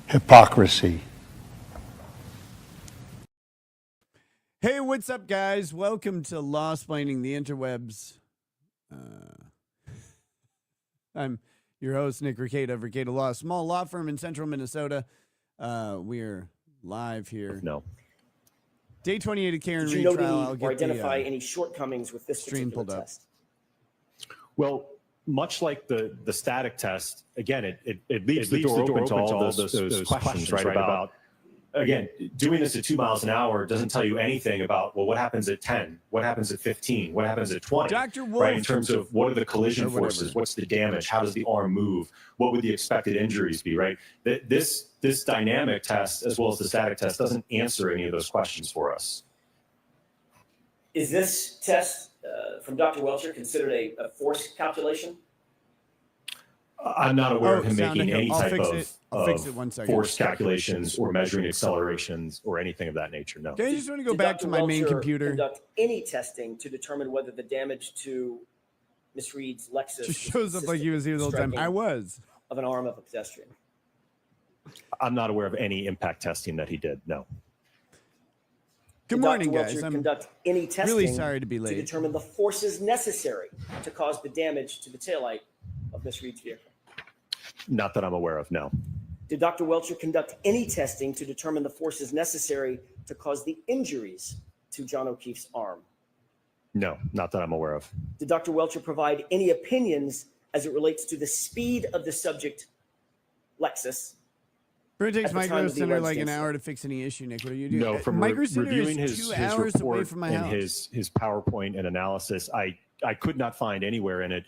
Hypocrisy. Hey, what's up, guys? Welcome to Law-Splaining the Interwebs. I'm your host, Nick Recato of Recato Law, a small law firm in central Minnesota. We're live here. No. Day 28 of Karen Did Reed you note trial. any I'll or get identify the, any shortcomings with this stream particular pulled up. test? Well, much like the static test, again, it leaves the door open to all those questions, right? About, again, doing this at 2 miles an hour doesn't tell you anything about, well, what happens at 10? What happens at 15? What happens at 20? Dr. Wolf, right? In terms of what are the collision forces? What's the damage? How does the arm move? What would the expected injuries be, right? This dynamic test, as well as the static test, doesn't answer any of those questions for us. Is this test from Dr. Welcher considered a force calculation? I'm not aware of him making any type of force calculations or measuring accelerations or anything of that nature. No. Okay, I just want to go back to my main computer. Conduct any testing to determine whether the damage to Miss Reed's Lexus just shows up like he was here the whole time. I was of an arm of a pedestrian. I'm not aware of any impact testing that he did. No. Good morning, guys. Dr. I'm conduct any testing really sorry to be late. To determine the forces necessary to cause the damage to the taillight of Miss Reed's vehicle. Not that I'm aware of, no. Did Dr. Welcher conduct any testing to determine the forces necessary to cause the injuries to John O'Keefe's arm? No, not that I'm aware of. Did Dr. Welcher provide any opinions as it relates to the speed of the subject Lexus? It takes Micro Center like an hour to fix any issue, Nick. What are you doing? No, from Micro Center reviewing is his 2 hours report away from my and house. his PowerPoint and analysis, I could not find anywhere in it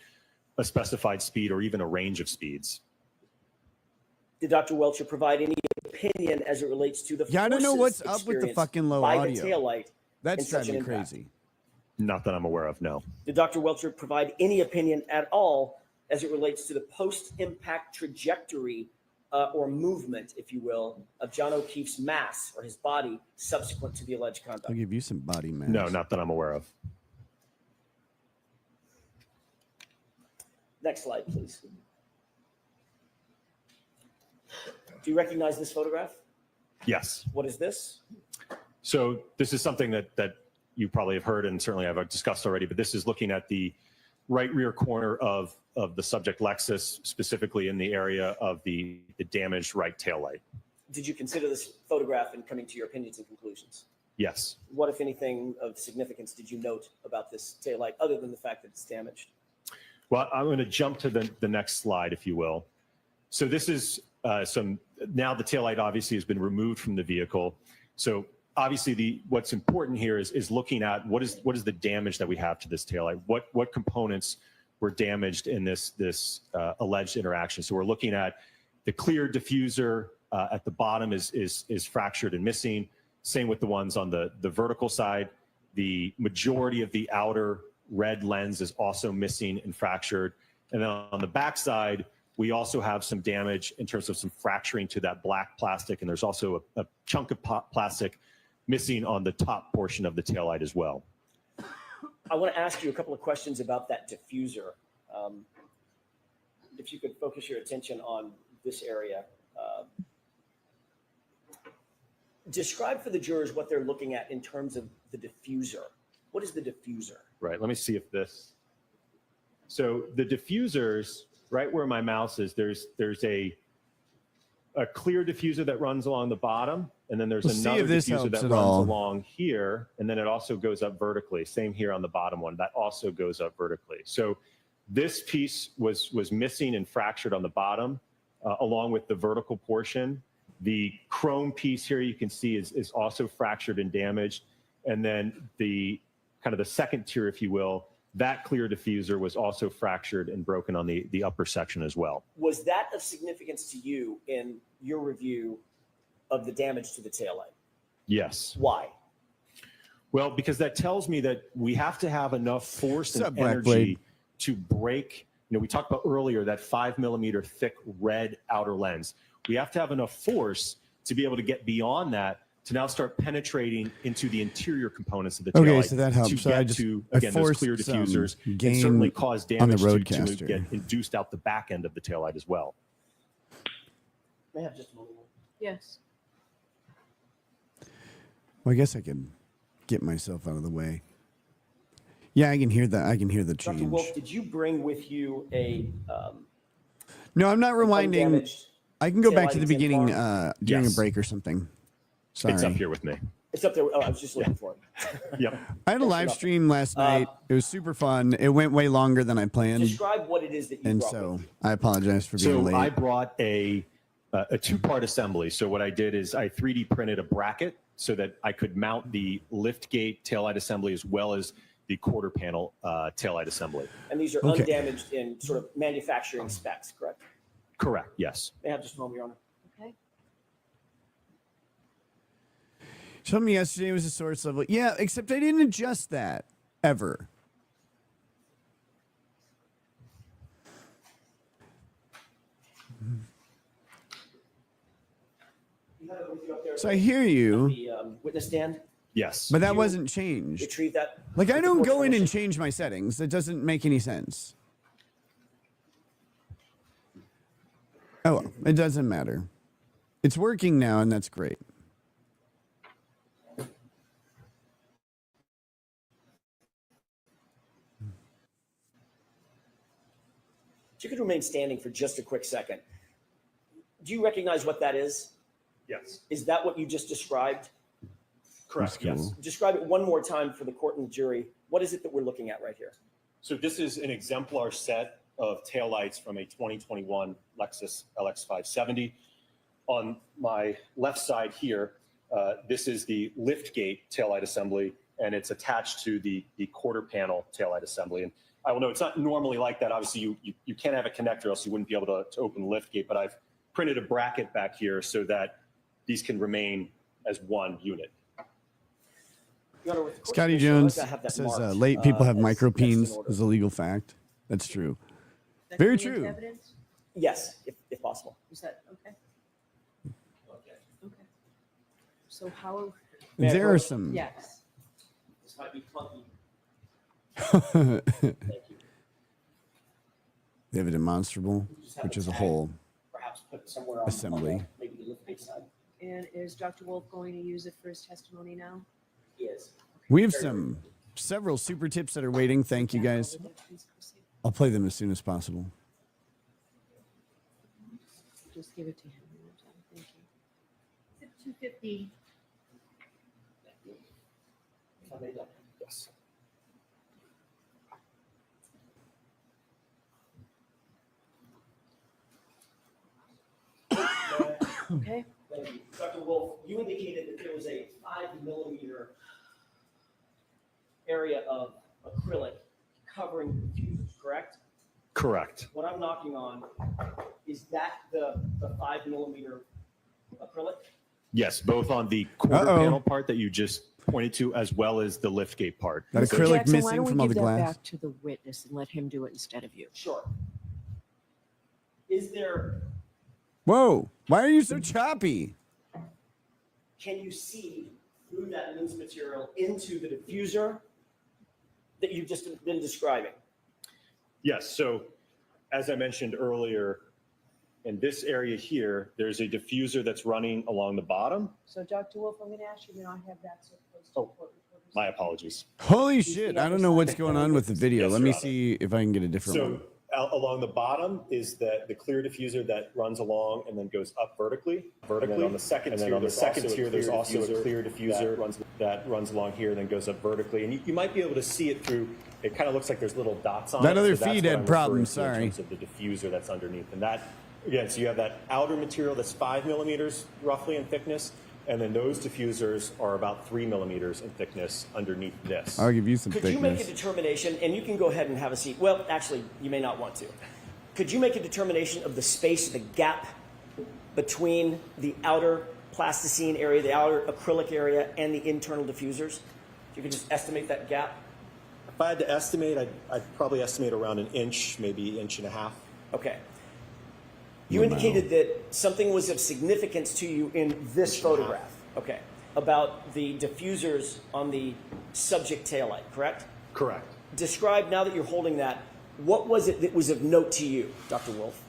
a specified speed or even a range of speeds. Did Dr. Welcher provide any opinion as it relates to the I don't know what's up with the fucking low by audio. The taillight That's driving me crazy. Not that I'm aware of, no. Did Dr. Welcher provide any opinion at all as it relates to the post-impact trajectory or movement, if you will, of John O'Keefe's mass or his body subsequent to the alleged conduct? I'll give you some body mass. No, not that I'm aware of. Next slide, please. Do you recognize this photograph? Yes. What is this? So this is something that you probably have heard and certainly I've discussed already, but this is looking at the right rear corner of the subject Lexus, specifically in the area of the damaged right taillight. Did you consider this photograph in coming to your opinions and conclusions? Yes. What, if anything, of significance did you note about this taillight other than the fact that it's damaged? Well, I'm going to jump to the next slide, if you will. So this is now the taillight obviously has been removed from the vehicle. So obviously what's important here is looking at what is the damage that we have to this taillight. What components were damaged in this alleged interaction. So we're looking at the clear diffuser at the bottom is fractured and missing. Same with the ones on the vertical side. The majority of the outer red lens is also missing and fractured. And then on the back side, we also have some damage in terms of some fracturing to that black plastic. And there's also a chunk of plastic missing on the top portion of the taillight as well. I want to ask you a couple of questions about that diffuser. If you could focus your attention on this area. Describe for the jurors what they're looking at in terms of the diffuser. What is the diffuser? Right, let me see if this. So the diffusers, right where my mouse is, there's a clear diffuser that runs along the bottom, and then there's another diffuser that runs along here, and then it also goes up vertically. Same here on the bottom one, that also goes up vertically. So this piece was missing and fractured on the bottom, along with the vertical portion. The chrome piece here you can see is also fractured and damaged, and then the kind of the second tier, if you will, that clear diffuser was also fractured and broken on the upper section as well. Was that of significance to you in your review of the damage to the taillight? Yes. Why? Well, because that tells me that we have to have enough force and energy to break. You know, we talked about earlier that 5 millimeter thick red outer lens. We have to have enough force to be able to get beyond that to now start penetrating into the interior components of the Okay, taillight so that helps. to So get I just to, I again, those forced clear some diffusers and gain certainly cause on the damage to roadcaster. get induced out the back end of the taillight as well. May I have just a moment? Yes. Well, I guess I could get myself out of the way. Yeah, I can hear that. I can hear the Dr. change. Wolf, did you bring with you a No, I'm not rewinding. undamaged I can go back taillight to the beginning exemplar? during a Yes. break or something. Sorry. It's up here with me. It's up there. Oh, I was just looking for it. Yep. I had a live stream last night. It was super fun. It went way longer than I planned. Describe what it is that you And brought so with you. I apologize for being So late. I brought a two-part assembly. So what I did is I 3D printed a bracket so that I could mount the lift gate taillight assembly as well as the quarter panel taillight assembly. And these are Okay. undamaged in sort of manufacturing specs, correct? Correct. Yes. May I have just a moment, Your Honor? Okay. Told me yesterday was a source level. Yeah, except I didn't adjust that ever. You have it with you up there. So I hear you, The witness stand. Yes. but that You wasn't changed. Retrieve that. Like I with the don't court go in and permission. change my settings. That doesn't make any sense. Oh, well, it doesn't matter. It's working now, and that's great. You could remain standing for just a quick second. Do you recognize what that is? Yes. Is that what you just described? Correct. That's Yes. cool. Describe it one more time for the court and the jury. What is it that we're looking at right here? So this is an exemplar set of taillights from a 2021 Lexus LX570. On my left side here, this is the lift gate taillight assembly, and it's attached to the quarter panel taillight assembly. And I will know it's not normally like that. Obviously, you can't have a connector, else you wouldn't be able to open the lift gate. But I've printed a bracket back here so that these can remain as one unit. Your Honor, with the court's Scotty permission, I'd Jones like to have that says marked, late people have as next in micropeens order. is a legal fact. That's true. That Very coming into true. Evidence? Yes, if possible. Is that okay? Okay. So how? May I There are approach? some. Yes. This might be clunky. Thank you. They have a demonstrable, Just have which a is a tag, whole. Perhaps put somewhere on assembly. the, maybe the lift gate side. And is Dr. Wolf going to use it for his testimony now? Yes. We have several super tips that are waiting. Thank you guys. Please proceed. I'll play them as soon as possible. Just give it to him. one more time. Thank you. 250. If I may, Doctor. Yes. Okay. Thank you. Dr. Wolf, you indicated that there was a 5 mm area of acrylic covering the diffusers, correct? Correct. What I'm knocking on, is that the 5 mm acrylic? Yes, both on the quarter Uh-oh. panel part that you just pointed to, as well as the lift gate part. That Mr. acrylic Jackson, why missing don't we from all the give that glass. back to the witness and let him do it instead of you? Sure. Is there, Whoa! Why are you so choppy? can you see through that loose material into the diffuser that you've just been describing? Yes, so as I mentioned earlier, in this area here, there's a diffuser that's running along the bottom. So Dr. Wolf, I'm going to ask you to not have that so close to Oh, court reporters. My apologies. Holy shit! I don't know what's going on with the video. Yes, Let me Your Honor. see if I can get a different So one. along the bottom is the clear diffuser that runs along and then goes up vertically. And then on the second tier, there's also a clear diffuser that runs along here and then goes up vertically. And you might be able to see it through. It kind of looks like there's little dots on That it. other so that's feed what had I'm problems, referring to sorry. in terms of the diffuser that's underneath. And that, again, so you have that outer material that's 5 mm roughly in thickness, and then those diffusers are about 3 mm in thickness underneath this. I'll give you some Could you make a thickness. determination, and you can go ahead and have a seat. Well, actually, you may not want to. Could you make a determination of the space, the gap between the outer plasticine area, the outer acrylic area, and the internal diffusers? If you could just estimate that gap. If I had to estimate, I'd probably estimate around an inch, maybe inch and a half. Okay. You indicated that something was of significance to you in this photograph. Okay. about the diffusers on the subject taillight, correct? Correct. Describe, now that you're holding that, what was it that was of note to you, Dr. Wolf?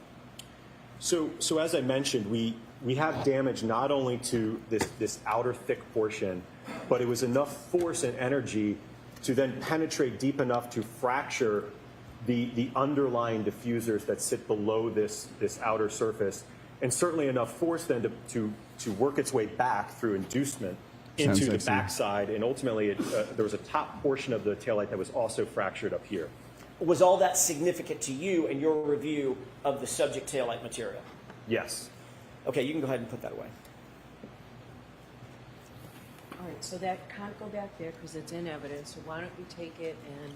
So as I mentioned, we have damage not only to this outer thick portion, but it was enough force and energy to then penetrate deep enough to fracture the underlying diffusers that sit below this outer surface, and certainly enough force then to work its way back through inducement into the backside, and ultimately there was a top portion of the taillight that was also fractured up here. Was all that significant to you in your review of the subject taillight material? Yes. Okay, you can go ahead and put that away. All right, so that can't go back there because it's in evidence. So why don't we take it and...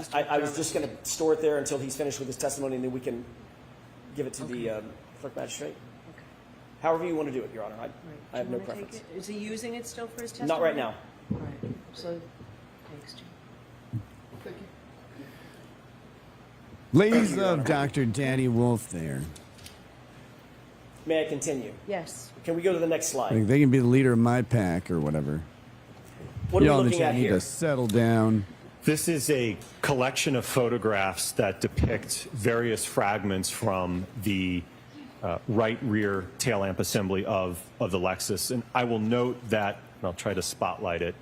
Mr. I was McDermott- just going to store it there until he's finished with his testimony, and then we can give it to the clerk magistrate. Okay. However you want to do it, Your Honor. Right. I have Do no you wanna take preference. it? Is he using it still for his testimony? Not right now. All right, so, thanks, Jim. Ladies of Dr. Danny Wolf there. May I continue? Yes. Can we go to the next slide? They can be the leader of my pack or whatever. What are Y'all we in the looking chat at need here? to settle down. This is a collection of photographs that depict various fragments from the right rear tail lamp assembly of the Lexus. And I will note that, and I'll try to spotlight it,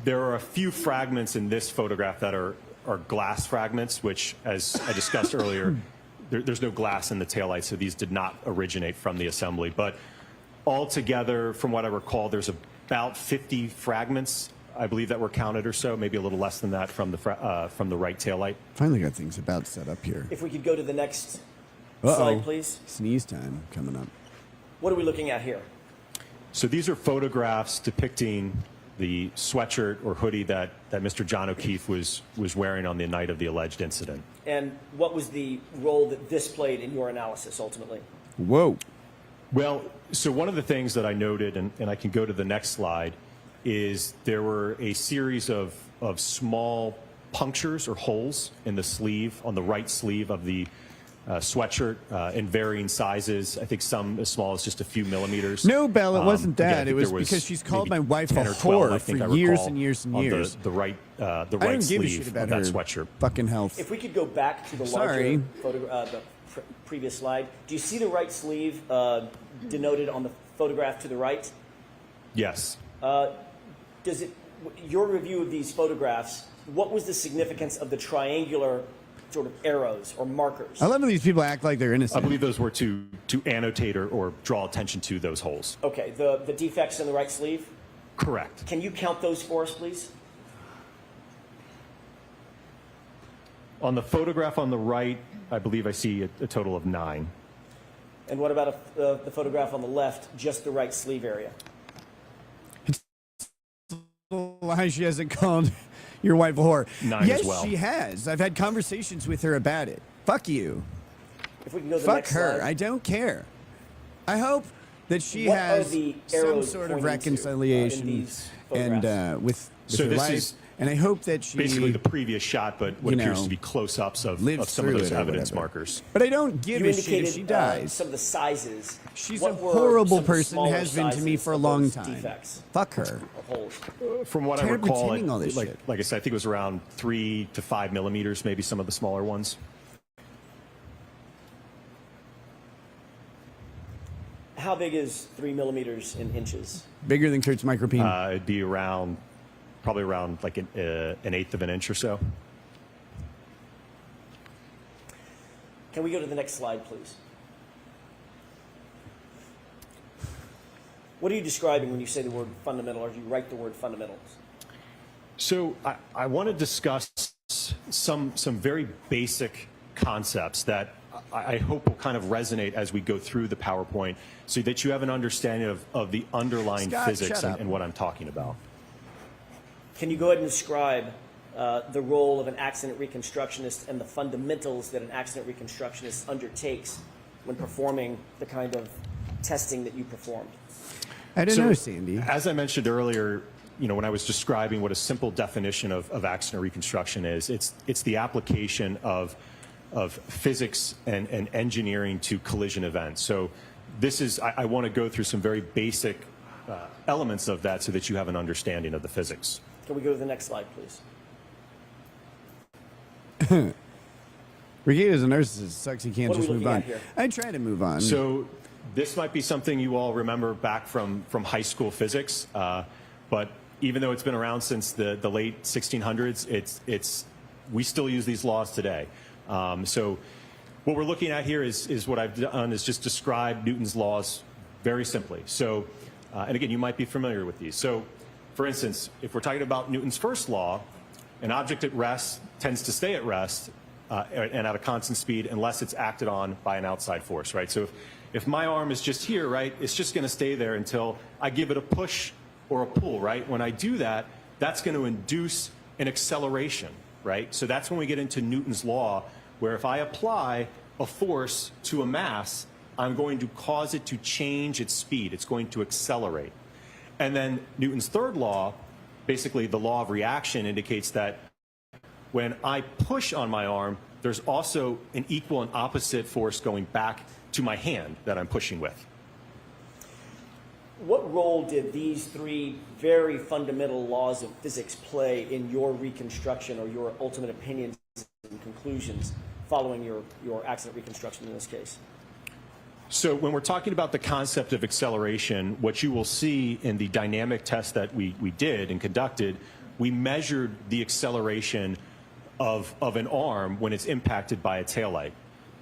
there are a few fragments in this photograph that are glass fragments, which, as I discussed earlier, there's no glass in the taillight, so these did not originate from the assembly. But altogether, from what I recall, there's about 50 fragments, I believe, that were counted or so, maybe a little less than that from the right taillight. Finally got things about set up here. If we could go to the next Uh-oh. slide, please. Sneeze time coming up. What are we looking at here? So these are photographs depicting the sweatshirt or hoodie that Mr. John O'Keefe was wearing on the night of the alleged incident. And what was the role that this played in your analysis, ultimately? Whoa. Well, so one of the things that I noted, and I can go to the next slide, is there were a series of small punctures or holes in the sleeve, on the right sleeve of the sweatshirt in varying sizes. I think some as small as just a few millimeters. No, Belle, it wasn't Again, I that. think It was there because she's called maybe my wife a 10 or 12, I whore think I for years recall, and years and on years. The right I don't give a shit sleeve about of that her sweatshirt. fucking health. If we could go back to the Sorry. larger previous slide. Do you see the right sleeve denoted on the photograph to the right? Yes. Does it? Your review of these photographs, what was the significance of the triangular sort of arrows or markers? I love how these people act like they're I innocent. believe those were to annotate or draw attention to those holes. Okay, the defects in the right sleeve. Correct. Can you count those for us, please? On the photograph on the right, I believe I see a total of 9. And what about the photograph on the left, just the right sleeve area? Why she hasn't called your wife a whore. 9 yes, as well. she has. I've had conversations with her about it. Fuck you. If we can go to the Fuck next her. slide. I don't care. I hope that she What are has the some arrows sort of pointing to, reconciliation in these and photographs? with So her this life. is And I hope that she Basically the previous shot, but what you appears know, to be close-ups of lives some of through those it or evidence whatever. markers. But I don't give You a shit indicated if she dies. some of the sizes. She's What a were horrible some of the person, smaller has been to me sizes for a of long those time. Defects Fuck her. of holes. From what I Tired of recall, pretending all this like shit. I said, I think it was around 3 to 5 millimeters, maybe some of the smaller ones. How big is 3 millimeters in inches? Bigger than Kurt's micropene. It'd be probably around like an eighth of an inch or so. Can we go to the next slide, please? What are you describing when you say the word fundamental, or do you write the word fundamentals? So I want to discuss some very basic concepts that I hope will kind of resonate as we go through the PowerPoint, so that you have an understanding of the underlying Scott, physics shut up. and what I'm talking about. Can you go ahead and describe the role of an accident reconstructionist and the fundamentals that an accident reconstructionist undertakes when performing the kind of testing that you performed? I don't So, know, Sandy. As I mentioned earlier, when I was describing what a simple definition of accident reconstruction is, it's the application of physics and engineering to collision events. So this is, I want to go through some very basic elements of that so that you have an understanding of the physics. Can we go to the next slide, please? Ricky is a narcissist. Sucks he can't What are we just move looking on. at here? I try to move on. So this might be something you all remember back from high school physics, but even though it's been around since the late 1600s, we still use these laws today. So what we're looking at here is what I've done is just describe Newton's laws very simply. So, and again, you might be familiar with these. So, for instance, if we're talking about Newton's first law, an object at rest tends to stay at rest and at a constant speed unless it's acted on by an outside force, right? So if my arm is just here, right, it's just going to stay there until I give it a push or a pull, right? When I do that, that's going to induce an acceleration, right? So that's when we get into Newton's law, where if I apply a force to a mass, I'm going to cause it to change its speed. It's going to accelerate. And then Newton's third law, basically the law of reaction, indicates that when I push on my arm, there's also an equal and opposite force going back to my hand that I'm pushing with. What role did these three very fundamental laws of physics play in your reconstruction or your ultimate opinions and conclusions following your accident reconstruction in this case? So when we're talking about the concept of acceleration, what you will see in the dynamic test that we did and conducted, we measured the acceleration of an arm when it's impacted by a taillight.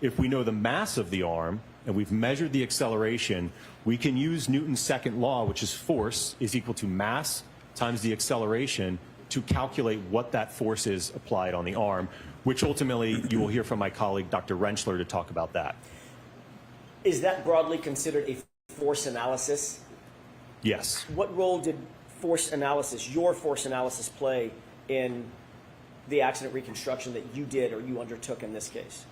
If we know the mass of the arm and we've measured the acceleration, we can use Newton's second law, which is force is equal to mass times the acceleration, to calculate what that force is applied on the arm, which ultimately you will hear from my colleague, Dr. Rentschler, to talk about that. Is that broadly considered a force analysis? Yes. What role did force analysis, your force analysis, play in the accident reconstruction that you did or you undertook in this case?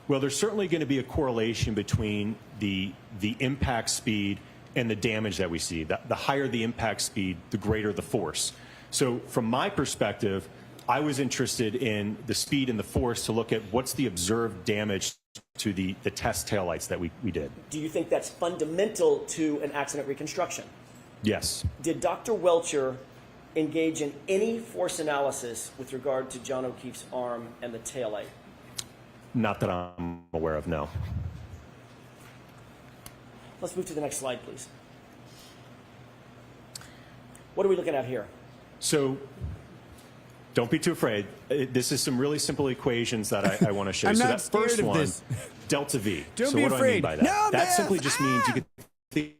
Well, there's certainly going to be a correlation between the impact speed and the damage that we see. The higher the impact speed, the greater the force. So from my perspective, I was interested in the speed and the force to look at what's the observed damage to the test taillights that we did. Do you think that's fundamental to an accident reconstruction? Yes. Did Dr. Welcher engage in any force analysis with regard to John O'Keefe's arm and the taillight? Not that I'm aware of, no. Let's move to the next slide, please. What are we looking at here? So don't be too afraid. This is some really simple equations that I want to show you. I'm So not that scared first of one, this. delta V. Don't so be what do I mean afraid. by that? No, That Bev! simply just means you could think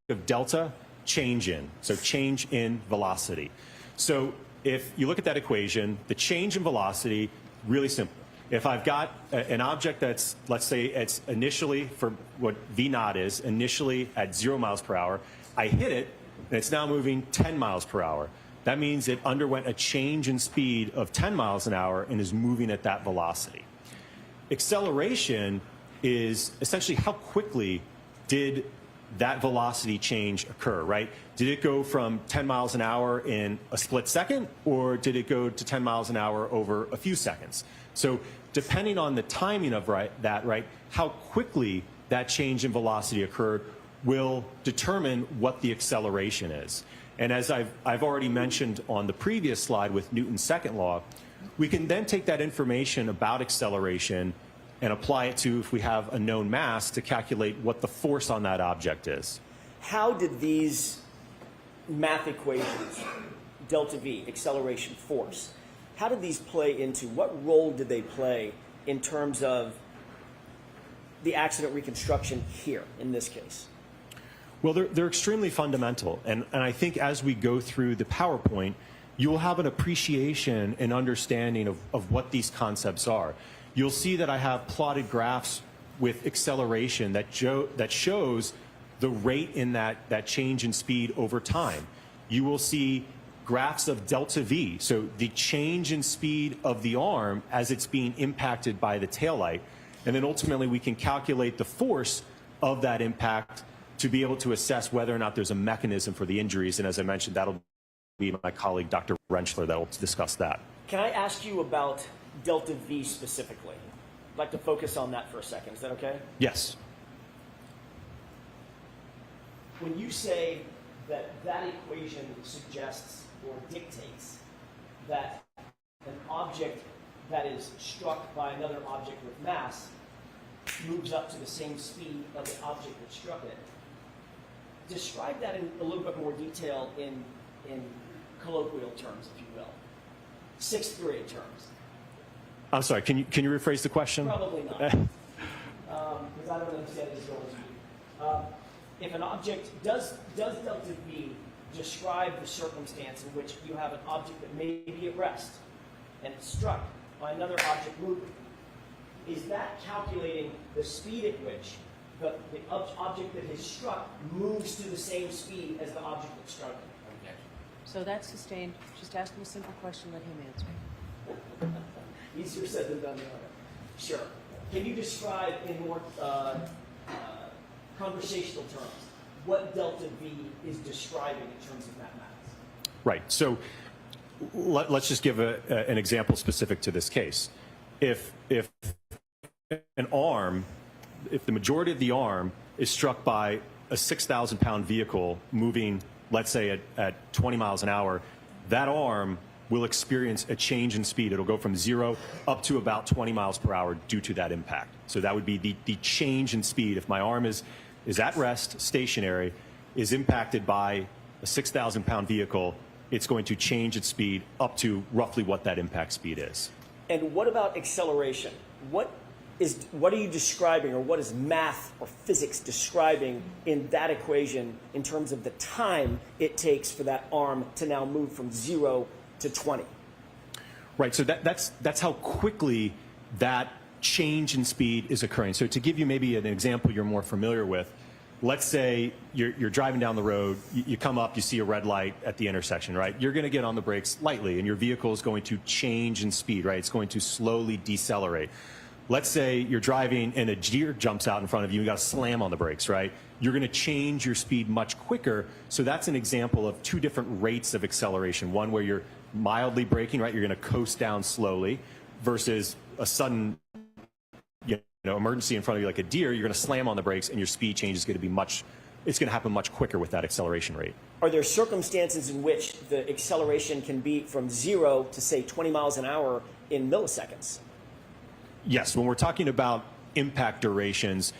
of delta, change in. So change in velocity. So if you look at that equation, the change in velocity, really simple. If I've got an object that's, let's say it's initially, for what V naught is, initially at 0 miles per hour, I hit it, and it's now moving 10 miles per hour. That means it underwent a change in speed of 10 miles an hour and is moving at that velocity. Acceleration is essentially how quickly did that velocity change occur, right? Did it go from 10 miles an hour in a split second, or did it go to 10 miles an hour over a few seconds? So depending on the timing of that, how quickly that change in velocity occurred will determine what the acceleration is. And as I've already mentioned on the previous slide with Newton's second law, we can then take that information about acceleration and apply it to, if we have a known mass, to calculate what the force on that object is. How did these math equations, delta V, acceleration, force, how did these play into, what role did they play in terms of the accident reconstruction here in this case? Well, they're extremely fundamental. And I think as we go through the PowerPoint, you'll have an appreciation and understanding of what these concepts are. You'll see that I have plotted graphs with acceleration that shows the rate in that change in speed over time. You will see graphs of delta V, so the change in speed of the arm as it's being impacted by the taillight. And then ultimately we can calculate the force of that impact to be able to assess whether or not there's a mechanism for the injuries. And as I mentioned, that'll be my colleague, Dr. Rentschler, that will discuss that. Can I ask you about delta V specifically? I'd like to focus on that for a second. Is that okay? Yes. When you say that equation suggests or dictates that an object that is struck by another object with mass moves up to the same speed of the object that struck it. Describe that in a little bit more detail in colloquial terms, if you will. Sixth grade terms. I'm sorry, can you rephrase the question? Probably not, because I don't understand it as well as you. If an object, does delta V describe the circumstance in which you have an object that may be at rest and it's struck by another object moving? Is that calculating the speed at which the object that is struck moves to the same speed as the object that struck it? So that's sustained. Just ask him a simple question, let him answer. Easier said than done. Sure. Can you describe in more conversational terms what delta V is describing in terms of mathematics? Right. So let's just give an example specific to this case. If an arm, if the majority of the arm is struck by a 6,000-pound vehicle moving, let's say at 20 miles an hour, that arm will experience a change in speed. It'll go from 0 up to about 20 miles per hour due to that impact. So that would be the change in speed. If my arm is at rest, stationary, is impacted by a 6,000-pound vehicle, it's going to change its speed up to roughly what that impact speed is. And what about acceleration? What are you describing, or what is math or physics describing in that equation in terms of the time it takes for that arm to now move from 0 to 20? Right, so that's how quickly that change in speed is occurring. So to give you maybe an example you're more familiar with, let's say you're driving down the road, you come up, you see a red light at the intersection, right? You're going to get on the brakes lightly, and your vehicle is going to change in speed, right? It's going to slowly decelerate. Let's say you're driving and a deer jumps out in front of you, you got to slam on the brakes, right? You're going to change your speed much quicker. So that's an example of two different rates of acceleration. One where you're mildly braking, right? You're going to coast down slowly, versus a sudden emergency in front of you like a deer, you're going to slam on the brakes and your speed change is going to be it's going to happen much quicker with that acceleration rate. Are there circumstances in which the acceleration can be from 0 to, say, 20 miles an hour in milliseconds? Yes, when we're talking about impact durations,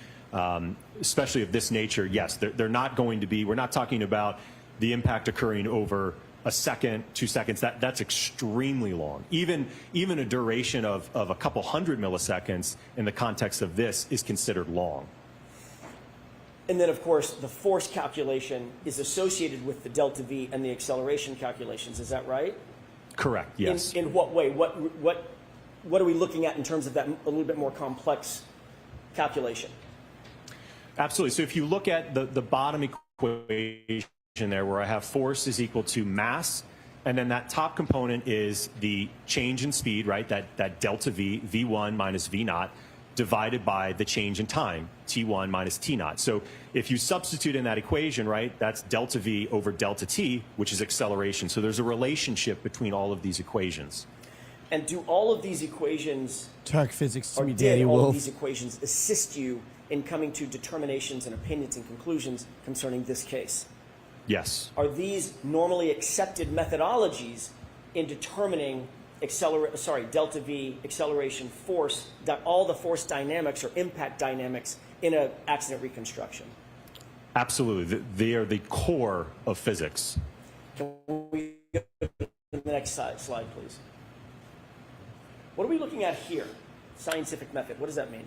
especially of this nature, yes, they're not going to be, we're not talking about the impact occurring over a second, 2 seconds. That's extremely long. Even a duration of a couple hundred milliseconds in the context of this is considered long. And then, of course, the force calculation is associated with the delta V and the acceleration calculations. Is that right? Correct, yes. In what way? What are we looking at in terms of that a little bit more complex calculation? Absolutely. So if you look at the bottom equation there, where I have force is equal to mass, and then that top component is the change in speed, right? That delta V, V1 minus V naught, divided by the change in time, T1 minus T naught. So if you substitute in that equation, right, that's delta V over delta T, which is acceleration. So there's a relationship between all of these equations. And do all of these equations, Talk physics to or me, did Daddy all of Wolf. these equations assist you in coming to determinations and opinions and conclusions concerning this case? Yes. Are these normally accepted methodologies in determining delta V, acceleration, force, all the force dynamics or impact dynamics in an accident reconstruction? Absolutely. They are the core of physics. Can we go to the next slide, please? What are we looking at here? Scientific method. What does that mean?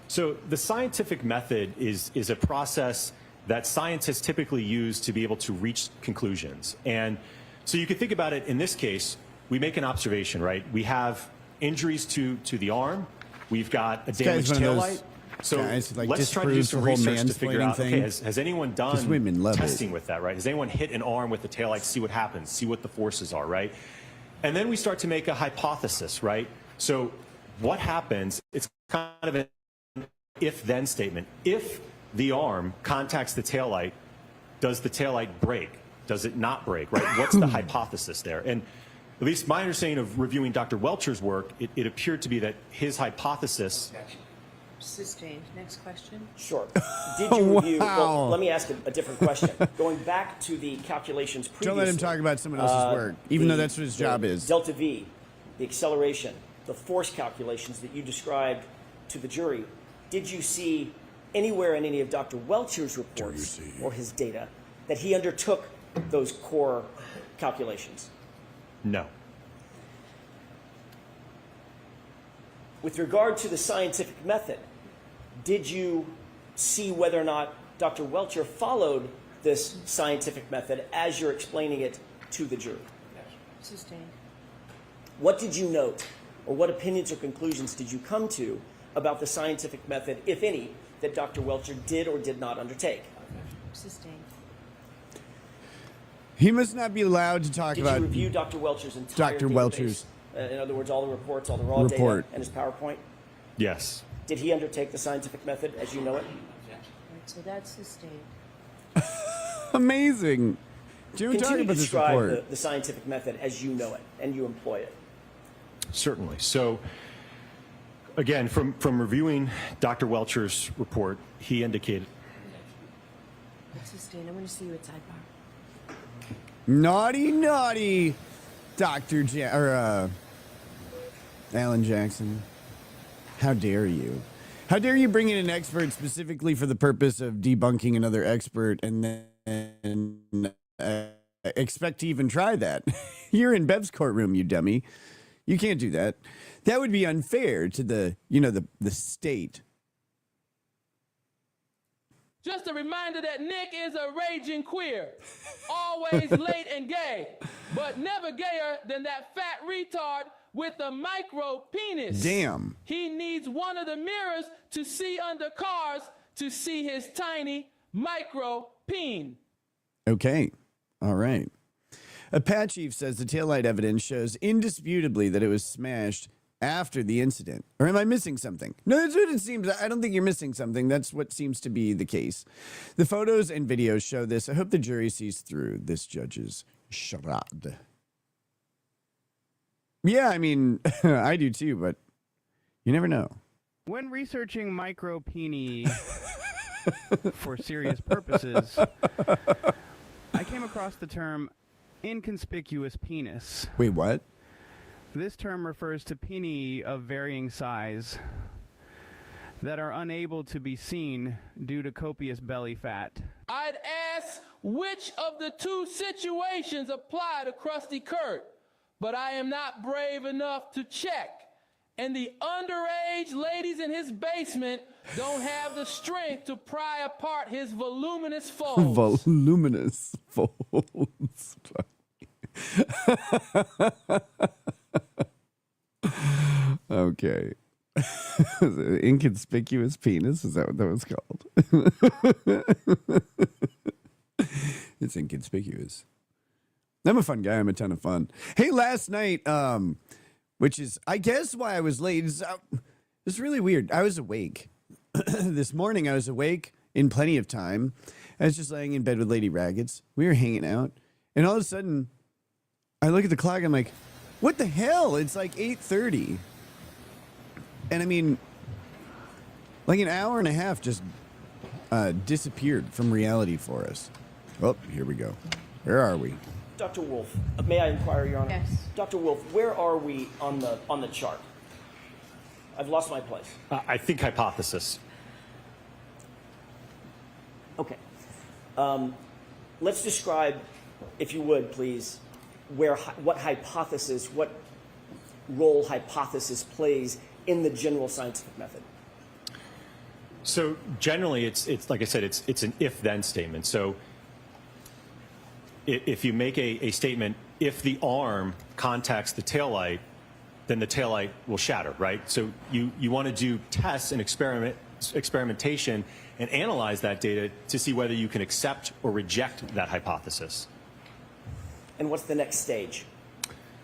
So the scientific method is a process that scientists typically use to be able to reach conclusions. And so you can think about it in this case, we make an observation, right? We have injuries to the arm. We've got a damaged taillight. So let's try to do some research to figure out, okay, has anyone done testing with that, right? Has anyone hit an arm with the taillight, see what happens, see what the forces are, right? And then we start to make a hypothesis, right? So what happens, it's kind of an if-then statement. If the arm contacts the taillight, does the taillight break? Does it not break, right? What's the hypothesis there? And at least my understanding of reviewing Dr. Welcher's work, it appeared to be that his hypothesis, Sustained. Next question. Sure. Did you review? Wow. Well, let me ask a different question. Going back to the calculations previously. Don't let him talk about someone else's work, even though that's what his job is. Delta V, the acceleration, the force calculations that you described to the jury. Did you see anywhere in any of Dr. Welcher's reports or his data that he undertook those core calculations? No. With regard to the scientific method, did you see whether or not Dr. Welcher followed this scientific method as you're explaining it to the jury? Sustained. What did you note, or what opinions or conclusions did you come to about the scientific method, if any, that Dr. Welcher did or did not undertake? Sustained. He must not be allowed to talk Did about you review Dr. Welcher's entire Dr. database? Welcher's. In other words, all the reports, all the raw Report. data, and his PowerPoint? Yes. Did he undertake the scientific method as you know it? All right, so that's sustained. Amazing. Do you talk Continue to about this describe report? the scientific method as you know it and you employ it. Certainly. So, again, from reviewing Dr. Welcher's report, he indicated. That's sustained. I'm going to see you at sidebar. Naughty, naughty, Dr. Alan Jackson. How dare you? How dare you bring in an expert specifically for the purpose of debunking another expert and then expect to even try that? You're in Bev's courtroom, you dummy. You can't do that. That would be unfair to the state. Just a reminder that Nick is a raging queer, always late and gay, but never gayer than that fat retard with a micro penis. Damn. He needs one of the mirrors to see under cars to see his tiny micro peen. Okay. All right. A Pat chief says the taillight evidence shows indisputably that it was smashed after the incident. Or am I missing something? No, that's what it seems. I don't think you're missing something. That's what seems to be the case. The photos and videos show this. I hope the jury sees through this judge's charade. Yeah, I mean, I do too, but you never know. When researching micropeni for serious purposes, I came across the term inconspicuous penis. Wait, what? This term refers to peni of varying size that are unable to be seen due to copious belly fat. I'd ask which of the two situations apply to Krusty Kurt, but I am not brave enough to check. And the underage ladies in his basement don't have the strength to pry apart his voluminous folds. Voluminous folds. Okay. Inconspicuous penis? Is that what that was called? It's inconspicuous. I'm a fun guy. I'm a ton of fun. Hey, last night, which is, I guess, why I was late. It's really weird. I was awake. This morning, I was awake in plenty of time. I was just laying in bed with Lady Raggets. We were hanging out. And all of a sudden, I look at the clock. I'm like, what the hell? It's like 8:30. And I mean, like an hour and a half just disappeared from reality for us. Oh, here we go. Where are we? Dr. Wolf, may I inquire, Your Honor? Yes. Dr. Wolf, where are we on the chart? I've lost my place. I think hypothesis. Okay. Let's describe, if you would, please, what role hypothesis plays in the general scientific method. So generally, it's like I said, it's an if-then statement. So if you make a statement, if the arm contacts the taillight, then the taillight will shatter, right? So you want to do tests and experimentation and analyze that data to see whether you can accept or reject that hypothesis. And what's the next stage?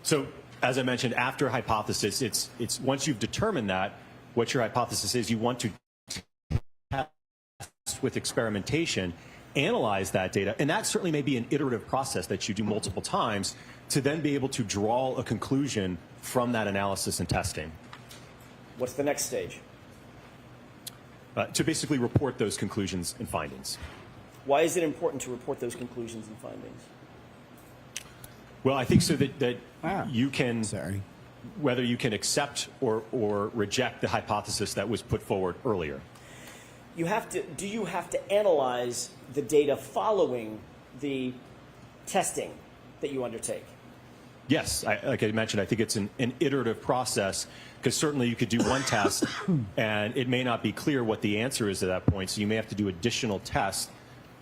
So as I mentioned, after hypothesis, it's once you've determined that, what your hypothesis is, you want to test with experimentation, analyze that data, and that certainly may be an iterative process that you do multiple times to then be able to draw a conclusion from that analysis and testing. What's the next stage? to basically report those conclusions and findings. Why is it important to report those conclusions and findings? Well, I think so that you can, whether you can accept or reject the hypothesis that was put forward earlier. Do you have to analyze the data following the testing that you undertake? Yes, like I mentioned, I think it's an iterative process, because certainly you could do one test and it may not be clear what the answer is at that point, so you may have to do additional tests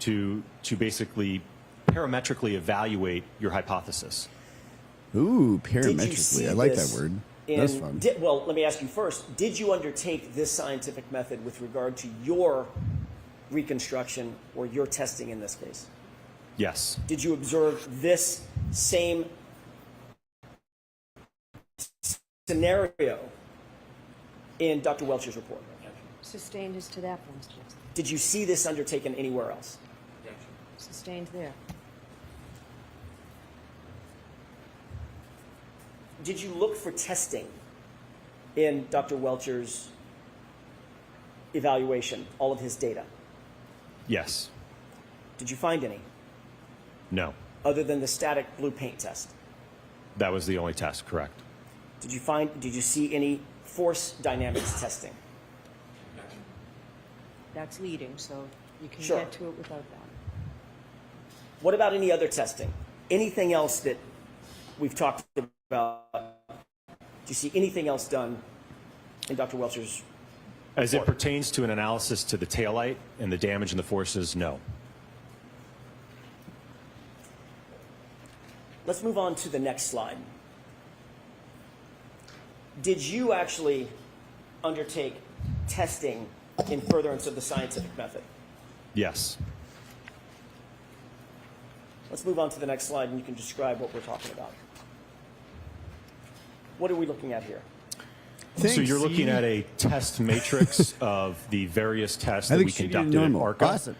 to basically parametrically evaluate your hypothesis. Ooh, parametrically. I like that word. That's fun. Well, let me ask you first. Did you undertake this scientific method with regard to your reconstruction or your testing in this case? Yes. Did you observe this same scenario in Dr. Welcher's report? Sustained as to that, for instance. Did you see this undertaken anywhere else? Sustained there. Did you look for testing in Dr. Welcher's evaluation, all of his data? Yes. Did you find any? No. Other than the static blue paint test? That was the only test, correct. Did you see any force dynamics testing? That's leading, so you can Sure. get to it without that. What about any other testing? Anything else that we've talked about? Do you see anything else done in Dr. Welcher's As it report? pertains to an analysis to the taillight and the damage and the forces, no. Let's move on to the next slide. Did you actually undertake testing in furtherance of the scientific method? Yes. Let's move on to the next slide and you can describe what we're talking about. What are we looking at here? So you're looking at a test matrix of the various tests that we conducted in ARCA. Awesome.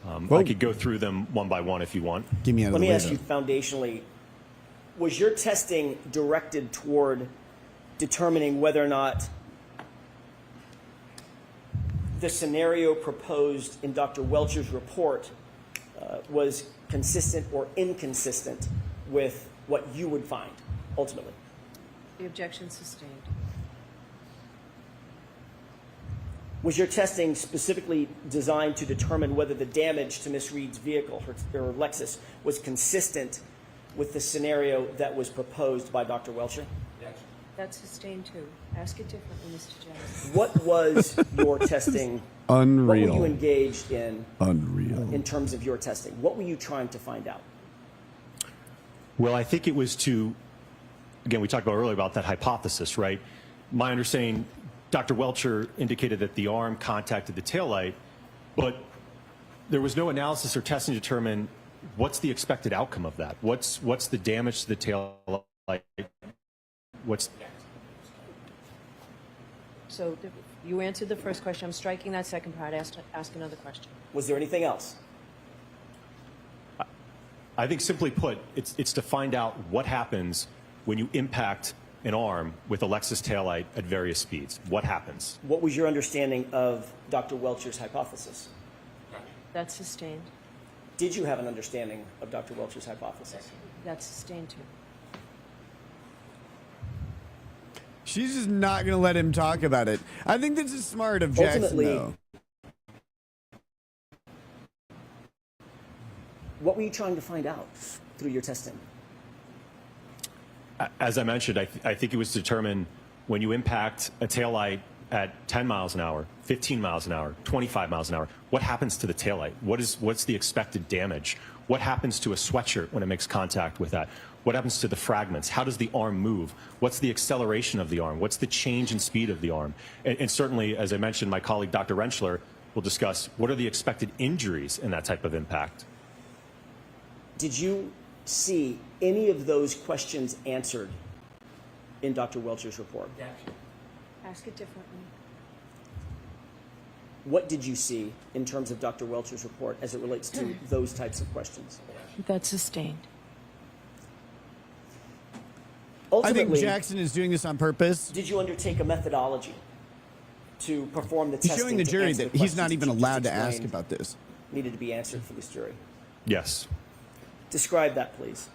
I could go through them one by one if you want. Give me out of Let the me way, ask you though. foundationally, was your testing directed toward determining whether or not the scenario proposed in Dr. Welcher's report was consistent or inconsistent with what you would find ultimately? The objection sustained. Was your testing specifically designed to determine whether the damage to Miss Reed's vehicle, her Lexus, was consistent with the scenario that was proposed by Dr. Welcher? That's sustained too. Ask it differently, Mr. Jackson. What was your testing? Unreal. What were you engaged in Unreal. in terms of your testing? What were you trying to find out? Well, I think it was to, again, we talked about earlier about that hypothesis, right? My understanding, Dr. Welcher indicated that the arm contacted the taillight, but there was no analysis or testing to determine what's the expected outcome of that. What's the damage to the taillight? So you answered the first question. I'm striking that second part. Ask another question. Was there anything else? I think simply put, it's to find out what happens when you impact an arm with a Lexus taillight at various speeds. What happens? What was your understanding of Dr. Welcher's hypothesis? That's sustained. Did you have an understanding of Dr. Welcher's hypothesis? That's sustained too. She's just not going to let him talk about it. I think this is smart of Jackson, Ultimately, though. What were you trying to find out through your testing? As I mentioned, I think it was to determine when you impact a taillight at 10 miles an hour, 15 miles an hour, 25 miles an hour, what happens to the taillight? What's the expected damage? What happens to a sweatshirt when it makes contact with that? What happens to the fragments? How does the arm move? What's the acceleration of the arm? What's the change in speed of the arm? And certainly, as I mentioned, my colleague Dr. Rentschler will discuss what are the expected injuries in that type of impact. Did you see any of those questions answered in Dr. Welcher's report? Ask it differently. What did you see in terms of Dr. Welcher's report as it relates to those types of questions? That's sustained. I think Ultimately, Jackson is doing this on purpose. did you undertake a methodology? to perform the He's testing. showing the to jury answer that the he's not questions even that you just allowed to ask explained about this. needed to be answered for this jury. Yes. Describe that, please.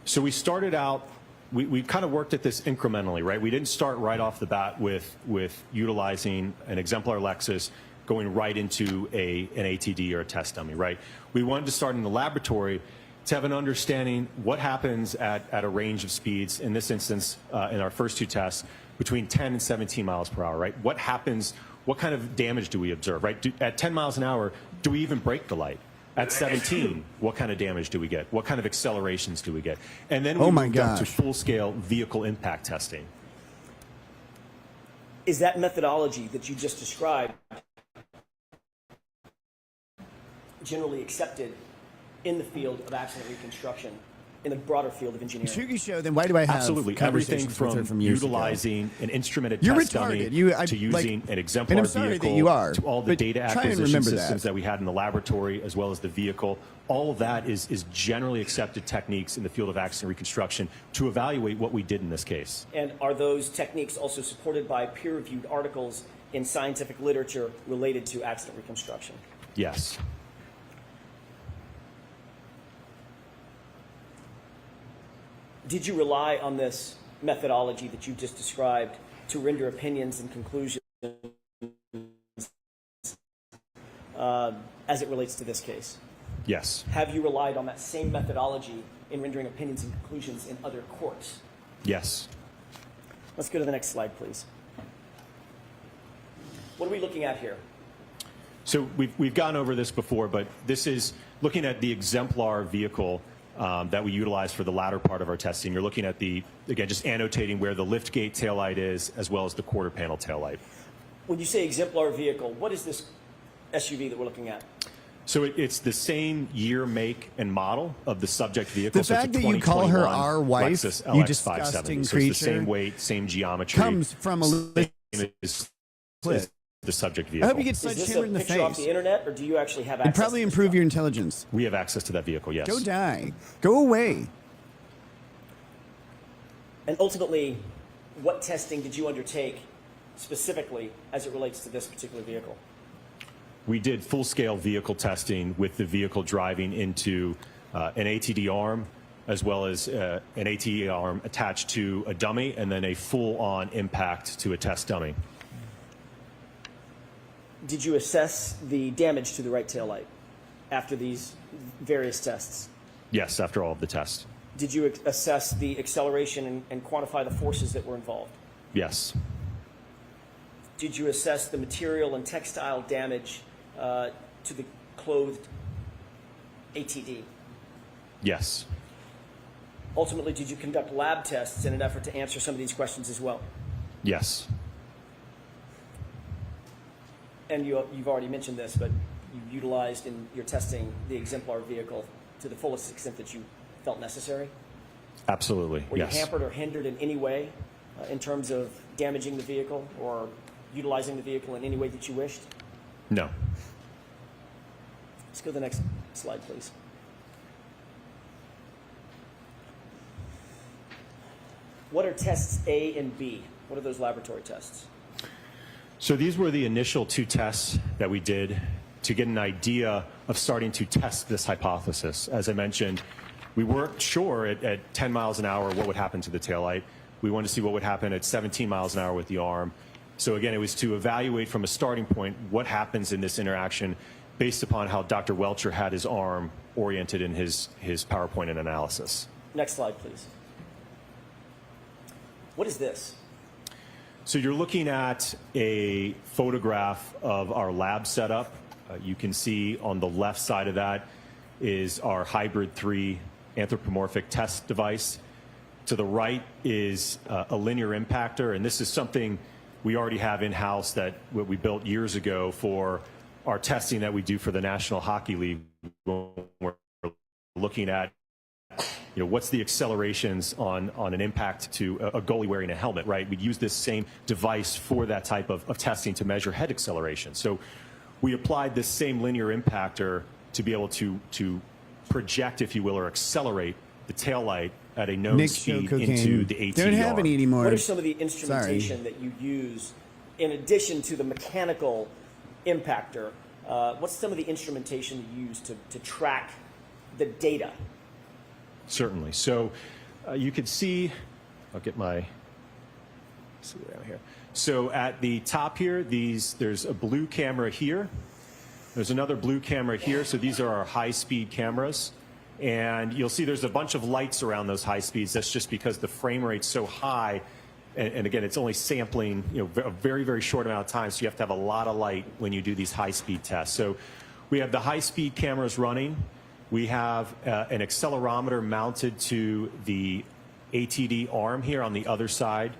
So we started out, we kind of worked at this incrementally, right? We didn't start right off the bat with utilizing an exemplar Lexus going right into an ATD or a test dummy, right? We wanted to start in the laboratory to have an understanding what happens at a range of speeds, in this instance, in our first two tests, between 10 and 17 miles per hour, right? What happens, what kind of damage do we observe, right? At 10 miles an hour, do we even break the light? At 17, what kind of damage do we get? What kind of accelerations do we get? And then we moved up to full-scale vehicle impact testing. Is that methodology that you just described generally accepted in the field of accident reconstruction, in the broader field of engineering? Shugi show, then why do I have Absolutely. Everything from years utilizing ago? an instrumented You're test retarded. dummy to using an exemplar and I'm sorry vehicle that you are, to all the but data try and acquisition remember systems that. that we had in the laboratory as well as the vehicle. All of that is generally accepted techniques in the field of accident reconstruction to evaluate what we did in this case. And are those techniques also supported by peer-reviewed articles in scientific literature related to accident reconstruction? Yes. Did you rely on this methodology that you just described to render opinions and conclusions as it relates to this case? Yes. Have you relied on that same methodology in rendering opinions and conclusions in other courts? Yes. Let's go to the next slide, please. What are we looking at here? So we've gone over this before, but this is looking at the exemplar vehicle that we utilize for the latter part of our testing. You're looking at again, just annotating where the liftgate taillight is, as well as the quarter panel taillight. When you say exemplar vehicle, what is this SUV that we're looking at? So it's the same year, make, and model of the subject vehicle. The fact that you call her our wife, Lexus you LX570. disgusting So it's the same creature, weight, same geometry. comes from a is clip. the subject I vehicle. hope you get Is this a sledgehammered in the picture off face. the internet, or do you actually have It'd access probably to this improve stuff? your intelligence. We have access to that vehicle, yes. Go die. Go away. And ultimately, what testing did you undertake specifically as it relates to this particular vehicle? We did full-scale vehicle testing with the vehicle driving into an ATD arm, as well as an ATD arm attached to a dummy, and then a full-on impact to a test dummy. Did you assess the damage to the right tail light after these various tests? Yes, after all of the tests. Did you assess the acceleration and quantify the forces that were involved? Yes. Did you assess the material and textile damage to the clothed ATD? Yes. Ultimately, did you conduct lab tests in an effort to answer some of these questions as well? Yes. And you've already mentioned this, but you utilized in your testing the exemplar vehicle to the fullest extent that you felt necessary? Absolutely, Were yes. you hampered or hindered in any way in terms of damaging the vehicle or utilizing the vehicle in any way that you wished? No. Let's go to the next slide, please. What are tests A and B? What are those laboratory tests? So these were the initial two tests that we did to get an idea of starting to test this hypothesis. As I mentioned, we weren't sure at 10 miles an hour what would happen to the taillight. We wanted to see what would happen at 17 miles an hour with the arm. So again, it was to evaluate from a starting point what happens in this interaction based upon how Dr. Welcher had his arm oriented in his PowerPoint and analysis. Next slide, please. What is this? So you're looking at a photograph of our lab setup. You can see on the left side of that is our Hybrid 3 anthropomorphic test device. To the right is a linear impactor, and this is something we already have in-house that we built years ago for our testing that we do for the National Hockey League. When we're looking at, what's the accelerations on an impact to a goalie wearing a helmet, right? We'd use this same device for that type of testing to measure head acceleration. So we applied this same linear impactor to be able to project, if you will, or accelerate the taillight at a known speed into the ATD Don't have arm. any anymore. What are some of the instrumentation that you use in addition to the mechanical impactor, what's some of the instrumentation you use to track the data? Certainly. So you could see, I'll get my, see down here. So at the top here, there's a blue camera here. There's another blue camera here. So these are our high-speed cameras. And you'll see there's a bunch of lights around those high speeds. That's just because the frame rate's so high. And again, it's only sampling, a very, very short amount of time. So you have to have a lot of light when you do these high-speed tests. So we have the high-speed cameras running. We have an accelerometer mounted to the ATD arm here on the other side.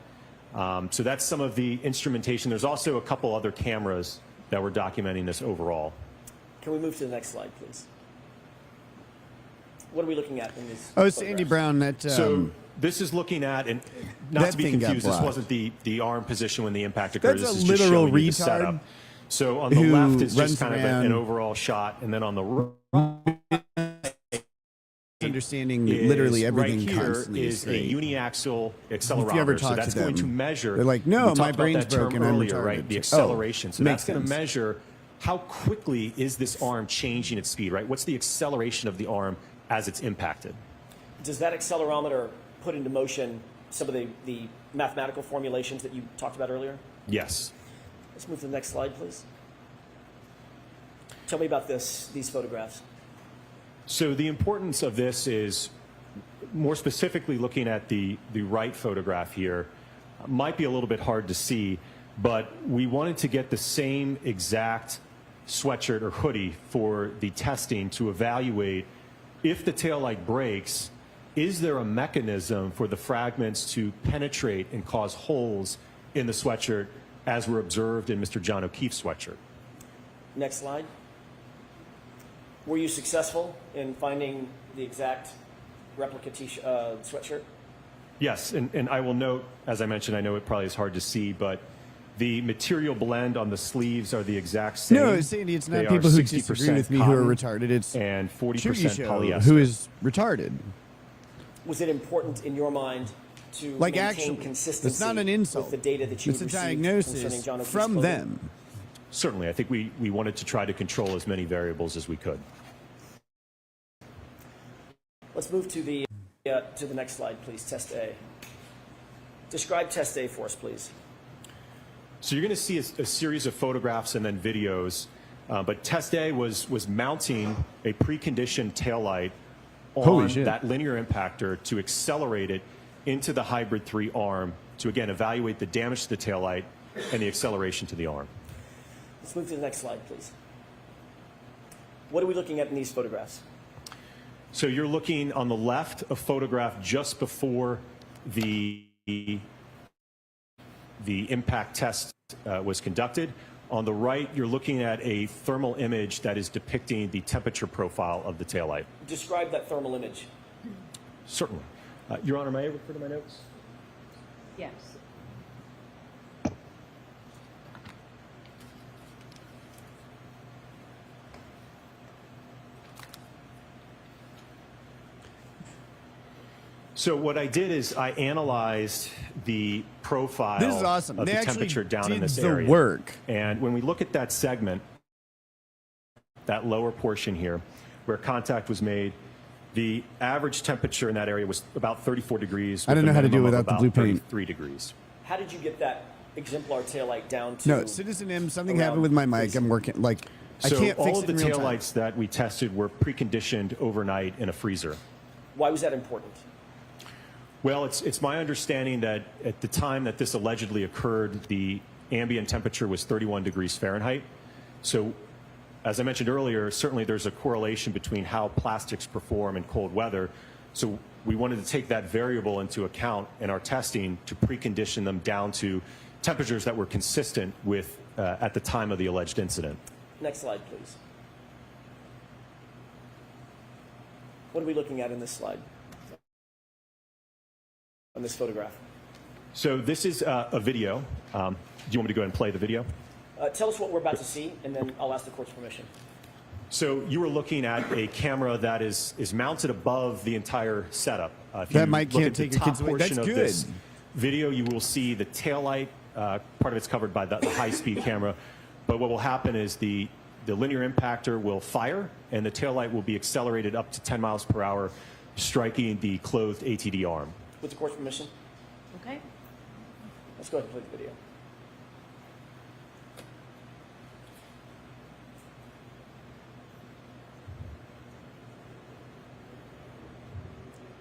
So that's some of the instrumentation. There's also a couple other cameras that we're documenting this overall. Can we move to the next slide, please? What are we looking at in this? Oh, it's Andy Brown. That so this is looking at, and not that to be thing got confused, this blocked. wasn't the arm position when the impact occurred. That's This a is just literal showing you the retard setup. So on the who left is runs just kind of around an overall shot, and then on the right understanding literally everything right here constantly is a straight. uniaxial If you ever accelerometer. So talk that's to going to them, measure. they're like, "No, we talked my about brain's that term broken, I'm earlier, right? retarded." The Oh, acceleration. So makes that's going to sense. measure how quickly is this arm changing its speed, right? What's the acceleration of the arm as it's impacted? Does that accelerometer put into motion some of the mathematical formulations that you talked about earlier? Yes. Let's move to the next slide, please. Tell me about these photographs. So the importance of this is more specifically looking at the right photograph here. Might be a little bit hard to see, but we wanted to get the same exact sweatshirt or hoodie for the testing to evaluate if the taillight breaks, is there a mechanism for the fragments to penetrate and cause holes in the sweatshirt as were observed in Mr. John O'Keefe's sweatshirt? Next slide. Were you successful in finding the exact replica sweatshirt? Yes, and I will note, as I mentioned, I know it probably is hard to see, but the material blend on the sleeves are the exact same. No, Sandy, it's They not are people who 60% disagree with me who are cotton retarded. It's and 40% Chugisho polyester. who is retarded. Was it important in your mind to Like maintain actually, consistency it's not an insult. with the data that you It's a received diagnosis concerning John O'Keefe's from clothing? them. Certainly, I think we wanted to try to control as many variables as we could. Let's move to the next slide, please. Test A. Describe Test A for us, please. So you're going to see a series of photographs and then videos, but Test A was mounting a preconditioned taillight Holy on shit. that linear impactor to accelerate it into the Hybrid 3 arm to, again, evaluate the damage to the taillight and the acceleration to the arm. Let's move to the next slide, please. What are we looking at in these photographs? So you're looking on the left, a photograph just before the impact test was conducted. On the right, you're looking at a thermal image that is depicting the temperature profile of the taillight. Describe that thermal image. Certainly. Your Honor, may I refer to my notes? Yes. So what I did is I analyzed the profile This is awesome. of They the actually temperature down in did this the area. work. And when we look at that segment, that lower portion here, where contact was made, the average temperature in that area was about 34 degrees. I don't know how to do it with a without the minimum of blue paint. about 33 degrees. How did you get that exemplar taillight down to? No, Citizen M, something around happened with my mic. 30? I'm working, like, I So can't all fix of it the in real time. taillights that we tested were preconditioned overnight in a freezer. Why was that important? Well, it's my understanding that at the time that this allegedly occurred, the ambient temperature was 31 degrees Fahrenheit. So, as I mentioned earlier, certainly there's a correlation between how plastics perform in cold weather. So we wanted to take that variable into account in our testing to precondition them down to temperatures that were consistent with at the time of the alleged incident. Next slide, please. What are we looking at in this slide? On this photograph? So this is a video. Do you want me to go ahead and play the video? Tell us what we're about to see, and then I'll ask the court's permission. So you were looking at a camera that is mounted above the entire setup. If That you mic look can't at the take your top kids away. portion That's of good. this video, you will see the taillight part of it's covered by the high-speed camera. But what will happen is the linear impactor will fire, and the taillight will be accelerated up to 10 miles per hour, striking the clothed ATD arm. With the course permission, Okay. let's go ahead and play the video.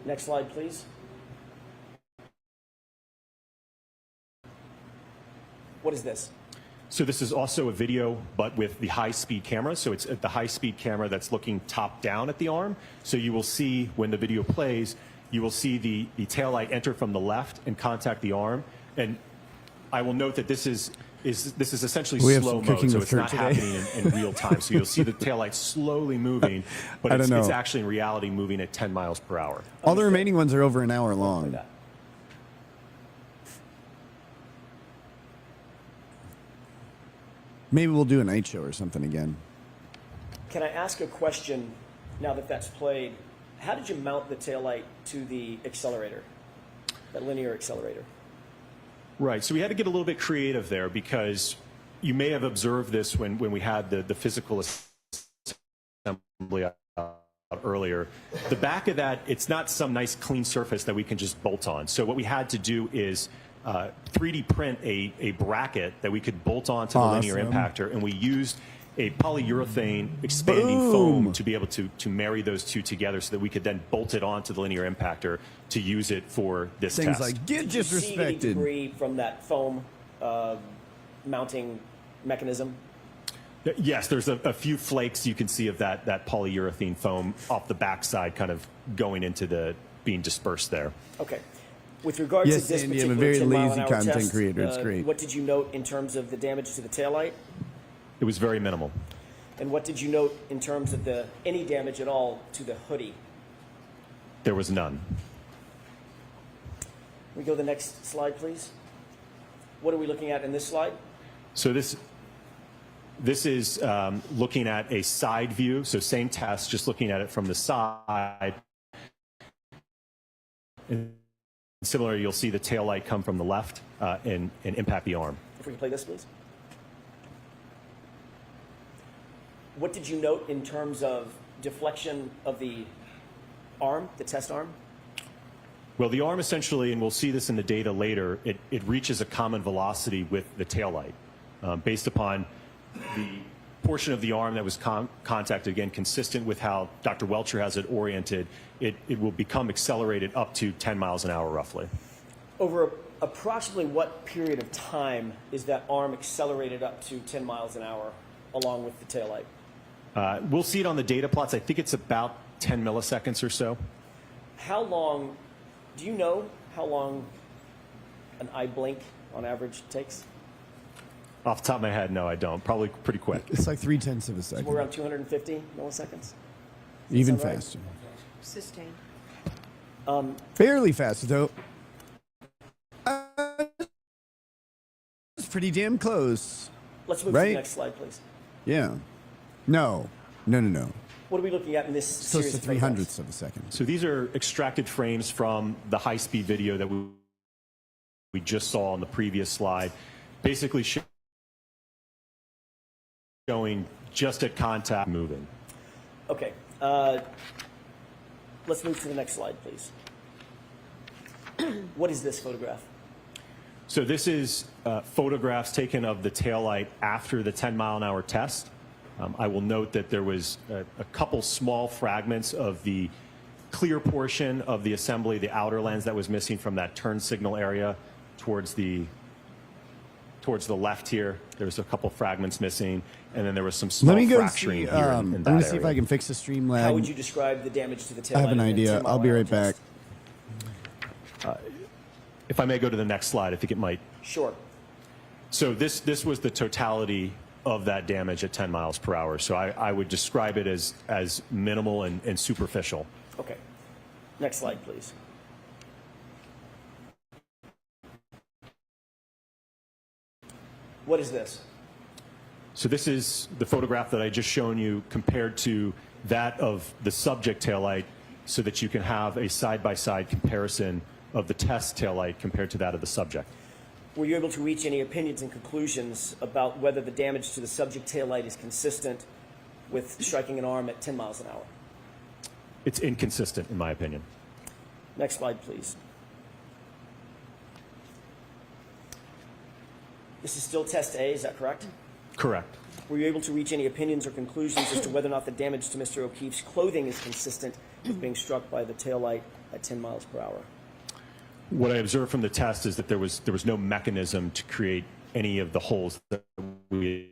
Next slide, please. What is this? So this is also a video, but with the high-speed camera. So it's the high-speed camera that's looking top down at the arm. So you will see when the video plays, you will see the taillight enter from the left and contact the arm. And I will note that this is essentially We have slow some mode, cooking so with it's Kurt not today. happening in real time. So you'll see the taillight slowly moving, but it's actually in reality moving at 10 miles per hour. All the remaining ones are over an hour long. That. Maybe we'll do a night show or something again. Can I ask a question now that that's played? How did you mount the taillight to the accelerator, that linear accelerator? Right. So we had to get a little bit creative there because you may have observed this when we had the physical assembly earlier. The back of that, it's not some nice clean surface that we can just bolt on. So what we had to do is 3D print a bracket that we could bolt onto the linear impactor, and we used a polyurethane expanding foam to be able to marry those two together so that we could then bolt it onto the linear impactor to use it for this Things test. like get Did you see any disrespected. debris from that foam mounting mechanism? Yes, there's a few flakes you can see of that polyurethane foam off the backside kind of going into being dispersed there. Okay. With regard Yes, to this Andy, I'm a particular very 10 mile lazy an hour content test, creator. It's great. What did you note in terms of the damage to the taillight? It was very minimal. And what did you note in terms of any damage at all to the hoodie? There was none. Can we go to the next slide, please? What are we looking at in this slide? So this is looking at a side view. So same test, just looking at it from the side. And similarly, you'll see the tail light come from the left and impact the arm. If we can play this, please. What did you note in terms of deflection of the arm, the test arm? Well, the arm essentially, and we'll see this in the data later, it reaches a common velocity with the tail light. Based upon the portion of the arm that was contacted, again, consistent with how Dr. Welcher has it oriented, it will become accelerated up to 10 miles an hour roughly. Over approximately what period of time is that arm accelerated up to 10 miles an hour along with the taillight? We'll see it on the data plots. I think it's about 10 milliseconds or so. How long, do you know how long an eye blink on average takes? Off the top of my head, no, I don't. Probably pretty quick. It's like 0.3 of a second. We're around 250 milliseconds? Even sound right? faster. Sustain. Fairly fast, though. It's pretty damn close. Let's move to Right? the next slide, please. Yeah. No. What are we looking at in this It's close series to of photographs? 0.03 of a second. So these are extracted frames from the high-speed video that we just saw on the previous slide, basically showing just at contact moving. Okay. Let's move to the next slide, please. What is this photograph? So this is photographs taken of the taillight after the 10-mile-an-hour test. I will note that there was a couple small fragments of the clear portion of the assembly, the outer lens that was missing from that turn signal area towards the left here. There's a couple fragments missing, and then there was some small Let me go fracturing see. here in I'm that going to see area. if I can fix the stream lag. How would you describe the damage to the taillight? I have an in a idea. 10 I'll be mile an right hour back. test? If I may go to the next slide, I think it might. Sure. So this was the totality of that damage at 10 miles per hour. So I would describe it as minimal and superficial. Okay. Next slide, please. What is this? So this is the photograph that I just shown you compared to that of the subject taillight so that you can have a side-by-side comparison of the test taillight compared to that of the subject. Were you able to reach any opinions and conclusions about whether the damage to the subject taillight is consistent with striking an arm at 10 miles an hour? It's inconsistent, in my opinion. Next slide, please. This is still test A, is that correct? Correct. Were you able to reach any opinions or conclusions as to whether or not the damage to Mr. O'Keefe's clothing is consistent with being struck by the taillight at 10 miles per hour? What I observed from the test is that there was no mechanism to create any of the holes that we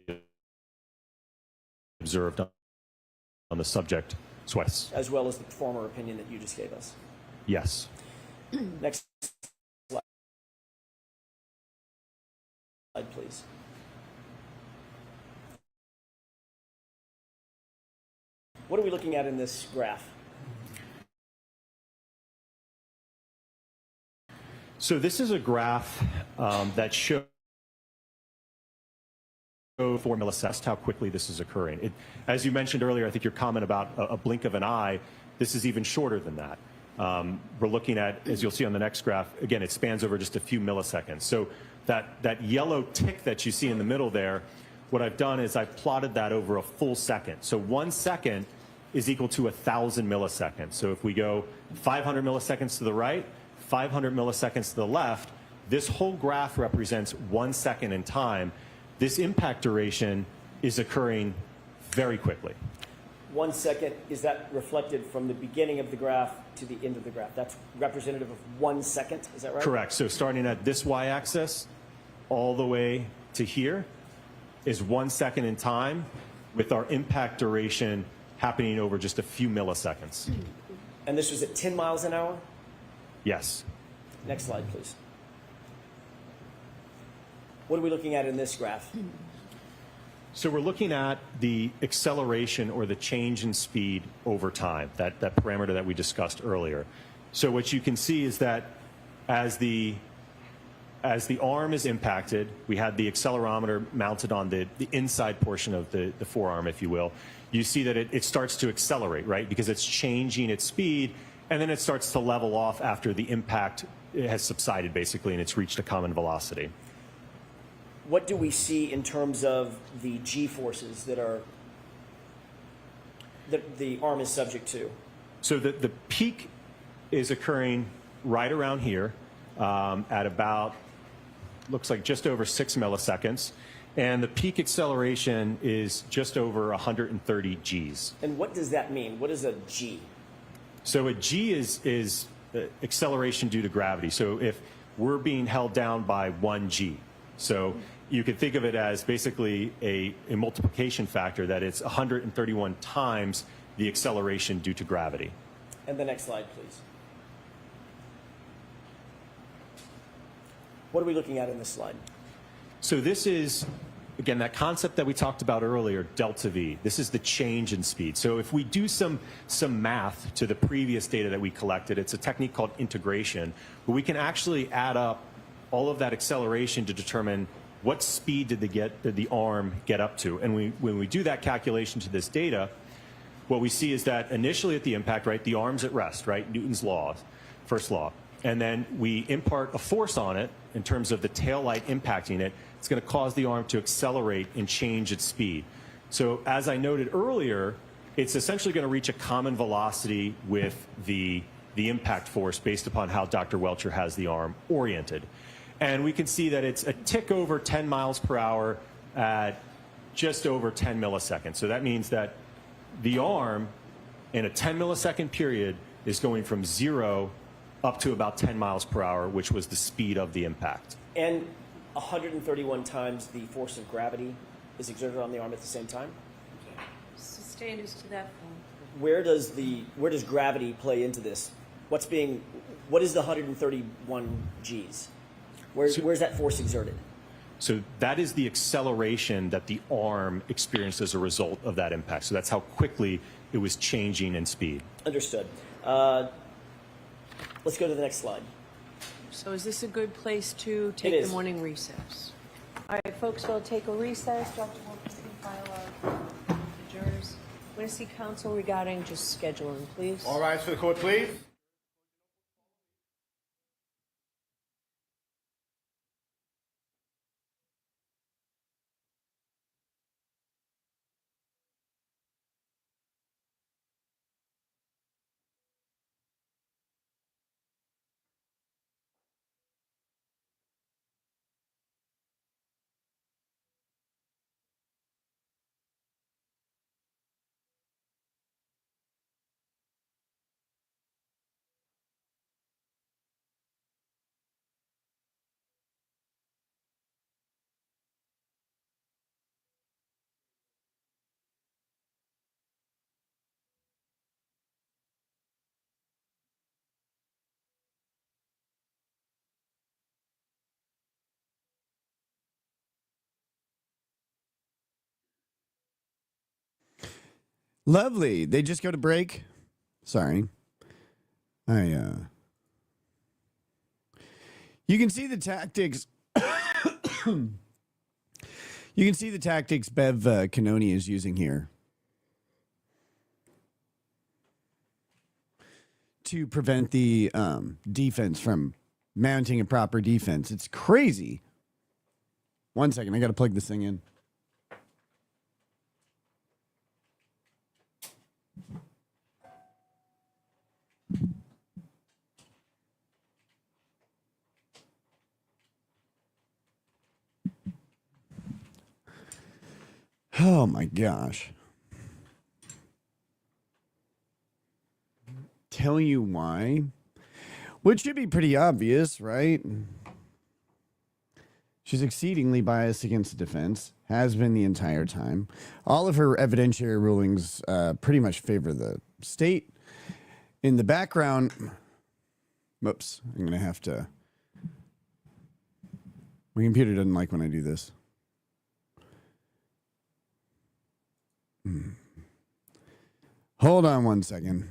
observed on the subject sweats. As well as the former opinion that you just gave us. Yes. Next slide, please. What are we looking at in this graph? So this is a graph that shows 4 milliseconds how quickly this is occurring. As you mentioned earlier, I think your comment about a blink of an eye, this is even shorter than that. We're looking at, as you'll see on the next graph, again, it spans over just a few milliseconds. So that yellow tick that you see in the middle there, what I've done is I've plotted that over a full second. So 1 second is equal to 1,000 milliseconds. So if we go 500 milliseconds to the right, 500 milliseconds to the left, this whole graph represents 1 second in time. This impact duration is occurring very quickly. 1 second, is that reflected from the beginning of the graph to the end of the graph? That's representative of 1 second, is that right? Correct. So starting at this y-axis all the way to here is 1 second in time, with our impact duration happening over just a few milliseconds. And this was at 10 miles an hour? Yes. Next slide, please. What are we looking at in this graph? So we're looking at the acceleration or the change in speed over time, that parameter that we discussed earlier. So what you can see is that as the arm is impacted, we had the accelerometer mounted on the inside portion of the forearm, if you will. You see that it starts to accelerate, right? Because it's changing its speed, and then it starts to level off after the impact has subsided, basically, and it's reached a common velocity. What do we see in terms of the G-forces that the arm is subject to? So the peak is occurring right around here at about, looks like just over 6 milliseconds. And the peak acceleration is just over 130 Gs. And what does that mean? What is a G? So a G is acceleration due to gravity. So if we're being held down by 1 G, so you could think of it as basically a multiplication factor, that it's 131 times the acceleration due to gravity. And the next slide, please. What are we looking at in this slide? So this is, again, that concept that we talked about earlier, delta V. This is the change in speed. So if we do some math to the previous data that we collected, it's a technique called integration, where we can actually add up all of that acceleration to determine what speed did the arm get up to. And when we do that calculation to this data, what we see is that initially at the impact, right, the arm's at rest, right, Newton's law, first law. And then we impart a force on it in terms of the tail light impacting it. It's going to cause the arm to accelerate and change its speed. So as I noted earlier, it's essentially going to reach a common velocity with the impact force based upon how Dr. Welcher has the arm oriented. And we can see that it's a tick over 10 miles per hour at just over 10 milliseconds. So that means that the arm in a 10 millisecond period is going from 0 up to about 10 miles per hour, which was the speed of the impact. And 131 times the force of gravity is exerted on the arm at the same time? Sustained us to that point. Where does gravity play into this? What is the 131 Gs? Where's that force exerted? So that is the acceleration that the arm experienced as a result of that impact. So that's how quickly it was changing in speed. Understood. Let's go to the next slide. So is this a good place to It take is. the morning recess? All right, folks, we'll take a recess. Dr. Wilkins can file our adjourners. I'm going to see counsel regarding just scheduling, please. All rise for the court, please. Lovely. They just go to break. Sorry. You can see the tactics. You can see the tactics Bev Cannone is using here to prevent the defense from mounting a proper defense. It's crazy. 1 second. I got to plug this thing in. Oh my gosh. Tell you why? Which should be pretty obvious, right? She's exceedingly biased against the defense, has been the entire time. All of her evidentiary rulings pretty much favor the state. In the background, whoops, I'm going to have to. My computer doesn't like when I do this. Hold on 1 second.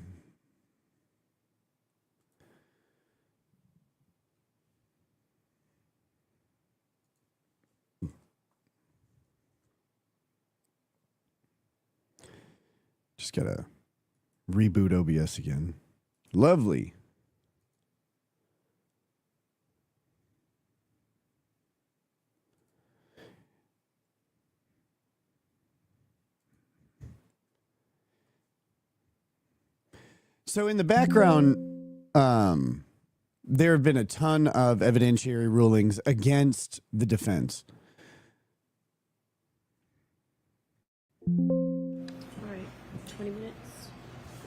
Just gotta reboot OBS again. Lovely. So in the background, there have been a ton of evidentiary rulings against the defense. All right, 20 minutes.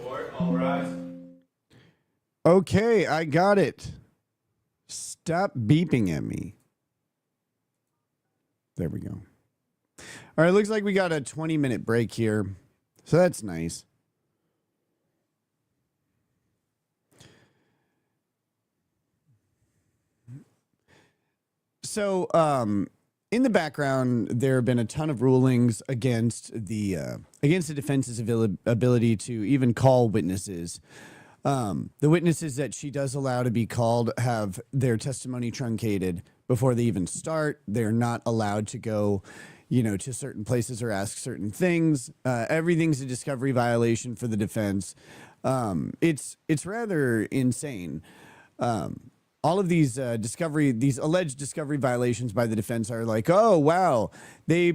Court, all rise. Okay, I got it. Stop beeping at me. There we go. All right, looks like we got a 20-minute break here. So that's nice. So, in the background, there have been a ton of rulings against the defense's ability to even call witnesses. The witnesses that she does allow to be called have their testimony truncated before they even start. They're not allowed to go, to certain places or ask certain things. Everything's a discovery violation for the defense. It's rather insane. All of these alleged discovery violations by the defense are like, oh wow, they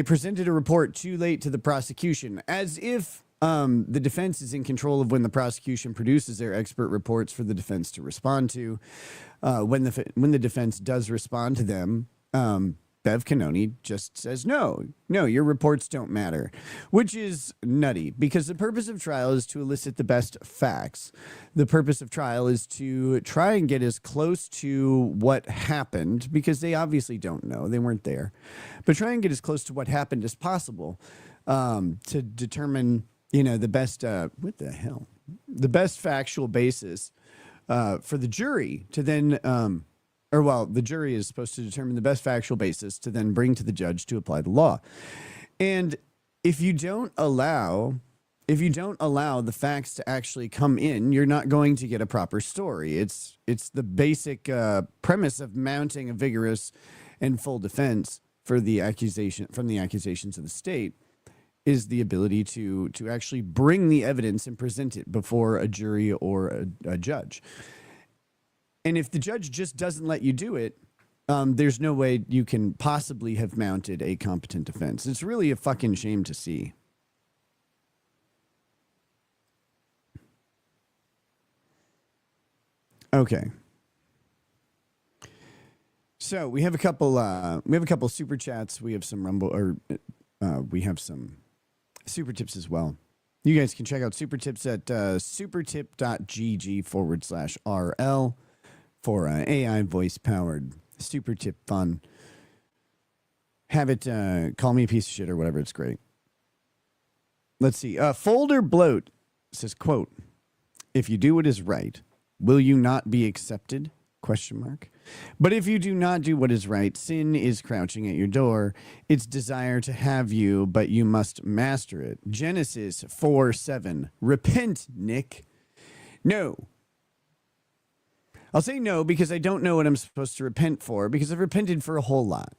presented a report too late to the prosecution, as if the defense is in control of when the prosecution produces their expert reports for the defense to respond to. When the defense does respond to them, Bev Cannone just says, no, your reports don't matter, which is nutty because the purpose of trial is to elicit the best facts. The purpose of trial is to try and get as close to what happened, because they obviously don't know. They weren't there. But try and get as close to what happened as possible to determine, the best, the best factual basis for the jury to then... the jury is supposed to determine the best factual basis to then bring to the judge to apply the law. And if you don't allow the facts to actually come in, you're not going to get a proper story. It's the basic premise of mounting a vigorous and full defense from the accusations of the state is the ability to actually bring the evidence and present it before a jury or a judge. And if the judge just doesn't let you do it, there's no way you can possibly have mounted a competent defense. It's really a fucking shame to see. Okay. So we have a couple super chats. We have some we have some super tips as well. You guys can check out super tips at supertip.gg/RL. For AI voice-powered super tip fun. Have it call me a piece of shit or whatever. It's great. Let's see. Folder Bloat says, quote, if you do what is right, will you not be accepted? Question mark. But if you do not do what is right, sin is crouching at your door. Its desire to have you, but you must master it. Genesis 4:7. Repent, Nick. No. I'll say no because I don't know what I'm supposed to repent for, because I've repented for a whole lot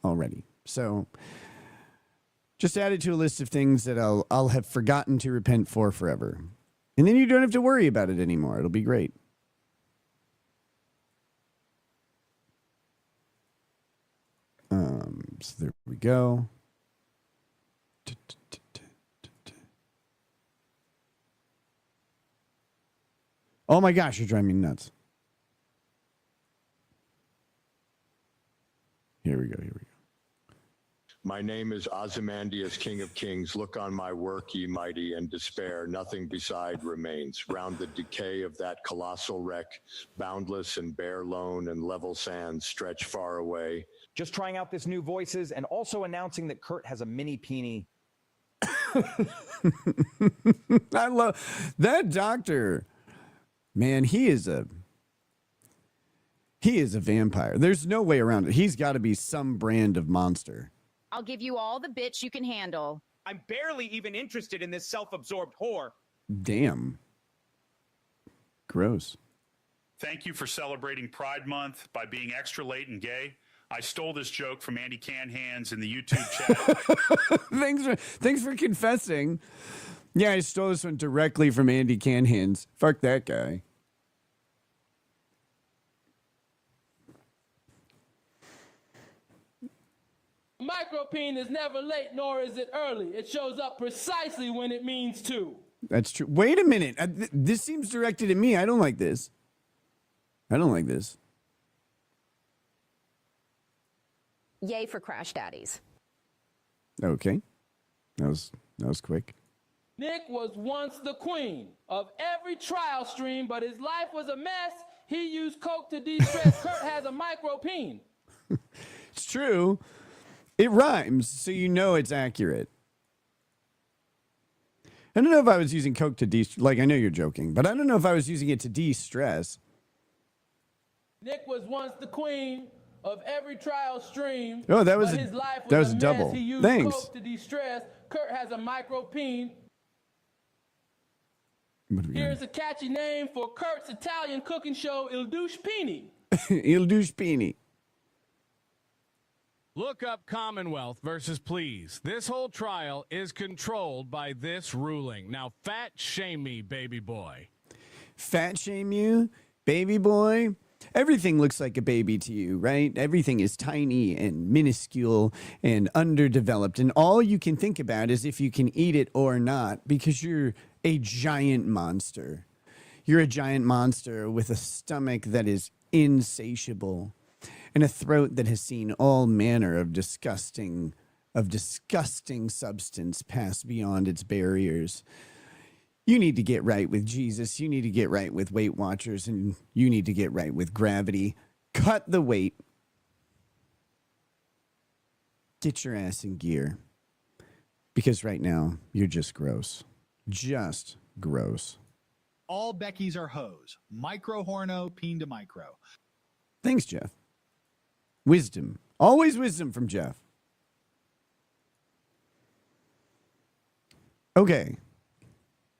already. So just add it to a list of things that I'll have forgotten to repent for forever. And then you don't have to worry about it anymore. It'll be great. So there we go. Oh my gosh, you're driving me nuts. Here we go. My name is Ozymandias, King of Kings. Look on my work, ye mighty, and despair. Nothing beside remains. Round the decay of that colossal wreck, boundless and bare lone and level sands stretch far away. Just trying out this new voices and also announcing that Kurt has a mini peenie. I love that doctor. Man, he is a vampire. There's no way around it. He's got to be some brand of monster. I'll give you all the bitch you can handle. I'm barely even interested in this self-absorbed whore. Damn. Gross. Thank you for celebrating Pride Month by being extra late and gay. I stole this joke from Andy Canhands in the YouTube chat. Thanks for confessing. Yeah, I stole this one directly from Andy Canhands. Fuck that guy. Micropene is never late, nor is it early. It shows up precisely when it means to. That's true. Wait a minute. This seems directed at me. I don't like this. Yay for crash daddies. Okay. That was quick. Nick was once the queen of every trial stream, but his life was a mess. He used coke to de-stress. Kurt has a micropene. It's true. It rhymes, so you know it's accurate. I don't know if I was using coke to like, I know you're joking, but I don't know if I was using it to de-stress. Nick was once the queen of every trial stream. Oh, that was but a, his life was that was a a mess. double. He used Thanks. coke to de-stress. Kurt has a micropene. What are we Here's a catchy name for Kurt's Italian cooking show, Il Douche Pini. Il douche pini. Look up Commonwealth versus Please. This whole trial is controlled by this ruling. Now, fat shame me, baby boy. Fat shame you, baby boy? Everything looks like a baby to you, right? Everything is tiny and minuscule and underdeveloped. And all you can think about is if you can eat it or not, because you're a giant monster. You're a giant monster with a stomach that is insatiable and a throat that has seen all manner of disgusting substance pass beyond its barriers. You need to get right with Jesus. You need to get right with Weight Watchers, and you need to get right with gravity. Cut the weight. Get your ass in gear. Because right now, you're just gross. Just gross. All Beckys are hoes. Micro horno, peen to micro. Thanks, Jeff. Wisdom. Always wisdom from Jeff. Okay.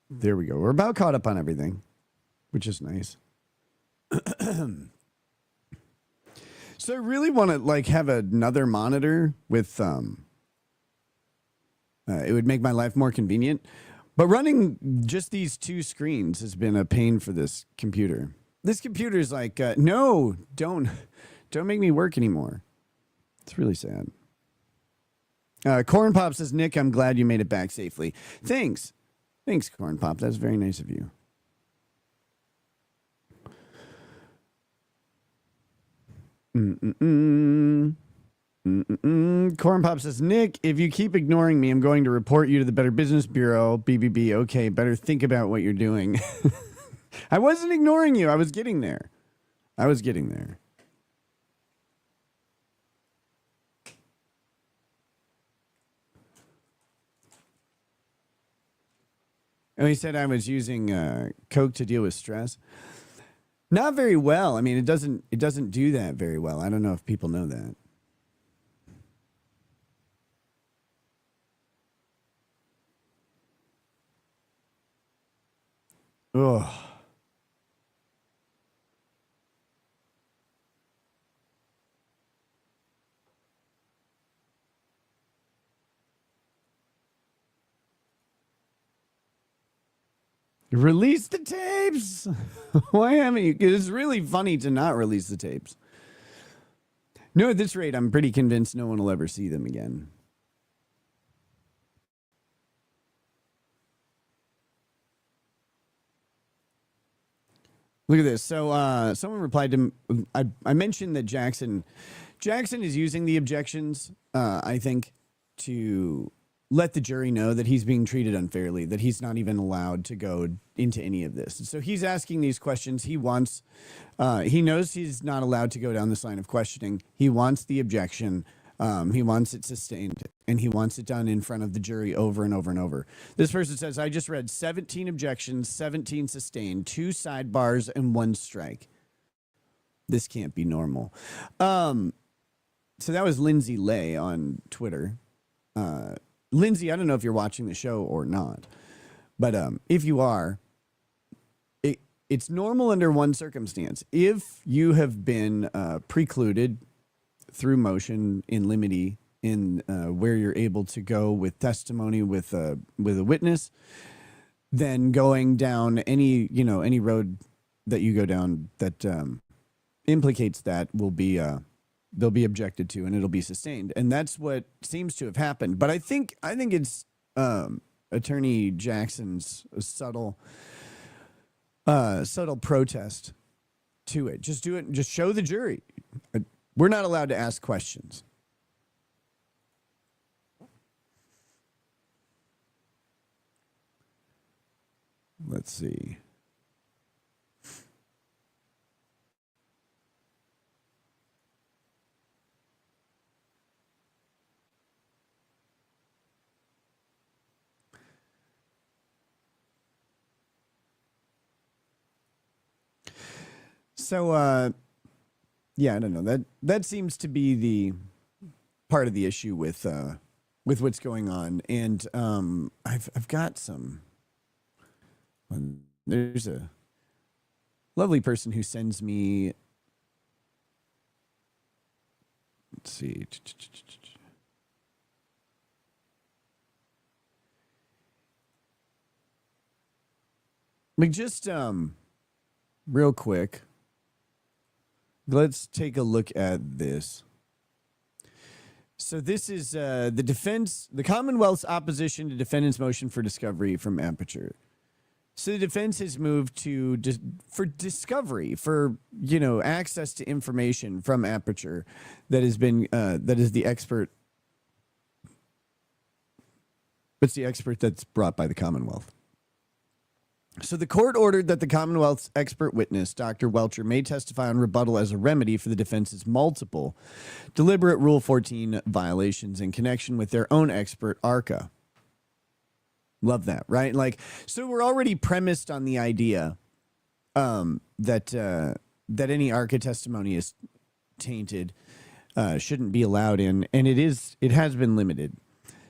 There we go. We're about caught up on everything, which is nice. So I really want to like have another monitor with it would make my life more convenient. But running just these two screens has been a pain for this computer. This computer is like, no, don't make me work anymore. It's really sad. Corn Pop says, Nick, I'm glad you made it back safely. Thanks. Thanks, Corn Pop. That's very nice of you. Corn Pop says, Nick, if you keep ignoring me, I'm going to report you to the Better Business Bureau. BBB. Okay, better think about what you're doing. I wasn't ignoring you. I was getting there. And he said I was using coke to deal with stress. Not very well. I mean, it doesn't do that very well. I don't know if people know that. Ugh. Release the tapes. Why haven't you? It's really funny to not release the tapes. No, at this rate, I'm pretty convinced no one will ever see them again. Look at this. So someone replied to I mentioned that Jackson is using the objections, I think, to let the jury know that he's being treated unfairly, that he's not even allowed to go into any of this. So he's asking these questions. He knows he's not allowed to go down this line of questioning. He wants the objection. He wants it sustained, and he wants it done in front of the jury over and over and over. This person says, I just read 17 objections, 17 sustained, 2 sidebars, and 1 strike. This can't be normal. So that was Lindsay Lay on Twitter. Lindsay, I don't know if you're watching the show or not, but if you are, it's normal under one circumstance. If you have been precluded through motion in limine in where you're able to go with testimony with a witness, then going down any road that you go down that implicates that will be they'll be objected to and it'll be sustained. And that's what seems to have happened. But I think it's Attorney Jackson's subtle protest to it. Just do it and just show the jury. We're not allowed to ask questions. Let's see. So, yeah, I don't know. That seems to be the part of the issue with what's going on. And I've got some. There's a lovely person who sends me. Let's see. Like just real quick. Let's take a look at this. So this is the Commonwealth's opposition to defendant's motion for discovery from Aperture. So the defense has moved for discovery, for access to information from Aperture that has been that is the expert. It's the expert that's brought by the Commonwealth. So the court ordered that the Commonwealth's expert witness, Dr. Welcher, may testify on rebuttal as a remedy for the defense's multiple deliberate Rule 14 violations in connection with their own expert, ARCA. Love that, right? Like, so we're already premised on the idea that any ARCA testimony is tainted, shouldn't be allowed in, and it has been limited.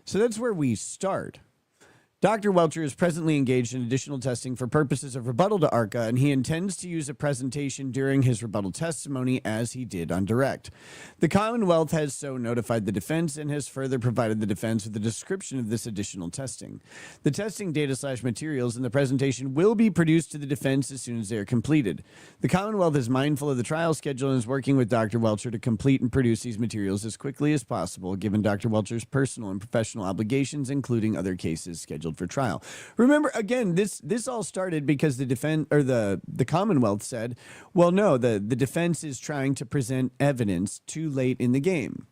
So that's where we start. Dr. Welcher is presently engaged in additional testing for purposes of rebuttal to ARCA, and he intends to use a presentation during his rebuttal testimony as he did on direct. The Commonwealth has so notified the defense and has further provided the defense with a description of this additional testing. The testing data/materials in the presentation will be produced to the defense as soon as they are completed. The Commonwealth is mindful of the trial schedule and is working with Dr. Welcher to complete and produce these materials as quickly as possible, given Dr. Welcher's personal and professional obligations, including other cases scheduled for trial. Remember, again, this all started because the Commonwealth said, well, no, the defense is trying to present evidence too late in the game.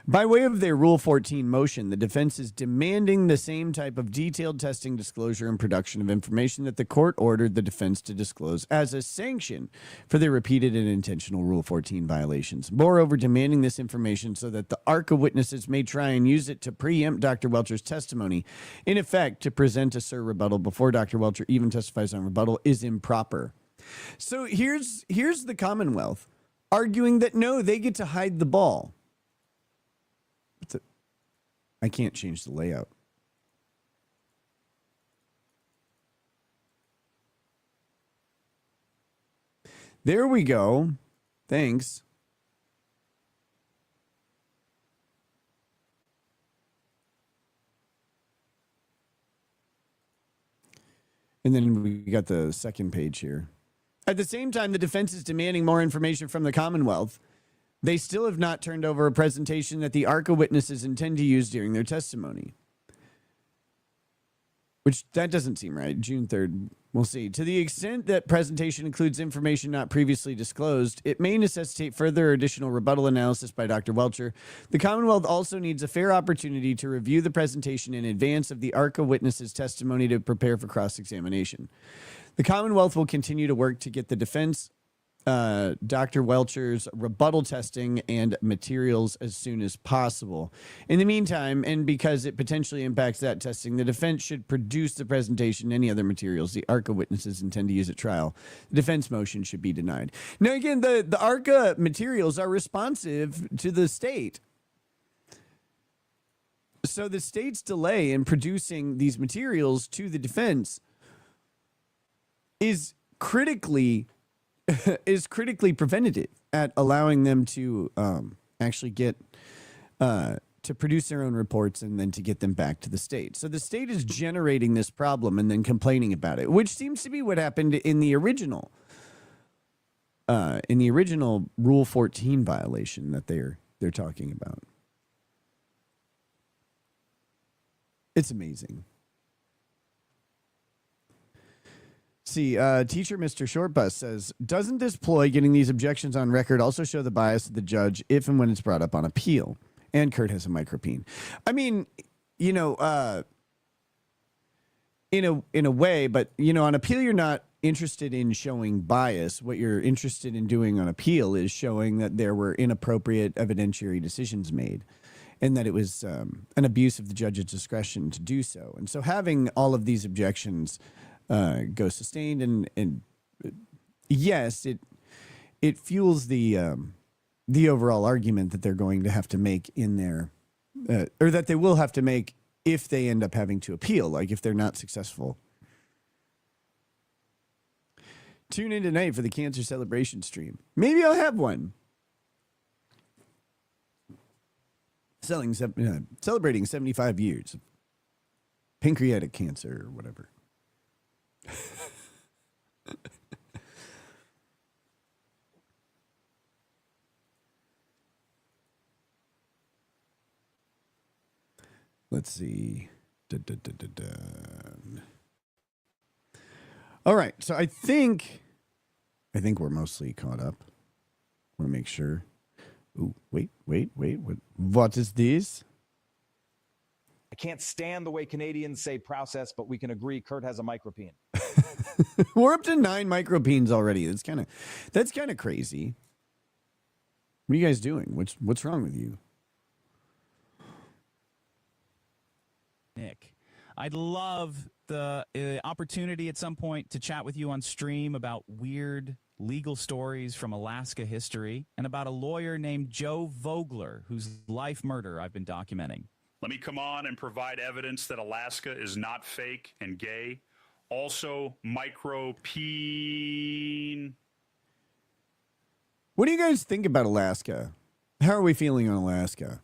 By way of their Rule 14 motion, the defense is demanding the same type of detailed testing, disclosure, and production of information that the court ordered the defense to disclose as a sanction for their repeated and intentional Rule 14 violations. Moreover, demanding this information so that the ARCA witnesses may try and use it to preempt Dr. Welcher's testimony, in effect, to present a rebuttal before Dr. Welcher even testifies on rebuttal, is improper. So here's the Commonwealth arguing that no, they get to hide the ball. I can't change the layout. There we go. Thanks. And then we got the second page here. At the same time, the defense is demanding more information from the Commonwealth. They still have not turned over a presentation that the ARCA witnesses intend to use during their testimony. Which, that doesn't seem right. June 3rd, we'll see. To the extent that presentation includes information not previously disclosed, it may necessitate further or additional rebuttal analysis by Dr. Welcher. The Commonwealth also needs a fair opportunity to review the presentation in advance of the ARCA witnesses' testimony to prepare for cross-examination. The Commonwealth will continue to work to get the defense, Dr. Welcher's rebuttal testing and materials as soon as possible. In the meantime, and because it potentially impacts that testing, the defense should produce the presentation and any other materials the ARCA witnesses intend to use at trial. The defense motion should be denied. Now, again, the ARCA materials are responsive to the state. So the state's delay in producing these materials to the defense is critically preventative at allowing them to actually get to produce their own reports and then to get them back to the state. So the state is generating this problem and then complaining about it, which seems to be what happened in the original Rule 14 violation that they're talking about. It's amazing. See, teacher Mr. Shortbus says, doesn't this ploy, getting these objections on record, also show the bias of the judge if and when it's brought up on appeal? And Kurt has a micropene. I mean, you know, in a way, but, you know, on appeal, you're not interested in showing bias. What you're interested in doing on appeal is showing that there were inappropriate evidentiary decisions made and that it was an abuse of the judge's discretion to do so. And so having all of these objections go sustained, and yes, it fuels the overall argument that they're going to have to make in their or that they will have to make if they end up having to appeal, like if they're not successful. Tune in tonight for the cancer celebration stream. Maybe I'll have one. Celebrating 75 years of pancreatic cancer or whatever. Let's see. All right, so I think we're mostly caught up. I want to make sure. Ooh, wait. What is this? I can't stand the way Canadians say process, but we can agree Kurt has a micropene. We're up to 9 micropenes already. That's kind of crazy. What are you guys doing? What's wrong with you? Nick, I'd love the opportunity at some point to chat with you on stream about weird legal stories from Alaska history and about a lawyer named Joe Vogler, whose life murder I've been documenting. Let me come on and provide evidence that Alaska is not fake and gay. Also, micropene. What do you guys think about Alaska? How are we feeling on Alaska?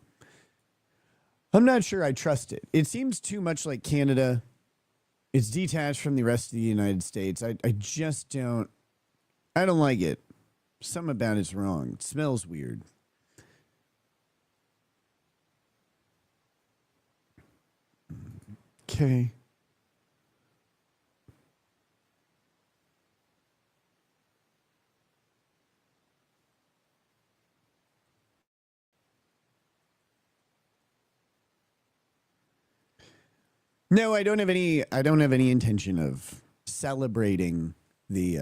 I'm not sure I trust it. It seems too much like Canada. It's detached from the rest of the United States. I just don't like it. Something about it's wrong. It smells weird. Okay. No, I don't have any intention of celebrating the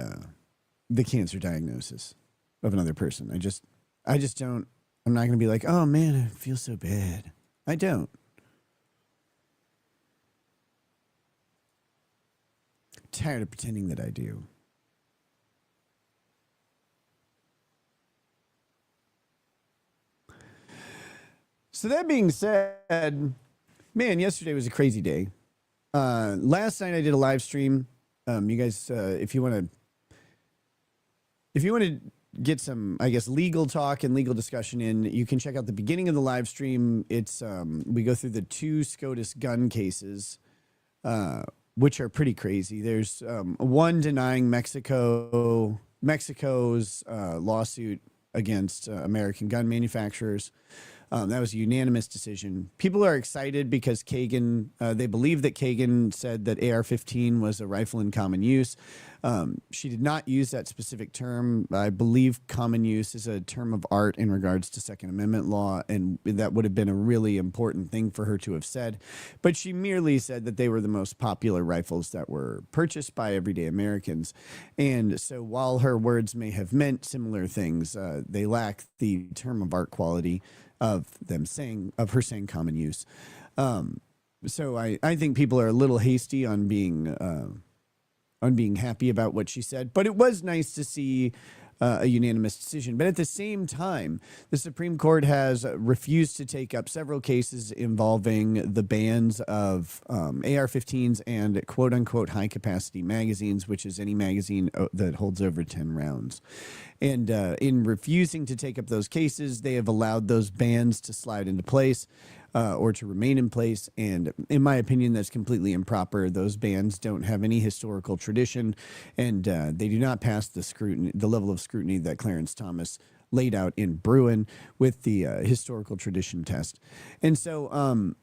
cancer diagnosis of another person. I just don't. I'm not going to be like, "Oh man, I feel so bad." I don't. Tired of pretending that I do. So that being said, man, yesterday was a crazy day. Last night I did a live stream. You guys, if you want to get some, I guess, legal talk and legal discussion in, you can check out the beginning of the live stream. It's we go through the 2 SCOTUS gun cases, which are pretty crazy. There's one denying Mexico's lawsuit against American gun manufacturers. That was a unanimous decision. People are excited because Kagan, they believe that Kagan said that AR-15 was a rifle in common use. She did not use that specific term. I believe common use is a term of art in regards to Second Amendment law, and that would have been a really important thing for her to have said. But she merely said that they were the most popular rifles that were purchased by everyday Americans. And so while her words may have meant similar things, they lack the term of art quality of her saying common use. So I think people are a little hasty on being happy about what she said, but it was nice to see a unanimous decision. But at the same time, the Supreme Court has refused to take up several cases involving the bans of AR-15s and quote unquote high capacity magazines, which is any magazine that holds over 10 rounds. And in refusing to take up those cases, they have allowed those bans to slide into place or to remain in place. And in my opinion, that's completely improper. Those bans don't have any historical tradition, and they do not pass the level of scrutiny that Clarence Thomas laid out in Bruin with the historical tradition test. And so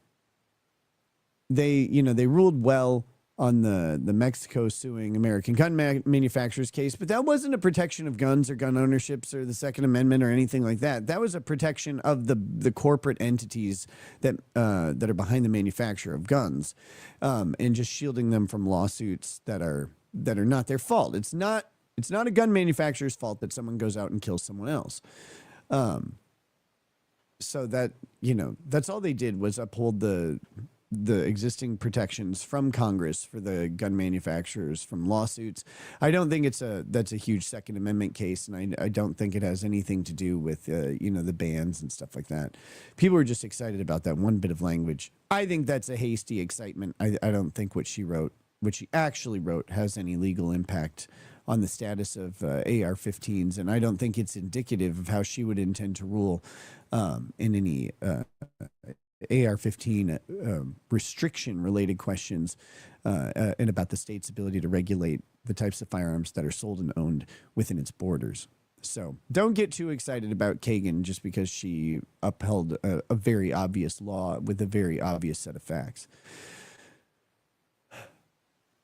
they ruled well on the Mexico suing American gun manufacturers case, but that wasn't a protection of guns or gun ownerships or the Second Amendment or anything like that. That was a protection of the corporate entities that are behind the manufacture of guns, and just shielding them from lawsuits that are not their fault. It's not a gun manufacturer's fault that someone goes out and kills someone else. So that, that's all they did was uphold the existing protections from Congress for the gun manufacturers from lawsuits. I don't think that's a huge Second Amendment case, and I don't think it has anything to do with the bans and stuff like that. People are just excited about that one bit of language. I think that's a hasty excitement. I don't think what she actually wrote has any legal impact on the status of AR-15s, and I don't think it's indicative of how she would intend to rule in any AR-15 restriction related questions and about the state's ability to regulate the types of firearms that are sold and owned within its borders. So don't get too excited about Kagan just because she upheld a very obvious law with a very obvious set of facts.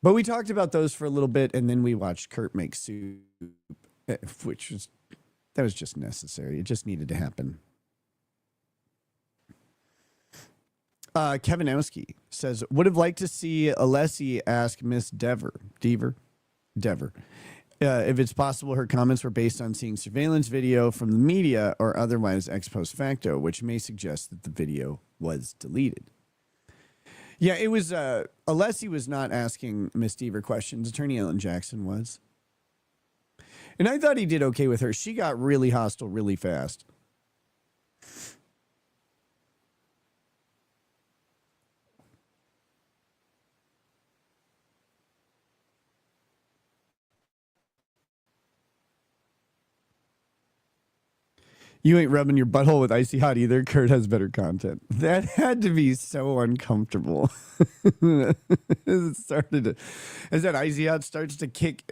But we talked about those for a little bit, and then we watched Kurt make soup, that was just necessary. It just needed to happen. Kevinowski says, would have liked to see Alessi ask Miss Dever, if it's possible her comments were based on seeing surveillance video from the media or otherwise ex post facto, which may suggest that the video was deleted. Yeah, it was, Alessi was not asking Miss Dever questions. Attorney Ellen Jackson was. And I thought he did okay with her. She got really hostile really fast. You ain't rubbing your butthole with icy hot either. Kurt has better content. That had to be so uncomfortable. As that icy hot starts to kick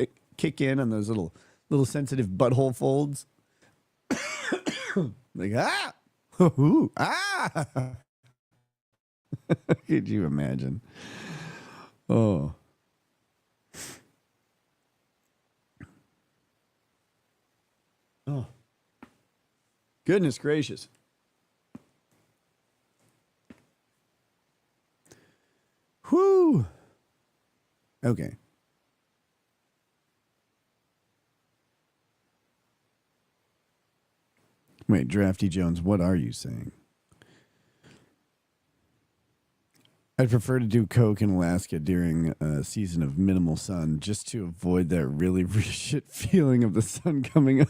in on those little sensitive butthole folds. Like, ooh, Could you imagine? Oh. Oh. Goodness gracious. Whew. Okay. Wait, Drafty Jones, what are you saying? I'd prefer to do coke in Alaska during a season of minimal sun just to avoid that really shit feeling of the sun coming up.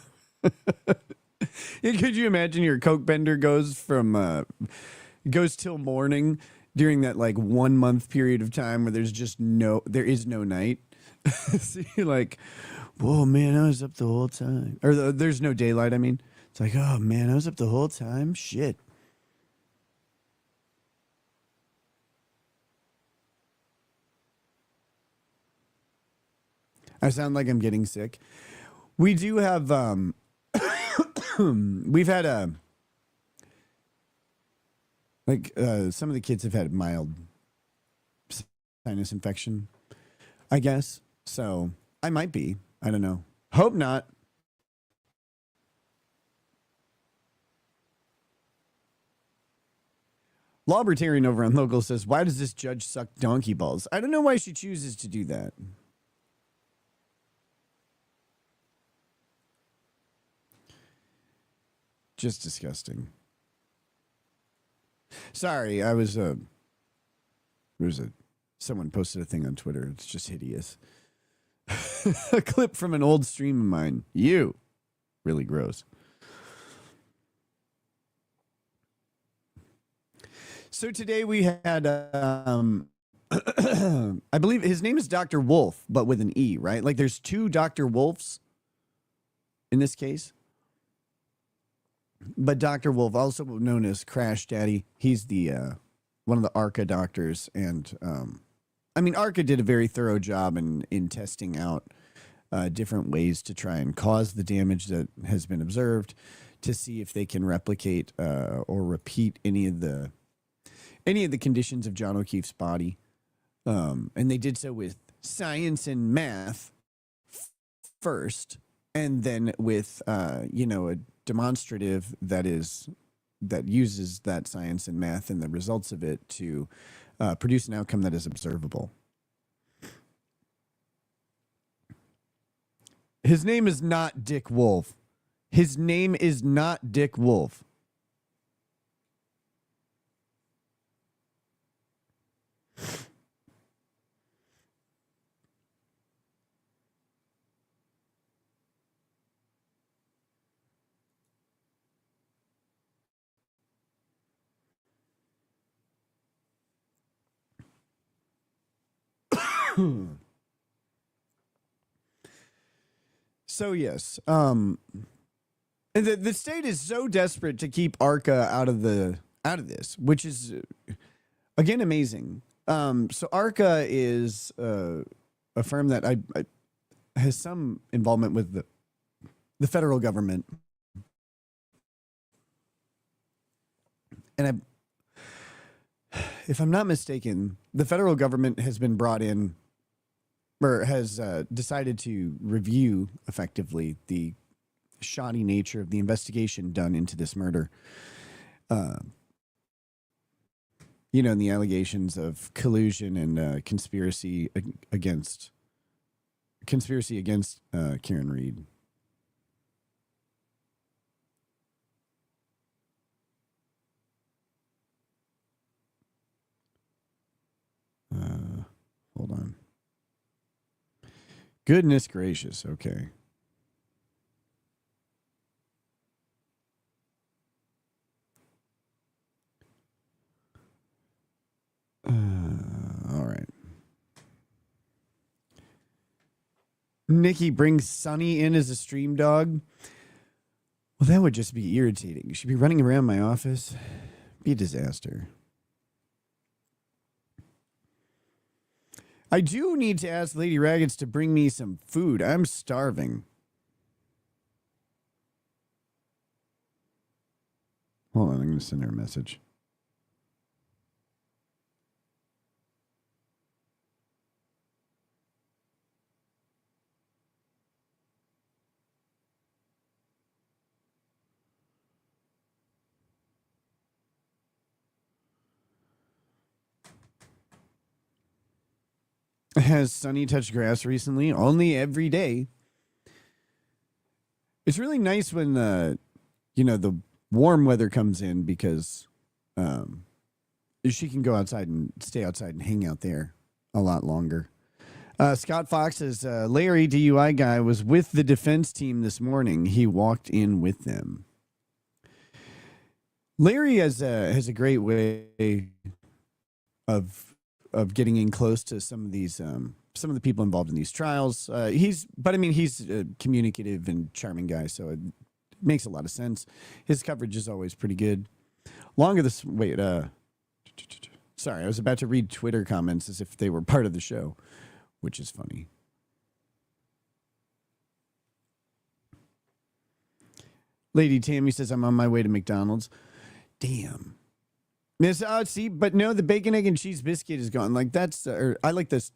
Yeah, could you imagine your coke bender goes from It goes till morning during that like 1 month period of time where there is no night. So you're like, whoa, man, I was up the whole time. Or there's no daylight, I mean. It's like, oh, man, I was up the whole time. Shit. I sound like I'm getting sick. We do have, we've had some of the kids have had mild sinus infection, I guess. So I might be. I don't know. Hope not. Lawbertarian over on Local says, why does this judge suck donkey balls? I don't know why she chooses to do that. Just disgusting. Sorry, I was someone posted a thing on Twitter. It's just hideous. A clip from an old stream of mine. You. Really gross. So today we had I believe his name is Dr. Wolf, but with an E, right? Like there's two Dr. Wolfs in this case. But Dr. Wolf, also known as Crash Daddy, he's the one of the ARCA doctors. And I mean, ARCA did a very thorough job in testing out different ways to try and cause the damage that has been observed, to see if they can replicate or repeat any of the conditions of John O'Keefe's body. And they did so with science and math first, and then with a demonstrative that uses that science and math and the results of it to produce an outcome that is observable. His name is not Dick Wolf. His name is not Dick Wolf. So yes, the state is so desperate to keep ARCA out of this, which is again amazing. So ARCA is a firm that has some involvement with the federal government, and if I'm not mistaken, the federal government has been brought in, or has decided to review effectively the shoddy nature of the investigation done into this murder. And the allegations of collusion and conspiracy against Karen Reed. Hold on. Goodness gracious. Okay. All right. Nikki brings Sonny in as a stream dog. Well, that would just be irritating. She'd be running around my office. Be a disaster. I do need to ask Lady Raggeds to bring me some food. I'm starving. Hold on, I'm going to send her a message. Has Sunny touched grass recently? Only every day. It's really nice when the warm weather comes in, because she can go outside and stay outside and hang out there a lot longer. Scott Fox says, Larry, DUI guy, was with the defense team this morning. He walked in with them. Larry has a great way of getting in close to some of these some of the people involved in these trials. He's a communicative and charming guy, so it makes a lot of sense. His coverage is always pretty good. Sorry, I was about to read Twitter comments as if they were part of the show, which is funny. Lady Tammy says, I'm on my way to McDonald's. Damn. See, but no, the bacon, egg, and cheese biscuit is gone. Like, that's, I like this,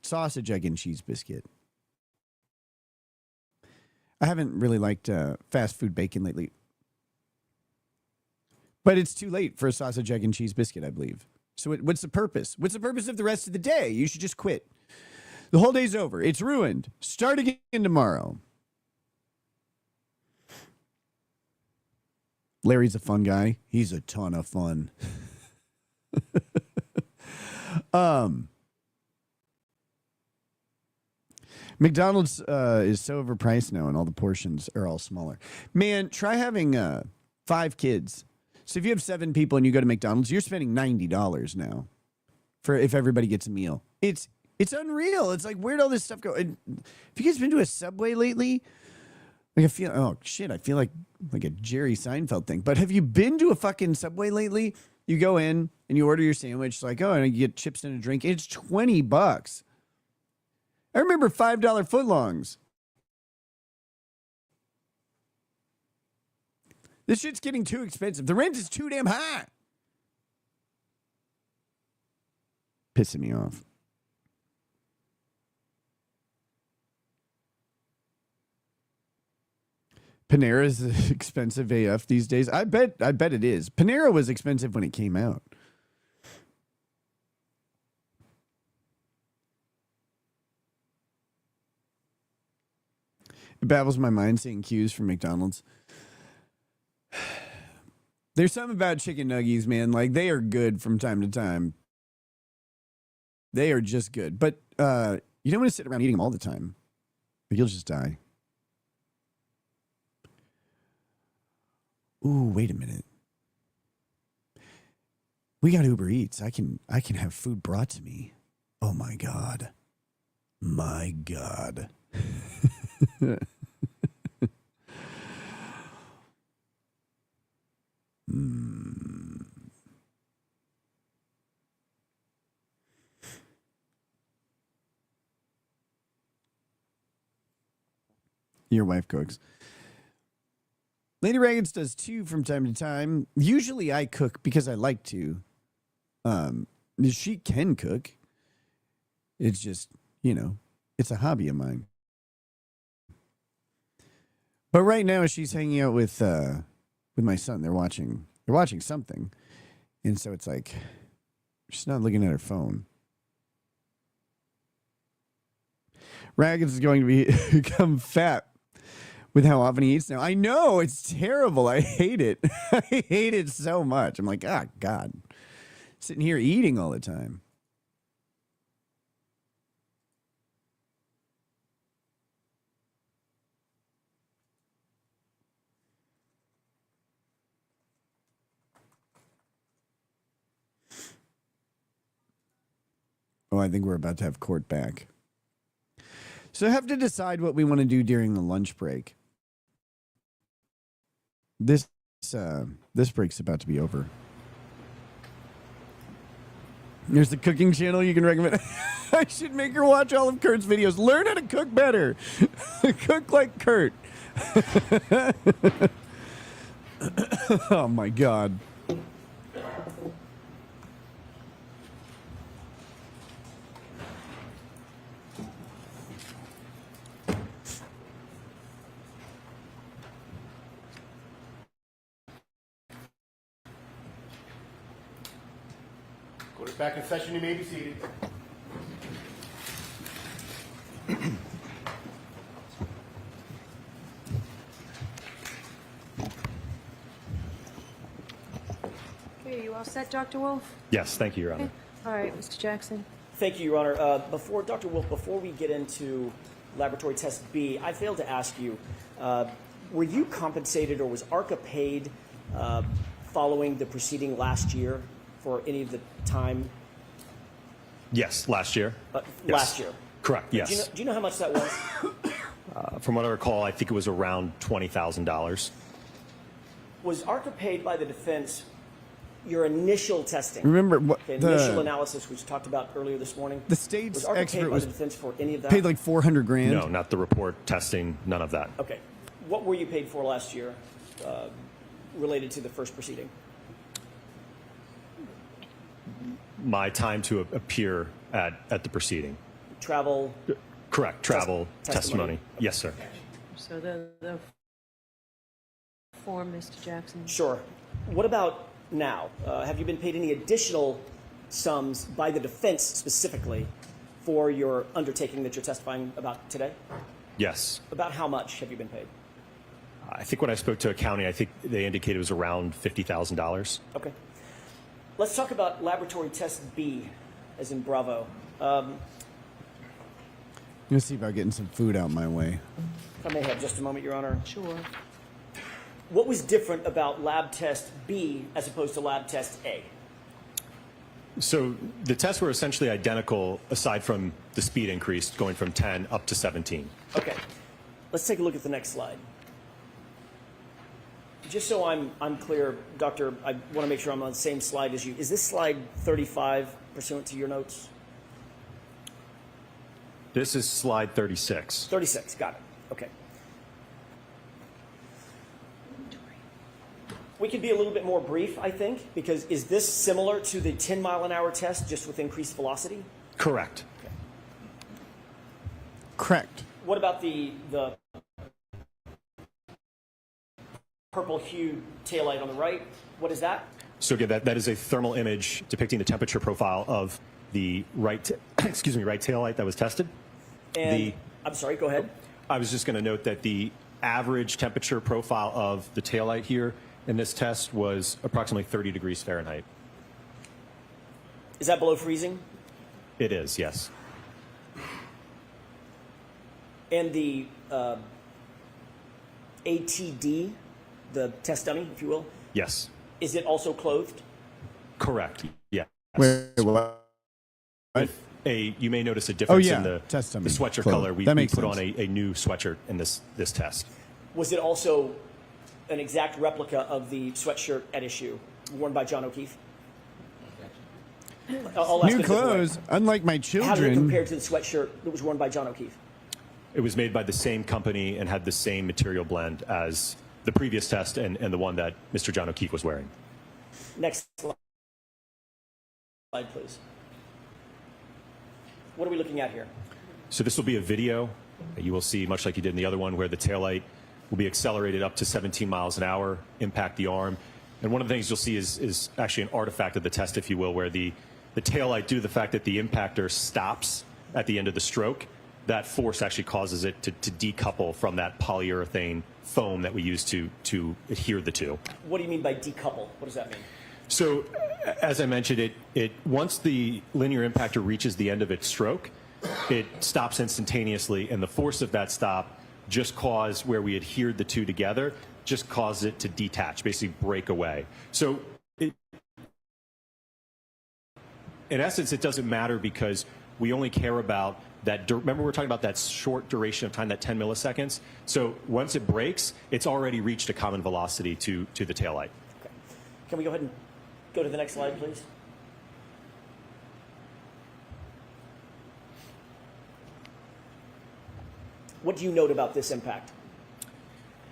sausage, egg, and cheese biscuit. I haven't really liked fast food bacon lately. But it's too late for a sausage, egg, and cheese biscuit, I believe. So what's the purpose? What's the purpose of the rest of the day? You should just quit. The whole day's over. It's ruined. Start again tomorrow. Larry's a fun guy. He's a ton of fun. McDonald's is so overpriced now, and all the portions are all smaller. Man, try having 5 kids. So if you have 7 people and you go to McDonald's, you're spending $90 now for if everybody gets a meal. It's unreal. It's like, where'd all this stuff go? And have you guys been to a Subway lately? Like, I feel like a Jerry Seinfeld thing. But have you been to a fucking Subway lately? You go in and you order your sandwich. It's like, and you get chips and a drink. It's $20. I remember $5 footlongs. This shit's getting too expensive. The rent is too damn high. Pissing me off. Panera is expensive AF these days. I bet it is. Panera was expensive when it came out. It baffles my mind seeing queues for McDonald's. There's something about chicken nuggies, man. Like, they are good from time to time. They are just good. But you don't want to sit around eating them all the time. You'll just die. Ooh, wait a minute. We got Uber Eats. I can have food brought to me. Oh my God. My God. Your wife cooks. Lady Reagan's does too from time to time. Usually I cook because I like to. She can cook. It's just, it's a hobby of mine. But right now she's hanging out with my son. They're watching something. And so it's like she's not looking at her phone. Raggins is going to become fat with how often he eats now. I know, it's terrible. I hate it. I hate it so much. I'm like, God. Sitting here eating all the time. Oh, I think we're about to have court back. So I have to decide what we want to do during the lunch break. This break's about to be over. There's the cooking channel you can recommend. I should make her watch all of Kurt's videos. Learn how to cook better. Cook like Kurt. Oh my God. Back in session, you may be seated. Okay, you all set, Dr. Wolf? Yes, thank you, Your Honor. Okay. All right, Mr. Jackson. Thank you, Your Honor. Dr. Wolf, before we get into laboratory test B, I failed to ask you, were you compensated or was ARCA paid following the proceeding last year for any of the time? Yes, last year. Yes. Last year? Correct, yes. Do you know how much that was? From what I recall, I think it was around $20,000. Was ARCA paid by the defense your initial testing? Remember what initial analysis, which we talked about earlier this morning? The state's was ARCA expert paid by was the defense for any of that? paid like $400,000. No, not the report, testing, none of that. Okay. What were you paid for last year related to the first proceeding? My time to appear at the proceeding. Travel? Correct, travel, testimony. Yes, sir. So the form, Mr. Jackson. Sure. What about now? Have you been paid any additional sums by the defense specifically for your undertaking that you're testifying about today? Yes. About how much have you been paid? I think when I spoke to accounting, I think they indicated it was around $50,000. Okay. Let's talk about laboratory test B, as in Bravo. I'm going to see about getting some food out my way. If I may have just a moment, Your Honor. Sure. What was different about lab test B as opposed to lab test A? So the tests were essentially identical aside from the speed increase going from 10 up to 17. Okay. Let's take a look at the next slide. Just so I'm clear, Doctor, I want to make sure I'm on the same slide as you. Is this slide 35 pursuant to your notes? This is slide 36. 36, got it. Okay. We could be a little bit more brief, I think, because is this similar to the 10-mile-an-hour test, just with increased velocity? Correct. Okay. Correct. What about the purple hue taillight on the right? What is that? So again, that is a thermal image depicting the temperature profile of the right taillight that was tested. And I'm sorry, go ahead. I was just going to note that the average temperature profile of the taillight here in this test was approximately 30 degrees Fahrenheit. Is that below freezing? It is, yes. And the ATD, the test dummy, if you will, Yes. is it also clothed? Correct. Yeah. Wait, what? You may notice a difference in the test dummy. sweatshirt Clothes. color. We That makes put sense. on a new sweatshirt in this test. Was it also an exact replica of the sweatshirt at issue worn by John O'Keefe? I'll ask New it this way. clothes, unlike my How did it children. compare to the sweatshirt that was worn by John O'Keefe? It was made by the same company and had the same material blend as the previous test and the one that Mr. John O'Keefe was wearing. Next slide, please. What are we looking at here? So this will be a video. You will see, much like you did in the other one, where the taillight will be accelerated up to 17 miles an hour, impact the arm. And one of the things you'll see is actually an artifact of the test, if you will, where the taillight, due to the fact that the impactor stops at the end of the stroke, that force actually causes it to decouple from that polyurethane foam that we use to adhere the two. What do you mean by decouple? What does that mean? So, as I mentioned, it once the linear impactor reaches the end of its stroke, it stops instantaneously, and the force of that stop just caused where we adhered the two together, just caused it to detach, basically break away. So, in essence, it doesn't matter because we only care about that. Remember, we're talking about that short duration of time, that 10 milliseconds. So once it breaks, it's already reached a common velocity to the taillight. Okay. Can we go ahead and go to the next slide, please? What do you note about this impact?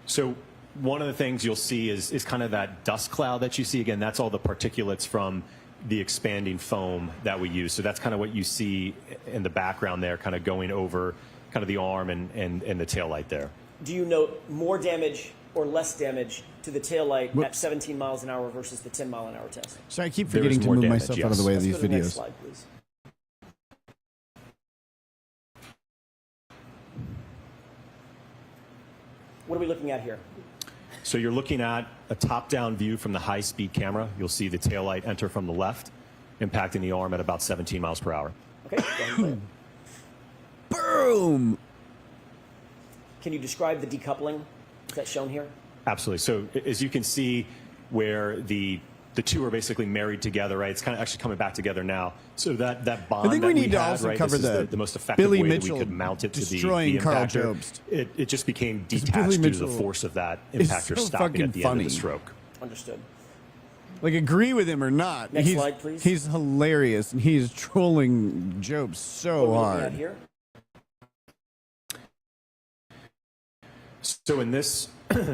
So one of the things you'll see is kind of that dust cloud that you see. Again, that's all the particulates from the expanding foam that we use. So that's kind of what you see in the background there, kind of going over kind of the arm and the taillight there. Do you note more damage or less damage to the taillight at 17 miles an hour versus the 10-mile-an-hour test? So I keep There forgetting is to more move damage, myself yes. out of the way of Let's these go to the next videos. slide, please. What are we looking at here? So you're looking at a top-down view from the high-speed camera. You'll see the taillight enter from the left, impacting the arm at about 17 miles per hour. Okay. go ahead and play it. Boom! Can you describe the decoupling? Is that shown here? Absolutely. So as you can see, where the two are basically married together, right? It's kind of actually coming back together now. So that bond I think that we need to had, also right, cover this is the most effective Billy way Mitchell that we could mount it to destroying the Carl impactor. Jobst. It just became Billy detached due to the Mitchell force of that is impactor so stopping fucking at the end of funny. the stroke. Understood. Like, agree with him or not. Next slide, please. He's hilarious, and he's trolling Job so What are we looking at hard. here? So in this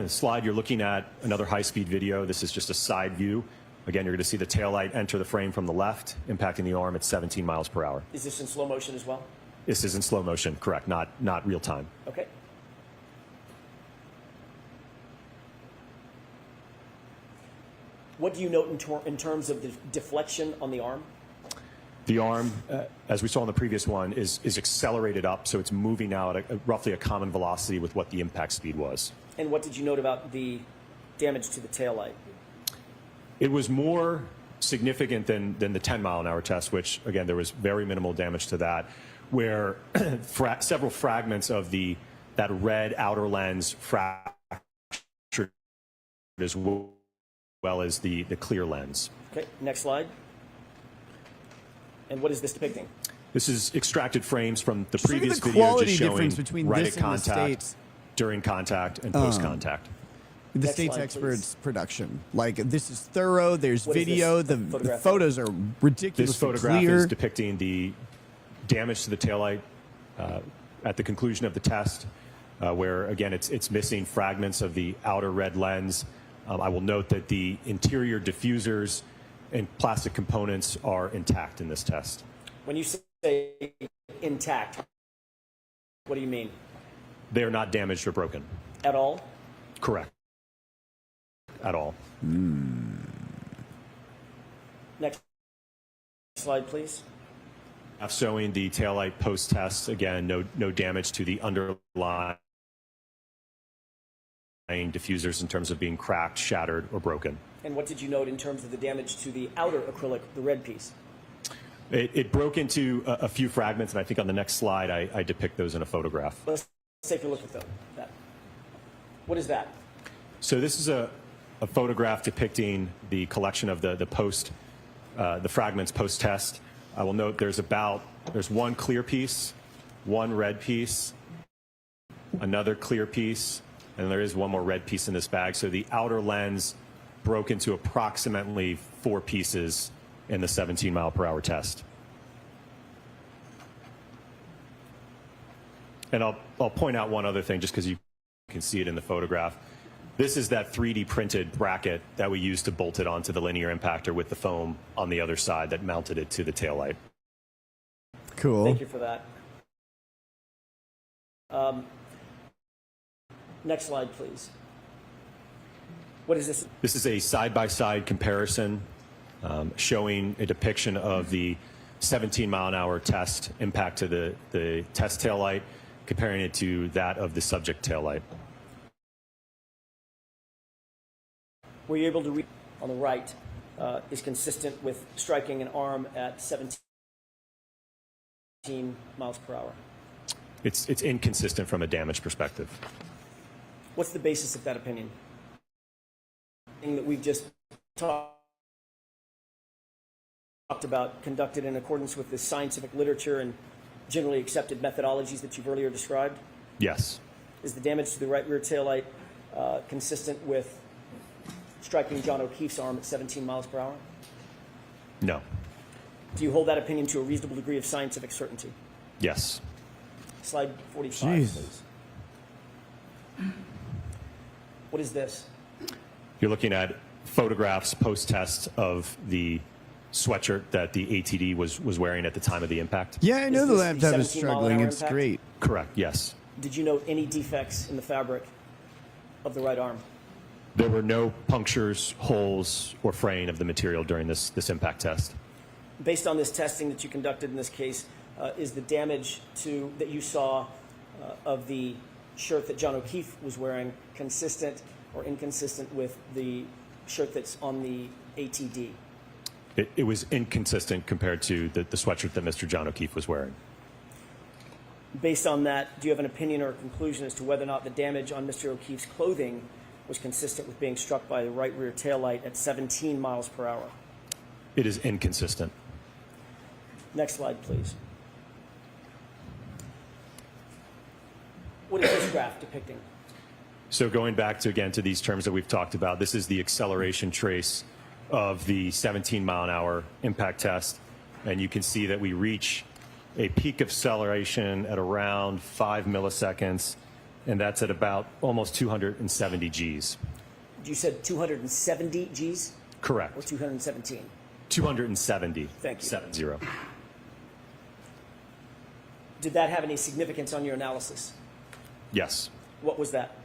slide, you're looking at another high-speed video. This is just a side view. Again, you're going to see the taillight enter the frame from the left, impacting the arm at 17 miles per hour. Is this in slow motion as well? This is in slow motion, correct, not real time. Okay. What do you note in terms of the deflection on the arm? The arm, as we saw in the previous one, is accelerated up, so it's moving now at roughly a common velocity with what the impact speed was. And what did you note about the damage to the taillight? It was more significant than the 10-mile-an-hour test, which, again, there was very minimal damage to that, where several fragments of that red outer lens fractured as well as the clear lens. Okay, next slide. And what is this depicting? This is extracted frames from the Just look at previous the video, quality just showing difference between right this at and the contact, States. during contact, and post-contact. The Next States slide, Experts production. Like, this is thorough. There's What is video. this The photograph? photos are ridiculously This photograph clear. is depicting the damage to the taillight at the conclusion of the test, where, again, it's missing fragments of the outer red lens. I will note that the interior diffusers and plastic components are intact in this test. When you say intact, what do you mean? They are not damaged or broken. At all? Correct. At all. Next slide, please. Showing the taillight post-test, again, no damage to the underlying diffusers in terms of being cracked, shattered, or broken. And what did you note in terms of the damage to the outer acrylic, the red piece? It broke into a few fragments, and I think on the next slide I depict those in a photograph. Let's take a look at that. What is that? So this is a photograph depicting the collection of the fragments post-test. I will note there's one clear piece, one red piece, another clear piece, and there is one more red piece in this bag. So the outer lens broke into approximately 4 pieces in the 17-mile-per-hour test. And I'll point out one other thing, just because you can see it in the photograph. This is that 3D printed bracket that we used to bolt it onto the linear impactor with the foam on the other side that mounted it to the taillight. Cool. Thank you for that. Next slide, please. What is this? This is a side-by-side comparison showing a depiction of the 17-mile-an-hour test impact to the test taillight, comparing it to that of the subject taillight. Were you able to read on the right is consistent with striking an arm at 17 miles per hour? It's inconsistent from a damage perspective. What's the basis of that opinion? That we've just talked about, conducted in accordance with the scientific literature and generally accepted methodologies that you've earlier described? Yes. Is the damage to the right rear taillight consistent with striking John O'Keefe's arm at 17 miles per hour? No. Do you hold that opinion to a reasonable degree of scientific certainty? Yes. Slide 45, Jesus. please. What is this? You're looking at photographs post-test of the sweatshirt that the ATD was wearing at the time of the impact. Yeah, I know Is the this the laptop is 17 mile an struggling. hour It's impact? great. Correct, yes. Did you note any defects in the fabric of the right arm? There were no punctures, holes, or fraying of the material during this impact test. Based on this testing that you conducted in this case, is the damage that you saw of the shirt that John O'Keefe was wearing consistent or inconsistent with the shirt that's on the ATD? It was inconsistent compared to the sweatshirt that Mr. John O'Keefe was wearing. Based on that, do you have an opinion or a conclusion as to whether or not the damage on Mr. O'Keefe's clothing was consistent with being struck by the right rear taillight at 17 miles per hour? It is inconsistent. Next slide, please. What is this graph depicting? So going back to, again, to these terms that we've talked about, this is the acceleration trace of the 17-mile-an-hour impact test. And you can see that we reach a peak of acceleration at around 5 milliseconds, and that's at about almost 270 Gs. You said 270 Gs? Correct. Or 217? 270. Thank you. 70. Did that have any significance on your analysis? Yes. What was that?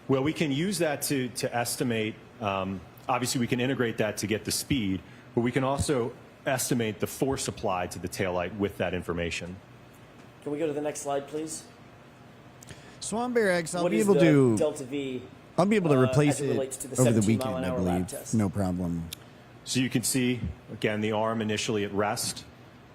Well, we can use that to estimate. Obviously, we can integrate that to get the speed, but we can also estimate the force applied to the taillight with that information. Can we go to the next slide, please? Swan Bear X, I'll What be is able the to Delta V? I'll be able to replace as it relates to the over the 17 weekend, mile I an hour lab believe. test? No problem. So you can see, again, the arm initially at rest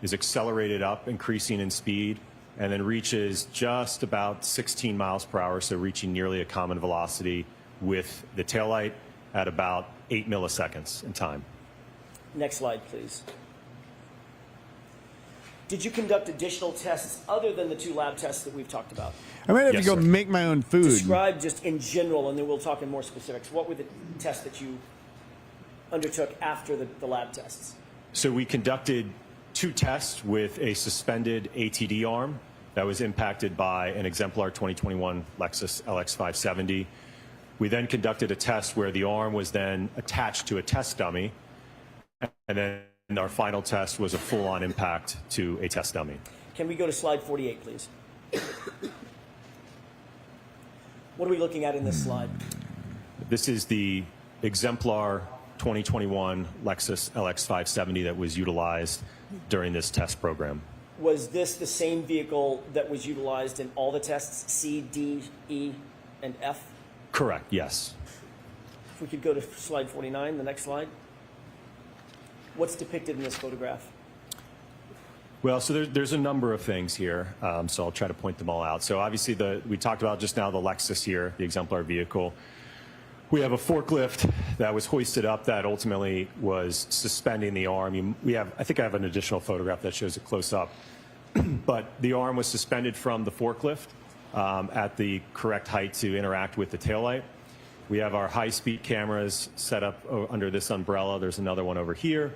is accelerated up, increasing in speed, and then reaches just about 16 miles per hour, so reaching nearly a common velocity with the taillight at about 8 milliseconds in time. Next slide, please. Did you conduct additional tests other than the 2 lab tests that we've talked about? I might have Yes, to go sir. make my own food. Describe just in general, and then we'll talk in more specifics. What were the tests that you undertook after the lab tests? So we conducted 2 tests with a suspended ATD arm that was impacted by an exemplar 2021 Lexus LX570. We then conducted a test where the arm was then attached to a test dummy, and then our final test was a full-on impact to a test dummy. Can we go to slide 48, please? What are we looking at in this slide? This is the exemplar 2021 Lexus LX570 that was utilized during this test program. Was this the same vehicle that was utilized in all the tests, C, D, E, and F? Correct, yes. If we could go to slide 49, the next slide. What's depicted in this photograph? Well, so there's a number of things here, so I'll try to point them all out. So obviously, we talked about just now the Lexus here, the exemplar vehicle. We have a forklift that was hoisted up that ultimately was suspending the arm. I think I have an additional photograph that shows it close up. But the arm was suspended from the forklift at the correct height to interact with the taillight. We have our high-speed cameras set up under this umbrella. There's another one over here.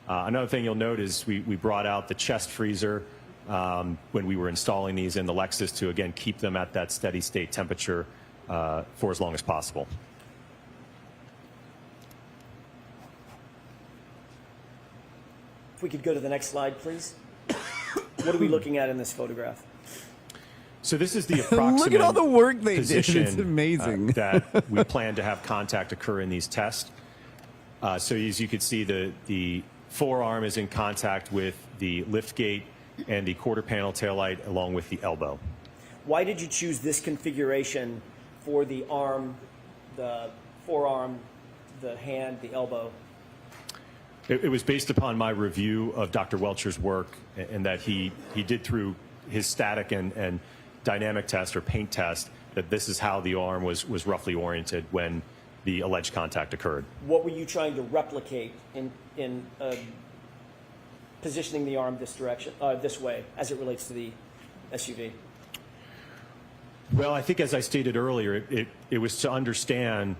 Another thing you'll note is we brought out the chest freezer when we were installing these in the Lexus to, again, keep them at that steady state temperature for as long as possible. If we could go to the next slide, please. What are we looking at in this photograph? So this is the approximate Look at all the work they did. position, It's amazing. that we plan to have contact occur in these tests. So as you can see, the forearm is in contact with the lift gate and the quarter panel taillight along with the elbow. Why did you choose this configuration for the arm, the forearm, the hand, the elbow? It was based upon my review of Dr. Welcher's work, and that he did through his static and dynamic test or paint test, that this is how the arm was roughly oriented when the alleged contact occurred. What were you trying to replicate in positioning the arm this direction, this way, as it relates to the SUV? Well, I think as I stated earlier, it was to understand,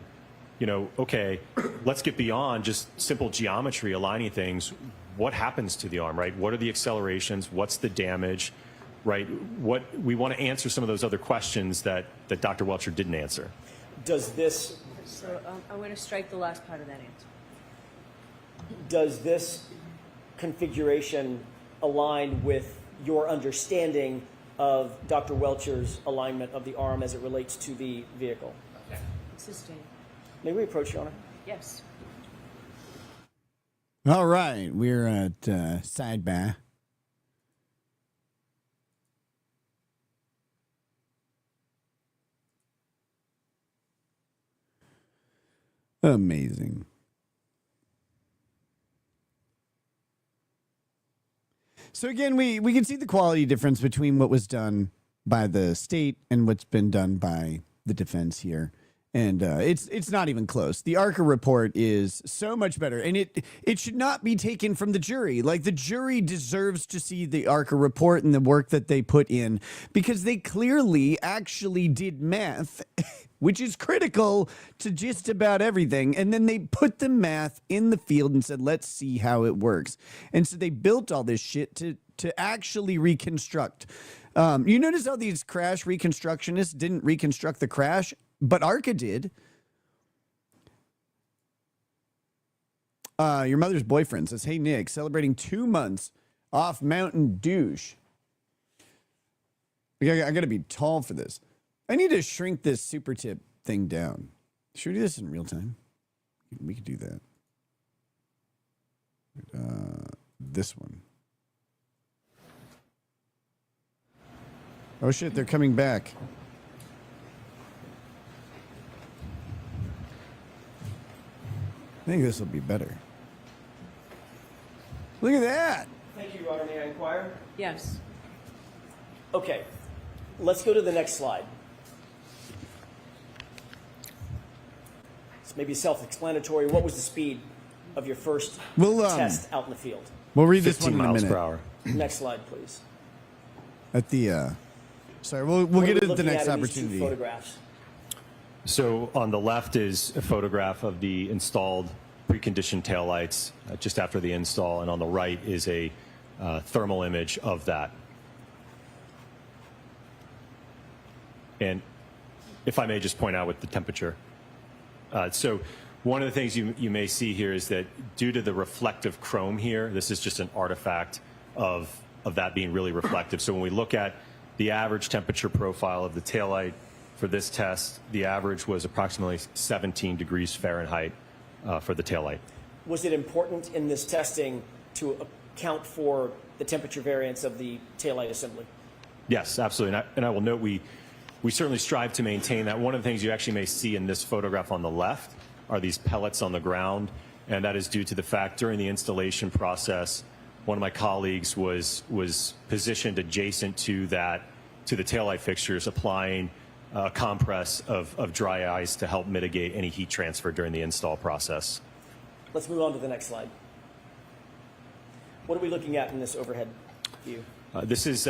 okay, let's get beyond just simple geometry, aligning things. What happens to the arm, right? What are the accelerations? What's the damage, right? What we want to answer some of those other questions that Dr. Welcher didn't answer. Does this... So I'm going to strike the last part of that answer. Does this configuration align with your understanding of Dr. Welcher's alignment of the arm as it relates to the vehicle? Sustained. May we approach, Your Honor? Yes. All right, we're at sidebar. Amazing. So again, we can see the quality difference between what was done by the state and what's been done by the defense here. And it's not even close. The ARCA report is so much better, and it should not be taken from the jury. Like, the jury deserves to see the ARCA report and the work that they put in, because they clearly actually did math, which is critical to just about everything. And then they put the math in the field and said, let's see how it works. And so they built all this shit to actually reconstruct. You notice how these crash reconstructionists didn't reconstruct the crash? But ARCA did. Your mother's boyfriend says, hey, Nick, celebrating 2 months off Mountain Douche. I got to be tall for this. I need to shrink this super tip thing down. Should we do this in real time? We could do that. This one. Oh, shit, they're coming back. I think this will be better. Look at that. Thank you, Your Honor. May I inquire? Yes. Okay, let's go to the next slide. It's maybe self-explanatory. What was the speed of your first test out in the field? We'll read this one in a minute. 15 miles per hour. Next slide, please. At the, sorry, we'll get it at the next opportunity. Photographs? So on the left is a photograph of the installed preconditioned taillights just after the install, and on the right is a thermal image of that. And if I may just point out with the temperature. So one of the things you may see here is that due to the reflective chrome here, this is just an artifact of that being really reflective. So when we look at the average temperature profile of the taillight for this test, the average was approximately 17 degrees Fahrenheit for the taillight. Was it important in this testing to account for the temperature variance of the taillight assembly? Yes, absolutely. And I will note we certainly strive to maintain that. One of the things you actually may see in this photograph on the left are these pellets on the ground, and that is due to the fact during the installation process, one of my colleagues was positioned adjacent to the taillight fixtures, applying a compress of dry ice to help mitigate any heat transfer during the install process. Let's move on to the next slide. What are we looking at in this overhead view? This is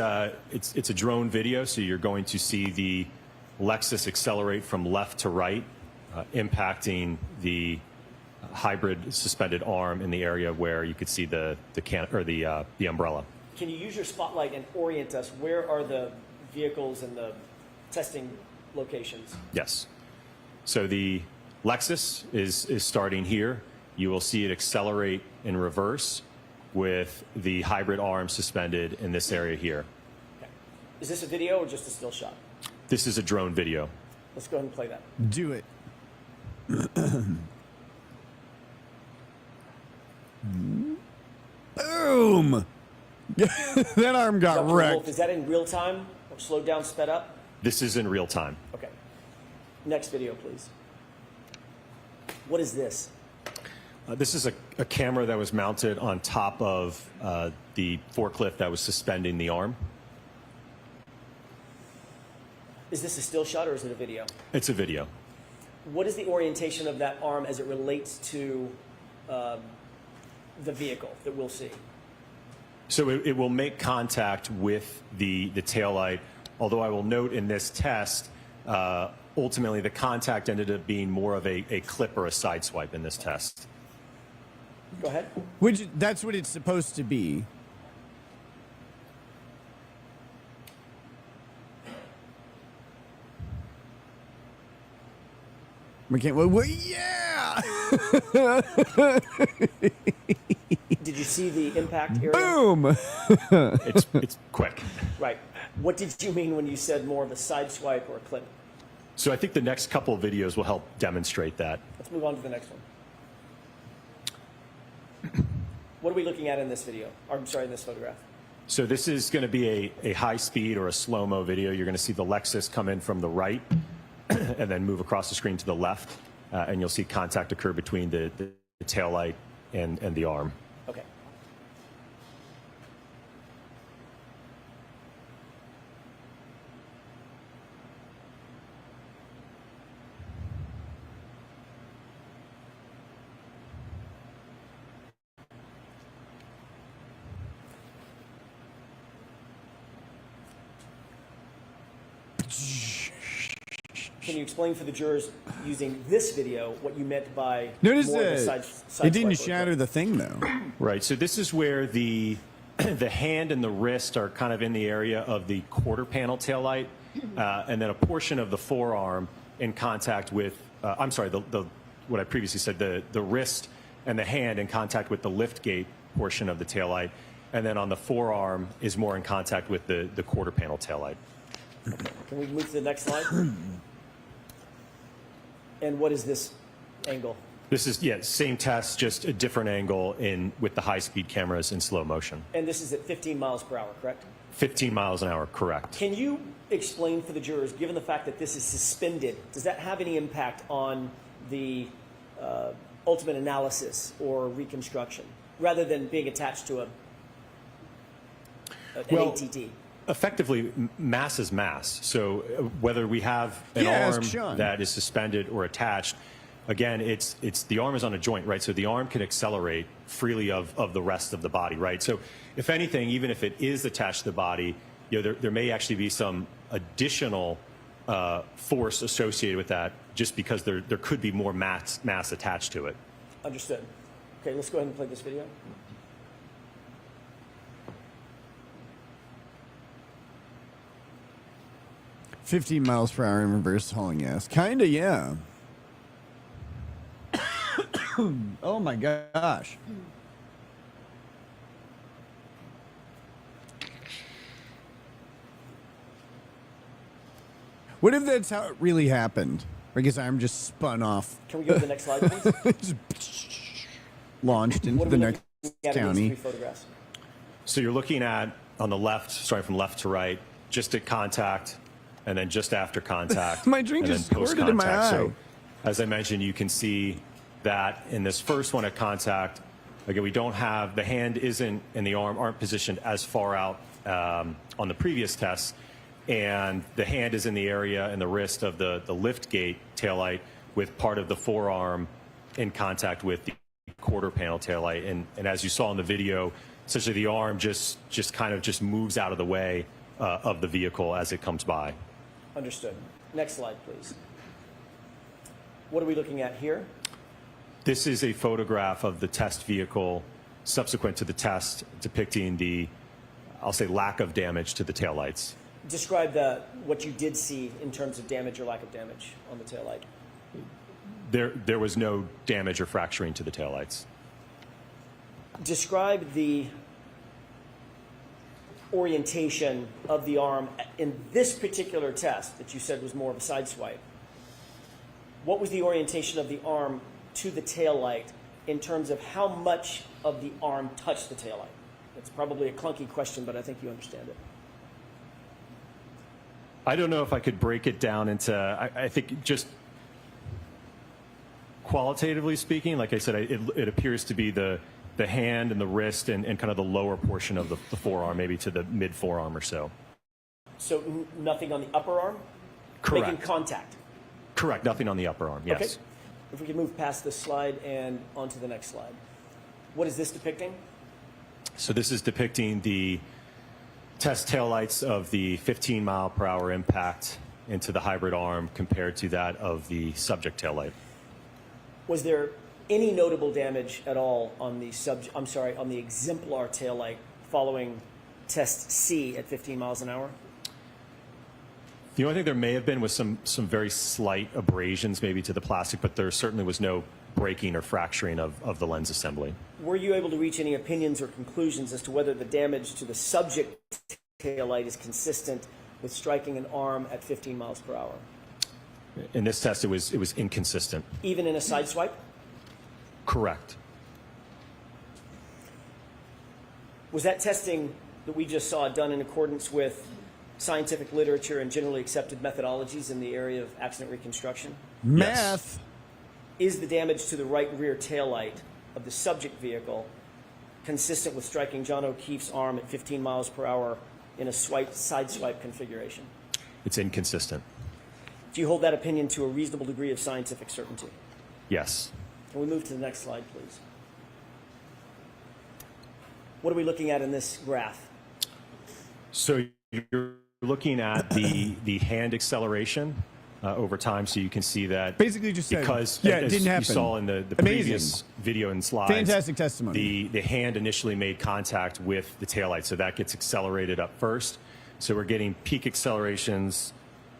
it's a drone video, so you're going to see the Lexus accelerate from left to right, impacting the hybrid suspended arm in the area where you could see the umbrella. Can you use your spotlight and orient us? Where are the vehicles and the testing locations? Yes. So the Lexus is starting here. You will see it accelerate in reverse with the hybrid arm suspended in this area here. Okay. Is this a video or just a still shot? This is a drone video. Let's go ahead and play that. Do it. Boom! That arm got Dr. wrecked. Wolf, is that in real time or slowed down, sped up? This is in real time. Okay. Next video, please. What is this? This is a camera that was mounted on top of the forklift that was suspending the arm. Is this a still shot or is it a video? It's a video. What is the orientation of that arm as it relates to the vehicle that we'll see? So it will make contact with the taillight, although I will note in this test, ultimately the contact ended up being more of a clip or a side swipe in this test. Go ahead. Which, that's what it's supposed to be. We can't. Well, yeah. Did you see the impact area? Boom. It's quick. Right. What did you mean when you said more of a side swipe or a clip? So I think the next couple of videos will help demonstrate that. Let's move on to the next one. What are we looking at in this video? Or, I'm sorry, in this photograph? So this is going to be a high speed or a slow-mo video. You're going to see the Lexus come in from the right and then move across the screen to the left, and you'll see contact occur between the taillight and the arm. Okay. Can you explain for the jurors using this video what you meant by Notice more of a that side it didn't swipe shatter the thing, though. Right. So this is where the the hand and the wrist are kind of in the area of the quarter panel taillight, and then a portion of the forearm in contact with, I'm sorry, what I previously said, the wrist and the hand in contact with the lift gate portion of the taillight, and then on the forearm is more in contact with the quarter panel taillight. Can we move to the next slide? And what is this angle? This is, yeah, same test, just a different angle with the high-speed cameras in slow motion. And this is at 15 miles per hour, correct? 15 miles an hour, correct. Can you explain for the jurors, given the fact that this is suspended, does that have any impact on the ultimate analysis or reconstruction, rather than being attached to an ATT? Effectively, mass is mass. So whether we have an arm that is suspended or attached, again, it's the arm is on a joint, right? So the arm can accelerate freely of the rest of the body, right? So if anything, even if it is attached to the body, you know, there may actually be some additional force associated with that, just because there could be more mass attached to it. Understood. Okay, let's go ahead and play this video. $15 miles per hour in reverse hauling ass. Kinda, yeah. Oh my gosh. What if that's how it really happened? Or I guess I'm just spun off. Can we go to the next slide, please? Launched into the next county. Three photographs. So you're looking at, on the left, starting from left to right, just at contact, and then just after contact. My drink just squirted in my eye. So, as I mentioned, you can see that in this first one at contact, again, we don't have, the hand isn't and the arm aren't positioned as far out on the previous tests, and the hand is in the area and the wrist of the lift gate taillight, with part of the forearm in contact with the quarter panel taillight. And as you saw in the video, essentially the arm just kind of moves out of the way of the vehicle as it comes by. Understood. Next slide, please. What are we looking at here? This is a photograph of the test vehicle subsequent to the test, depicting the, I'll say, lack of damage to the taillights. Describe what you did see in terms of damage or lack of damage on the taillight. There was no damage or fracturing to the taillights. Describe the orientation of the arm in this particular test that you said was more of a side swipe. What was the orientation of the arm to the taillight in terms of how much of the arm touched the taillight? It's probably a clunky question, but I think you understand it. I don't know if I could break it down into, I think just qualitatively speaking, like I said, it appears to be the hand and the wrist and kind of the lower portion of the forearm, maybe to the mid forearm or so. So nothing on the upper arm? Correct. Making contact? Correct. Nothing on the upper arm, yes. Okay. If we can move past this slide and onto the next slide. What is this depicting? So this is depicting the test taillights of the 15-mile-per-hour impact into the hybrid arm compared to that of the subject taillight. Was there any notable damage at all on the on the exemplar taillight following test C at 15 miles an hour? The only thing there may have been was some very slight abrasions maybe to the plastic, but there certainly was no breaking or fracturing of the lens assembly. Were you able to reach any opinions or conclusions as to whether the damage to the subject taillight is consistent with striking an arm at 15 miles per hour? In this test, it was inconsistent. Even in a side swipe? Correct. Was that testing that we just saw done in accordance with scientific literature and generally accepted methodologies in the area of accident reconstruction? Math. Yes. Is the damage to the right rear taillight of the subject vehicle consistent with striking John O'Keefe's arm at 15 miles per hour in a side swipe configuration? It's inconsistent. Do you hold that opinion to a reasonable degree of scientific certainty? Yes. Can we move to the next slide, please? What are we looking at in this graph? So you're looking at the hand acceleration over time, so you can see that basically just said, because yeah, it as didn't happen. you saw in the previous video and slides, fantastic testimony. The hand initially made contact with the taillight, so that gets accelerated up first. So we're getting peak accelerations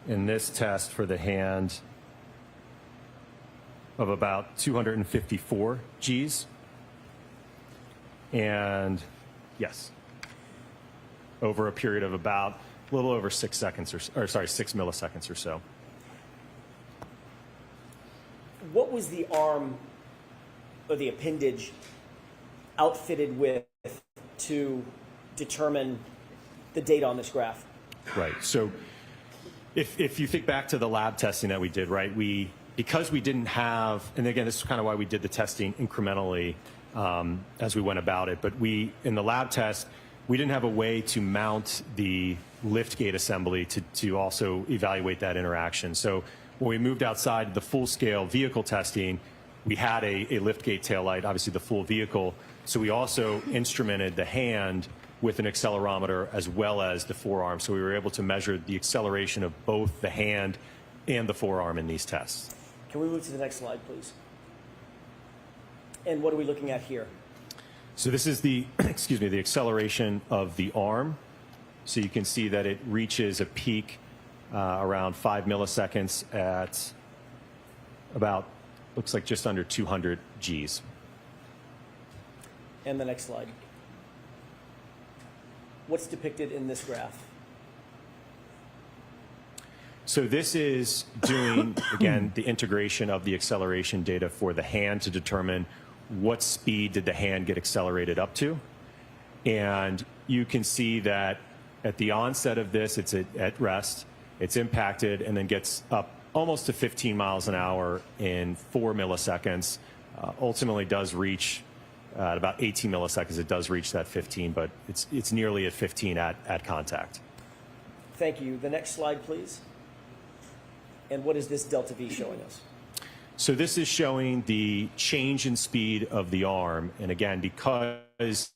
in this test for the hand of about 254 Gs. And yes, over a period of about a little over 6 seconds or 6 milliseconds or so. What was the arm or the appendage outfitted with to determine the data on this graph? Right. So if you think back to the lab testing that we did, right, because we didn't have, and again, this is kind of why we did the testing incrementally as we went about it, but in the lab test, we didn't have a way to mount the liftgate assembly to also evaluate that interaction. So when we moved outside the full-scale vehicle testing, we had a liftgate taillight, obviously the full vehicle. So we also instrumented the hand with an accelerometer as well as the forearm. So we were able to measure the acceleration of both the hand and the forearm in these tests. Can we move to the next slide, please? And what are we looking at here? So this is the, excuse me, the acceleration of the arm. So you can see that it reaches a peak around 5 milliseconds at about, looks like just under 200 Gs. And the next slide. What's depicted in this graph? So this is doing, again, the integration of the acceleration data for the hand to determine what speed did the hand get accelerated up to. And you can see that at the onset of this, it's at rest, it's impacted, and then gets up almost to 15 miles an hour in 4 milliseconds. Ultimately does reach at about 18 milliseconds, it does reach that 15, but it's nearly at 15 at contact. Thank you. The next slide, please. And what is this delta V showing us? So this is showing the change in speed of the arm. And again, because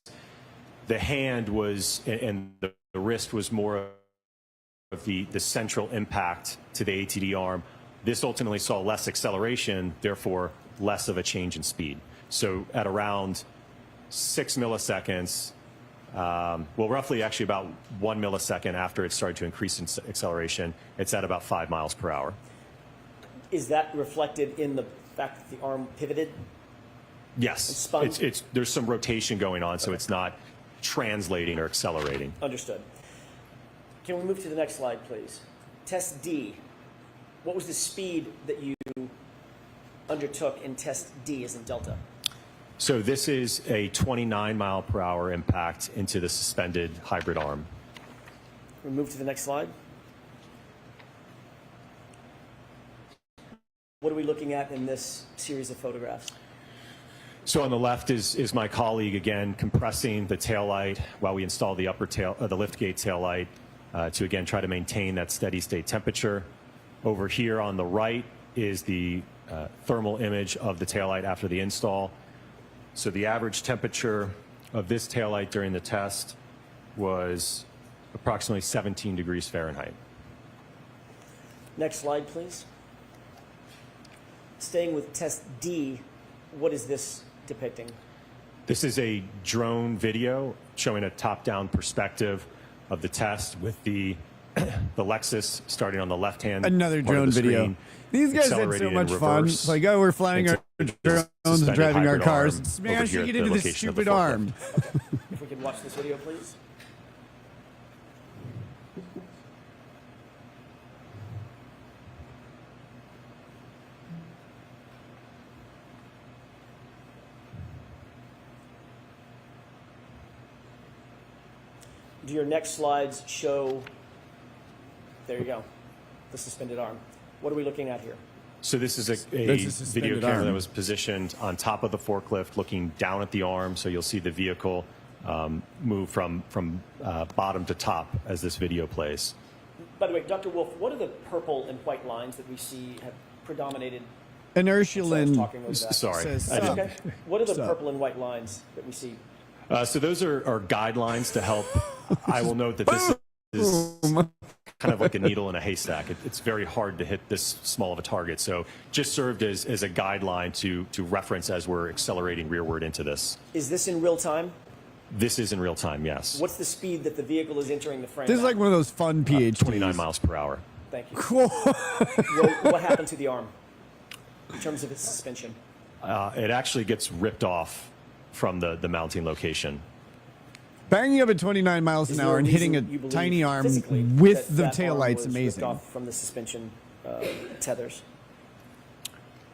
the hand was, and the wrist was more of the central impact to the ATD arm, this ultimately saw less acceleration, therefore less of a change in speed. So at around 6 milliseconds, well, roughly actually about 1 millisecond after it started to increase in acceleration, it's at about 5 miles per hour. Is that reflected in the fact that the arm pivoted? Yes, spun? There's some rotation going on, so Okay. it's not translating or accelerating. Understood. Can we move to the next slide, please? Test D. What was the speed that you undertook in test D as in delta? So this is a 29 mile per hour impact into the suspended hybrid arm. Can we move to the next slide? What are we looking at in this series of photographs? So on the left is my colleague, again, compressing the taillight while we install the upper tail, the liftgate taillight to, again, try to maintain that steady state temperature. Over here on the right is the thermal image of the taillight after the install. So the average temperature of this taillight during the test was approximately 17 degrees Fahrenheit. Next slide, please. Staying with test D, what is this depicting? This is a drone video showing a top-down perspective of the test with the Lexus starting on the left-hand. Another part of drone the video. screen, These guys had so accelerating in much fun. reverse It's like, oh, we're flying our into drones and suspended driving our hybrid cars. arm Man, over I here should at get the into this location of the stupid forklift. arm. If we can watch this video, please. Do your next slides show, there you go, the suspended arm. What are we looking at here? So this is a That's a suspended video camera arm. that was positioned on top of the forklift looking down at the arm. So you'll see the vehicle move from bottom to top as this video plays. By the way, Dr. Wolf, what are the purple and white lines that we see have predominated? Inertial Sorry, I was and talking over that. Sorry. says, I That's didn't- okay. What are the Stop. purple and white lines that we see? So those are guidelines to help. I will note that this is boom. kind of like a needle in a haystack. It's very hard to hit this small of a target. So just served as a guideline to reference as we're accelerating rearward into this. Is this in real time? This is in real time, yes. What's the speed that the vehicle is entering the frame This is at? like one of those fun PhDs. 29 miles per hour. Thank you. Cool. What happened to the arm in terms of its suspension? It actually gets ripped off from the mounting location. Banging up at 29 miles Is an there hour and reason hitting you a believe tiny arm physically with the that arm taillight's was amazing. ripped off from the suspension tethers.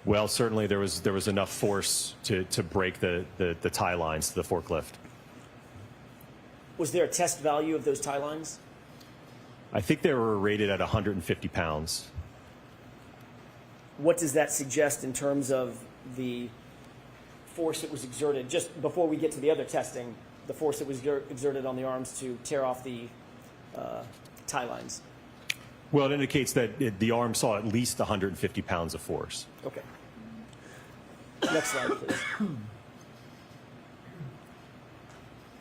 Well, certainly there was enough force to break the tie lines to the forklift. Was there a test value of those tie lines? I think they were rated at 150 pounds. What does that suggest in terms of the force that was exerted? Just before we get to the other testing, the force that was exerted on the arms to tear off the tie lines. Well, it indicates that the arm saw at least 150 pounds of force. Okay. Next slide, please.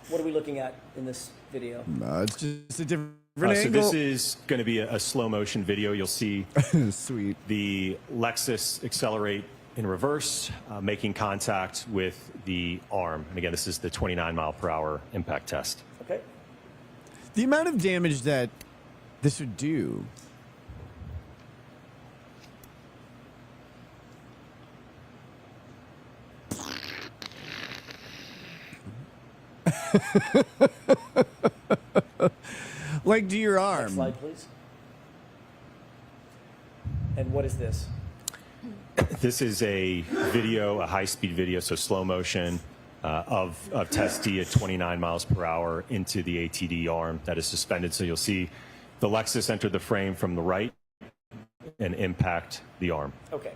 What are we looking at in this video? It's just a different So angle. this is going to be a slow motion video. You'll see Sweet. the Lexus accelerate in reverse, making contact with the arm. And again, this is the 29 mile per hour impact test. Okay. The amount of damage that this would do. Like to your arm. Next slide, please. And what is this? This is a video, a high-speed video, so slow motion of test D at 29 miles per hour into the ATD arm that is suspended. So you'll see the Lexus enter the frame from the right and impact the arm. Okay.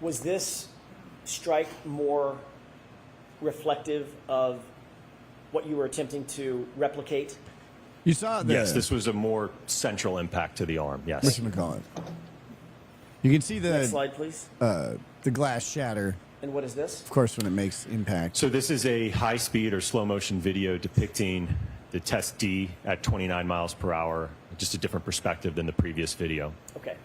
Was this strike more reflective of what you were attempting to replicate? You saw the Yes, this was a more central impact to the arm. Yes. whatchamacallit. You can see Next the slide, please. the glass shatter, And what is this? of course, when it makes impact. So this is a high-speed or slow-motion video depicting the test D at 29 miles per hour, just a different perspective than the previous video. Okay.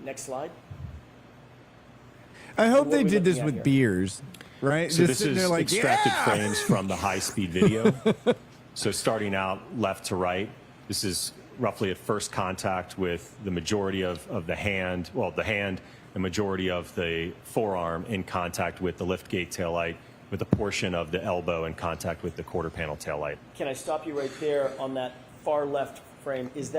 Next slide. I hope What they are we did this looking at with here? beers, right? So Just this sitting is there like, extracted yeah! frames from the high-speed video. So starting out left to right, this is roughly at first contact with the majority of the hand, well, the hand, the majority of the forearm in contact with the liftgate taillight, with a portion of the elbow in contact with the quarter panel taillight. Can I stop you right there on that far left frame? Does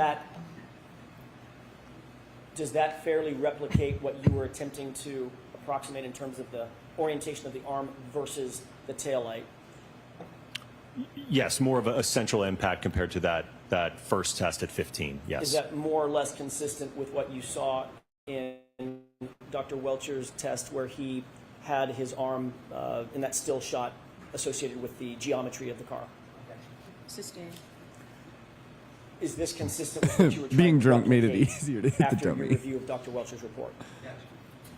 that fairly replicate what you were attempting to approximate in terms of the orientation of the arm versus the taillight? Yes, more of a central impact compared to that first test at 15, yes. Is that more or less consistent with what you saw in Dr. Welcher's test where he had his arm in that still shot associated with the geometry of the car? Sustained. Is this consistent with what you were trying Being to drunk made it replicate easier to hit the after your dummy. review of Dr. Welcher's report?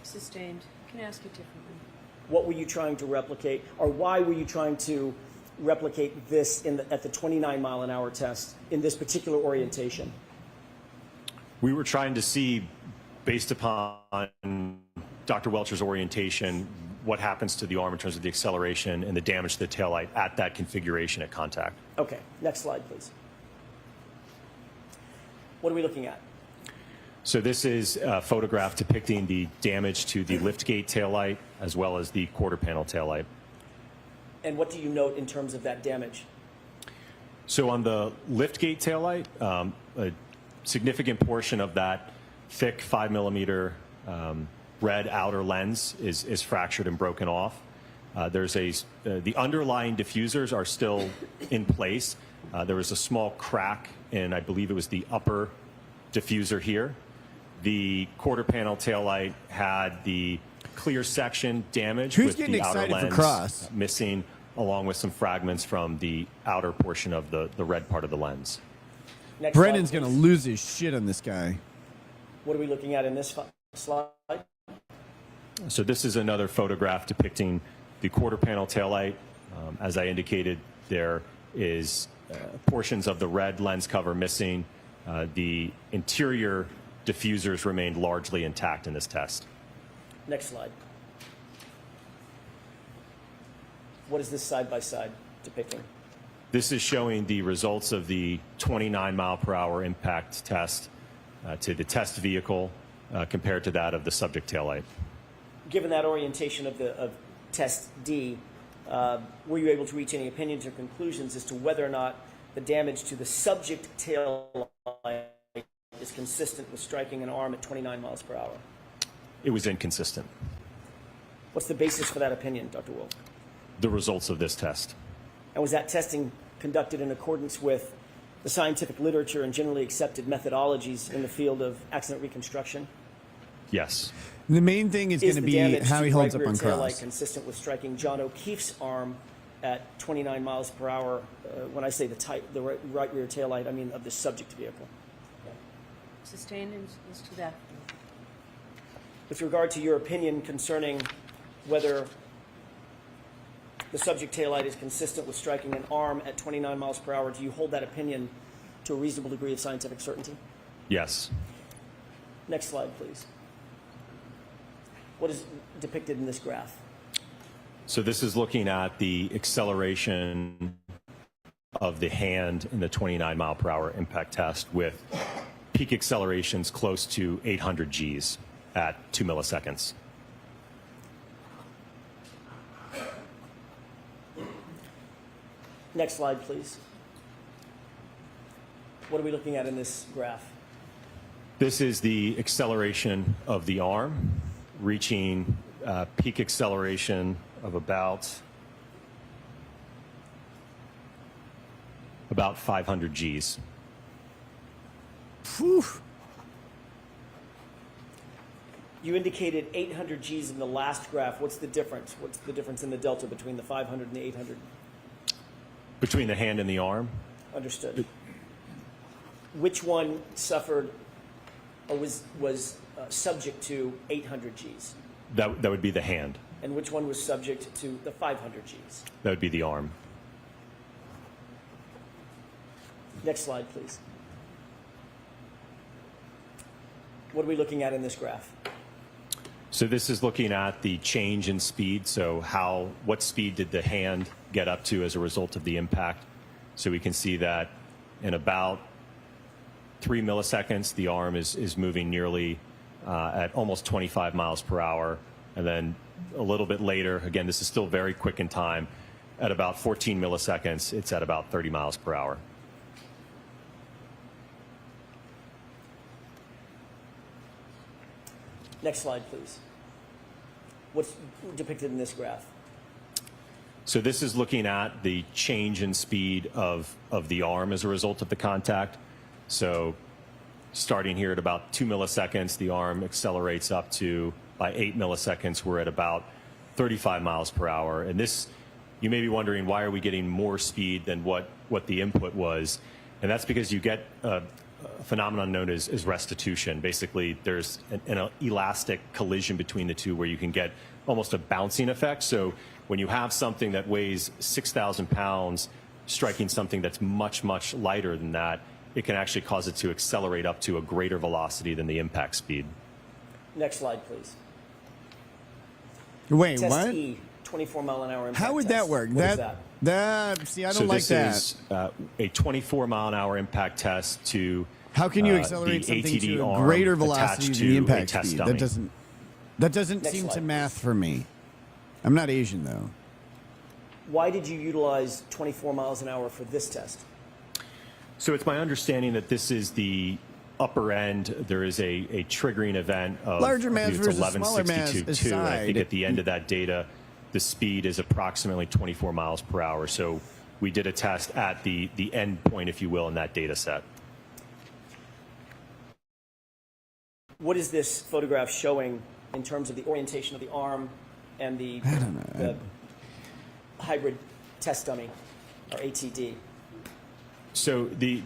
Sustained. Can I ask you differently? What were you trying to replicate, or why were you trying to replicate this at the 29 mile an hour test in this particular orientation? We were trying to see, based upon Dr. Welcher's orientation, what happens to the arm in terms of the acceleration and the damage to the taillight at that configuration at contact. Okay, next slide, please. What are we looking at? So this is a photograph depicting the damage to the liftgate taillight as well as the quarter panel taillight. And what do you note in terms of that damage? So on the liftgate taillight, a significant portion of that thick 5 millimeter red outer lens is fractured and broken off. The underlying diffusers are still in place, There was a small crack in, I believe it was the upper diffuser here. The quarter panel taillight had the clear section damaged Who's with getting the outer excited for lens Cross? missing, along with some fragments from the outer portion of the red part of the lens. Next Brendan's slide, going to please. lose his shit on this guy. What are we looking at in this slide? So this is another photograph depicting the quarter panel taillight. As I indicated, there is portions of the red lens cover missing. The interior diffusers remained largely intact in this test. Next slide. What is this side-by-side depicting? This is showing the results of the 29 mile per hour impact test to the test vehicle compared to that of the subject taillight. Given that orientation of test D, were you able to reach any opinions or conclusions as to whether or not the damage to the subject tail light is consistent with striking an arm at 29 miles per hour? It was inconsistent. What's the basis for that opinion, Dr. Wolf? The results of this test. And was that testing conducted in accordance with the scientific literature and generally accepted methodologies in the field of accident reconstruction? Yes. The main thing is going to be how he holds up on taillight Cross. consistent with striking John O'Keefe's arm at 29 miles per hour. When I say the right rear taillight, I mean of the subject vehicle. Sustained as to that. With regard to your opinion concerning whether the subject taillight is consistent with striking an arm at 29 miles per hour, do you hold that opinion to a reasonable degree of scientific certainty? Yes. Next slide, please. What is depicted in this graph? So this is looking at the acceleration of the hand in the 29 mile per hour impact test with peak accelerations close to 800 Gs at 2 milliseconds. Next slide, please. What are we looking at in this graph? This is the acceleration of the arm, reaching peak acceleration of about 500 Gs. Whew. You indicated 800 Gs in the last graph. What's the difference? What's the difference in the delta between the 500 and the 800? Between the hand and the arm? Understood. Which one suffered or was subject to 800 Gs? That would be the hand. And which one was subject to the 500 Gs? That would be the arm. Next slide, please. What are we looking at in this graph? So this is looking at the change in speed. So what speed did the hand get up to as a result of the impact? So we can see that in about 3 milliseconds, the arm is moving nearly at almost 25 miles per hour. And then a little bit later, again, this is still very quick in time, at about 14 milliseconds, it's at about 30 miles per hour. Next slide, please. What's depicted in this graph? So this is looking at the change in speed of the arm as a result of the contact. So starting here at about 2 milliseconds, the arm accelerates up to, by 8 milliseconds, we're at about 35 miles per hour. And this, you may be wondering, why are we getting more speed than what the input was? And that's because you get a phenomenon known as restitution. Basically, there's an elastic collision between the two where you can get almost a bouncing effect. So when you have something that weighs 6,000 pounds striking something that's much, much lighter than that, it can actually cause it to accelerate up to a greater velocity than the impact speed. Next slide, please. Wait, Test what? E, 24 mile an hour impact How would test. that work? What is that? See, I don't like that. This is a 24 mile an hour impact test to How can you accelerate the something ATD to a arm greater velocity attached than the to impact a test speed? dummy. That doesn't Next seem to slide, math for me. I'm not Asian though. Why did you utilize 24 miles an hour for this test? So it's my understanding that this is the upper end. There is a triggering event of Larger I mass believe it's versus smaller mass 1162.2. And I think aside. at the end of that data, the speed is approximately 24 miles per hour. So we did a test at the end point, if you will, in that data set. What is this photograph showing in terms of the orientation of the arm and the hybrid test dummy, or ATD? So the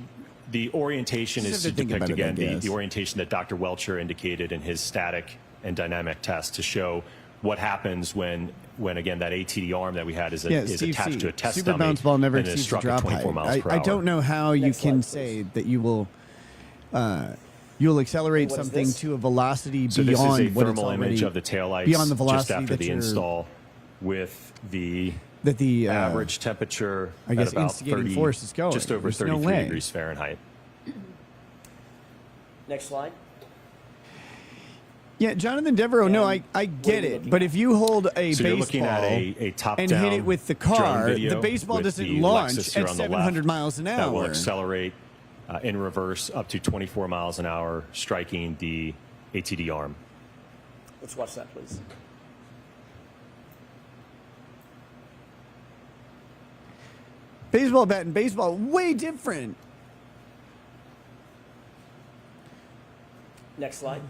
orientation is to depict, again, the orientation that Dr. Welcher indicated in his static and dynamic test to show what happens when again, that ATD arm that we had is attached to a test Super dummy bounce ball never and is exceeds the struck at drop 24 height. miles per hour. I don't know how you can say that you will you'll accelerate something to a velocity so beyond this is a what it's thermal already image of the taillights beyond the velocity just after that the you're, install with the average temperature I guess at about instigating 30, force is going. just over There's no 33 way. degrees Fahrenheit. Next slide. Yeah, Jonathan Devereaux, no, I get it. But if you hold a So baseball you're looking at a top-down and hit it with the drone car, video the baseball with doesn't the launch Lexus here at on the 700 left miles an hour. That will accelerate in reverse up to 24 miles an hour, striking the ATD arm. Let's watch that, please. Baseball bat and baseball, way different. Next slide.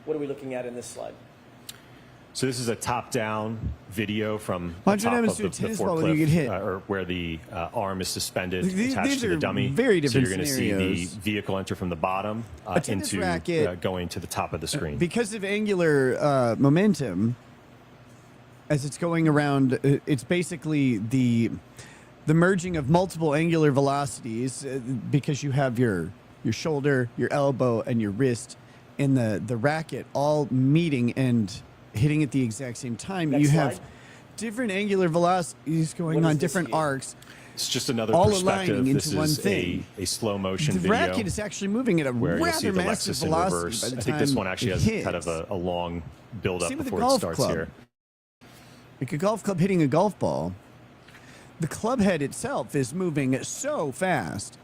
What are we looking at in this slide? So this is a top-down video from the Imagine top having of to do a the tennis ball when you get hit. or where the arm is suspended These attached to are the dummy. very different so you're going to see scenarios. the vehicle enter from the bottom A tennis into racket, going to the top of the screen. Because of angular momentum, as it's going around, it's basically the merging of multiple angular velocities because you have your shoulder, your elbow, and your wrist and the racket all meeting and hitting at the exact same time. Next you have slide. different angular velocities going What on is this different here? arcs. It's just another all perspective. aligning This into one is thing. a slow motion The video. racket is actually moving at a where you'll see rather the massive Lexus in velocity reverse. by the I think this time one actually it has kind hits. of a long build-up Same with a before it golf starts club. here. Like a golf club hitting a golf ball. The club head itself is moving so fast.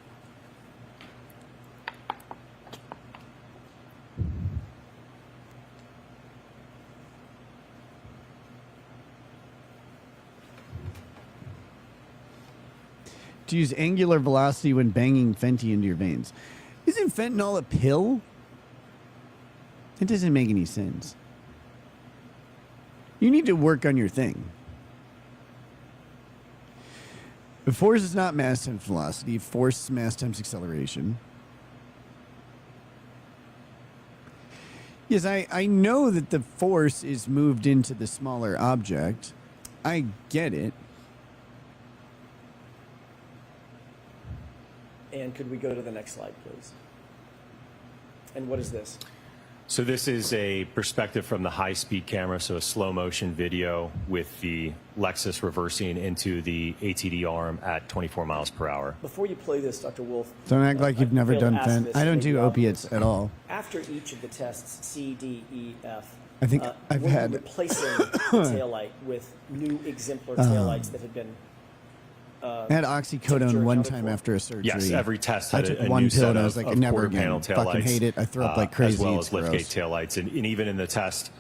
To use angular velocity when banging Fenty into your veins. Isn't fentanyl a pill? It doesn't make any sense. You need to work on your thing. Force is not mass times velocity. Force is mass times acceleration. Yes, I know that the force is moved into the smaller object. I get it. And could we go to the next slide, please? And what is this? So this is a perspective from the high-speed camera, so a slow-motion video with the Lexus reversing into the ATD arm at 24 miles per hour. Before you play this, Dr. Wolf, Don't act like you've never failed to done ask fent. this, I don't maybe do I'll- opiates at all. After each of the tests, C, D, E, F, I think I've were you had- replacing the taillight with new exemplar taillights that had been I had oxycodone one time after a surgery. Yes, every test I had took a one new pill set and I was of like, never quarter again. panel Fucking taillights, hate it. I throw up like crazy. as well It's as liftgate gross. taillights, and even in the test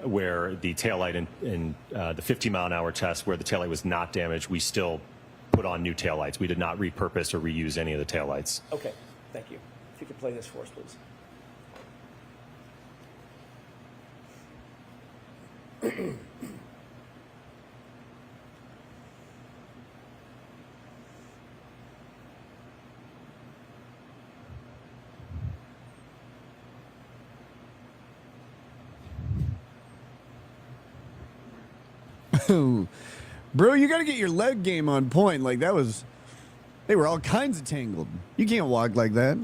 where the taillight in the 50-mile-an-hour test where the taillight was not damaged, we still put on new taillights. We did not repurpose or reuse any of the taillights. Okay, thank you. If you could play this for us, please. Bro, you got to get your leg game on point. Like that was, they were all kinds of tangled. You can't walk like that.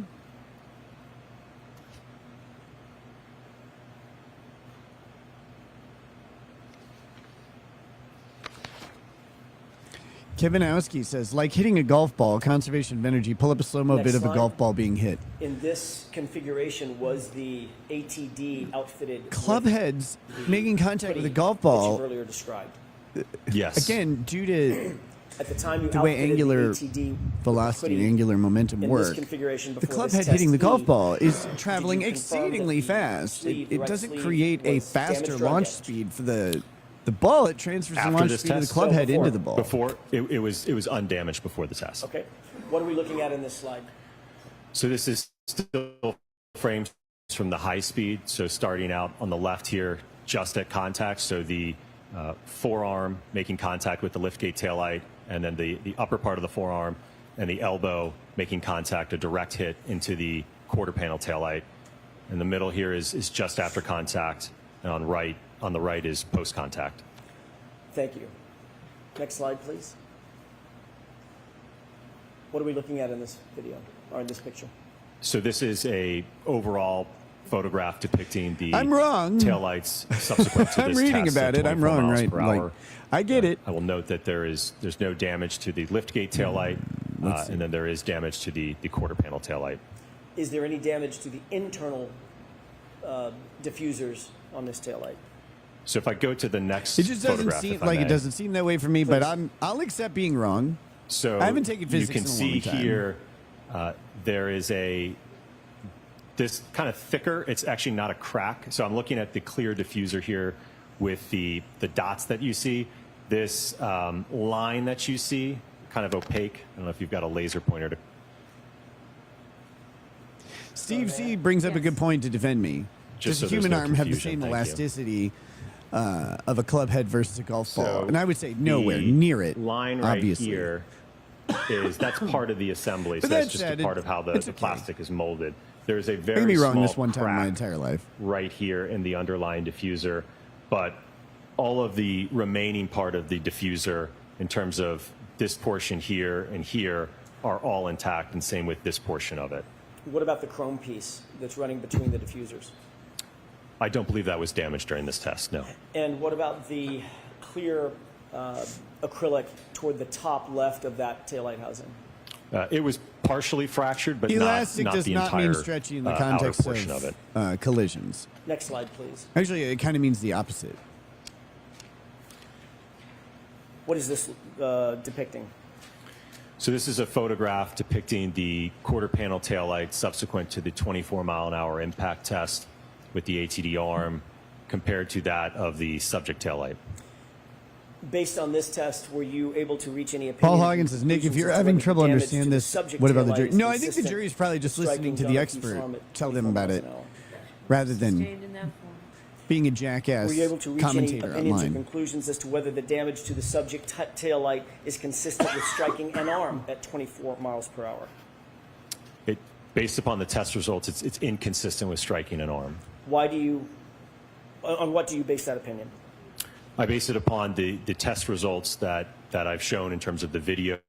Kevinowski says, like hitting a golf ball, conservation of energy, pull up a slow-mo Next bit of a slide. golf ball being hit. In this configuration, was the ATD outfitted Club with heads the making contact with a hoodie golf that you've ball. earlier described? Yes. Again, due to At the time you the way outfitted angular the ATD velocity, hoodie angular momentum in work, this configuration the before club this head hitting the test golf E, ball is did traveling you confirm that exceedingly the fast. sleeve, the It right doesn't sleeve create a was faster damaged or launch undamaged? speed for the The ball, it transfers the After launch this speed of the test, club so head before- into the ball. Before it was undamaged before the test. Okay. What are we looking at in this slide? So this is still frames from the high speed. So starting out on the left here, just at contact. So the forearm making contact with the liftgate taillight, and then the upper part of the forearm and the elbow making contact, a direct hit into the quarter panel taillight. And the middle here is just after contact, and on the right is post contact. Thank you. Next slide, please. What are we looking at in this video or in this picture? So this is a overall photograph depicting the I'm wrong. taillights subsequent to I'm this reading test about at it. I'm 24 wrong, miles right? per Like, hour. I get it. I will note that there's no damage to the liftgate taillight, and then there is damage to the quarter panel taillight. Is there any damage to the internal diffusers on this taillight? So if I go to the next It just doesn't photograph, seem if I like may. it doesn't seem that way for me, but I'll accept being wrong. So I haven't taken physics you can in a see long time. here there is this kind of thicker. It's actually not a crack. So I'm looking at the clear diffuser here with the dots that you see. This line that you see, kind of opaque. I don't know if you've got a laser pointer to. Steve C brings up a good point to defend me. Just Does so a there's human no arm have the confusion, same thank you. elasticity of a club head versus a golf ball? So And I would say nowhere the near it. Line right obviously. here that's part of the assembly. So But that's that just said, a part of how the it's okay. plastic is molded. There's a I very can be wrong small this one time in my crack entire life. right here in the underlying diffuser, but all of the remaining part of the diffuser in terms of this portion here and here are all intact, and same with this portion of it. What about the chrome piece that's running between the diffusers? I don't believe that was damaged during this test, no. And what about the clear acrylic toward the top left of that taillight housing? It was partially fractured, but Elastic not does the not entire mean stretchy in the outer context portion of it. Collisions. Next slide, please. Actually, it kind of means the opposite. What is this depicting? So this is a photograph depicting the quarter panel taillight subsequent to the 24-mile-an-hour impact test with the ATD arm compared to that of the subject taillight. Based on this test, were you able to reach any opinion? Paul Hoggins says, Nick, if you're having trouble understanding this, what about the jury? No, I think the jury's probably just listening to the expert tell them about it rather than being a jackass Were you able to reach any commentator opinions or online. conclusions as to whether the damage to the subject taillight is consistent with striking an arm at 24 miles per hour? Based upon the test results, it's inconsistent with striking an arm. Why do you, on what do you base that opinion? I base it upon the test results that I've shown in terms of the video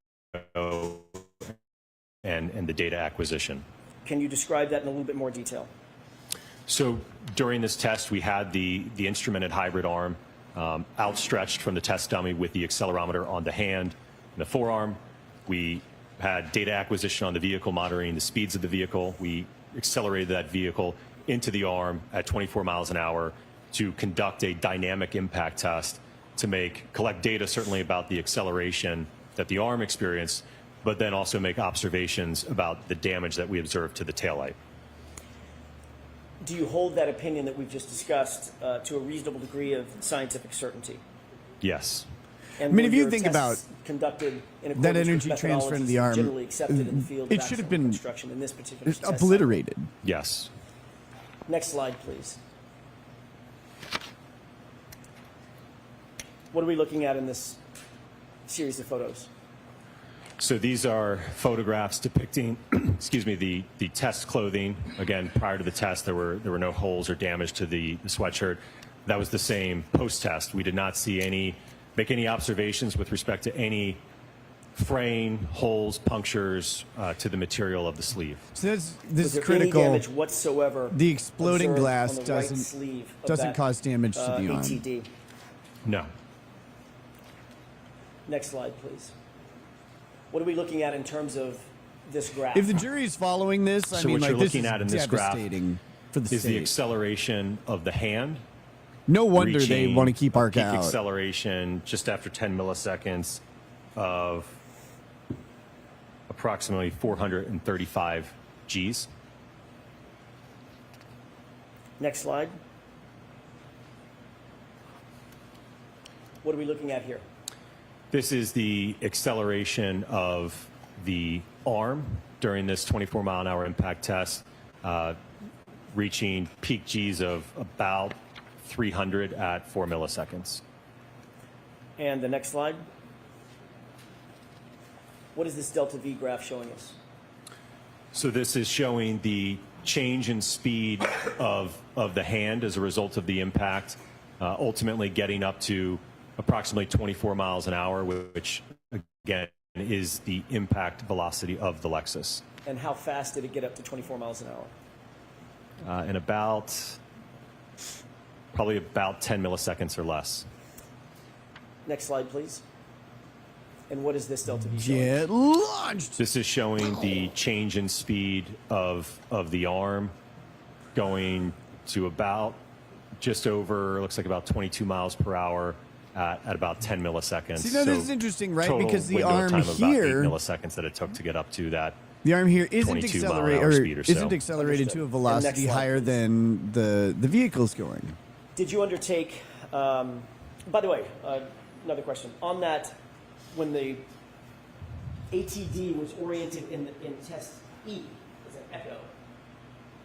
and the data acquisition. Can you describe that in a little bit more detail? So during this test, we had the instrumented hybrid arm outstretched from the test dummy with the accelerometer on the hand and the forearm. We had data acquisition on the vehicle, monitoring the speeds of the vehicle. We accelerated that vehicle into the arm at 24 miles an hour to conduct a dynamic impact test to collect data certainly about the acceleration that the arm experienced, but then also make observations about the damage that we observed to the taillight. Do you hold that opinion that we've just discussed to a reasonable degree of scientific certainty? Yes. And I mean, were if you your think tests about conducted in that accordance energy with transfer into the methodologies arm, generally accepted in the field of it should have been construction in this particular test obliterated. Yes. Next slide, please. What are we looking at in this series of photos? So these are photographs depicting, excuse me, the test clothing. Again, prior to the test, there were no holes or damage to the sweatshirt. That was the same post-test. We did not make any observations with respect to any fraying, holes, punctures to the material of the sleeve. So this Was is there critical. any damage whatsoever? The exploding observed glass on the right doesn't sleeve of that, cause damage to the arm. ATD? No. Next slide, please. What are we looking at in terms of this graph? If the jury is following this, I So mean, what like you're this looking is at in this graph devastating for the is the state. acceleration of the hand. No wonder they reaching want to keep a arc peak out. acceleration just after 10 milliseconds of approximately 435 Gs. Next slide. What are we looking at here? This is the acceleration of the arm during this 24-mile-an-hour impact test, reaching peak Gs of about 300 at 4 milliseconds. And the next slide. What is this delta V graph showing us? So this is showing the change in speed of the hand as a result of the impact, ultimately getting up to approximately 24 miles an hour, which again is the impact velocity of the Lexus. And how fast did it get up to 24 miles an hour? In probably about 10 milliseconds or less. Next slide, please. And what is this delta V showing? Get launched. This is showing the change in speed of the arm going to about just over, looks like about 22 miles per hour at about 10 milliseconds. See, now this is interesting, right? Total Because the window of arm time of here, about 8 milliseconds that it took to get up to that. the arm here isn't 22 mile an hour accelerated, speed or so. isn't accelerated to a velocity slide, higher please. than the vehicle's going. Did you undertake, by the way, another question. On that, when the ATD was oriented in test E, as an echo,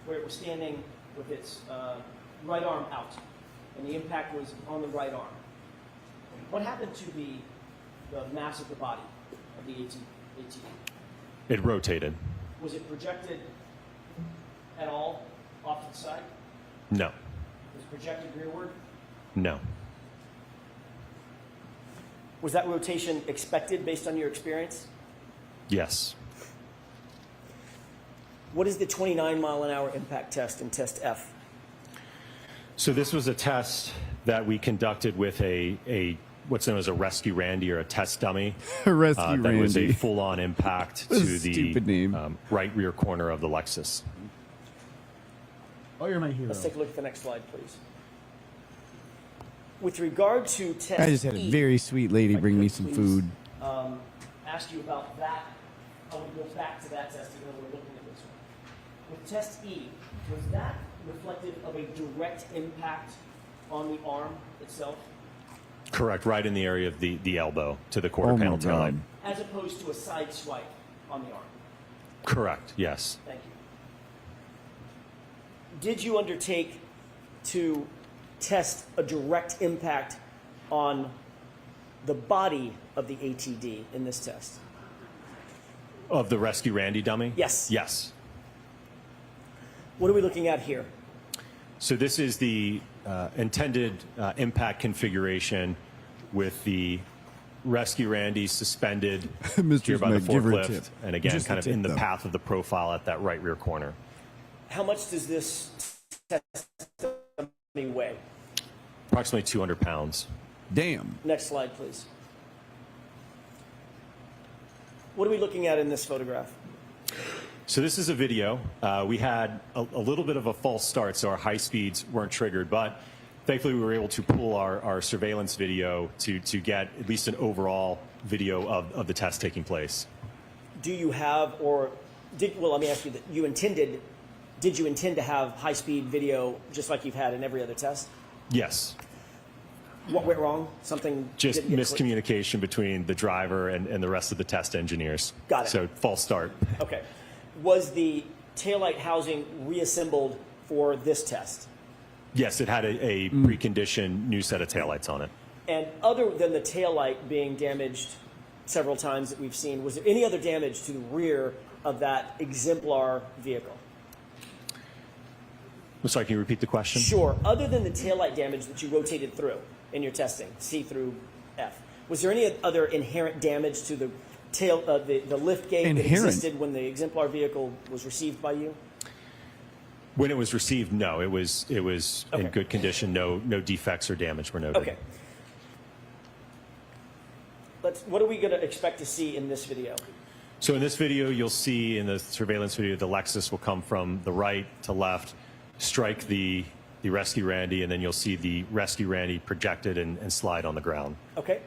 where it was standing with its right arm out, and the impact was on the right arm, what happened to the mass of the body of the ATD? It rotated. Was it projected at all off to the side? No, Was it projected rearward? no. Was that rotation expected based on your experience? Yes. What is the 29-mile-an-hour impact test in test F? So this was a test that we conducted with a what's known as a rescue Randy or a test dummy. A rescue That was a Randy. full-on impact What a to the stupid name. right rear corner of the Lexus. Oh, you're my hero. Let's take a look at the next slide, please. With regard to test I just had a E, very sweet lady if I bring me could some please, food. Ask you about that. I would go back to that test even though we're looking at this one. With test E, was that reflective of a direct impact on the arm itself, Correct, right in the area of the elbow to the quarter Oh my panel tail light. God. as opposed to a side swipe on the arm? Correct, yes. Thank you. Did you undertake to test a direct impact on the body of the ATD in this test? Of the rescue Randy dummy? Yes. Yes. What are we looking at here? So this is the intended impact configuration with the rescue Randy suspended here by the Smith, give her a forklift, tip. and again, Just a kind of tip, in the though. path of the profile at that right rear corner. How much does this test dummy weigh? Approximately 200 pounds. Damn. Next slide, please. What are we looking at in this photograph? So this is a video. We had a little bit of a false start, so our high speeds weren't triggered, but thankfully we were able to pull our surveillance video to get at least an overall video of the test taking place. Do you have, or did, well, let me ask you that did you intend to have high-speed video just like you've had in every other test? Yes. What went wrong? Something Just didn't get miscommunication between the driver and the rest of the test engineers. Got it. So false start. Okay. Was the taillight housing reassembled for this test? Yes, it had a preconditioned new set of taillights on it. And other than the taillight being damaged several times that we've seen, was there any other damage to the rear of that exemplar vehicle? I'm sorry, can you repeat the question? Sure. Other than the taillight damage that you rotated through in your testing, C through F, was there any other inherent damage to the tail, the lift gate that existed when the exemplar vehicle was received by you? When it was received, no, it was Okay. in good condition. No defects or damage were noted. Okay. What are we going to expect to see in this video? So in this video, you'll see in the surveillance video, the Lexus will come from the right to left, strike the rescue Randy, and then you'll see the rescue Randy projected and slide on the ground. Okay.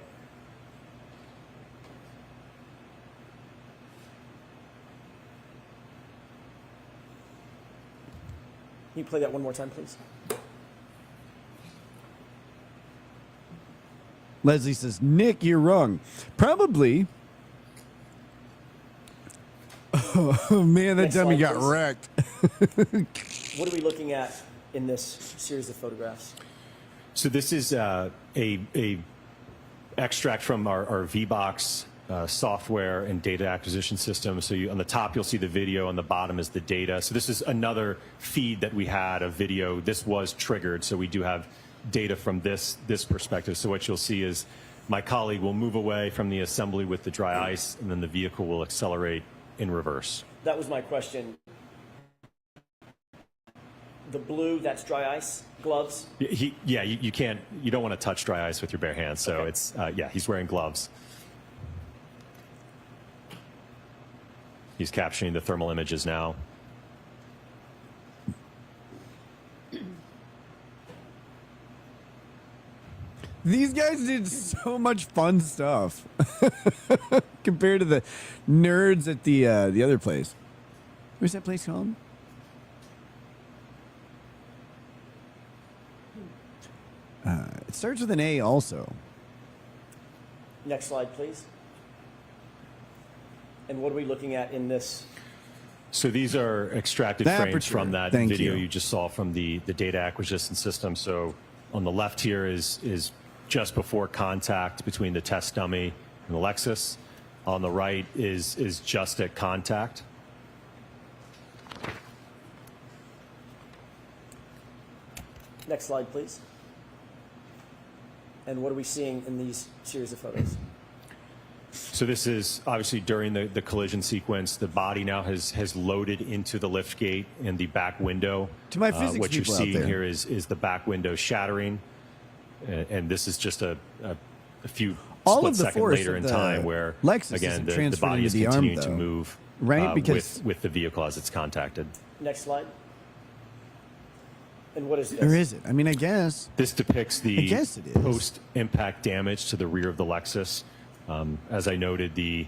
Can you play that one more time, please? Leslie says, Nick, you're wrong. Probably. Oh, man, that Next dummy slide, got please. wrecked. What are we looking at in this series of photographs? So this is a extract from our VBox software and data acquisition system. So on the top, you'll see the video. On the bottom is the data. So this is another feed that we had of video. This was triggered, so we do have data from this perspective. So what you'll see is my colleague will move away from the assembly with the dry ice, and then the vehicle will accelerate in reverse. That was my question. The blue, that's dry ice, gloves? You don't want to touch dry ice with your bare hands. So it's, he's wearing gloves. He's capturing the thermal images now. These guys did so much fun stuff compared to the nerds at the other place. Where's that place called? It starts with an A also. Next slide, please. And what are we looking at in this? So these are extracted The frames aperture. from that Thank video you. you just saw from the data acquisition system. So on the left here is just before contact between the test dummy and the Lexus. On the right is just at contact. Next slide, please. And what are we seeing in these series of photos? So this is obviously during the collision sequence. The body now has loaded into the lift gate and the back window. To my physics what you're people out seeing there. here is the back window shattering. And this is just a few All split of the second force later of in the time where, Lexus again, isn't the transferred body is into the arm, continuing to though, move right? Because with the vehicle as it's contacted. Next slide. And what is this? or is it? I mean, I guess. This depicts I the guess it is. post-impact damage to the rear of the Lexus. As I noted, the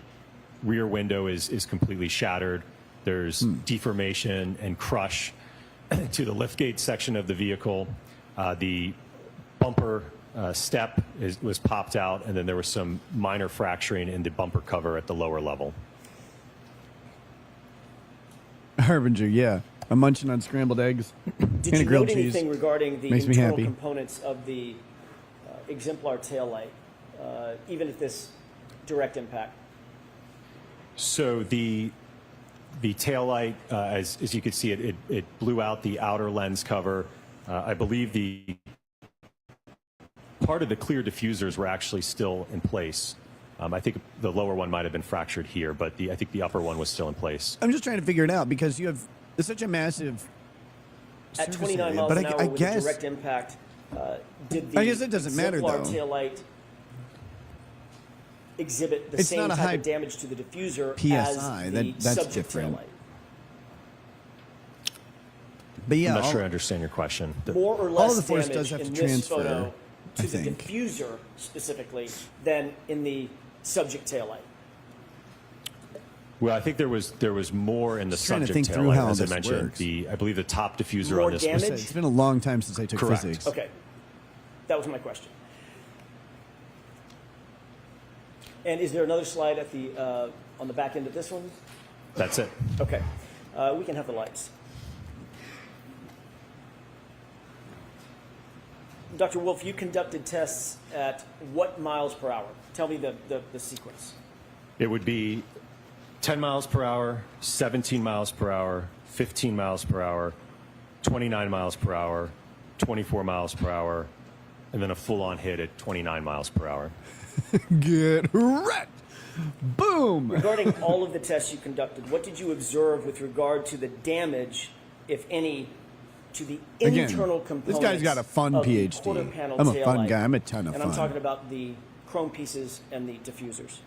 rear window is completely shattered. There's deformation and crush to the liftgate section of the vehicle. The bumper step was popped out, and then there was some minor fracturing in the bumper cover at the lower level. Harbinger, yeah. I'm munching on scrambled eggs Did and you grilled note cheese. anything regarding the Makes me internal happy. components of the exemplar taillight, even at this direct impact? So the taillight, as you can see, it blew out the outer lens cover. I believe the part of the clear diffusers were actually still in place. I think the lower one might have been fractured here, but I think the upper one was still in place. I'm just trying to figure it out because you have such a massive. At surface 29 area, miles but an hour I with a guess direct impact, did the I guess it doesn't matter, exemplar though. taillight exhibit the It's same not a type high of damage to the diffuser PSI. as the That's subject different. taillight? But yeah, I'm not all- sure I understand your question. More or all less of the force damage does have in to this transfer, photo I to the think. diffuser specifically than in the subject taillight. Well, I think there was more in the Just trying to subject think through taillight. how As I this mentioned, works. I believe the top diffuser More on this damage? was It's been a long time since I took Correct. physics. Okay, that was my question. And is there another slide at the on the back end of this one? That's it. Okay, we can have the lights. Dr. Wolf, you conducted tests at what miles per hour? Tell me the sequence. It would be 10 miles per hour, 17 miles per hour, 15 miles per hour, 29 miles per hour, 24 miles per hour, and then a full-on hit at 29 miles per hour. Get wrecked. Boom. Regarding all of the tests you conducted, what did you observe with regard to the damage, if any, to the Again, internal this components? guy's got a fun of the PhD. quarter panel I'm a fun taillight? guy. I'm a ton of and fun. I'm talking about the chrome pieces and the diffusers.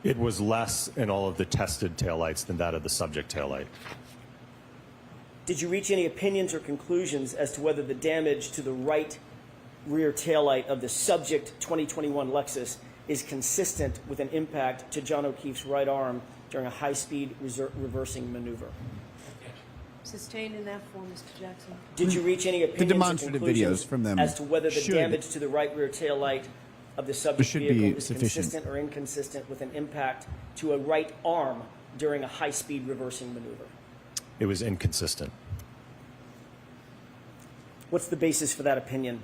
It was less in all of the tested taillights than that of the subject taillight. Did you reach any opinions or conclusions as to whether the damage to the right rear taillight of the subject 2021 Lexus is consistent with an impact to John O'Keefe's right arm during a high-speed reversing maneuver? Sustained in that form, Mr. Jackson. Did you reach any opinions or demonstrative conclusions videos from them as to whether the should. damage to the right rear taillight of the subject should vehicle be is sufficient. consistent or inconsistent with an impact to a right arm during a high-speed reversing maneuver? It was inconsistent. What's the basis for that opinion?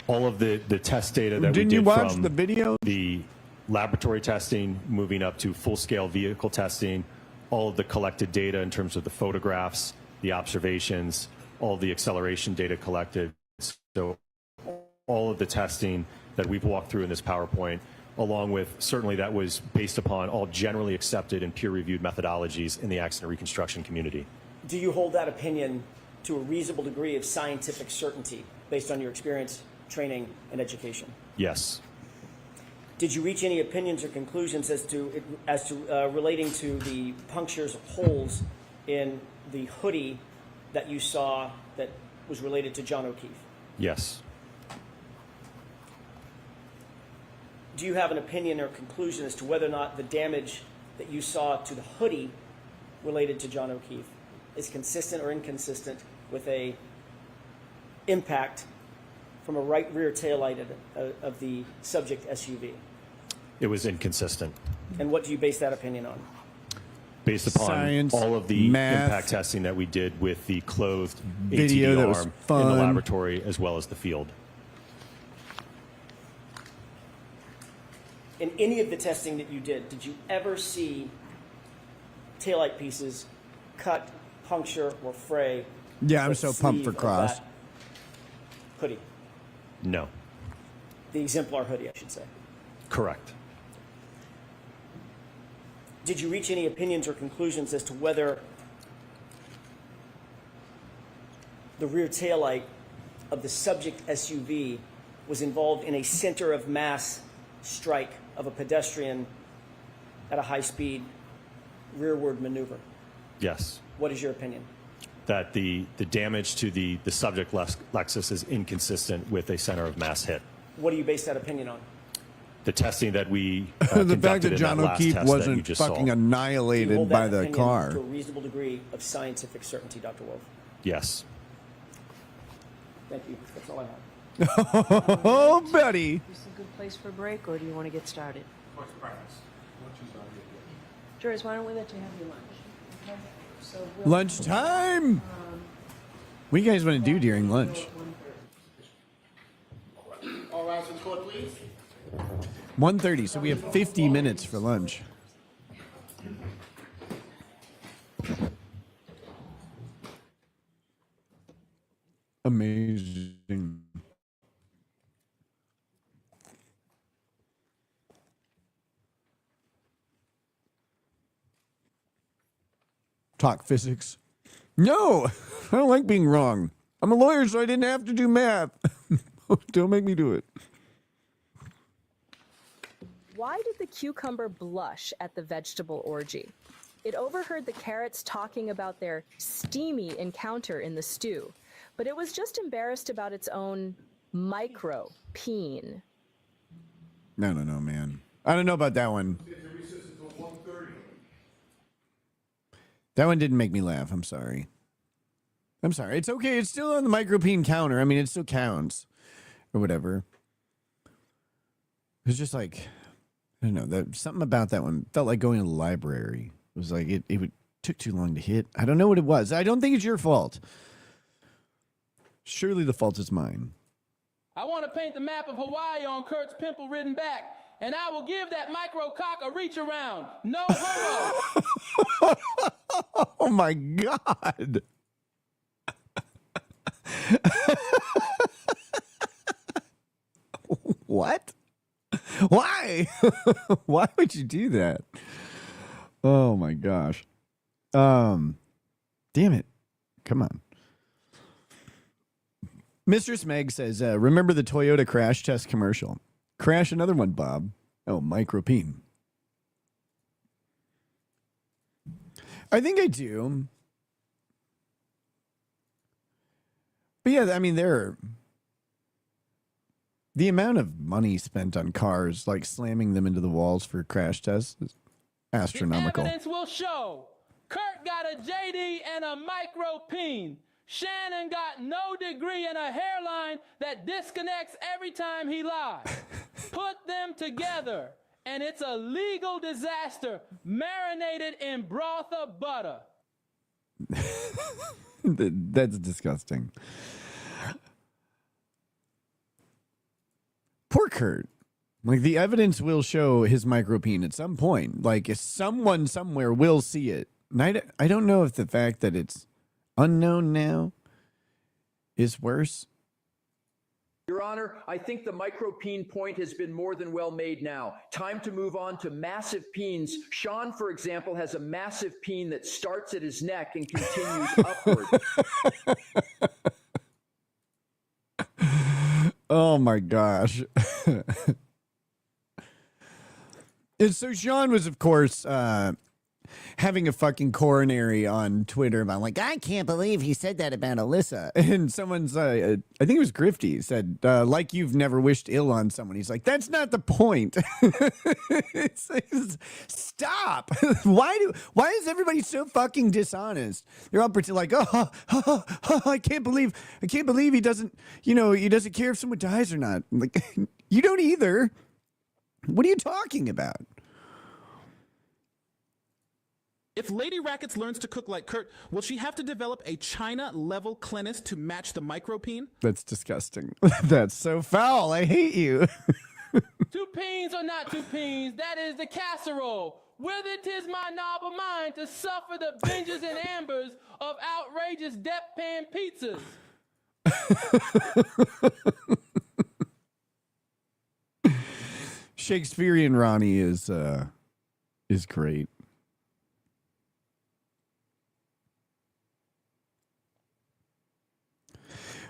All of the test data that Didn't we you did watch from the video? the laboratory testing, moving up to full-scale vehicle testing, all of the collected data in terms of the photographs, the observations, all the acceleration data collected. So all of the testing that we've walked through in this PowerPoint, along with certainly that was based upon all generally accepted and peer-reviewed methodologies in the accident reconstruction community. Do you hold that opinion to a reasonable degree of scientific certainty based on your experience, training, and education? Yes. Did you reach any opinions or conclusions as to relating to the punctures of holes in the hoodie that you saw that was related to John O'Keefe? Yes. Do you have an opinion or conclusion as to whether or not the damage that you saw to the hoodie related to John O'Keefe is consistent or inconsistent with a impact from a right rear taillight of the subject SUV? It was inconsistent. And what do you base that opinion on? Based upon Science, all of the math, impact testing that we did with the clothed video ATV that was arm in fun. the laboratory as well as the field. In any of the testing that you did you ever see taillight pieces cut, puncture, or fray? Yeah, I'm the so pumped for sleeve of Cross. that hoodie? No. The exemplar hoodie, I should say. Correct. Did you reach any opinions or conclusions as to whether the rear taillight of the subject SUV was involved in a center of mass strike of a pedestrian at a high-speed rearward maneuver? Yes. What is your opinion? That the damage to the subject Lexus is inconsistent with a center of mass hit. What do you base that opinion on? The testing that we The fact conducted that in John that last O'Keefe test that you wasn't just fucking saw. Do you annihilated hold by that the opinion car. to a reasonable degree of scientific certainty, Dr. Wolf? Yes. Thank you. That's all I have. Oh, buddy. Is this a good place for a break, or do you want to get started? Jurors, why don't we let you have your lunch? Okay? So we'll, Lunchtime. What do you guys want to do during lunch? All rise in court, please. 1:30, so we have 50 minutes for lunch. Amazing. Talk physics. No, I don't like being wrong. I'm a lawyer, so I didn't have to do math. Don't make me do it. Why did the cucumber blush at the vegetable orgy? It overheard the carrots talking about their steamy encounter in the stew, but it was just embarrassed about its own micro-peen. No, man. I don't know about that one. That one didn't make me laugh. I'm sorry. It's okay. It's still on the micropene counter. I mean, it still counts or whatever. It was just like, I don't know. Something about that one felt like going to the library. It was like it took too long to hit. I don't know what it was. I don't think it's your fault. Surely the fault is mine. I want to paint the map of Hawaii on Kurt's pimple-ridden back, and I will give that micro cock a reach around. No homo. Oh my God. What? Why? Why would you do that? Oh my gosh. Damn it. Come on. Mistress Meg says, remember the Toyota crash test commercial? Crash another one, Bob. Oh, micropene. I think I do. But yeah, I mean, the amount of money spent on cars, like slamming them into the walls for crash tests, is astronomical. The evidence will show Kurt got a JD and a micro-peen. Shannon got no degree and a hairline that disconnects every time he lies. Put them together, and it's a legal disaster marinated in broth of butter. That's disgusting. Poor Kurt. Like, the evidence will show his micropene at some point. Like, someone somewhere will see it. And I don't know if the fact that it's unknown now is worse. Your Honor, I think the micropene point has been more than well made now. Time to move on to massive peens. Sean, for example, has a massive peen that starts at his neck and continues upward. Oh my gosh. And so Sean was, of course, having a fucking coronary on Twitter about, like, I can't believe he said that about Alyssa. And someone's, I think it was Grifty, said, like you've never wished ill on someone. He's like, that's not the point. Stop. Why is everybody so fucking dishonest? They're all pretend like, I can't believe he doesn't, he doesn't care if someone dies or not. I'm like, you don't either. What are you talking about? If Lady Rackets learns to cook like Kurt, will she have to develop a China-level cleanse to match the micropene? That's disgusting. That's so foul. I hate you. Two peens or not two peens, that is the casserole. Whether 'tis my knob of mine to suffer the binges and ambers of outrageous deadpan pizzas. Shakespearean Ronnie is great.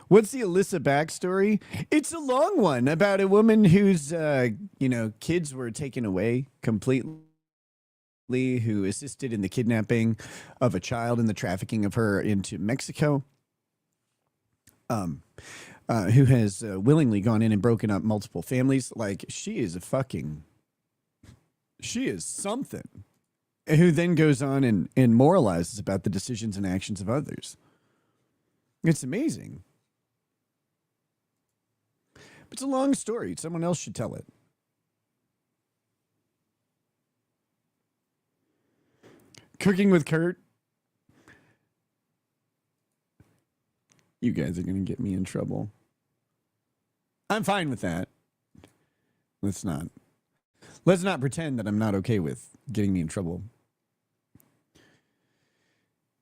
What's the Alyssa backstory? It's a long one about a woman whose kids were taken away completely, who assisted in the kidnapping of a child and the trafficking of her into Mexico. Who has willingly gone in and broken up multiple families. Like, she is something. Who then goes on and moralizes about the decisions and actions of others. It's amazing. It's a long story. Someone else should tell it. Cooking with Kurt. You guys are going to get me in trouble. I'm fine with that. Let's not pretend that I'm not okay with getting me in trouble.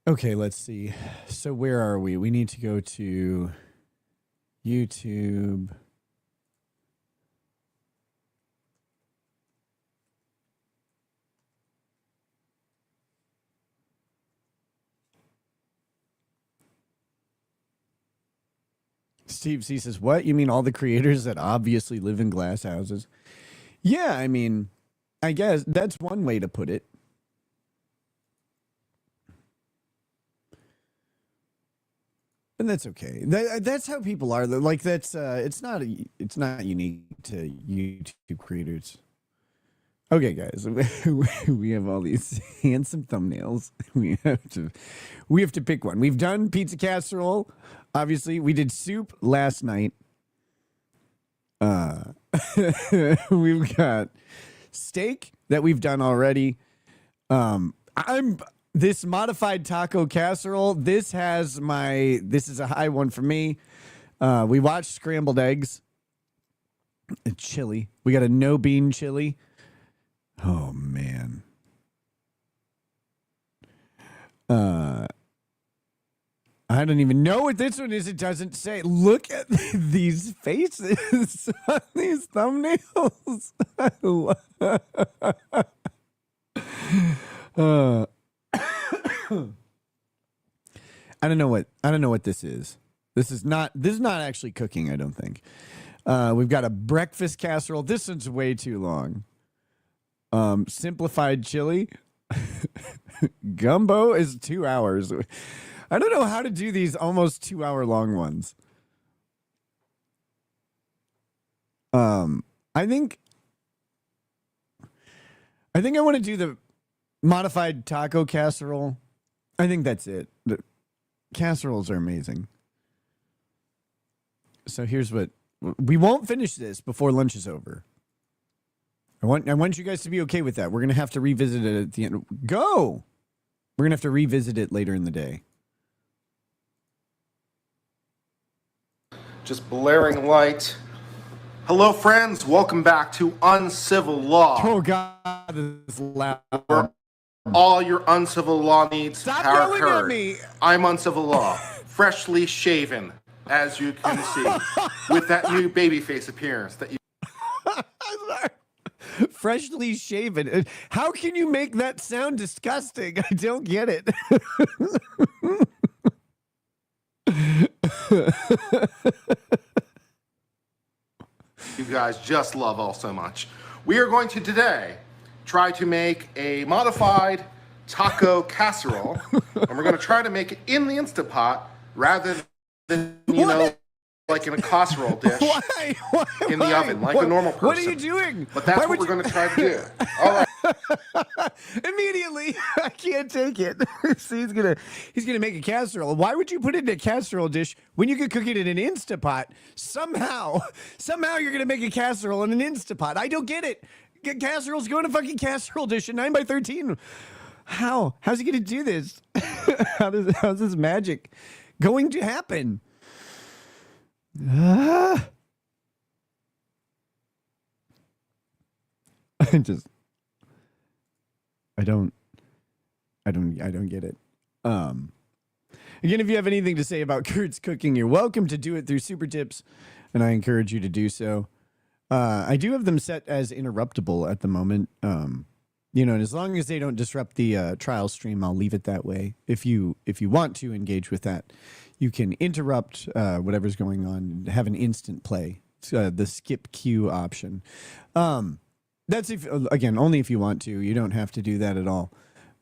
Okay, let's see. So where are we? We need to go to YouTube. Steve C says, what? You mean all the creators that obviously live in glass houses? Yeah, I mean, I guess that's one way to put it. And that's okay. That's how people are. Like, that's it's not unique to YouTube creators. Okay, guys, we have all these handsome thumbnails. We have to pick one. We've done pizza casserole. Obviously, we did soup last night. We've got steak that we've done already. This modified taco casserole. This is a high one for me. We watched scrambled eggs. And chili. We got a no bean chili. Oh man. I don't even know what this one is. It doesn't say. Look at these faces on these thumbnails. I don't know what this is. This is not actually cooking, I don't think. We've got a breakfast casserole. This one's way too long. Simplified chili. Gumbo is 2 hours. I don't know how to do these almost 2 hour long ones. I think I want to do the modified taco casserole. I think that's it. Casseroles are amazing. So here's what we won't finish this before lunch is over. I want you guys to be okay with that. We're gonna have to revisit it at the end. Go. We're gonna have to revisit it later in the day. Just blaring light. Hello, friends. Welcome back to Uncivil Law. Oh God, this is loud. Where all your uncivil law needs Stop are yelling heard. at me. I'm Uncivil Law, freshly shaven, as you can see, with that new babyface appearance that you. Freshly shaven. How can you make that sound disgusting? I don't get it. You guys just love all so much. We are going to today try to make a modified taco casserole, and we're going to try to make it in the Instant Pot rather than, you know, like in a casserole dish in the oven, like a normal person. What are you doing? But that's what we're going to try to do. All right. Immediately, I can't take it. See, he's gonna make a casserole. Why would you put it in a casserole dish when you could cook it in an Instapot? Somehow you're gonna make a casserole in an Instapot. I don't get it. Casseroles go in a fucking casserole dish at 9x13. How's he gonna do this? How's this magic going to happen? I don't get it. Again, if you have anything to say about Kurt's cooking, you're welcome to do it through Super Tips, and I encourage you to do so. I do have them set as interruptible at the moment. And as long as they don't disrupt the trial stream, I'll leave it that way. If you want to engage with that, you can interrupt whatever's going on and have an instant play. It's the skip queue option. That's only if you want to. You don't have to do that at all.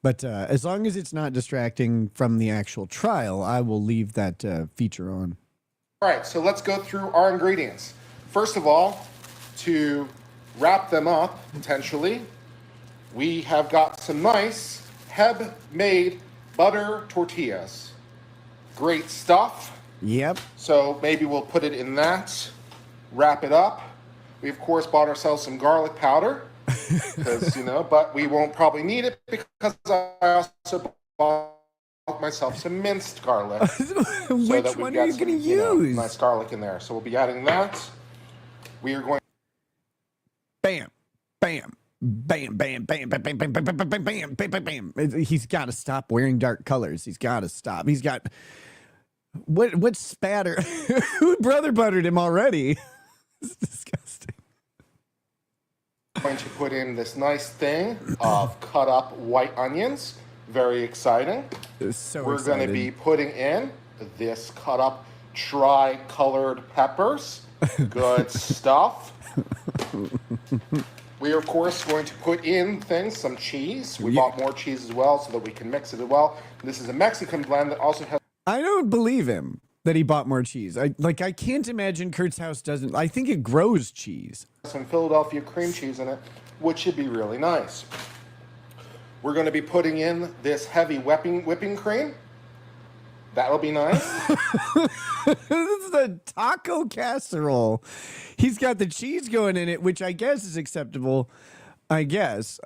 But as long as it's not distracting from the actual trial, I will leave that feature on. All right, so let's go through our ingredients. First of all, to wrap them up, potentially, we have got some nice Heb-made butter tortillas. Great stuff. Yep. So maybe we'll put it in that, wrap it up. We, of course, bought ourselves some garlic powder, because, but we won't probably need it because I also bought myself some minced garlic. Which one are you going to use? Nice garlic in there. So we'll be adding that. We are going. Bam, bam, bam, bam, bam, bam, bam, bam, bam, bam, bam, bam, bam, bam, bam. He's got to stop wearing dark colors. He's got to stop. He's got what spatter? Who brother buttered him already? It's disgusting. Going to put in this nice thing of cut up white onions. Very exciting. We're going to be putting in this cut up tri-colored peppers. Good stuff. We are, of course, going to put in some cheese. We bought more cheese as well so that we can mix it as well. This is a Mexican blend that also has. I don't believe him that he bought more cheese. I can't imagine Kurt's house doesn't. I think it grows cheese. Some Philadelphia cream cheese in it, which should be really nice. We're going to be putting in this heavy whipping cream. That'll be nice. This is a taco casserole. He's got the cheese going in it, which I guess is acceptable. I guess.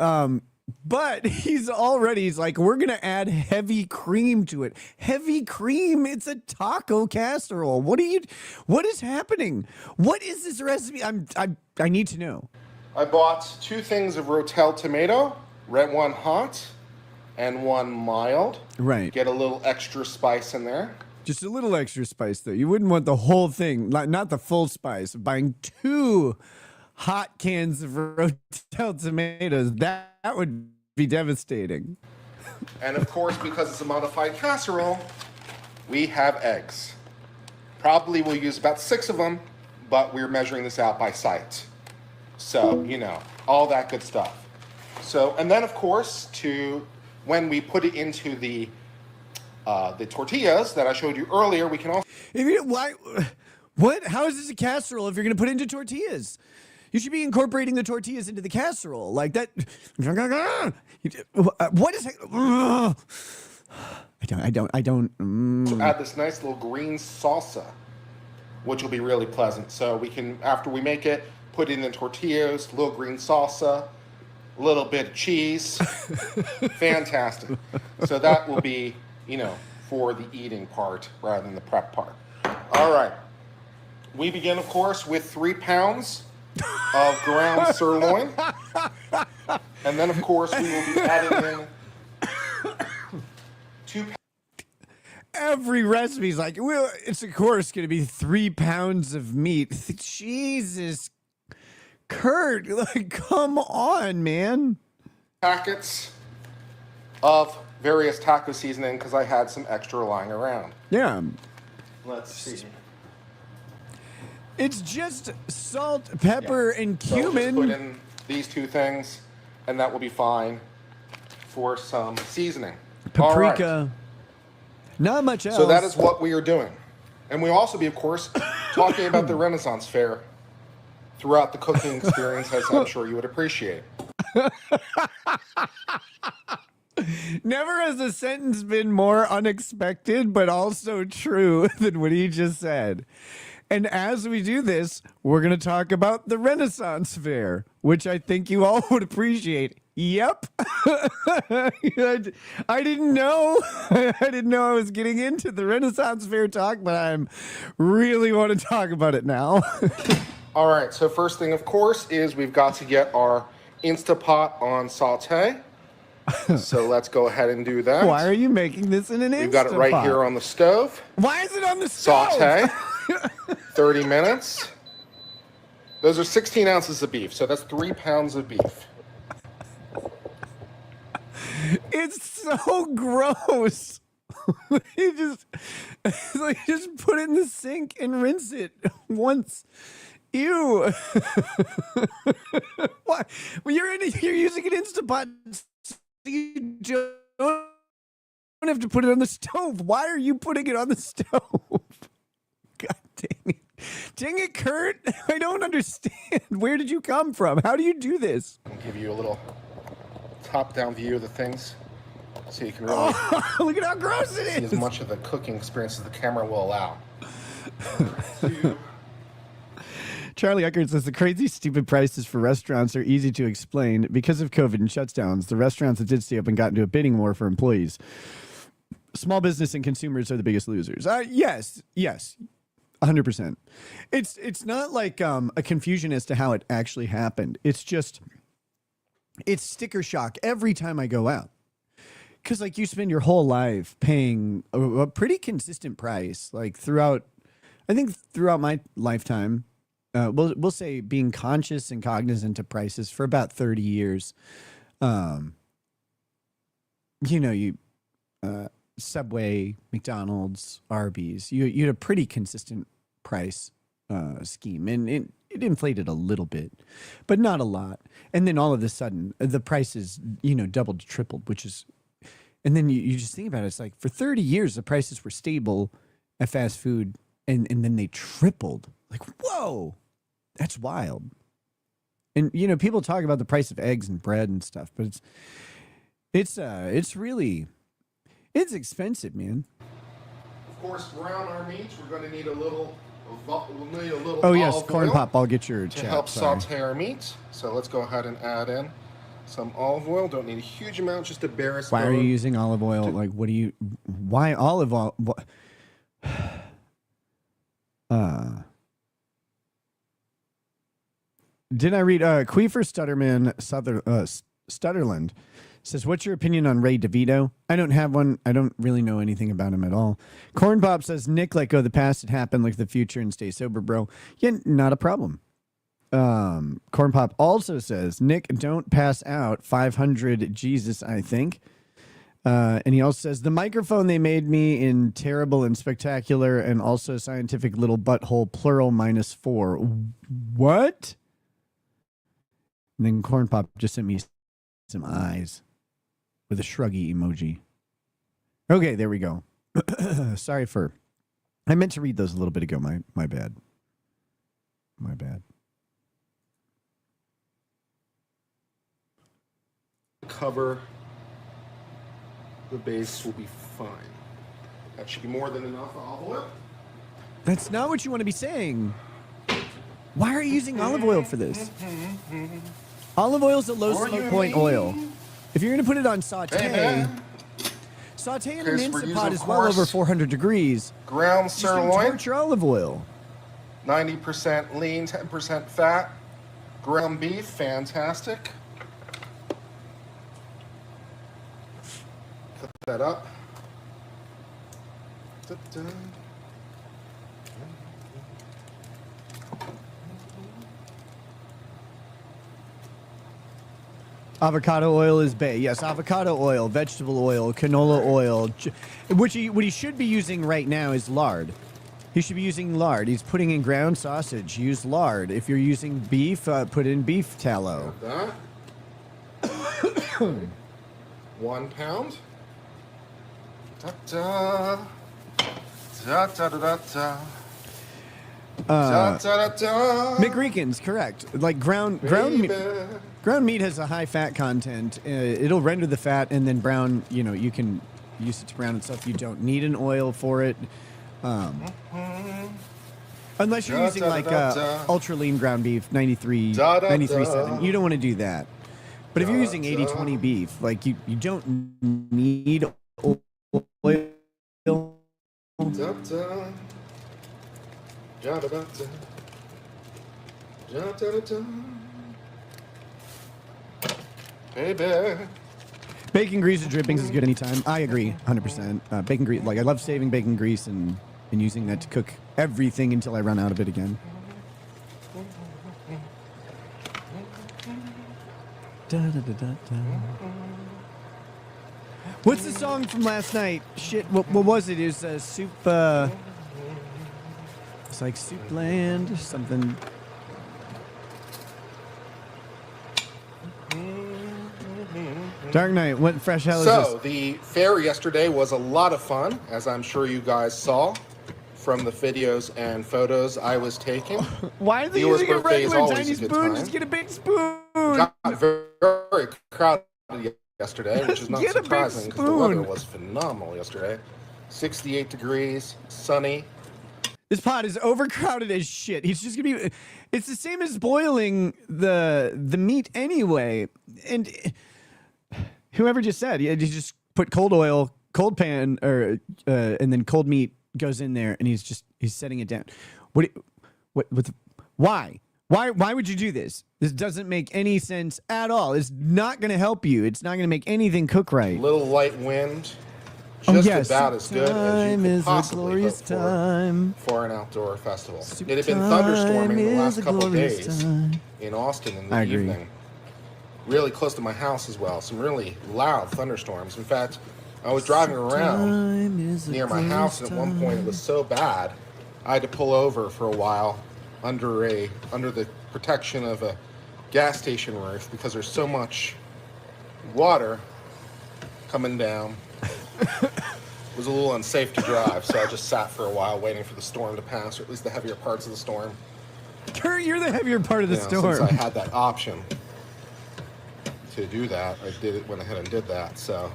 But he's like, we're going to add heavy cream to it. Heavy cream. It's a taco casserole. What is happening? What is this recipe? I need to know. I bought 2 things of Rotel tomato, one hot and one mild. Right. Get a little extra spice in there. Just a little extra spice, though. You wouldn't want the whole thing, not the full spice. Buying 2 hot cans of Rotel tomatoes, that would be devastating. And of course, because it's a modified casserole, we have eggs. Probably we'll use about 6 of them, but we're measuring this out by sight. So, all that good stuff. So, and then of course, when we put it into the tortillas that I showed you earlier, we can also. What? How is this a casserole if you're going to put it into tortillas? You should be incorporating the tortillas into the casserole like that. What is it? I don't. So add this nice little green salsa, which will be really pleasant. So we can, after we make it, put it in tortillas, little green salsa, a little bit of cheese. Fantastic. So that will be, for the eating part rather than the prep part. All right. We begin, of course, with 3 pounds of ground sirloin. And then, of course, we will be adding in 2 pounds. Every recipe's like, well, it's of course going to be 3 pounds of meat. Jesus, Kurt, like, come on, man. Packets of various taco seasoning because I had some extra lying around. Yeah. Let's see. It's just salt, pepper, and So we'll cumin. just put in these 2 things, and that will be fine for some seasoning. Paprika. All right. Not much else. So that is what we are doing. And we'll also be, of course, talking about the Renaissance Fair throughout the cooking experience, as I'm sure you would appreciate. Never has a sentence been more unexpected, but also true than what he just said. And as we do this, we're going to talk about the Renaissance Fair, which I think you all would appreciate. Yep. I didn't know. I didn't know I was getting into the Renaissance Fair talk, but I'm really want to talk about it now. All right. So first thing, of course, is we've got to get our Instapot on saute. So let's go ahead and do that. Why are you making this in an Instapot? We've got it right here on the stove. Why is it on the stove? Saute. 30 minutes. Those are 16 ounces of beef, so that's 3 pounds of beef. It's so gross. You just put it in the sink and rinse it once. Ew. Why? Well, you're using an Instapot. You don't have to put it on the stove. Why are you putting it on the stove? God dang it. Dang it, Kurt. I don't understand. Where did you come from? How do you do this? I'll give you a little top-down view of the things so you can really look at how gross it see is. as much of the cooking experience as the camera will allow. Charlie Eckert says the crazy, stupid prices for restaurants are easy to explain. Because of COVID and shutdowns, the restaurants that did stay open got into a bidding war for employees. Small business and consumers are the biggest losers. Yes, 100%. It's not like a confusion as to how it actually happened. It's sticker shock every time I go out. Because like you spend your whole life paying a pretty consistent price, like throughout my lifetime. We'll say being conscious and cognizant of prices for about 30 years. Subway, McDonald's, Arby's, you had a pretty consistent price scheme, and it inflated a little bit, but not a lot. And then all of a sudden, the prices, doubled, tripled, and then you just think about it. It's like for 30 years, the prices were stable at fast food, and then they tripled. Like, whoa. That's wild. And people talk about the price of eggs and bread and stuff, but it's expensive, man. Of course, around our meats, we're going to need a little Oh yes, olive corn oil pop. I'll get your to chat. help Sorry. saute our meat. So let's go ahead and add in some olive oil. Don't need a huge amount, just to bear us. Why are you using olive oil? Like, why olive oil? Did I read Queefer Stutterland says, what's your opinion on Ray DeVito? I don't have one. I don't really know anything about him at all. Corn Pop says, Nick, let go of the past. It happened, like the future, and stay sober, bro. Yeah, not a problem. Corn Pop also says, Nick, don't pass out. 500 Jesus, I think. And he also says, the microphone they made me in terrible and spectacular and also scientific little butthole, plural -4. What? And then Corn Pop just sent me some eyes with a shruggy emoji. Okay, there we go. Sorry for... I meant to read those a little bit ago. My bad. My bad. Cover the base will be fine. That should be more than enough olive oil. That's not what you want to be saying. Why are you using olive oil for this? Olive oil is a low smoke point oil. If you're going to put it on saute, saute in an Instant Pot is well over 400 degrees. Ground sirloin. Torch your olive oil. 90% lean, 10% fat. Ground beef, fantastic. Cut that up. Da-da. Avocado oil is bae. Yes, avocado oil, vegetable oil, canola oil. What he should be using right now is lard. He should be using lard. He's putting in ground sausage. Use lard. If you're using beef, put in beef tallow. That. 1 pound. Da-da. Da-da-da-da-da. McReekins, correct. Like ground meat has a high fat content. It'll render the fat and then brown. You know, you can use it to brown itself. You don't need an oil for it, unless you're using like ultra lean ground beef, 93.7. You don't want to do that. But if you're using 80/20 beef, like you don't need oil. Baby. Bacon grease or drippings is good anytime. I agree, 100%. Bacon grease, like I love saving bacon grease and using that to cook everything until I run out of it again. Da, da, da, da, da. What's the song from last night? Shit, what was it? It was Soup. It's like Soup Land or something. Dark Knight, what fresh hell is this? So, the fair yesterday was a lot of fun, as I'm sure you guys saw from the videos and photos I was taking. Why are they using a regular tiny spoon? Just get a big spoon. Got very, very crowded yesterday, which is not surprising because the weather was phenomenal yesterday. 68 degrees, sunny. This pot is overcrowded as shit. He's just gonna be. It's the same as boiling the meat anyway. And whoever just said, you just put cold oil, cold pan, or and then cold meat goes in there, and he's setting it down. Why? Why would you do this? This doesn't make any sense at all. It's not going to help you. It's not going to make anything cook right. Little light wind. Just about as good as you could possibly hope for an outdoor festival. It had been thunderstorming the last couple of days in Austin in the evening. Really close to my house as well. Some really loud thunderstorms. In fact, I was driving around near my house, and at one point it was so bad I had to pull over for a while under the protection of a gas station roof because there's so much water coming down. It was a little unsafe to drive, so I just sat for a while waiting for the storm to pass, or at least the heavier parts of the storm. Kurt, you're the heavier part of the storm. Since I had that option to do that, went ahead and did that, so.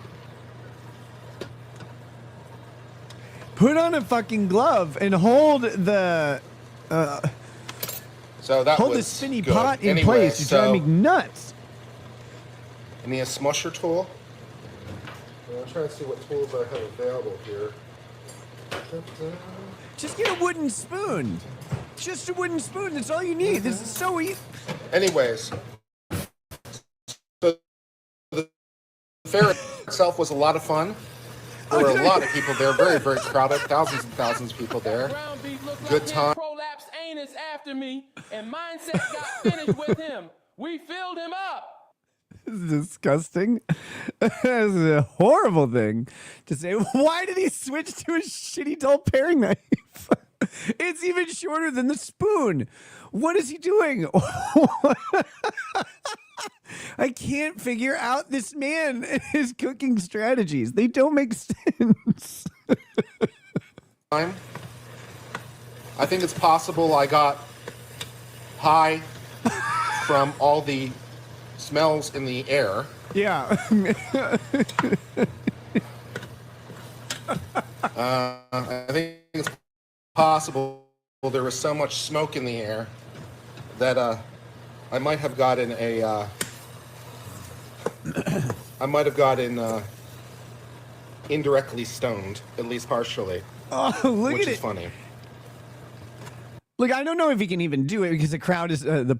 Put on a fucking glove and hold the so that hold was the spinny good. pot in Anyway, place. You're driving me nuts. I need a smusher tool. I'm trying to see what tools I have available here. Just get a wooden spoon. Just a wooden spoon. That's all you need. This is so easy. Anyways, so the fair itself was a lot of fun. There were a lot of people there, very, very crowded, thousands and thousands of people there. Good time. Prolapsed anus after me, and mindset got finished with him. We filled him up. This is disgusting. This is a horrible thing to say. Why did he switch to a shitty dull paring knife? It's even shorter than the spoon. What is he doing? I can't figure out this man and his cooking strategies. They don't make sense. I think it's possible I got high from all the smells in the air. Yeah. I think it's possible there was so much smoke in the air that I might have gotten indirectly stoned, at least partially. Oh, look which at is it. funny. Look, I don't know if he can even do it because the crowd is the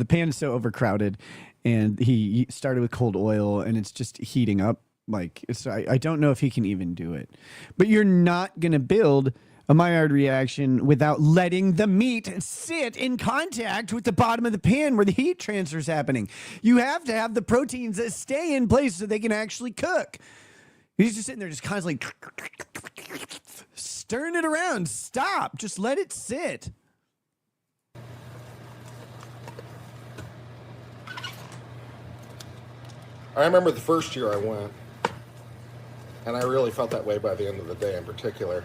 pan is so overcrowded, and he started with cold oil and it's just heating up. Like I don't know if he can even do it. But you're not gonna build a Maillard reaction without letting the meat sit in contact with the bottom of the pan where the heat transfer is happening. You have to have the proteins that stay in place so they can actually cook. He's just sitting there just constantly stirring it around. Stop. Just let it sit. I remember the first year I went, and I really felt that way by the end of the day in particular.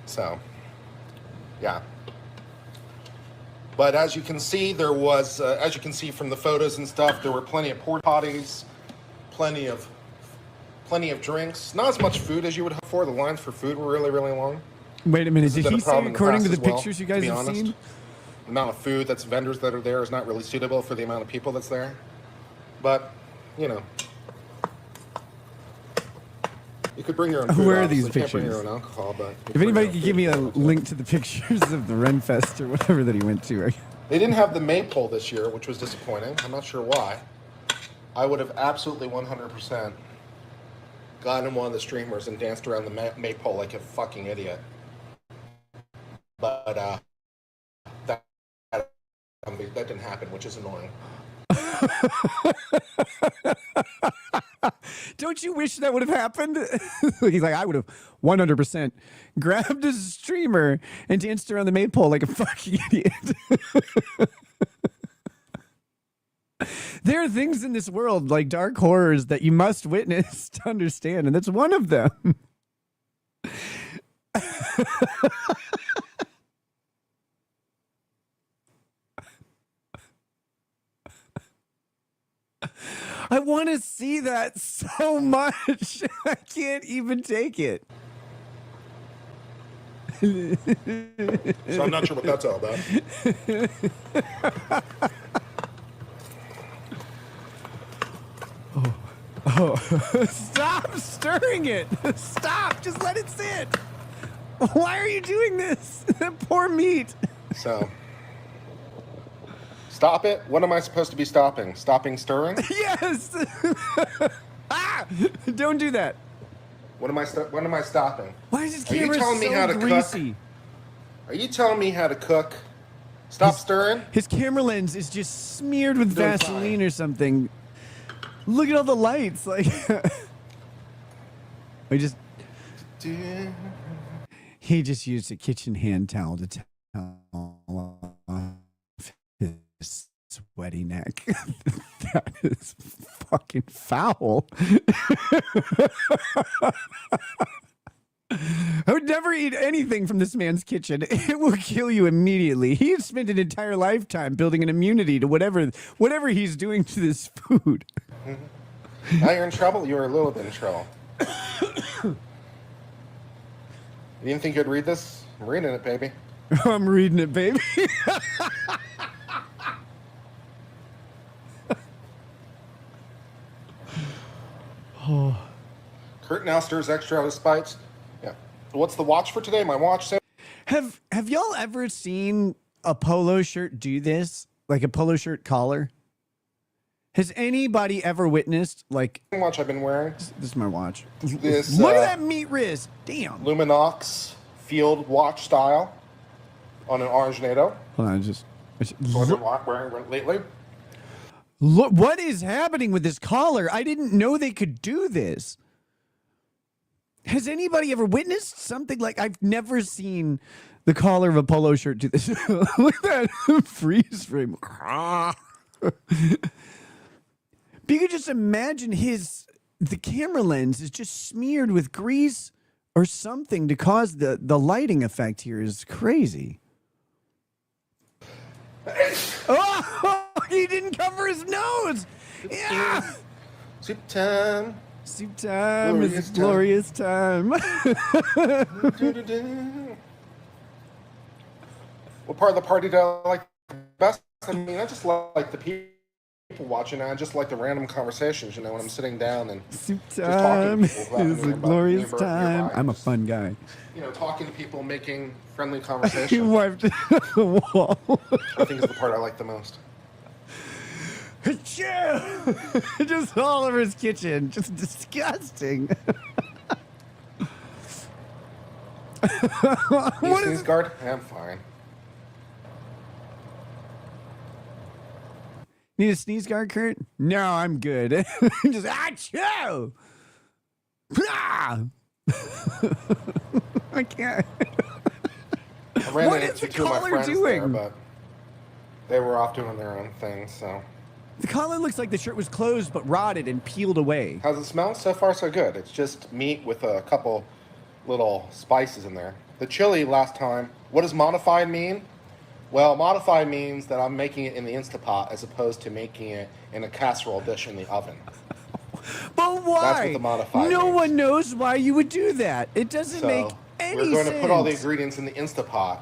So, yeah. But as you can see, there was, as you can see from the photos and stuff, there were plenty of porta potties, plenty of drinks. Not as much food as you would hope for. The lines for food were really, really long. Wait a minute. This has Did been he a say, problem in the according to past the as well, pictures you to guys be have honest? seen? The amount of food that's vendors that are there is not really suitable for the amount of people that's there. But, you know. You could bring your own food. Where are these obviously. You can't bring pictures? your own alcohol, but If anybody could give me a link to the pictures of the Renfest or whatever that he went to. They didn't have the maypole this year, which was disappointing. I'm not sure why. I would have absolutely 100% gotten one of the streamers and danced around the maypole like a fucking idiot. But that didn't happen, which is annoying. Don't you wish that would have happened? He's like, I would have 100% grabbed a streamer and danced around the maypole like a fucking idiot. There are things in this world, like dark horrors, that you must witness to understand, and that's one of them. I want to see that so much. I can't even take it. So I'm not sure what that's all about. Oh, stop stirring it. Stop. Just let it sit. Why are you doing this? Poor meat. So, stop it? What am I supposed to be stopping? Stopping stirring? Yes. Ah! Don't do that. What am I stopping? Why is this Are you camera telling me so how to greasy? cook? Are you telling me how to cook? Stop stirring? His camera lens is just smeared with Doing Vaseline or something. Look at all the lights. Like, he just used a kitchen hand towel to towel off his sweaty neck. That is fucking foul. I would never eat anything from this man's kitchen. It will kill you immediately. He has spent an entire lifetime building an immunity to whatever he's doing to this food. Now you're in trouble? You're a little bit in trouble. You didn't think you'd read this? I'm reading it, baby. I'm reading it, baby. Oh. Kurt now stirs extra out of spites. Yeah. What's the watch for today? My watch said. Have y'all ever seen a polo shirt do this? Like a polo shirt collar? Has anybody ever witnessed, like... Watch I've been wearing? This is my watch. This, Look at that meat wrist. Damn. Luminox field watch style on an orange NATO. Hold on, So I've been wearing lately. Look, what is happening with this collar? I didn't know they could do this. Has anybody ever witnessed something like... I've never seen the collar of a polo shirt do this. Look at that freeze frame. But you could just imagine the camera lens is just smeared with grease or something to cause the lighting effect here is crazy. Oh! He didn't cover his nose. Yeah. Soup time. Soup time is a glorious time. What part of the party do I like best? I mean, I just like the people watching. I just like the random conversations, when I'm sitting down and Soup just talking time to people about is a glorious time. nearby. I'm a fun guy. Talking to people, making friendly He conversation. wiped the wall. I think is the part I like the most. Just all over his kitchen. Just disgusting. You sneeze guard? I'm fine. Need a sneeze guard, Kurt? No, I'm good. Just achoo! Ah! I can't. I ran What into is the two of my collar friends doing? there, but they were off doing their own thing, so. The collar looks like the shirt was closed but rotted and peeled away. How's it smell? So far, so good. It's just meat with a couple little spices in there. The chili last time, what does modified mean? Well, modified means that I'm making it in the Instapot as opposed to making it in a casserole dish in the oven. But why? That's what the modified No means. one knows why you would do that. It doesn't So make any we're going sense. to put all the ingredients in the Instapot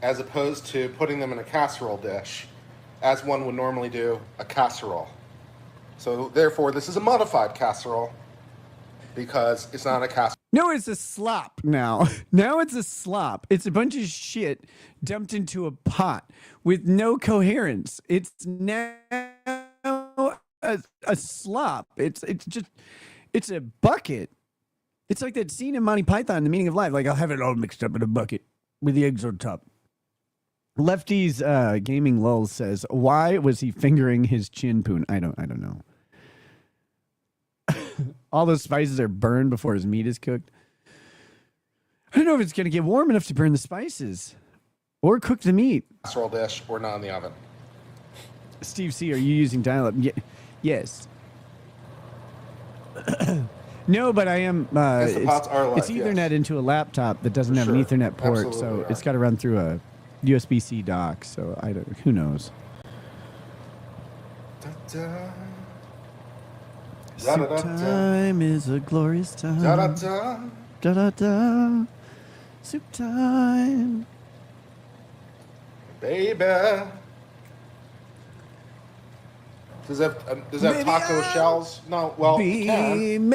as opposed to putting them in a casserole dish as one would normally do a casserole. So therefore, this is a modified casserole because it's not a casserole. No, it's a slop now. Now it's a slop. It's a bunch of shit dumped into a pot with no coherence. It's now a slop. It's a bucket. It's like that scene in Monty Python, The Meaning of Life. Like, I'll have it all mixed up in a bucket with the eggs on top. Lefty's Gaming Lulz says, why was he fingering his chin poon? I don't know. All those spices are burned before his meat is cooked. I don't know if it's going to get warm enough to burn the spices or cook the meat. Casserole dish or not in the oven. Steve C., are you using dial-up? Yes. No, but I am. Instapots are live, it's Ethernet yes. into a laptop that doesn't have an Sure. Ethernet port, Absolutely so are. it's got to run through a USB-C dock. So I don't. Who knows? Da-da. Soup time is a glorious time. Da-da-da. Da-da-da. Soup time. Baby. Does it have taco shells? No, well, it can.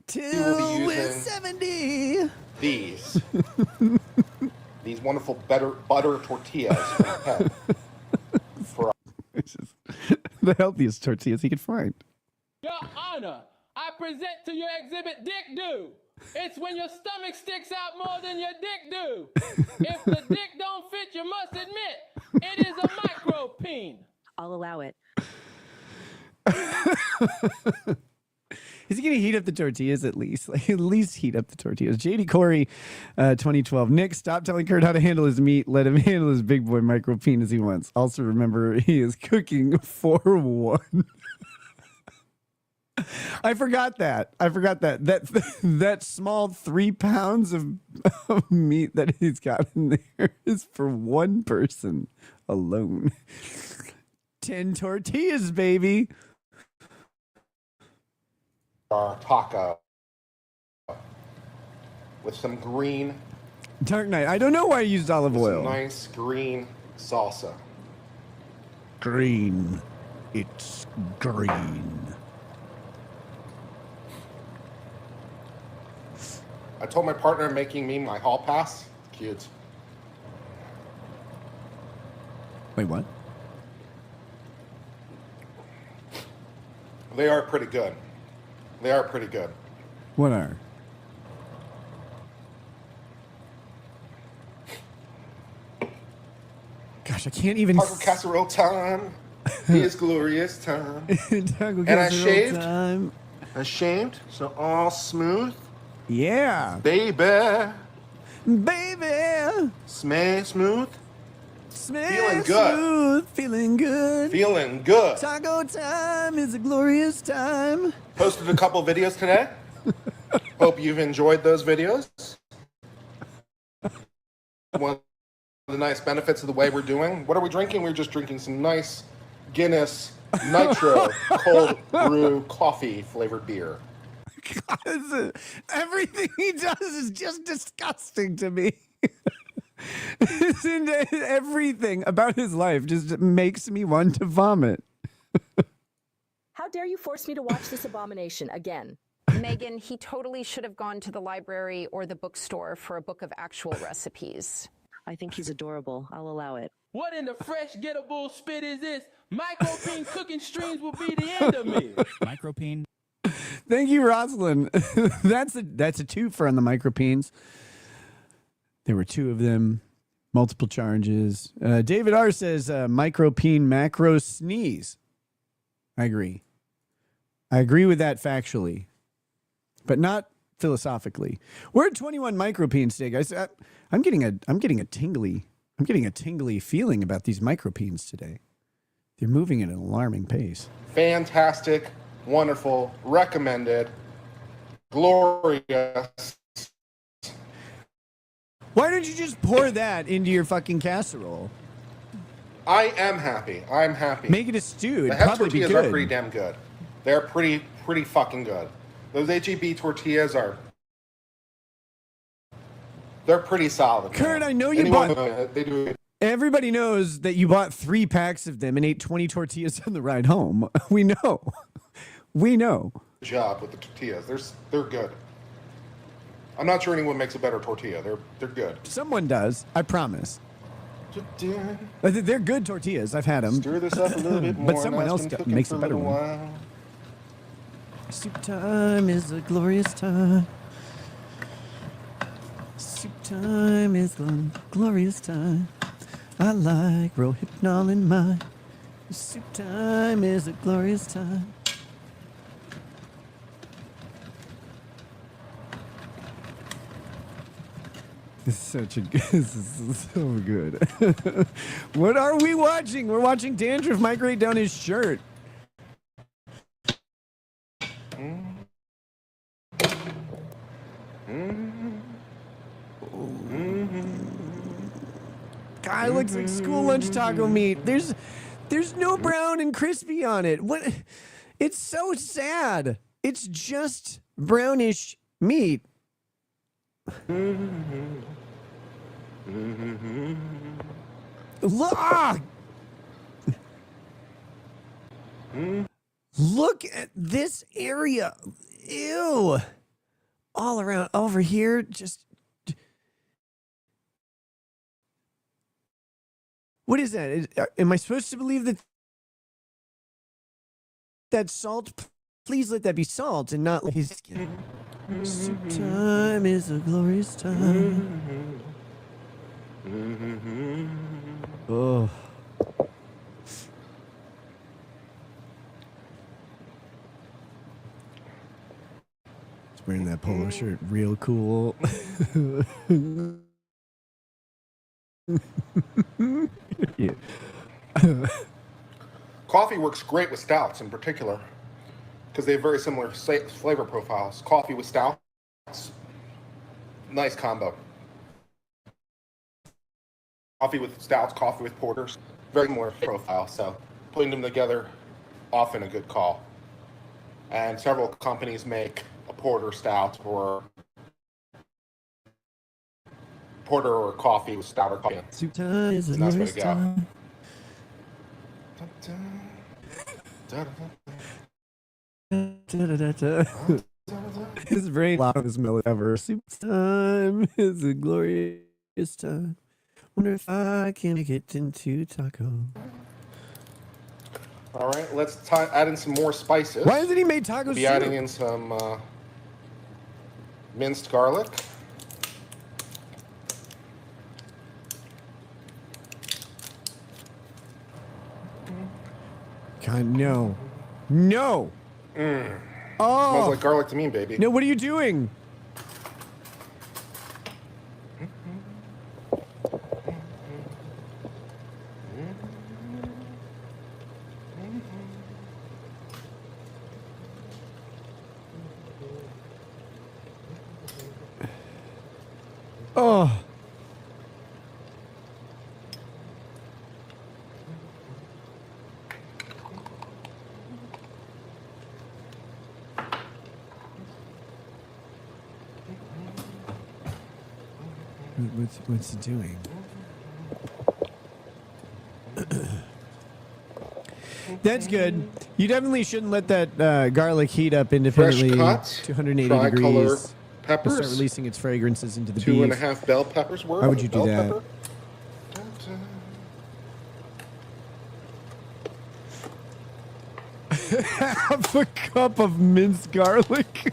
Till we're 70. These. These wonderful butter tortillas from Pet. For The healthiest tortillas he could find. Your Honor, I present to your exhibit Dick Do. It's when your stomach sticks out more than your dick do. If the dick don't fit, you must admit it is a micro peen. I'll allow it. Is he going to heat up the tortillas at least? Like, at least heat up the tortillas. JD Corey, 2012. Nick, stop telling Kurt how to handle his meat. Let him handle his big boy micro peen as he wants. Also, remember, he is cooking for one. I forgot that. That small 3 pounds of meat that he's got in there is for one person alone. 10 tortillas, baby. our taco with some green. Dark Knight. I don't know why I used olive oil. Some nice green salsa. Green. It's green. I told my partner making me my hall pass. Cute. Wait, what? They are pretty good. They are pretty good. What are? Gosh, I can't even. Taco casserole time. It is glorious time. Taco And I casserole shaved. time. I shaved, so all smooth. Yeah. Baby. Baby. Smooth. Feeling good. Smooth, feeling good. Feeling good. Taco time is a glorious time. Posted a couple videos today. Hope you've enjoyed those videos. one of the nice benefits of the way we're doing. What are we drinking? We're just drinking some nice Guinness Nitro cold brew coffee flavored beer. God, everything he does is just disgusting to me. Everything about his life just makes me want to vomit. How dare you force me to watch this abomination again? Megan, he totally should have gone to the library or the bookstore for a book of actual recipes. I think he's adorable. I'll allow it. What in the fresh gettable spit is this? Micropene cooking streams will be the end of me. Micropene. Thank you, Rosalind. That's a twofer on the micropenes. There were two of them, multiple charges. David R. says micropene macro sneeze. I agree. I agree with that factually, but not philosophically. We're at 21 micropenes today, guys. I'm getting a tingly feeling about these micropenes today. They're moving at an alarming pace. Fantastic, wonderful, recommended, glorious. Why don't you just pour that into your fucking casserole? I am happy. I'm happy. Make it a stew. The It'd Hess probably be tortillas good. are pretty damn good. They're pretty fucking good. Those HEB tortillas they're pretty solid. Kurt, man. I know you Anyone bought. they do Everybody knows that you bought 3 packs of them and ate 20 tortillas on the ride home. We know. We know. a good job with the tortillas. They're good. I'm not sure anyone makes a better tortilla. They're good. Someone does. I promise. They're good tortillas. I've had them. Stir this up a little bit more. But someone else makes a better one. Soup time is a glorious time. Soup time is a glorious time. I like Rohypnol in mine. Soup time is a glorious time. This is so good. What are we watching? We're watching Dandruff migrate down his shirt. Guy looks like school lunch taco meat. There's no brown and crispy on it. What? It's so sad. It's just brownish meat. Look! Look at this area. Ew. All around over here, just. What is that? Am I supposed to believe that that's salt? Please let that be salt and not his skin. Soup time is a glorious time. Oh. He's wearing that polo shirt real cool. Yeah. Coffee works great with stouts in particular because they have very similar flavor profiles. Coffee with stouts, nice combo. Coffee with stouts, coffee with porters, very similar profile. So putting them together, often a good call. And several companies make a porter stout or porter or coffee with stout or coffee. Soup time is a Nice way glorious to go. time. His brain loudest melody ever. Soup time is a glorious time. Wonder if I can make it into taco. All right, let's add in some more spices. Why hasn't he made taco We'll be soup? adding in some minced garlic. God, no. No. Oh. Smells like garlic to me, baby. No, what are you doing? Oh. What's he doing? That's good. You definitely shouldn't let that garlic heat up independently. Fresh cut, 280 tricolor degrees. peppers. Start releasing its fragrances into the beef. 2.5 bell peppers worth. Why would you do bell that? pepper. Half a cup of minced garlic.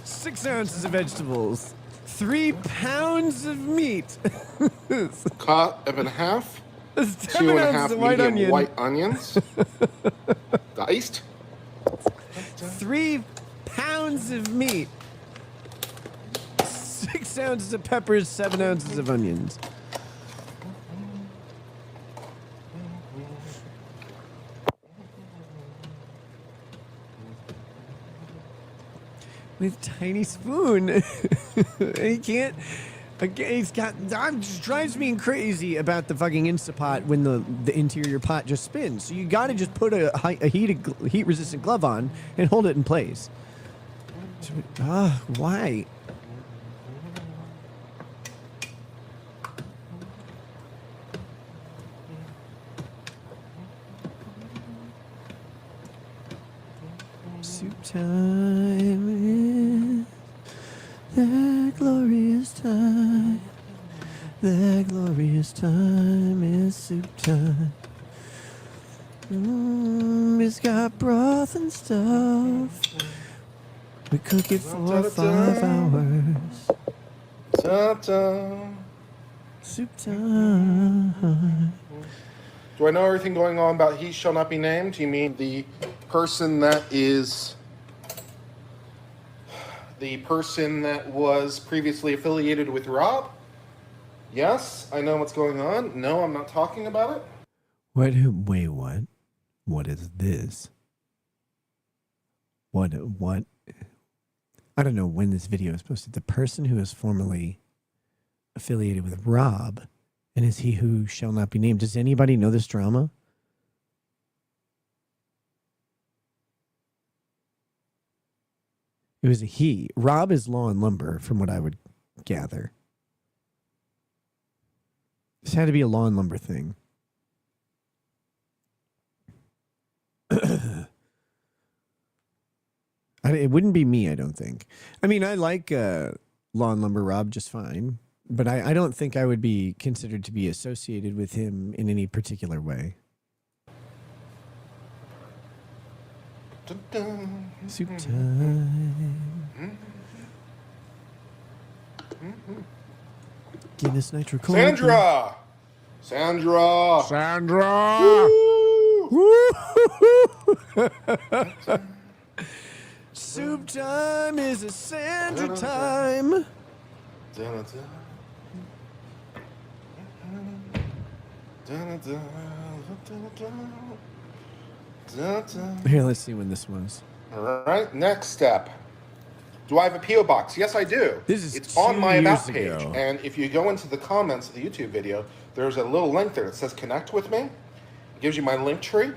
6 ounces of vegetables. 3 pounds of meat. Cut up in half. 2.5 medium white onions. Diced. 3 pounds of meat. 6 ounces of peppers, 7 ounces of onions. With a tiny spoon. He can't. He's got. That just drives me crazy about the fucking Instapot when the interior pot just spins. So you got to just put a heat resistant glove on and hold it in place. Why? Soup time is the glorious time. The glorious time is soup time. It's got broth and stuff. We cook it for 5 hours. Soup time. Do I know everything going on about he shall not be named? You mean the person that was previously affiliated with Rob? Yes, I know what's going on. No, I'm not talking about it. Wait, what? What is this? What? I don't know when this video is posted. The person who is formerly affiliated with Rob, and is he who shall not be named. Does anybody know this drama? It was a he. Rob is Law and Lumber, from what I would gather. This had to be a Law and Lumber thing. It wouldn't be me, I don't think. I mean, I like Law and Lumber Rob just fine, but I don't think I would be considered to be associated with him in any particular way. Soup time. Guinness Nitro Cola. Sandra. Soup time is a Sandra time. Here, let's see when this was. All right, next step. Do I have a P.O. box? Yes, I do. It's on my About page. Ago. And if you go into the comments of the YouTube video, there's a little link there that says Connect with Me. It gives you my link tree.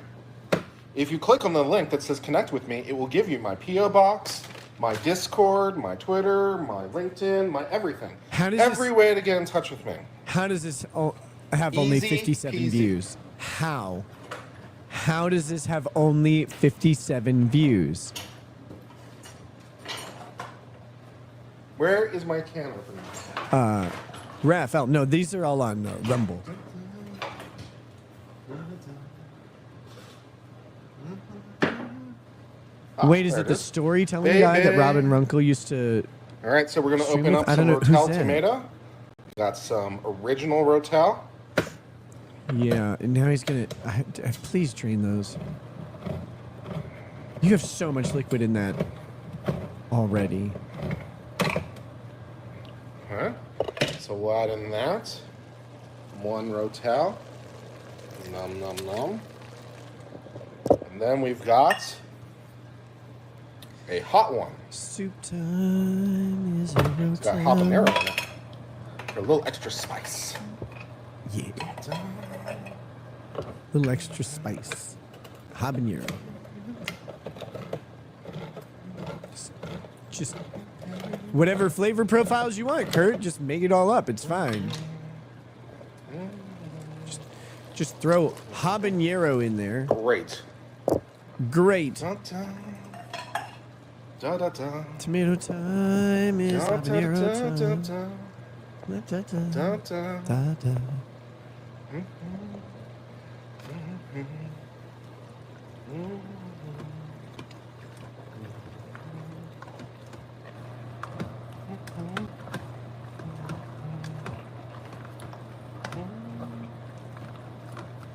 If you click on the link that says Connect with Me, it will give you my P.O. box, my Discord, my Twitter, my LinkedIn, my everything. Every way to get in touch with me. How does this have only 57 peasy. views? How? How does this have only 57 views? Where is my can opener? Raphael, no, these are all on Rumble. Wait, is there it it the is. storytelling guy that Baby. Robin Runkle used to? All right, so we're going to stream open with? up I don't some know, who's Rotel that? tomato. Got some original Rotel. Yeah, and now he's gonna. Please drain those. You have so much liquid in that already. Huh? So we'll add in that. 1 Rotel. Nom, nom, nom. And then we've got a hot one. Soup time is a It's got habanero in it. For a little extra spice. Yeah. Little extra spice. Habanero. Just whatever flavor profiles you want, Kurt. Just make it all up. It's fine. Just throw habanero in there. Great. Great. Da, da, da. Tomato time is Da, da, habanero da, time. da, da. Da, da, da, Da, da. da, da.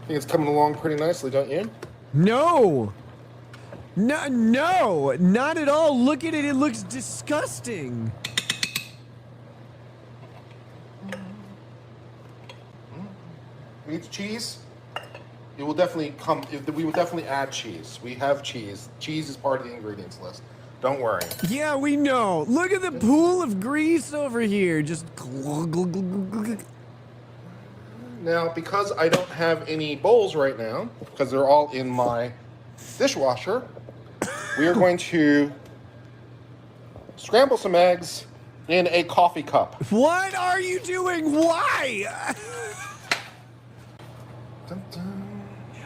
I think it's coming along pretty nicely, don't you? No, not at all. Look at it. It looks disgusting. Needs cheese. It will definitely come. We will definitely add cheese. We have cheese. Cheese is part of the ingredients list. Don't worry. Yeah, we know. Look at the pool of grease over here. Just glug, glug, glug, glug, glug. Now, because I don't have any bowls right now, because they're all in my dishwasher, we are going to scramble some eggs in a coffee cup. What are you doing? Why?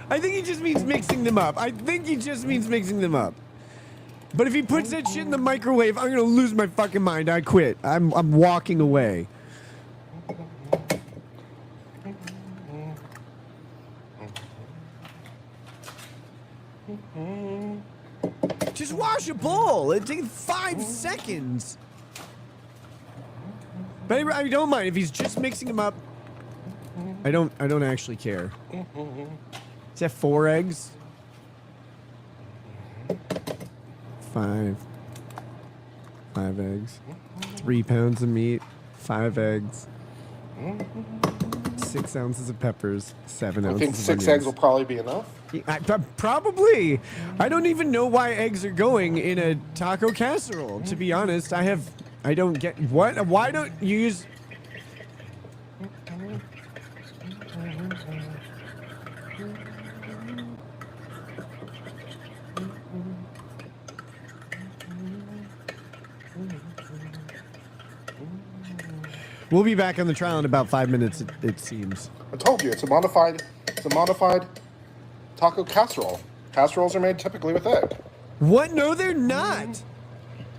I think he just means mixing them up. But if he puts that shit in the microwave, I'm gonna lose my fucking mind. I quit. I'm walking away. Just wash a bowl. It takes 5 seconds. But I don't mind if he's just mixing them up. I don't actually care. Is that 4 eggs? 5 eggs. 3 pounds of meat. 5 eggs. 6 ounces of peppers. 7 ounces. I think of 6 onions. eggs will probably be enough. Probably. I don't even know why eggs are going in a taco casserole. To be honest, I don't get what. Why don't you use? We'll be back on the trial in about 5 minutes. It seems. I told you, it's a modified taco casserole. Casseroles are made typically with egg. What? No, they're not.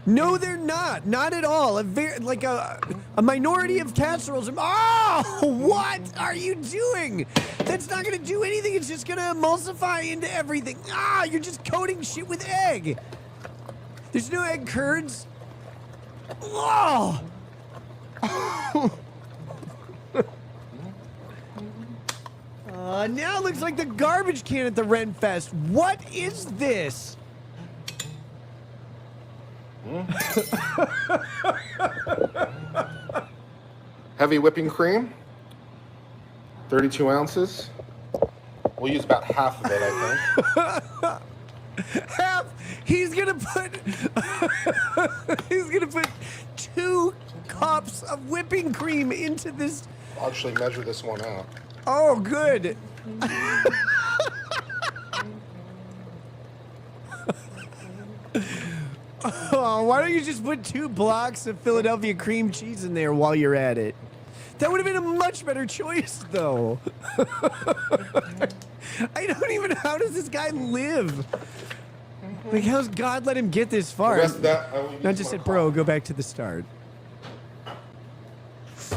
No, they're not. Not at all. A minority of casseroles. Oh, what are you doing? That's not going to do anything. It's just going to emulsify into everything. You're just coating shit with egg. There's no egg curds. Oh. Now it looks like the garbage can at the Ren Fest. What is this? Heavy whipping cream, 32 ounces. We'll use about half of it, I think. Half? He's gonna put 2 cups of whipping cream into this. I'll actually measure this one out. Oh, good. Oh, why don't you just put 2 blocks of Philadelphia cream cheese in there while you're at it? That would have been a much better choice, though. I don't even. How does this guy live? Like, how's God let him get this far? The rest of that, I will use Not just my said, bro, go back to the start.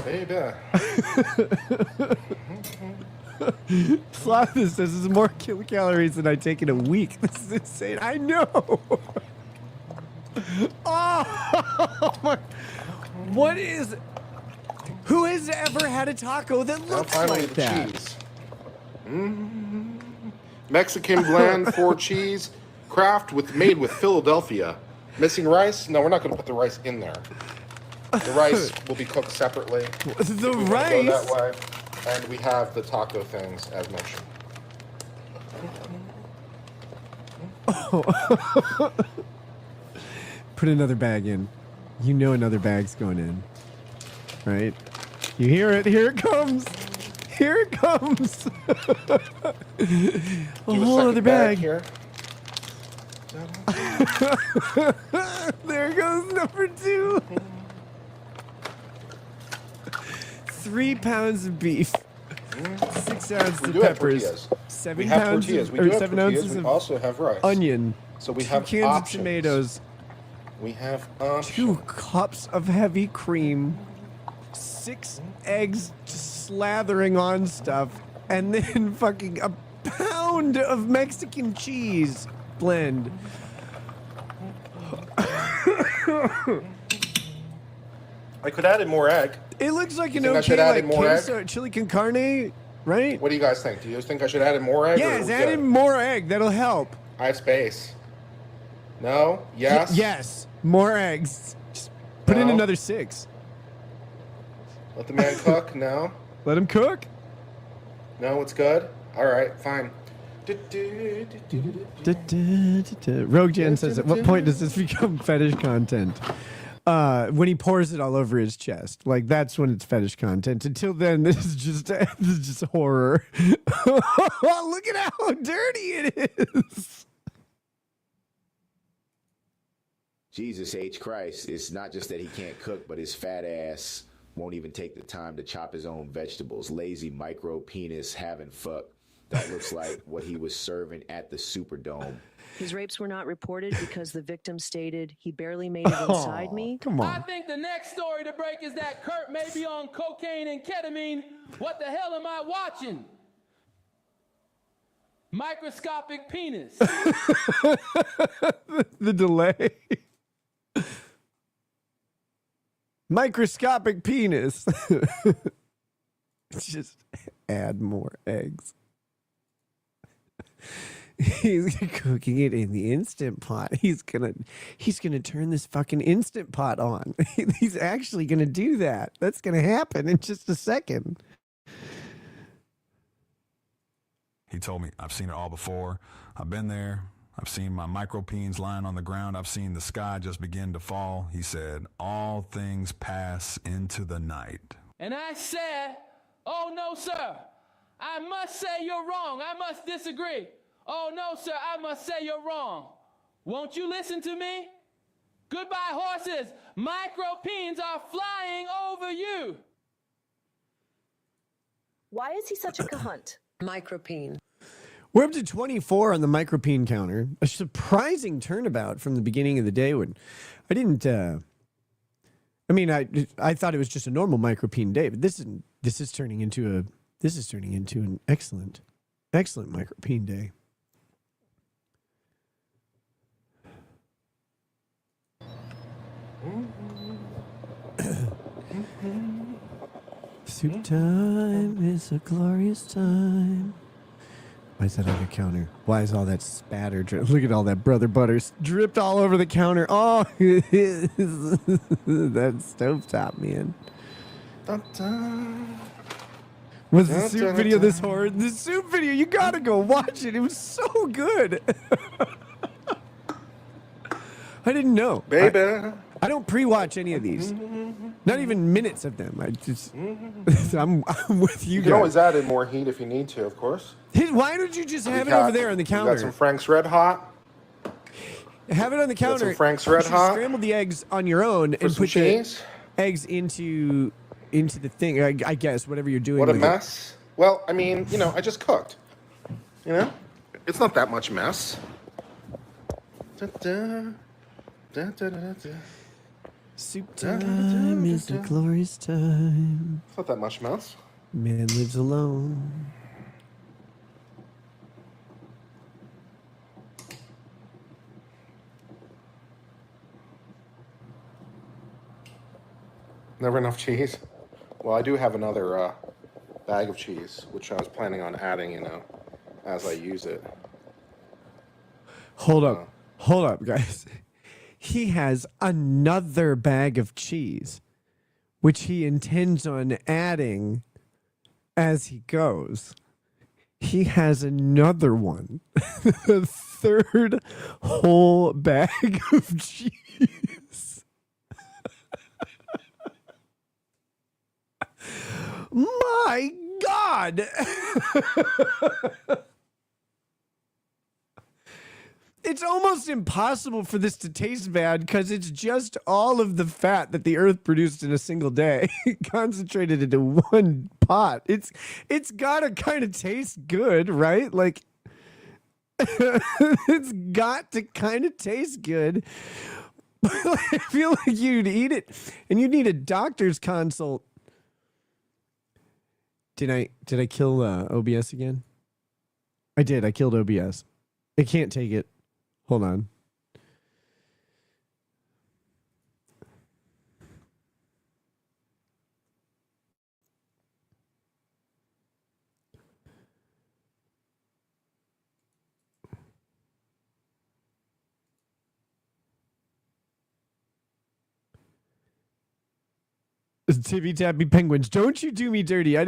Baby. Sloth says this is more kilocalories than I take in a week. This is insane. I know. Oh my! What is? Who has ever had a taco that looks finally like the that? cheese. Mexican blend 4 cheese, made with Philadelphia. Missing rice? No, we're not going to put the rice in there. The rice will be cooked separately. The We rice? go that way. And we have the taco things as mentioned. Oh. Put another bag in. You know another bag's going in. Right? You hear it. Here it comes. Here it comes. A whole other bag. Here. There goes number 2. 3 pounds of beef, 6 ounces We of do have peppers, tortillas. 7 We have pounds tortillas. of, We or do have 7 tortillas. ounces We of also have rice. onion, So we 2 have cans options. of tomatoes, We have options. 2 cups of heavy cream, 6 eggs slathering on stuff, and then fucking a pound of Mexican cheese blend. I could add in more egg. It looks like an You think I okay should add like in more egg? queso, chili con carne, right? What do you guys think? Do you guys think I should add in more egg? or are Yes, we add good? in more egg. That'll help. I have space. No? Yes? Yes, more eggs. Just put in No. another 6. Let the man cook? No? Let him cook. No, it's good? All right, fine. Rogue Jan says, at what point does this become fetish content? When he pours it all over his chest. Like, that's when it's fetish content. Until then, this is just horror. Look at how dirty it is. Jesus H. Christ, it's not just that he can't cook, but his fat ass won't even take the time to chop his own vegetables. Lazy micro penis having fuck. That looks like what he was serving at the Superdome. His rapes were not reported because the victim stated he barely made it inside me. Come I think the next story to break is that Kurt may be on cocaine and ketamine. What the hell am I watching? Microscopic penis. The delay. Microscopic penis. Just add more eggs. He's cooking it in the Instant Pot. He's gonna turn this fucking Instant Pot on. He's actually gonna do that. That's gonna happen in just a second. He told me, I've seen it all before. I've been there. I've seen my micropeens lying on the ground. I've seen the sky just begin to fall. He said, all things pass into the night. And I said, oh no, sir. I must say you're wrong. I must disagree. Oh no, sir. I must say you're wrong. Won't you listen to me? Goodbye, horses. Micropeens are flying over you. Why is he such a cunt? Micropene. We're up to 24 on the micropene counter. A surprising turnabout from the beginning of the day when I didn't. I thought it was just a normal micropene day, but this is turning into an excellent micropene day. Soup time is a glorious time. Why is that on the counter? Why is all that spatter? Look at all that brother butter dripped all over the counter. Oh, that stovetop, man. Was the soup video this horrid? The soup video, you gotta go watch it. It was so good. I didn't know. Baby. I don't pre-watch any of these. Not even minutes of them. I just, I'm with you You guys. can always add in more heat if you need to, of course. Why don't you just have it over there on the counter? You got some Frank's Red Hot. Have it on the got counter. some Frank's Red You should Hot. Scramble the eggs on your own and some put cheese. the eggs into the thing. I guess whatever you're doing. What a with it. mess. Well, I mean, I just cooked. It's not that much mess. Soup time is a glorious time. It's not that much mess. Man lives alone. Never enough cheese. Well, I do have another bag of cheese, which I was planning on adding, as I use it. Hold up, guys. He has another bag of cheese, which he intends on adding as he goes. He has another one, a third whole bag of cheese. My God. it's almost impossible for this to taste bad because it's just all of the fat that the earth produced in a single day concentrated into one pot. It's gotta kind of taste good, right? Like it's got to kind of taste good. I feel like you'd eat it and you'd need a doctor's consult. Did I kill OBS again? I did. I killed OBS. I can't take it. Hold on. Tippy tappy penguins. Don't you do me dirty. I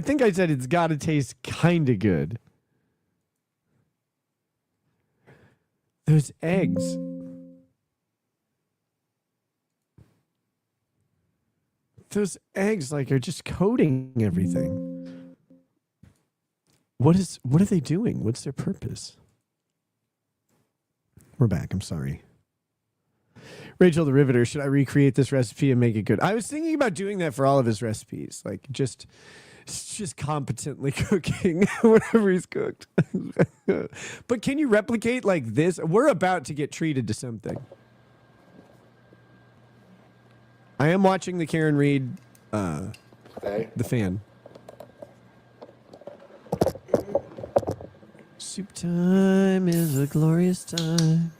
think I said it's got to taste kind of good. Those eggs. Those eggs like are just coating everything. What are they doing? What's their purpose? We're back. I'm sorry. Rachel the Riveter, should I recreate this recipe and make it good? I was thinking about doing that for all of his recipes, like just competently cooking whatever he's cooked. But can you replicate like this? We're about to get treated to something. I am watching the Karen Reed, the fan. Soup time is a glorious time.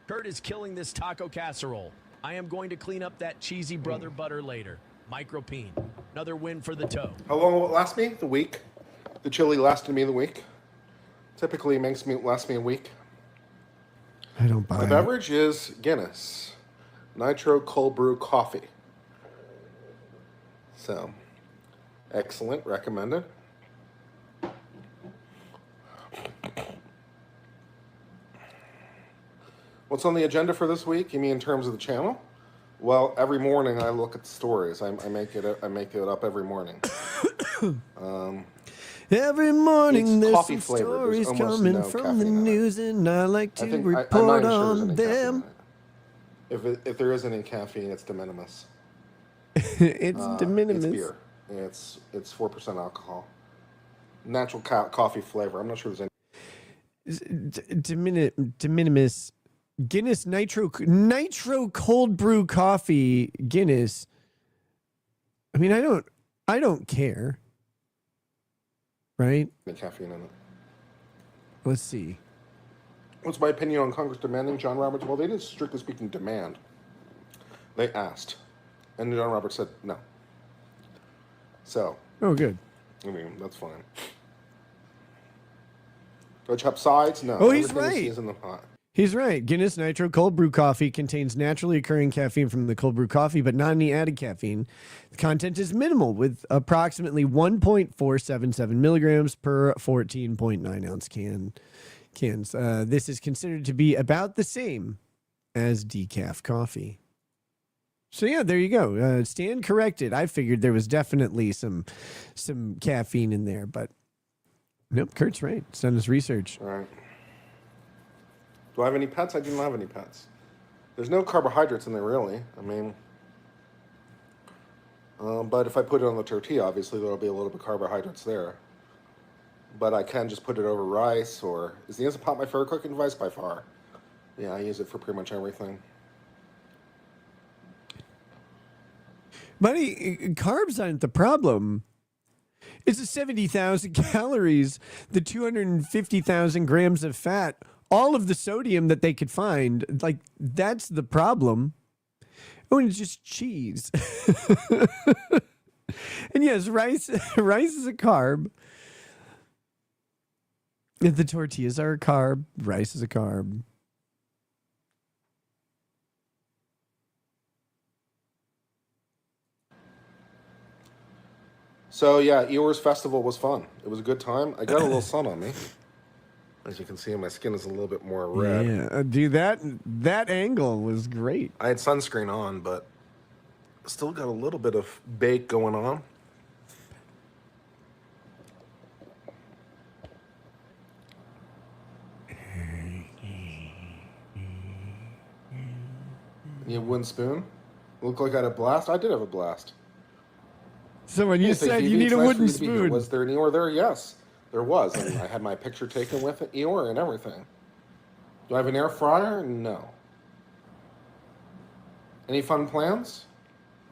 Kurt is killing this taco casserole. I am going to clean up that cheesy brother butter later. Micropene. Another win for the toe. How long will it last me? The week. The chili lasted me the week. Typically lasts me a week. I don't buy My it. beverage is Guinness Nitro Cold Brew Coffee. So, excellent. Recommended. What's on the agenda for this week? You mean in terms of the channel? Well, every morning I look at the stories. I make it up every morning. Every morning there's coffee some flavored. stories There's almost coming no from caffeine the in it. news, and I like to I'm report not even sure on there's any caffeine them. in it. If there is any caffeine, it's de minimis. It's de minimis. It's beer. It's 4% alcohol. Natural coffee flavor. I'm not sure there's any. De minimis. Guinness Nitro Cold Brew Coffee Guinness. I mean, I don't care. Right? Any caffeine in it. Let's see. What's my opinion on Congress demanding John Roberts? Well, they didn't strictly speaking demand. They asked. And John Roberts said no. So. Oh, good. I mean, that's fine. Do I chop sides? No. Oh, he's Everything right. is in the pot. He's right. Guinness Nitro Cold Brew Coffee contains naturally occurring caffeine from the cold brew coffee, but not any added caffeine. The content is minimal, with approximately 1.477 milligrams per 14.9 ounce cans. This is considered to be about the same as decaf coffee. So yeah, there you go. Stand corrected. I figured there was definitely some caffeine in there, but nope. Kurt's right. He's done his research. All right. Do I have any pets? I didn't have any pets. There's no carbohydrates in there, really. I mean, but if I put it on the tortilla, obviously there'll be a little bit of carbohydrates there. But I can just put it over rice, or is the Instant Pot my favorite cooking device? By far. Yeah, I use it for pretty much everything. Buddy, carbs aren't the problem. It's the 70,000 calories, the 250,000 grams of fat, all of the sodium that they could find. Like, that's the problem. Oh, and it's just cheese. And yes, rice is a carb. The tortillas are a carb. Rice is a carb. So yeah, Eeyores Festival was fun. It was a good time. I got a little sun on me. As you can see, my skin is a little bit more red. Yeah, dude, that angle was great. I had sunscreen on, but still got a little bit of bake going on. You have a wooden spoon? Looked like I had a blast. I did have a blast. So when you Hey, said Phoebe, you need it's a nice wooden for you to be here. spoon, Was there an Eeyore there? Yes, there was. And I had my picture taken with an Eeyore and everything. Do I have an air fryer? No. Any fun plans?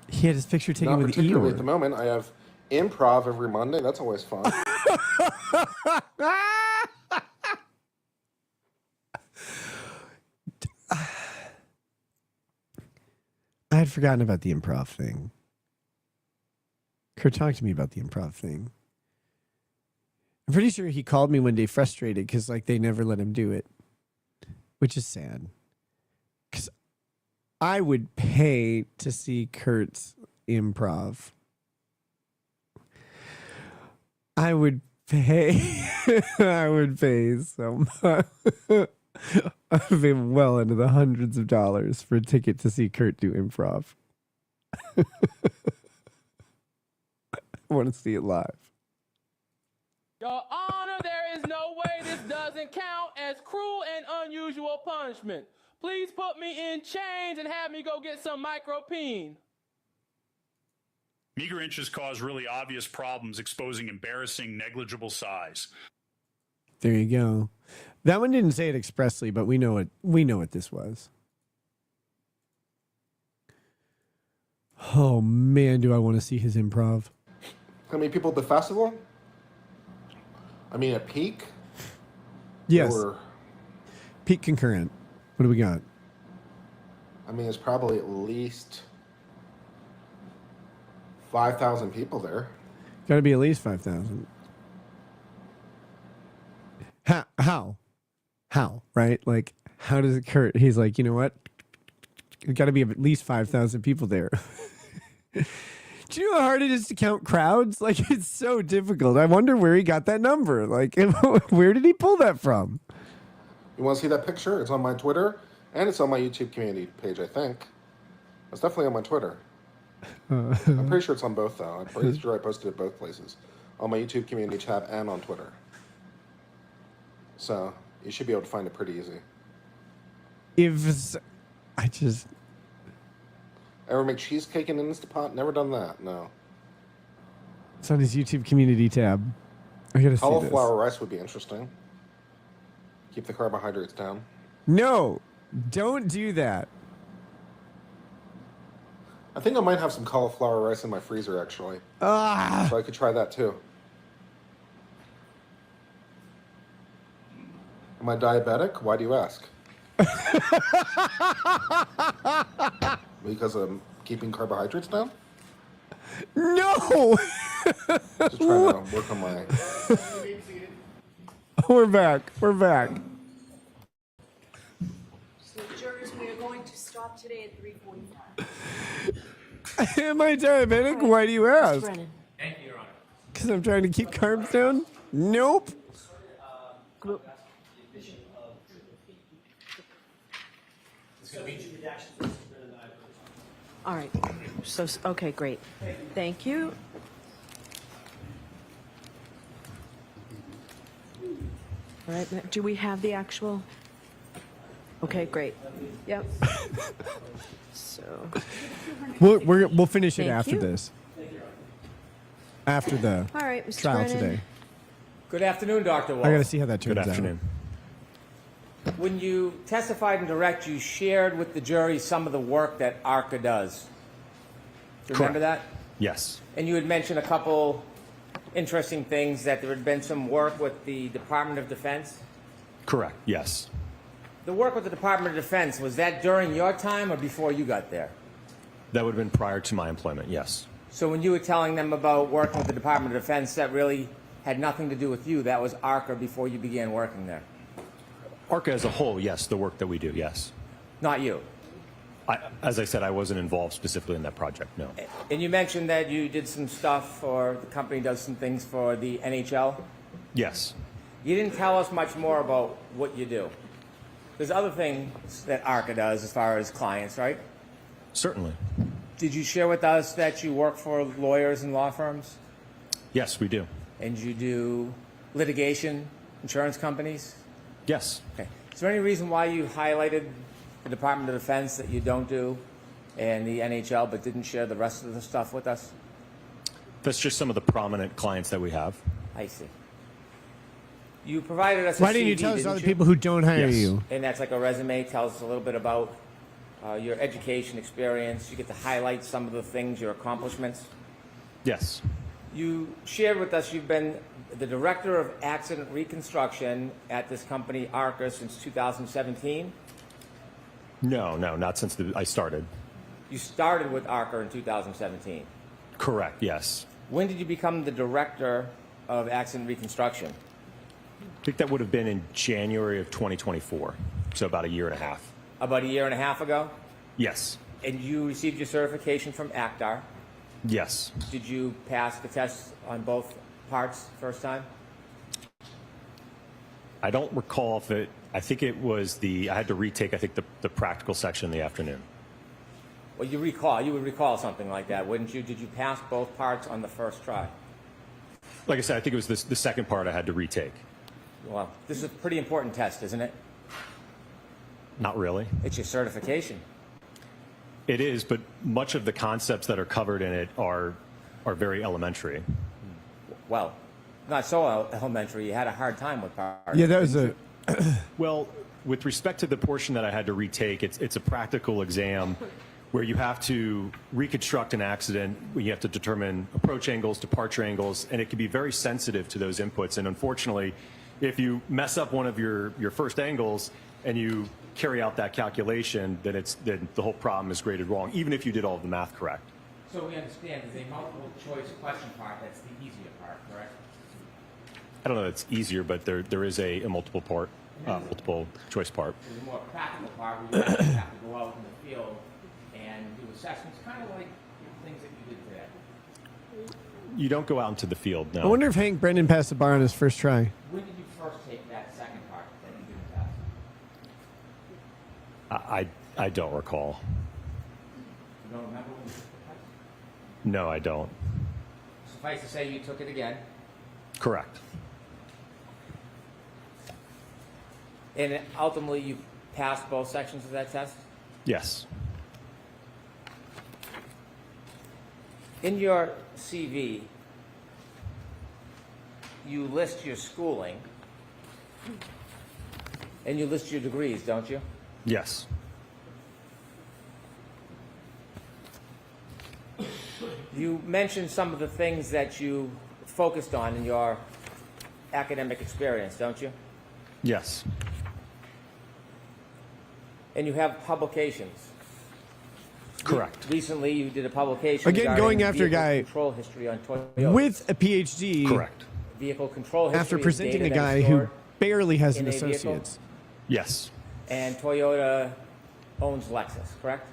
he had his picture taken Not with particularly at the Eeyore. moment. I have improv every Monday. That's always fun. I had forgotten about the improv thing. Kurt talked to me about the improv thing. I'm pretty sure he called me one day frustrated because like they never let him do it, which is sad. Because I would pay to see Kurt's improv. I would pay. I would pay so much. I've been well into the hundreds of dollars for a ticket to see Kurt do improv. I want to see it live. Your Honor, there is no way this doesn't count as cruel and unusual punishment. Please put me in chains and have me go get some micropene. Meager inches cause really obvious problems, exposing embarrassing, negligible size. There you go. That one didn't say it expressly, but we know what this was. Oh man, do I want to see his improv. How many people at the festival? I mean, at peak? Yes. Or, Peak concurrent. What do we got? I mean, there's probably at least 5,000 people there. Got to be at least 5,000. How? Right? Like, how does it Kurt? He's like, you know what? There's got to be at least 5,000 people there. Do you know how hard it is to count crowds? Like, it's so difficult. I wonder where he got that number. Like, where did he pull that from? You want to see that picture? It's on my Twitter, and it's on my YouTube community page, I think. It's definitely on my Twitter. I'm pretty sure it's on both, though. I'm pretty sure I posted it both places. On my YouTube community tab and on Twitter. So, you should be able to find it pretty easy. Ever make cheesecake in an Instant Pot? Never done that, no. It's on his YouTube community tab. I gotta see this. Cauliflower rice would be interesting. Keep the carbohydrates down. No, don't do that. I think I might have some cauliflower rice in my freezer, actually. So I could try that, too. Am I diabetic? Why do you ask? Because I'm keeping carbohydrates down? No! Just trying to work on my... We're back. So, jurors, we are going to stop today at 3:45. Am I diabetic? Why do you ask? Brennan. Thank you, Your Honor. Because I'm trying to keep carbs down? Nope. All right. So, okay, great. Thank you. All right. Do we have the actual? Okay, great. Yep. So. We'll finish it Thank after you. this. After the All right, Mr. trial Brennan. today. Good afternoon, Dr. Wolf. I got to see how that turns out. Good afternoon. When you testified in direct, you shared with the jury some of the work that ARCA does. Do you remember that? Yes. And you had mentioned a couple interesting things, that there had been some work with the Department of Defense. Correct. Yes. The work with the Department of Defense, was that during your time or before you got there? That would have been prior to my employment, yes. So when you were telling them about working with the Department of Defense, that really had nothing to do with you. That was ARCA before you began working there. ARCA as a whole, yes, the work that we do, yes. Not you. As I said, I wasn't involved specifically in that project, no. And you mentioned that you did some stuff, or the company does some things for the NHL. Yes. You didn't tell us much more about what you do. There's other things that ARCA does as far as clients, right? Certainly. Did you share with us that you work for lawyers and law firms? Yes, we do. And you do litigation, insurance companies? Yes. Okay. Is there any reason why you highlighted the Department of Defense that you don't do and the NHL, but didn't share the rest of the stuff with us? That's just some of the prominent clients that we have. I see. You provided us. Why a didn't you CV, tell us all the you? people who don't hire Yes. you? And that's like a resume. Tells us a little bit about your education experience. You get to highlight some of the things, your accomplishments. Yes. You shared with us you've been the director of accident reconstruction at this company, ARCA, since 2017. No, not since I started. You started with ARCA in 2017. Correct, yes. When did you become the director of accident reconstruction? I think that would have been in January of 2024, so about a year and a half. About a year and a half ago? Yes. And you received your certification from ACDAR. Yes. Did you pass the test on both parts first time? I don't recall if it, I think it was I had to retake, I think, the practical section in the afternoon. Well, you would recall something like that, wouldn't you? Did you pass both parts on the first try? Like I said, I think it was the second part I had to retake. Well, this is a pretty important test, isn't it? Not really. It's your certification. It is, but much of the concepts that are covered in it are very elementary. Well, not so elementary. You had a hard time with parts. Yeah, that was a. Well, with respect to the portion that I had to retake, it's a practical exam where you have to reconstruct an accident, where you have to determine approach angles, departure angles, and it can be very sensitive to those inputs. And unfortunately, if you mess up one of your first angles and you carry out that calculation, then the whole problem is graded wrong, even if you did all of the math correct. So we understand there's a multiple choice question part that's the easier part, correct? I don't know if it's easier, but there is a multiple choice part. There's a more practical part where you actually have to go out in the field and do assessments, kind of like things that you did today. You don't go out into the field, no. I wonder if Hank Brennan passed the bar on his first try. When did you first take that second part that you didn't pass? I don't recall. You don't remember when you took the test? No, I don't. Suffice to say you took it again. Correct. And ultimately you passed both sections of that test? Yes. In your CV, you list your schooling and you list your degrees, don't you? Yes. You mentioned some of the things that you focused on in your academic experience, don't you? Yes. And you have publications. Correct. Recently, you did a publication Again, regarding going after a vehicle guy control history on Toyota. with a PhD. Correct. Vehicle control history After is presenting data a that guy is who stored barely has an in a vehicle. associate's. Yes. And Toyota owns Lexus, correct?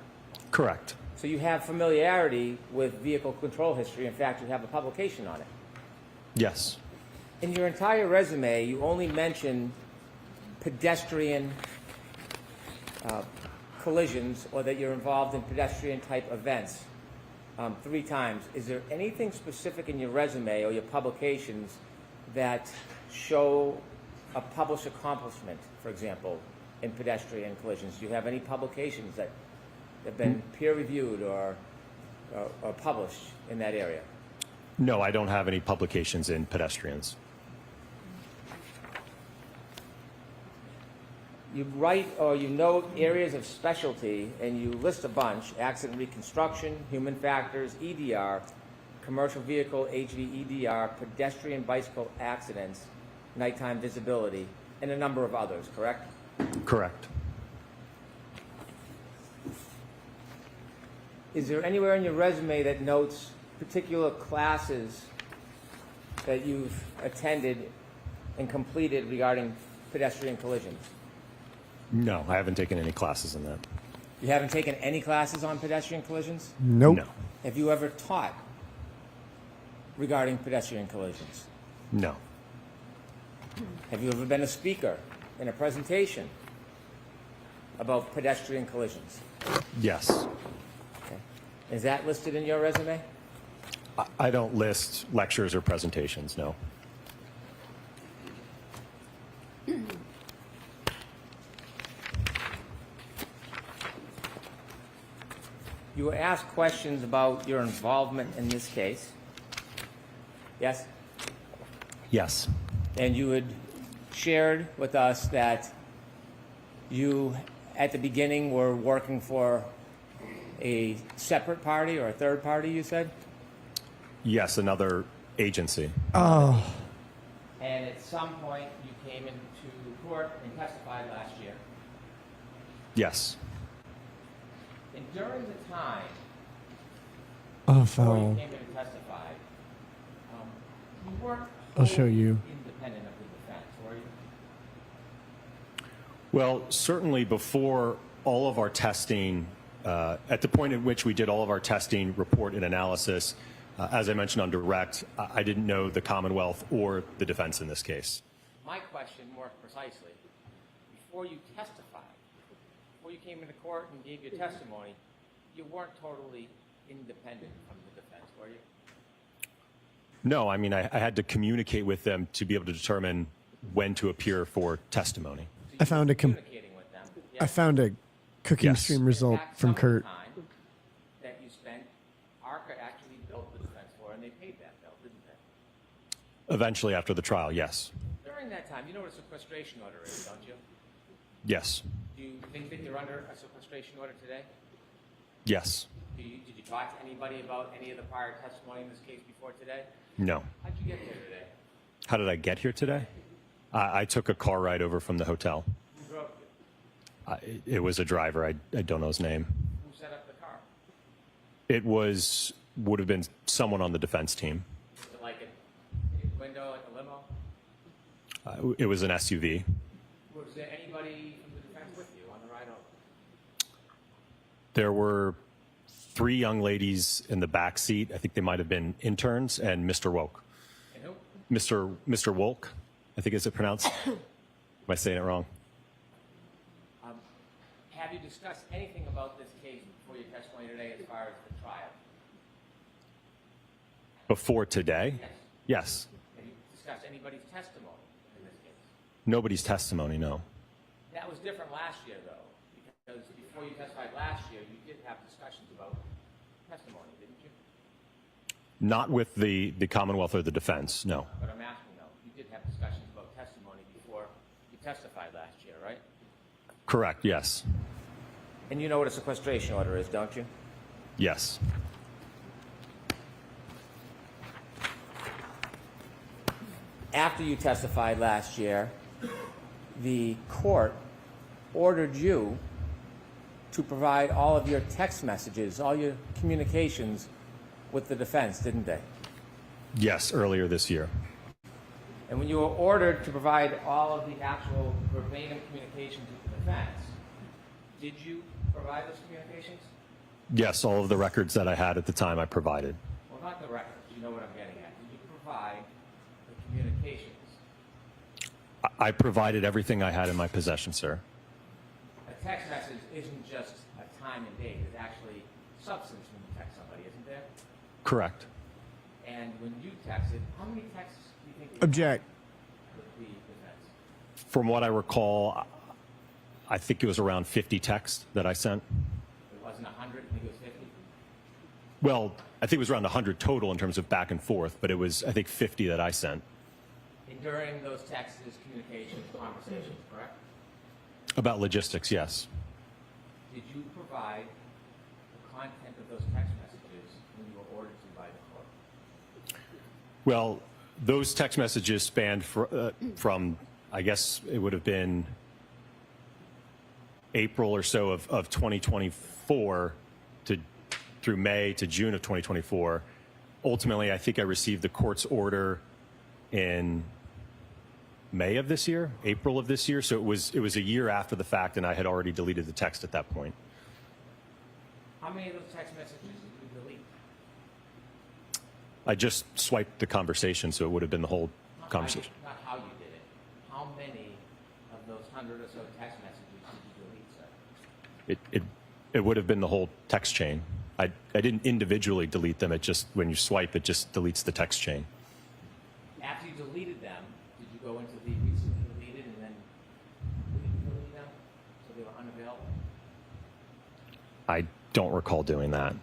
Correct. So you have familiarity with vehicle control history. In fact, you have a publication on it. Yes. In your entire resume, you only mention pedestrian collisions or that you're involved in pedestrian-type events 3 times. Is there anything specific in your resume or your publications that show a published accomplishment, for example, in pedestrian collisions? Do you have any publications that have been peer-reviewed or published in that area? No, I don't have any publications in pedestrians. You write or you note areas of specialty, and you list a bunch: accident reconstruction, human factors, EDR, commercial vehicle, HVEDR, pedestrian bicycle accidents, nighttime visibility, and a number of others, correct? Correct. Is there anywhere in your resume that notes particular classes that you've attended and completed regarding pedestrian collisions? No, I haven't taken any classes in that. You haven't taken any classes on pedestrian collisions? Nope. No. Have you ever taught regarding pedestrian collisions? No. Have you ever been a speaker in a presentation about pedestrian collisions? Yes. Okay. Is that listed in your resume? I don't list lectures or presentations, no. You were asked questions about your involvement in this case. Yes? Yes. And you had shared with us that you, at the beginning, were working for a separate party or a third party, you said? Yes, another agency. Oh. And at some point, you came into court and testified last year. Yes. And during the time Oh, before you foul. came in and testified, you weren't I'll show you. independent of the defense, were you? Well, certainly before all of our testing, at the point at which we did all of our testing, report, and analysis, as I mentioned on direct, I didn't know the Commonwealth or the defense in this case. My question, more precisely, before you testified, before you came into court and gave your testimony, you weren't totally independent from the defense, were you? No, I mean, I had to communicate with them to be able to determine when to appear for testimony. I found a I found a cooking Yes. stream result from Kurt. Time that you spent, ARCA actually built the defense for, and they paid that bill, didn't they? Eventually, after the trial, yes. During that time, you know what a sequestration order is, don't you? Yes. Do you think that you're under a sequestration order today? Yes. Did you talk to anybody about any of the prior testimony in this case before today? No. How'd you get here today? How did I get here today? I took a car ride over from the hotel. Who drove you? It was a driver. I don't know his name. Who set up the car? It would have been someone on the defense team. Was it like a window, like a limo? It was an SUV. Was there anybody from the defense with you on the ride over? There were 3 young ladies in the back seat. I think they might have been interns, and Mr. Woke. And who? Mr. Wolk, I think is it pronounced? Am I saying it wrong? Have you discussed anything about this case before your testimony today as far as the trial? Before today? Yes. Have you discussed anybody's testimony in this case? Nobody's testimony, no. That was different last year, though, because before you testified last year, you did have discussions about testimony, didn't you? Not with the Commonwealth or the defense, no. But I'm asking, though, you did have discussions about testimony before you testified last year, right? Correct, yes. And you know what a sequestration order is, don't you? Yes. After you testified last year, the court ordered you to provide all of your text messages, all your communications with the defense, didn't they? Yes, earlier this year. And when you were ordered to provide all of the actual verbatim communications with the defense, did you provide those communications? Yes, all of the records that I had at the time I provided. Well, not the records. You know what I'm getting at. Did you provide the communications? I provided everything I had in my possession, sir. A text message isn't just a time and date. There's actually substance when you text somebody, isn't there? Correct. And when you texted, how many texts do you think you Object. had with the defense? From what I recall, I think it was around 50 texts that I sent. It wasn't 100, I think it was 50. Well, I think it was around 100 total in terms of back and forth, but it was, I think, 50 that I sent. And during those texts, communications, conversations, correct? About logistics, yes. Did you provide the content of those text messages when you were ordered to by the court? Well, those text messages spanned from, I guess it would have been April or so of 2024 through May to June of 2024. Ultimately, I think I received the court's order in May of this year, April of this year. So it was a year after the fact, and I had already deleted the text at that point. How many of those text messages did you delete? I just swiped the conversation, so it would have been the whole conversation. Not how you did it. How many of those 100 or so text messages did you delete, sir? It would have been the whole text chain. I didn't individually delete them. It just, when you swipe, it just deletes the text chain. After you deleted them, did you go into the recently deleted and then delete them so they were unavailable? I don't recall doing that.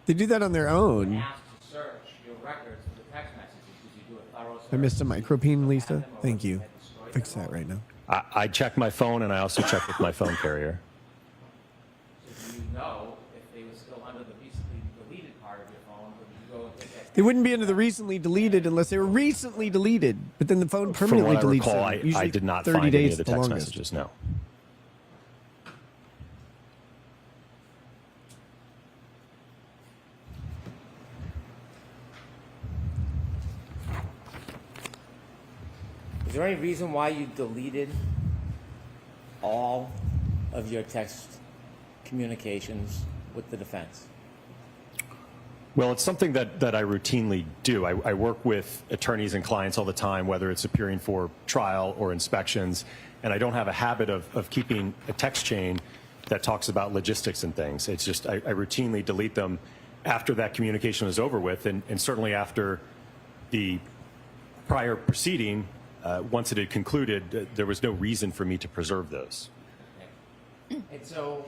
They do that on their own. Asked to search your records for the text messages. Did you do a thorough search? I missed a micropene, Lisa. Thank you. Fix that right now. I check my phone, and I also check with my phone carrier. So do you know if they were still under the recently deleted part of your phone, or did you go and take that? They wouldn't be under the recently deleted unless they were recently deleted. But then the phone From permanently what I deletes recall, them. I Usually did not 30 find days any of the the text longest. messages, no. Is there any reason why you deleted all of your text communications with the defense? Well, it's something that I routinely do. I work with attorneys and clients all the time, whether it's appearing for trial or inspections, and I don't have a habit of keeping a text chain that talks about logistics and things. It's just I routinely delete them after that communication is over with, and certainly after the prior proceeding, once it had concluded, there was no reason for me to preserve those. And so,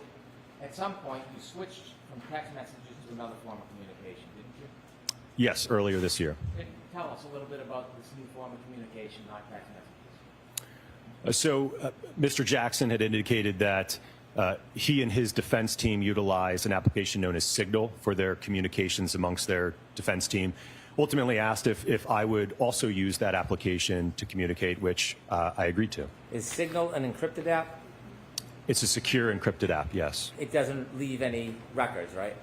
at some point, you switched from text messages to another form of communication, didn't you? Yes, earlier this year. Tell us a little bit about this new form of communication, not text messages. So Mr. Jackson had indicated that he and his defense team utilize an application known as Signal for their communications amongst their defense team. Ultimately asked if I would also use that application to communicate, which I agreed to. Is Signal an encrypted app? It's a secure encrypted app, yes. It doesn't leave any records, right?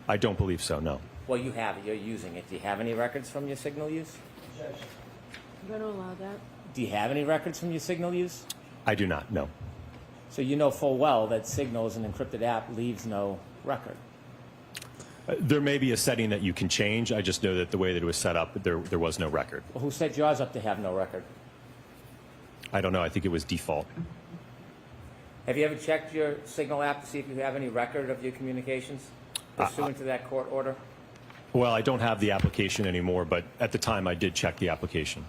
I don't believe so, no. Well, you have it. You're using it. Do you have any records from your Signal use? I'm going to allow that. Do you have any records from your Signal use? I do not, no. So you know full well that Signal as an encrypted app leaves no record. There may be a setting that you can change. I just know that the way that it was set up, there was no record. Well, who set yours up to have no record? I don't know. I think it was default. Have you ever checked your Signal app to see if you have any record of your communications pursuant to that court order? Well, I don't have the application anymore, but at the time I did check the application.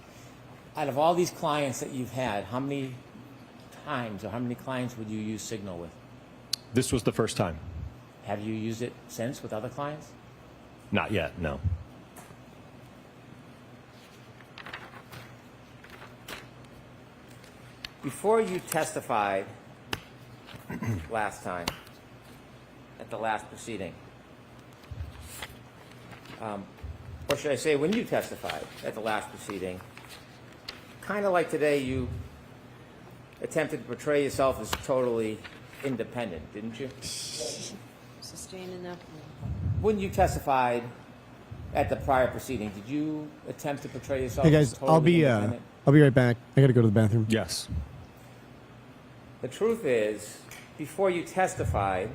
Out of all these clients that you've had, how many times or how many clients would you use Signal with? This was the first time. Have you used it since with other clients? Not yet, no. Before you testified last time, at the last proceeding, or should I say when you testified at the last proceeding, kind of like today, you attempted to portray yourself as totally independent, didn't you? Sustaining that. When you testified at the prior proceeding, did you attempt to portray yourself Hey as guys, totally independent? I'll be right back. I got to go to the bathroom. Yes. The truth is, before you testified,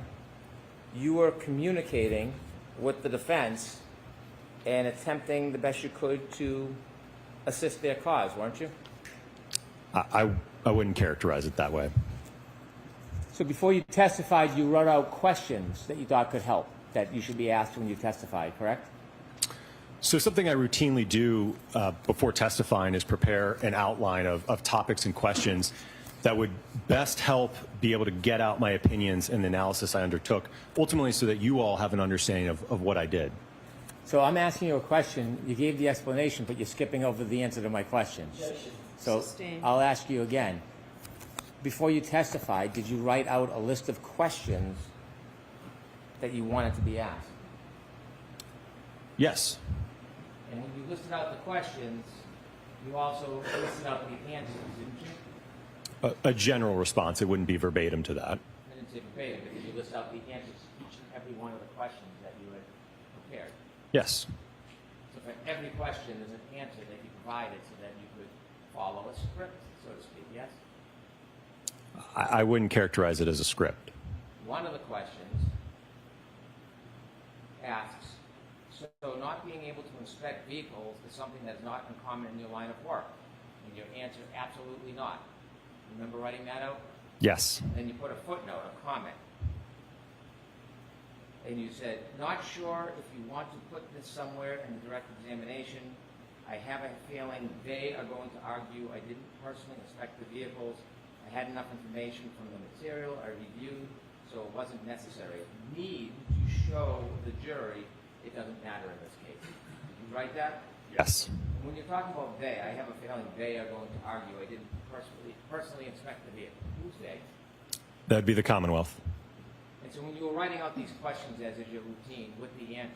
you were communicating with the defense and attempting the best you could to assist their cause, weren't you? I wouldn't characterize it that way. So before you testified, you wrote out questions that you thought could help, that you should be asked when you testified, correct? So something I routinely do before testifying is prepare an outline of topics and questions that would best help be able to get out my opinions and the analysis I undertook, ultimately so that you all have an understanding of what I did. So I'm asking you a question. You gave the explanation, but you're skipping over the answer to my question. So I'll ask you again. Before you testified, did you write out a list of questions that you wanted to be asked? Yes. And when you listed out the questions, you also listed out the answers, didn't you? A general response. It wouldn't be verbatim to that. I didn't say verbatim, but did you list out the answers to each and every one of the questions that you had prepared? Yes. So for every question, there's an answer that you provided so that you could follow a script, so to speak, yes? I wouldn't characterize it as a script. One of the questions asks, so not being able to inspect vehicles is something that's not uncommon in your line of work? And your answer, absolutely not. Remember writing that out? Yes. Then you put a footnote, a comment. And you said, not sure if you want to put this somewhere in the direct examination. I have a feeling they are going to argue I didn't personally inspect the vehicles. I had enough information from the material I reviewed, so so it wasn't necessary. If you need to show the jury, it doesn't matter in this case. Did you write that? Yes. When you're talking about they, I have a feeling they are going to argue I didn't personally inspect the vehicle. Who's they? That'd be the Commonwealth. And so when you were writing out these questions, as is your routine, with the answers,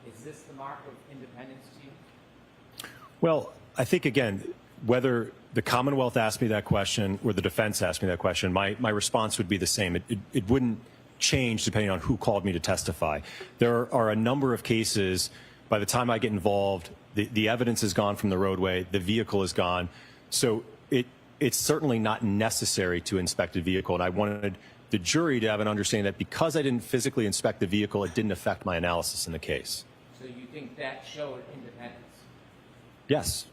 is this the mark of independence to you? Well, I think, again, whether the Commonwealth asked me that question or the defense asked me that question, my response would be the same. It wouldn't change depending on who called me to testify. There are a number of cases, by the time I get involved, the evidence is gone from the roadway, the vehicle is gone. So it's certainly not necessary to inspect a vehicle. And I wanted the jury to have an understanding that because I didn't physically inspect the vehicle, it didn't affect my analysis in the case. So you think that showed independence? Yes.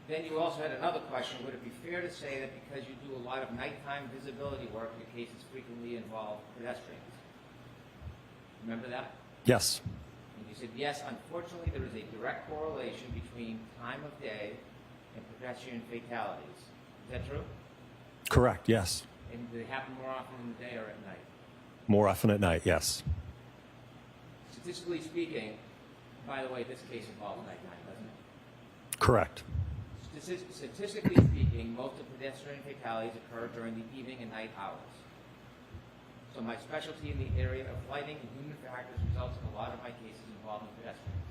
Then you also had another question. Would it be fair to say that because you do a lot of nighttime visibility work, your cases frequently involve pedestrians? Remember that? Yes. And you said, yes, unfortunately, there is a direct correlation between time of day and pedestrian fatalities. Is that true? Correct, yes. And do they happen more often in the day or at night? More often at night, yes. Statistically speaking, by the way, this case involves nighttime, doesn't it? Correct. Statistically speaking, most of pedestrian fatalities occur during the evening and night hours. So my specialty in the area of lighting and human factors results in a lot of my cases involving pedestrians.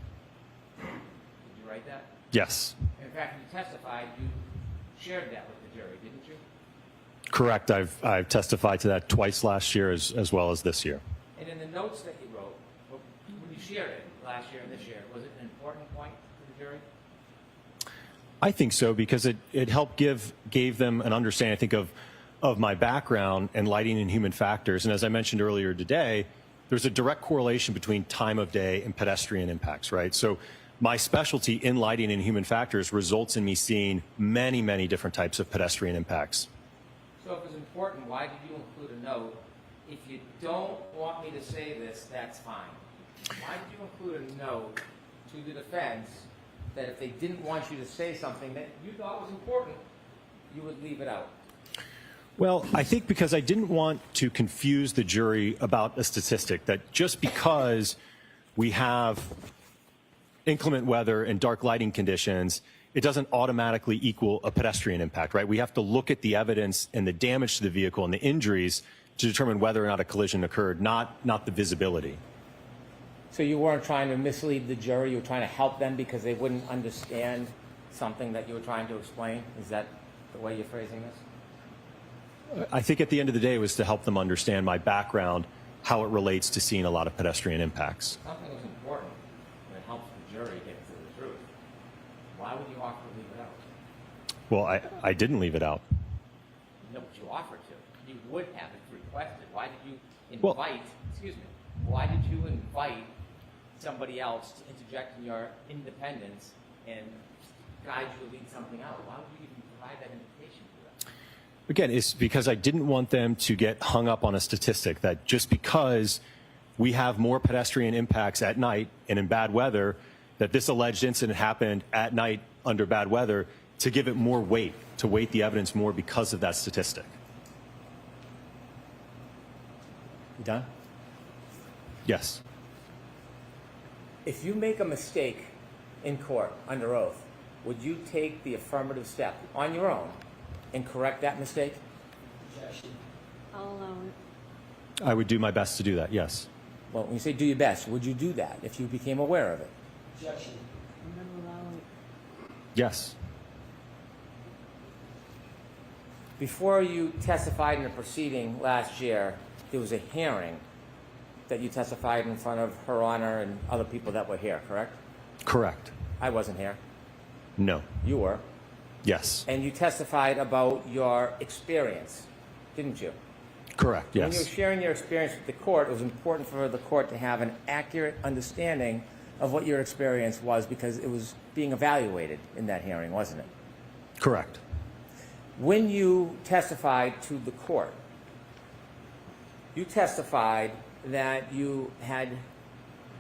Did you write that? Yes. In fact, you testified, you shared that with the jury, didn't you? Correct. I've testified to that twice last year as well as this year. And in the notes that you wrote, when you shared it last year and this year, was it an important point to the jury? I think so, because it helped gave them an understanding, I think, of my background and lighting and human factors. And as I mentioned earlier today, there's a direct correlation between time of day and pedestrian impacts, right? So my specialty in lighting and human factors results in me seeing many, many different types of pedestrian impacts. So if it's important, why did you include a note? If you don't want me to say this, that's fine. Why did you include a note to the defense that if they didn't want you to say something that you thought was important, you would leave it out? Well, I think because I didn't want to confuse the jury about a statistic, that just because we have inclement weather and dark lighting conditions, it doesn't automatically equal a pedestrian impact, right? We have to look at the evidence and the damage to the vehicle and the injuries to determine whether or not a collision occurred, not the visibility. So you weren't trying to mislead the jury, you were trying to help them because they wouldn't understand something that you were trying to explain? Is that the way you're phrasing this? I think at the end of the day, it was to help them understand my background, how it relates to seeing a lot of pedestrian impacts. Something was important that helps the jury get to the truth. Why would you offer to leave it out? Well, I didn't leave it out. No, but you offered to. You would have if requested. Why did you invite, why did you invite somebody else to interject in your independence and guide you to leave something out? Why would you even provide that invitation to them? Again, it's because I didn't want them to get hung up on a statistic that just because we have more pedestrian impacts at night and in bad weather, that this alleged incident happened at night under bad weather, to give it more weight, to weight the evidence more because of that statistic. You done? Yes. If you make a mistake in court under oath, would you take the affirmative step on your own and correct that mistake? I'll allow it. I would do my best to do that, yes. Well, when you say do your best, would you do that if you became aware of it? Objection. I'm going to allow it. Yes. Before you testified in a proceeding last year, there was a hearing that you testified in front of Her Honor and other people that were here, correct? Correct. I wasn't here. No. You were. Yes. And you testified about your experience, didn't you? Correct, yes. When you were sharing your experience with the court, it was important for the court to have an accurate understanding of what your experience was because it was being evaluated in that hearing, wasn't it? Correct. When you testified to the court, you testified that you had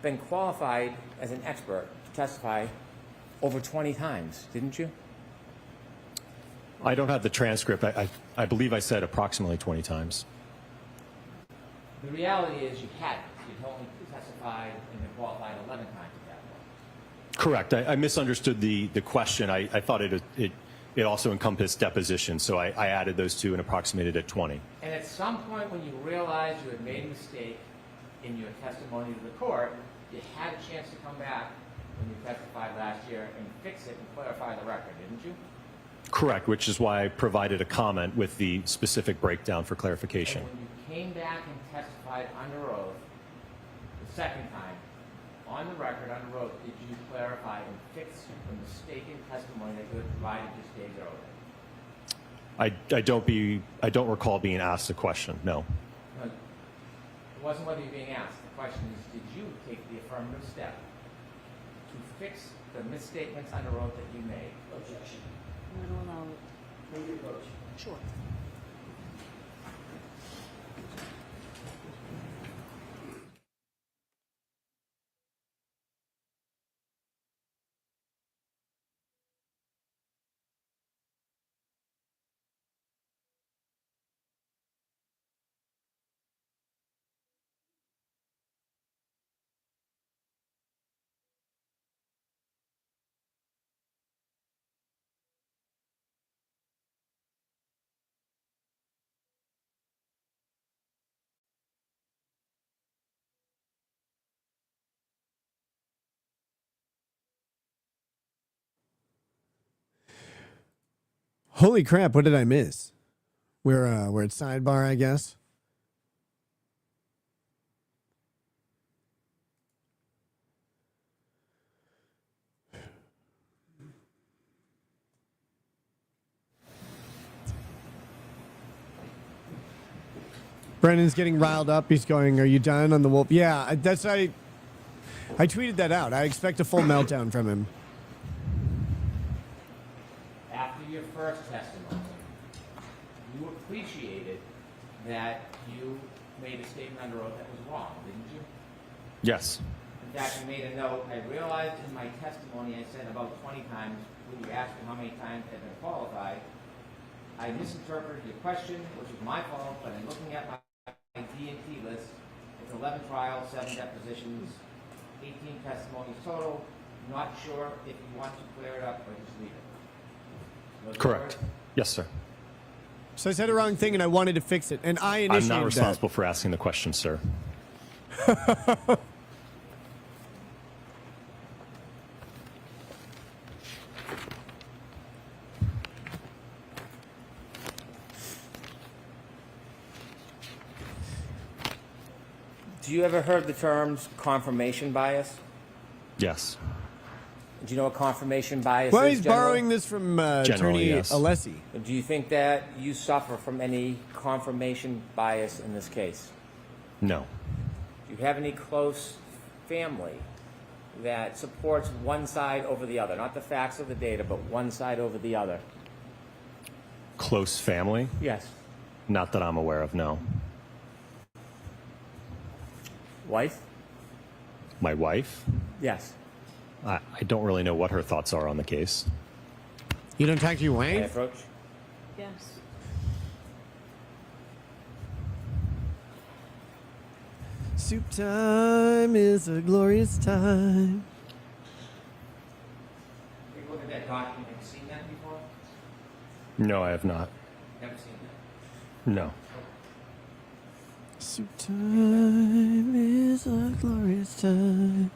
been qualified as an expert to testify over 20 times, didn't you? I don't have the transcript. I believe I said approximately 20 times. The reality is you hadn't. You'd only testified and been qualified 11 times at that point. Correct. I misunderstood the question. I thought it also encompassed deposition, so I added those two and approximated at 20. And at some point when you realized you had made a mistake in your testimony to the court, you had a chance to come back when you testified last year and fix it and clarify the record, didn't you? Correct, which is why I provided a comment with the specific breakdown for clarification. And when you came back and testified under oath the second time, on the record, under oath, did you clarify and fix the mistaken testimony that you had provided just days earlier? I don't recall being asked a question, no. No, it wasn't whether you're being asked. The question is, did you take the affirmative step to fix the misstatements under oath that you made? Objection. I'm going to allow it. Move your vote. Sure. Holy crap, what did I miss? We're at sidebar, I guess. Brandon's getting riled up. He's going, "Are you done on the wolf?" Yeah, I tweeted that out. I expect a full meltdown from him. After your first testimony, you appreciated that you made a statement under oath that was wrong, didn't you? Yes. In fact, you made a note. I realized in my testimony I said about 20 times when you asked me how many times I'd been qualified. I misinterpreted your question, which was my fault, but in looking at my D&T list, it's 11 trials, 7 depositions, 18 testimonies total. Not sure if you want to clear it up or just leave it. Those Correct. words? Yes, sir. So I said a wrong thing and I wanted to fix it. And I initiated I'm not responsible for asking the question, sir. Do you ever heard the terms confirmation bias? Yes. Do you know what confirmation bias Well, is? he's generally? borrowing this from attorney yes. Alessi. Do you think that you suffer from any confirmation bias in this case? No. Do you have any close family that supports one side over the other? Not the facts of the data, but one side over the other. Close family? Yes. Not that I'm aware of, no. Wife? My wife? Yes. I don't really know what her thoughts are on the case. You don't talk to your May I wife? approach? Yes. Soup time is a glorious time. Take a look at that document. Have you seen that before? No, I have not. Never seen that. No. Soup time is a glorious time.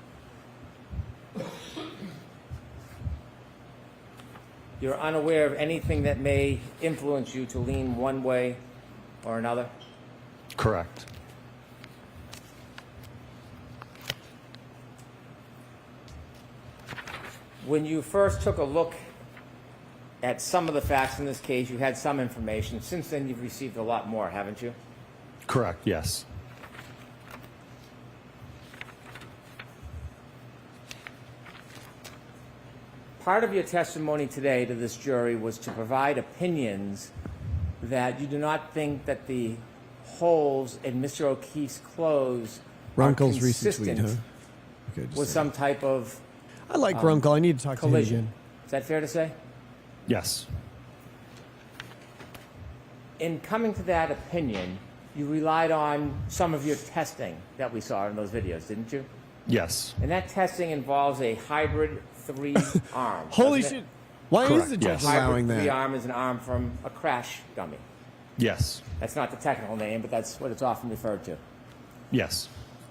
You're unaware of anything that may influence you to lean one way or another? Correct. When you first took a look at some of the facts in this case, you had some information. Since then, you've received a lot more, haven't you? Correct, yes. Part of your testimony today to this jury was to provide opinions that you do not think that the holes in Mr. O'Keefe's clothes are Runkle's recent consistent tweet, huh? Okay, just with say. some type of I like Runkle. I need to talk to him collision. again. Is that fair to say? Yes. In coming to that opinion, you relied on some of your testing that we saw in those videos, didn't you? Yes. And that testing involves a hybrid 3-arm. Holy doesn't shit. it? Why Correct, is the judge yes. allowing Hybrid that? 3-arm is an arm from a crash dummy. Yes. That's not the technical name, but that's what it's often referred to. Yes.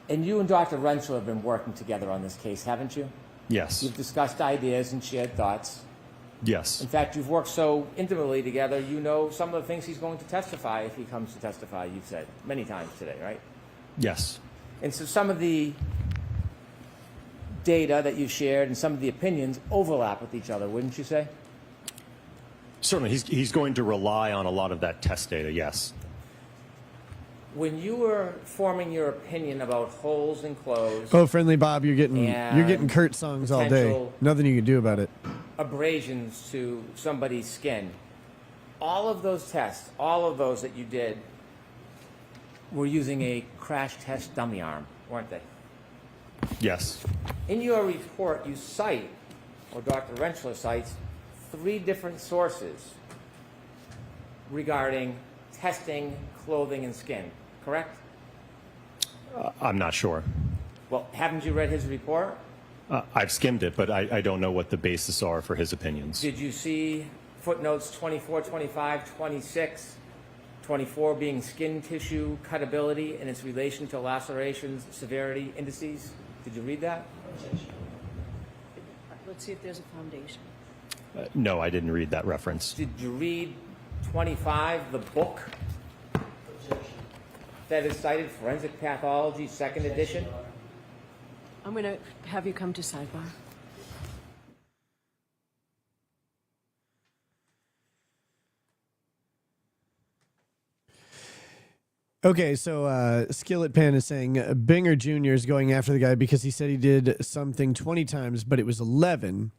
And you and Dr. Renshaw have been working together on this case, haven't you? Yes. You've discussed ideas and shared thoughts. Yes. In fact, you've worked so intimately together, you know some of the things he's going to testify if he comes to testify, you've said many times today, right? Yes. And so some of the data that you've shared and some of the opinions overlap with each other, wouldn't you say? Certainly, he's going to rely on a lot of that test data, yes. When you were forming your opinion about holes in clothes, Oh, friendly Bob, you're getting and Kurt songs all day. potential Nothing you can do about it. abrasions to somebody's skin, all of those tests, all of those that you did, were using a crash test dummy arm, weren't they? Yes. In your report, you cite, or Dr. Renshaw cites, 3 different sources regarding testing clothing and skin, correct? I'm not sure. Well, haven't you read his report? I've skimmed it, but I don't know what the basis are for his opinions. Did you see footnotes 24, 25, 26, 24 being skin tissue cutability and its relation to lacerations, severity, indices? Did you read that? Let's see if there's a foundation. No, I didn't read that reference. Did you read 25, the book that is cited, Forensic Pathology, 2nd edition? I'm going to have you come to sidebar. Okay, so Skillet Pan is saying Binger Jr. is going after the guy because he said he did something 20 times, but it was 11.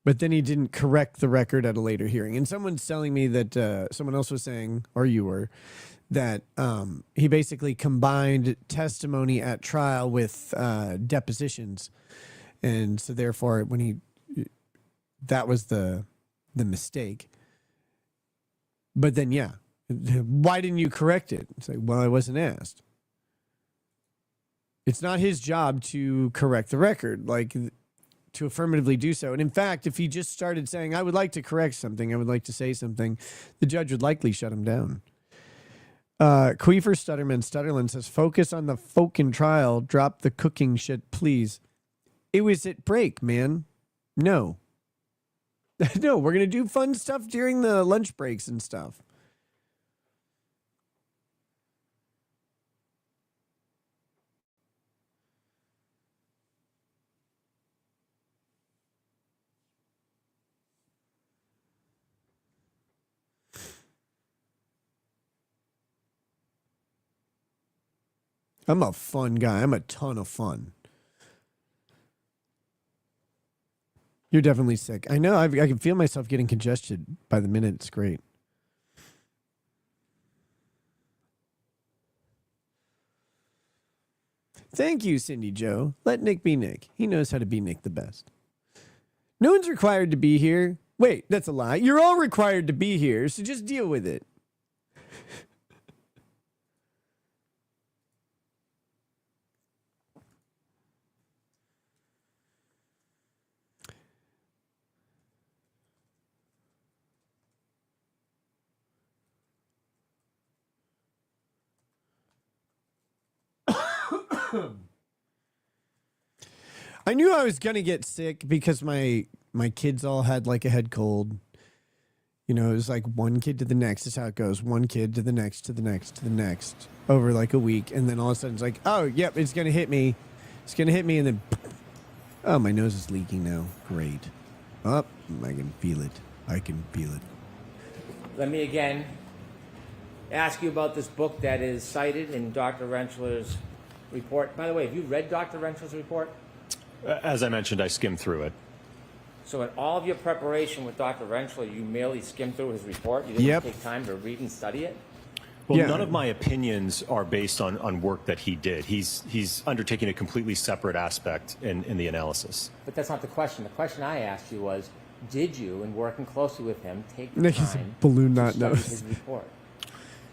But then he didn't correct the record at a later hearing. And someone's telling me that someone else was saying, or you were, that he basically combined testimony at trial with depositions. And so therefore, that was the mistake. But then, yeah. Why didn't you correct it? It's like, well, I wasn't asked. It's not his job to correct the record, like to affirmatively do so. And in fact, if he just started saying, I would like to correct something, I would like to say something, the judge would likely shut him down. Queefer Stutterman Stutterland says, focus on the folk in trial. Drop the cooking shit, please. It was at break, man. No. No, we're going to do fun stuff during the lunch breaks and stuff. I'm a fun guy. I'm a ton of fun. You're definitely sick. I know. I can feel myself getting congested by the minute. It's great. Thank you, Cindy Joe. Let Nick be Nick. He knows how to be Nick the best. No one's required to be here. Wait, that's a lie. You're all required to be here, so just deal with it. I knew I was gonna get sick because my kids all had like a head cold. You know, it was like one kid to the next is how it goes. One kid to the next, to the next, to the next, over like a week, and then all of a sudden it's like, oh, yep, it's gonna hit me. It's gonna hit me, and then, oh, my nose is leaking now. Great. Oh, I can feel it. I can feel it. Let me again ask you about this book that is cited in Dr. Rensselaer's report. By the way, have you read Dr. Rensselaer's report? As I mentioned, I skimmed through it. So in all of your preparation with Dr. Rensselaer, you merely skimmed through his report? You didn't take time to read and study it? Well, none of my opinions are based on work that he did. He's undertaking a completely separate aspect in the analysis. But that's not the question. The question I asked you was, did you, in working closely with him, take the Nick is a time balloon to not study nose. his report?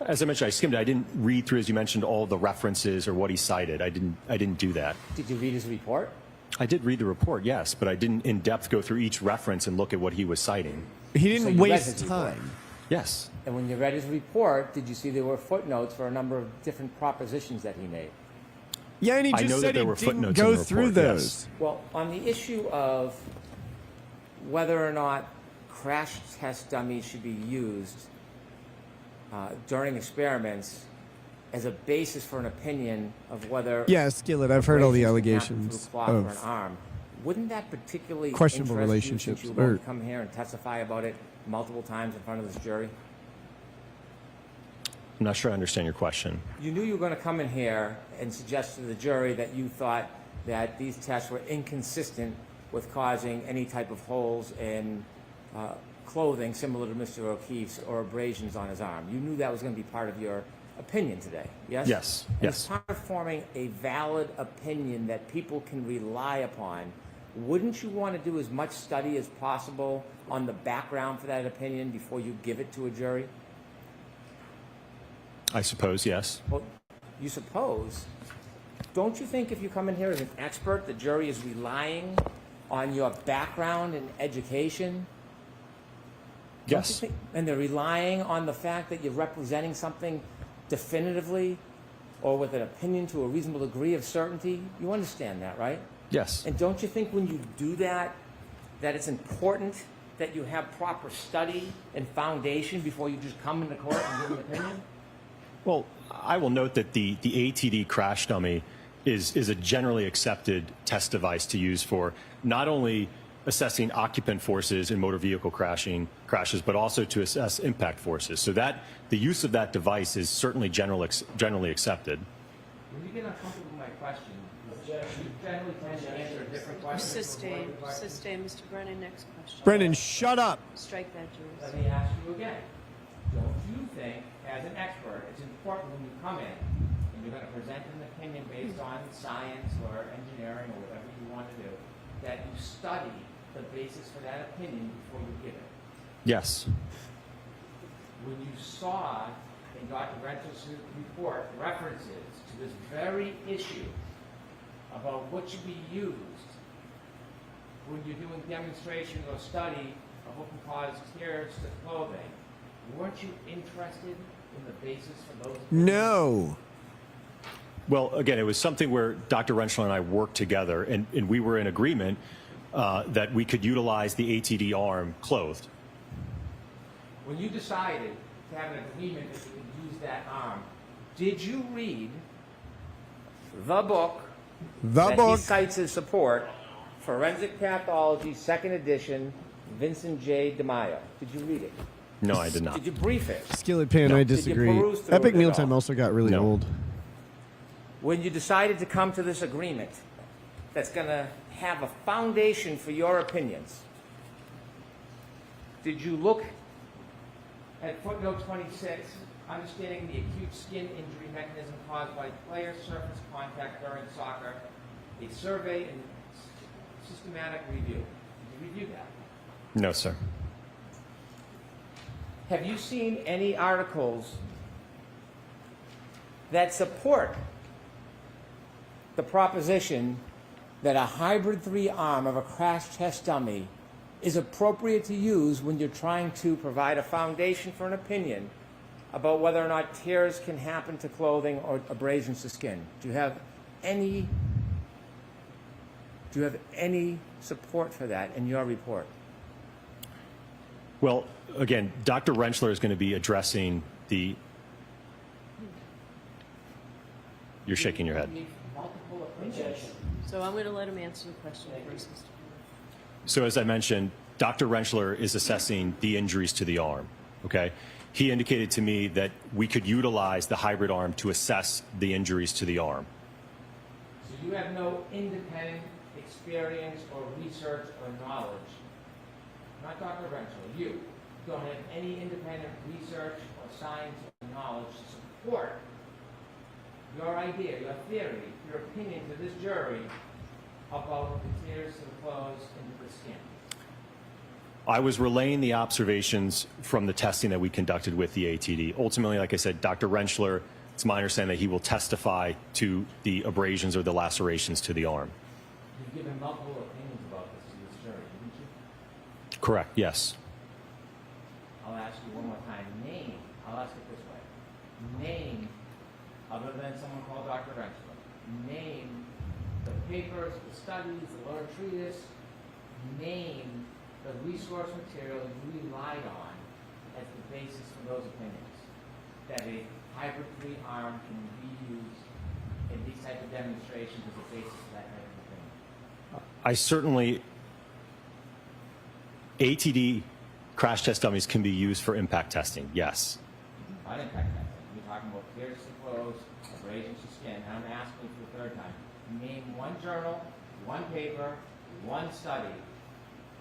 As I mentioned, I skimmed it. I didn't read through, as you mentioned, all the references or what he cited. I didn't do that. Did you read his report? I did read the report, yes, but I didn't in depth go through each reference and look at what he was citing. He didn't So you read waste his report? time. Yes. And when you read his report, did you see there were footnotes for a number of different propositions that he made? Yeah, and he I just know said that there he were didn't footnotes go in the through report, those. yes. Well, on the issue of whether or not crash test dummies should be used during experiments as a basis for an opinion of whether Yeah, Skillet, I've heard all the abrasions can happen allegations through cloth or an of arm. Wouldn't that particularly questionable interest relationships, you since you won't or- come here and testify about it multiple times in front of this jury? I'm not sure I understand your question. You knew you were going to come in here and suggest to the jury that you thought that these tests were inconsistent with causing any type of holes in clothing similar to Mr. O'Keefe's or abrasions on his arm. You knew that was going to be part of your opinion today, yes? Yes, And yes. as part of forming a valid opinion that people can rely upon, wouldn't you want to do as much study as possible on the background for that opinion before you give it to a jury? I suppose, yes. Well, you suppose. Don't you think if you come in here as an expert, the jury is relying on your background and education? Don't Yes. you think, and they're relying on the fact that you're representing something definitively or with an opinion to a reasonable degree of certainty? You understand that, right? Yes. And don't you think when you do that, that it's important that you have proper study and foundation before you just come into court and give an opinion? Well, I will note that the ATD crash dummy is a generally accepted test device to use for not only assessing occupant forces in motor vehicle crashes, but also to assess impact forces. So that the use of that device is certainly generally accepted. When you get uncomfortable with my question, you generally tend to answer a different question. Sustain, Mr. Brennan, next question. Brennan, shut up. Strike that, Jules. Let me ask you again. Don't you think, as an expert, it's important when you come in and you're going to present an opinion based on science or engineering or whatever you want to do, that you study the basis for that opinion before you give it? Yes. When you saw in Dr. Rentz's report references to this very issue about what should be used when you're doing demonstrations or study of what can cause tears to clothing, weren't you interested in the basis for those? No. Well, again, it was something where Dr. Rentschler and I worked together, and we were in agreement that we could utilize the ATD arm clothed. When you decided to have an agreement that you could use that arm, did you read the book that he cites as support, Forensic Pathology, 2nd edition, Vincent J. DeMaio? Did you read it? No, I did not. Did you brief it? Skillet Pan, I disagree. peruse through Epic it at Mealtime all? also got really old. When you decided to come to this agreement that's going to have a foundation for your opinions, did you look at footnote 26, understanding the acute skin injury mechanism caused by player surface contact during soccer, a survey and systematic review? Did you review that? No, sir. Have you seen any articles that support the proposition that a hybrid 3 arm of a crash test dummy is appropriate to use when you're trying to provide a foundation for an opinion about whether or not tears can happen to clothing or abrasions to skin? Do you have any support for that in your report? Well, again, Dr. Rentschler is going to be addressing the... You're shaking your head. So I'm going to let him answer the question first, Mr. So as I mentioned, Dr. Rentschler is assessing the injuries to the arm, okay? He indicated to me that we could utilize the hybrid arm to assess the injuries to the arm. So you have no independent experience or research or knowledge, not Dr. Rentschler, you don't have any independent research or science or knowledge to support your idea, your theory, your opinion to this jury about the tears to the clothes and to the skin. I was relaying the observations from the testing that we conducted with the ATD. Ultimately, like I said, Dr. Rentschler, it's my understanding that he will testify to the abrasions or the lacerations to the arm. You've given multiple opinions about this to this jury, didn't you? Correct, yes. I'll ask you one more time. I'll ask it this way. Name, other than someone called Dr. Rentschler, name the papers, the studies, the learned treatise, name the resource material you relied on as the basis for those opinions. That a hybrid free arm can be used in these type of demonstrations as a basis for that type of opinion. I certainly, ATD crash test dummies can be used for impact testing, yes. Not impact testing. You're talking about piercing clothes, abrasions to skin. And I'm asking you for the third time. Name one journal, one paper, one study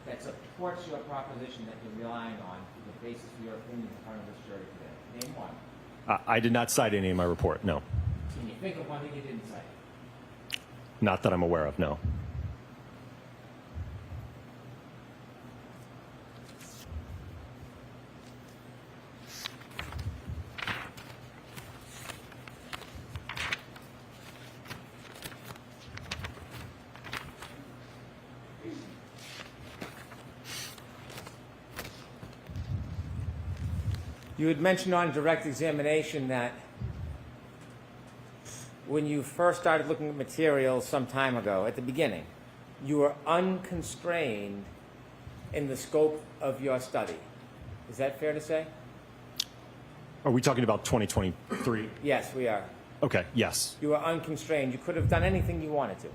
that supports your proposition that you're relying on for the basis of your opinion in front of this jury today. Name one. I did not cite any in my report, no. Can you think of one that you didn't cite? Not that I'm aware of, no. You had mentioned on direct examination that when you first started looking at materials some time ago, at the beginning, you were unconstrained in the scope of your study. Is that fair to say? Are we talking about 2023? Yes, we are. Okay, yes. You were unconstrained. You could have done anything you wanted to.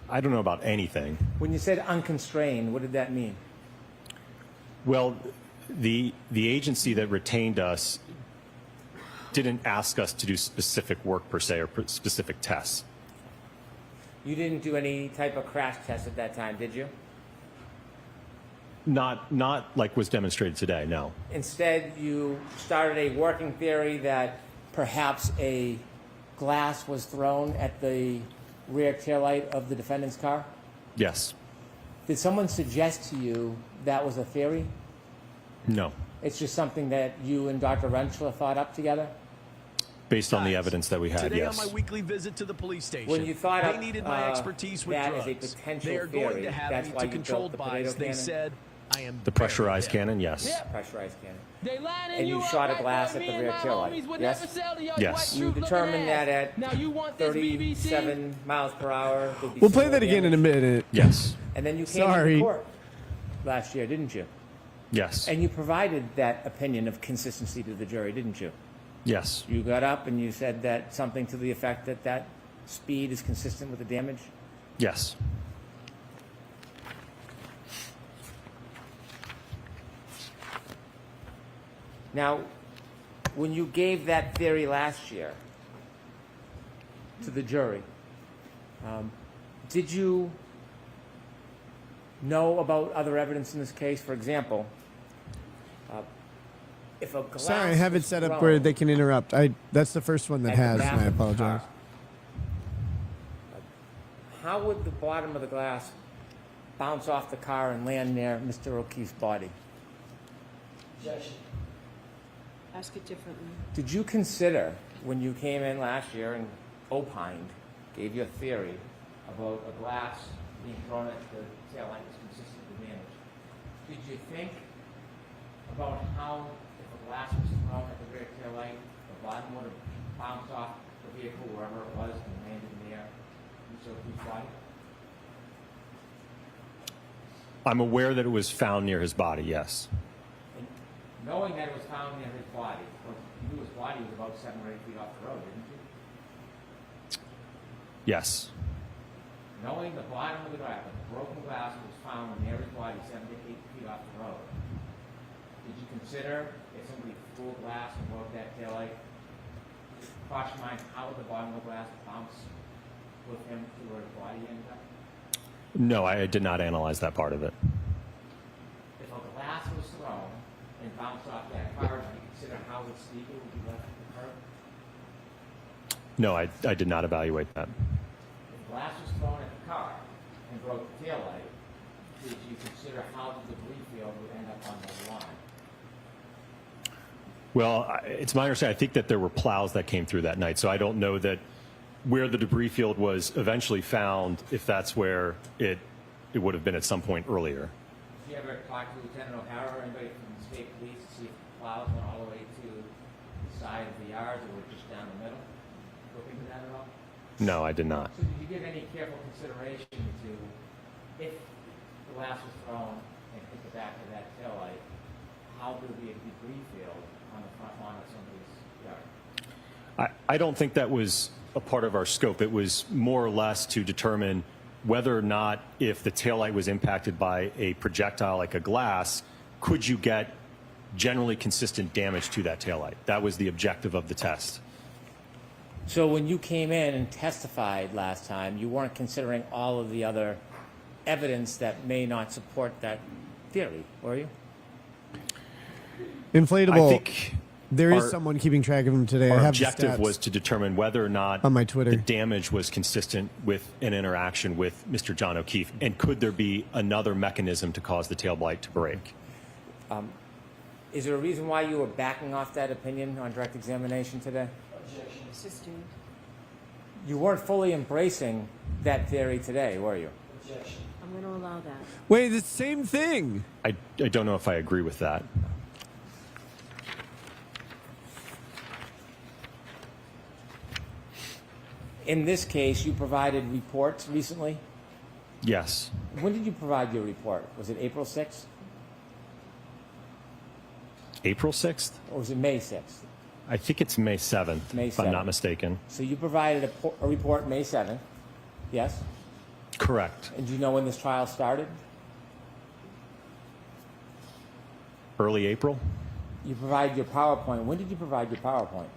I don't know about anything. When you said unconstrained, what did that mean? Well, the agency that retained us didn't ask us to do specific work per se or specific tests. You didn't do any type of crash test at that time, did you? Not like was demonstrated today, no. Instead, you started a working theory that perhaps a glass was thrown at the rear taillight of the defendant's car? Yes. Did someone suggest to you that was a theory? No. It's just something that you and Dr. Rentschler thought up together? Based on the evidence that we had, Today yes. on my weekly visit to the police station, When you thought they up, needed my expertise with that drugs. as a potential They are going theory, to have that's me why to you controlled built the buys. potato They cannon? said I am The pressurized cannon, yes. Yeah, pressurized cannon. They lining And you up shot a like glass what at the me and rear my taillight, homies would yes? never sell to your Yes. white You truth-looking determined ass. that at Now you want this BBC? 37 miles per hour. there'd be We'll play similar that again in a damage. minute. Yes. And then you came Sorry. into court last year, didn't you? Yes. And you provided that opinion of consistency to the jury, didn't you? Yes. You got up and you said that something to the effect that that speed is consistent with the damage? Yes. Now, when you gave that theory last year to the jury, did you know about other evidence in this case? For example, if a glass Sorry, I have it was set up thrown where they can interrupt. That's the first one that at the has, back and I of the apologize. car, how would the bottom of the glass bounce off the car and land near Mr. O'Keefe's body? Judge, ask it differently. Did you consider, when you came in last year and opined, gave your theory about a glass being thrown at the tail light was consistent with damage, did you think about how, if a glass was thrown at the rear tail light, the bottom would have bounced off the vehicle wherever it was and landed near Mr. O'Keefe's body? I'm aware that it was found near his body, yes. And knowing that it was found near his body, you knew his body was about 7 or 8 feet off the road, didn't you? Yes. Knowing the bottom of the glass, the broken glass was found near his body 7 to 8 feet off the road, did you consider if somebody threw a glass and broke that taillight, cross your mind, how would the bottom of the glass bounce with him to where his body ended up? No, I did not analyze that part of it. If a glass was thrown and bounced off that car, did you consider how its speaker would be left at the curb? No, I did not evaluate that. If glass was thrown at the car and broke the taillight, did you consider how the debris field would end up on the line? Well, it's my understanding, I think that there were plows that came through that night, so I don't know that where the debris field was eventually found, if that's where it would have been at some point earlier. Did you ever talk to Lieutenant O'Hara or anybody from the state police to see if the plows went all the way to the side of the yard or were just down the middle? Look into that at all? No, I did not. So did you give any careful consideration to if the glass was thrown and hit the back of that taillight, how there would be a debris field on the front lawn of somebody's yard? I don't think that was a part of our scope. It was more or less to determine whether or not, if the taillight was impacted by a projectile like a glass, could you get generally consistent damage to that taillight? That was the objective of the test. So when you came in and testified last time, you weren't considering all of the other evidence that may not support that theory, were you? Inflatable. I think there is someone keeping track of him today. I Our have objective the stats was to determine whether or not on my Twitter the damage was consistent with an interaction with Mr. John O'Keefe, and could there be another mechanism to cause the tail light to break? Is there a reason why you were backing off that opinion on direct examination today? Sustained. You weren't fully embracing that theory today, were you? I'm going to allow that. Wait, the same thing. I don't know if I agree with that. In this case, you provided reports recently. Yes. When did you provide your report? Was it April 6th? April 6th? Or was it May 6th? I think it's May 7th, May if I'm 7th. not mistaken. So you provided a report May 7th, yes? Correct. And do you know when this trial started? Early April? You provided your PowerPoint. When did you provide your PowerPoint?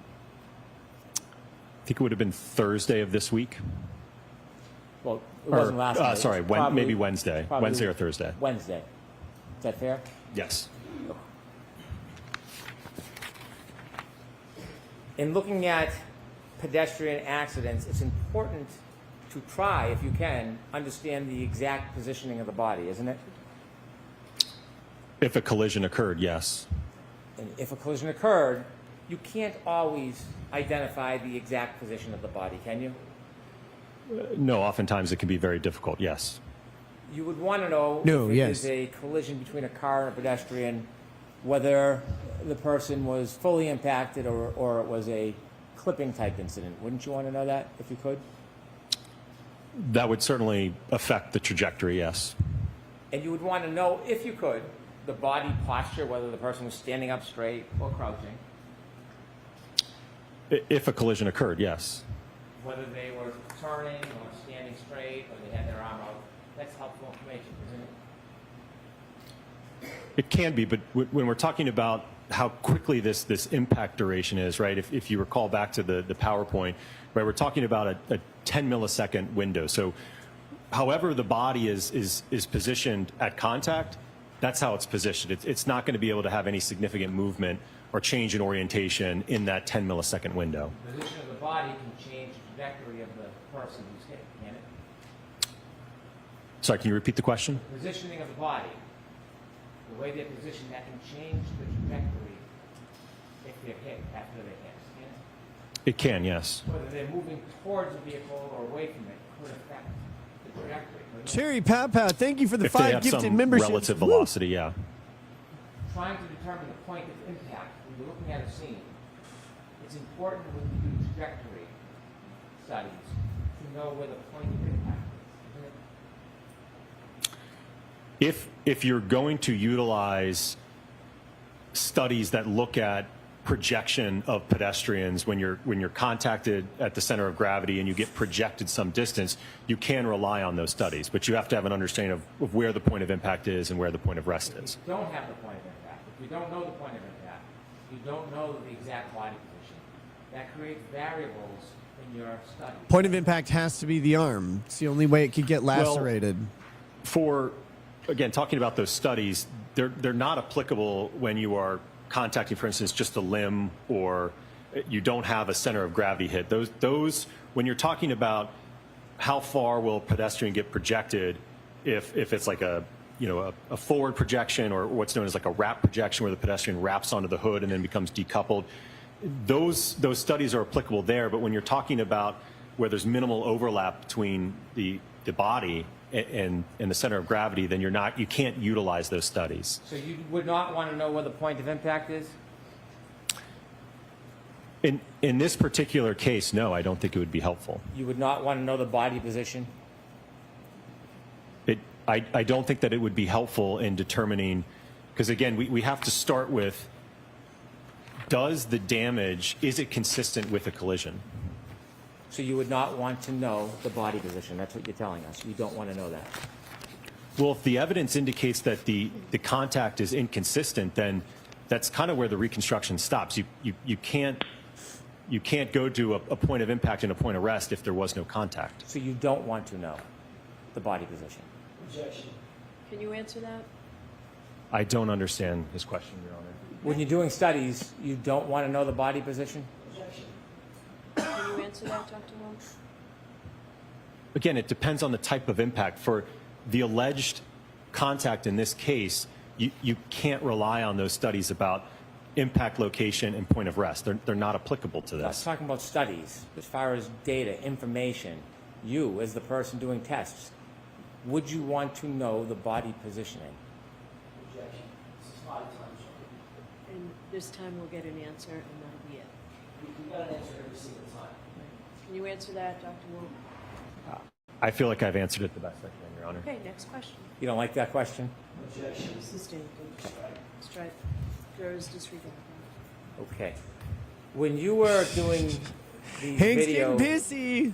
I think it would have been Thursday of this week. Well, it wasn't last night. Sorry, maybe Wednesday. probably Wednesday or Thursday. Wednesday. Is that fair? Yes. In looking at pedestrian accidents, it's important to try, if you can, understand the exact positioning of the body, isn't it? If a collision occurred, yes. And if a collision occurred, you can't always identify the exact position of the body, can you? No, oftentimes it can be very difficult, yes. You would want to know if it is a collision between a car and a pedestrian, whether the person was fully impacted or it was a clipping type incident. Wouldn't you want to know that if you could? That would certainly affect the trajectory, yes. And you would want to know, if you could, the body posture, whether the person was standing up straight or crouching. If a collision occurred, yes. Whether they were turning or standing straight or they had their arm out. That's helpful information, isn't it? It can be, but when we're talking about how quickly this impact duration is, right? If you recall back to the PowerPoint, right, we're talking about a 10 millisecond window. So however the body is positioned at contact, that's how it's positioned. It's not going to be able to have any significant movement or change in orientation in that 10 millisecond window. The position of the body can change the trajectory of the person who's hit, can it? Sorry, can you repeat the question? The positioning of the body, the way they're positioned, that can change the trajectory if they're hit after they're hit, can it? It can, yes. Whether they're moving towards the vehicle or away from it could affect the trajectory. Cherry Pow Pow, thank you for the If they 5 have gifted some memberships. relative velocity, yeah. Trying to determine the point of impact when you're looking at a scene, it's important when you do trajectory studies to know where the point of impact is, isn't it? If you're going to utilize studies that look at projection of pedestrians when you're contacted at the center of gravity and you get projected some distance, you can rely on those studies, but you have to have an understanding of where the point of impact is and where the point of rest is. If you don't have the point of impact, if you don't know the point of impact, you don't know the exact body position, that creates variables in your study. Point of impact has to be the arm. It's the only way it could get lacerated. Again, talking about those studies, they're not applicable when you are contacting, for instance, just a limb or you don't have a center of gravity hit. Those when you're talking about how far will a pedestrian get projected if it's like a a forward projection or what's known as like a wrap projection where the pedestrian wraps onto the hood and then becomes decoupled. Those studies are applicable there, but when you're talking about where there's minimal overlap between the body and the center of gravity, then you can't utilize those studies. So you would not want to know where the point of impact is? In this particular case, no, I don't think it would be helpful. You would not want to know the body position? I don't think that it would be helpful in determining, because again, we have to start with, is it consistent with a collision? So you would not want to know the body position. That's what you're telling us. You don't want to know that. Well, if the evidence indicates that the contact is inconsistent, then that's kind of where the reconstruction stops. You can't go to a point of impact and a point of rest if there was no contact. So you don't want to know the body position? Objection. Can you answer that? I don't understand his question, Your Honor. When you're doing studies, you don't want to know the body position? Objection. Can you answer that, Dr. Holmes? Again, it depends on the type of impact. For the alleged contact in this case, you can't rely on those studies about impact location and point of rest. They're not applicable to I'm this. talking about studies. As far as data, information, you as the person doing tests, would you want to know the body positioning? Objection. This is 5 times. And this time we'll get an answer, and that'll be it. We got an answer every single time. Can you answer that, Dr. Moore? I feel like I've answered it the best I can, Your Honor. Okay, next question. You don't like that question? Objection. Sustained. Strike. Jurors disregard. Okay. When you were doing these Hank's video getting pissy.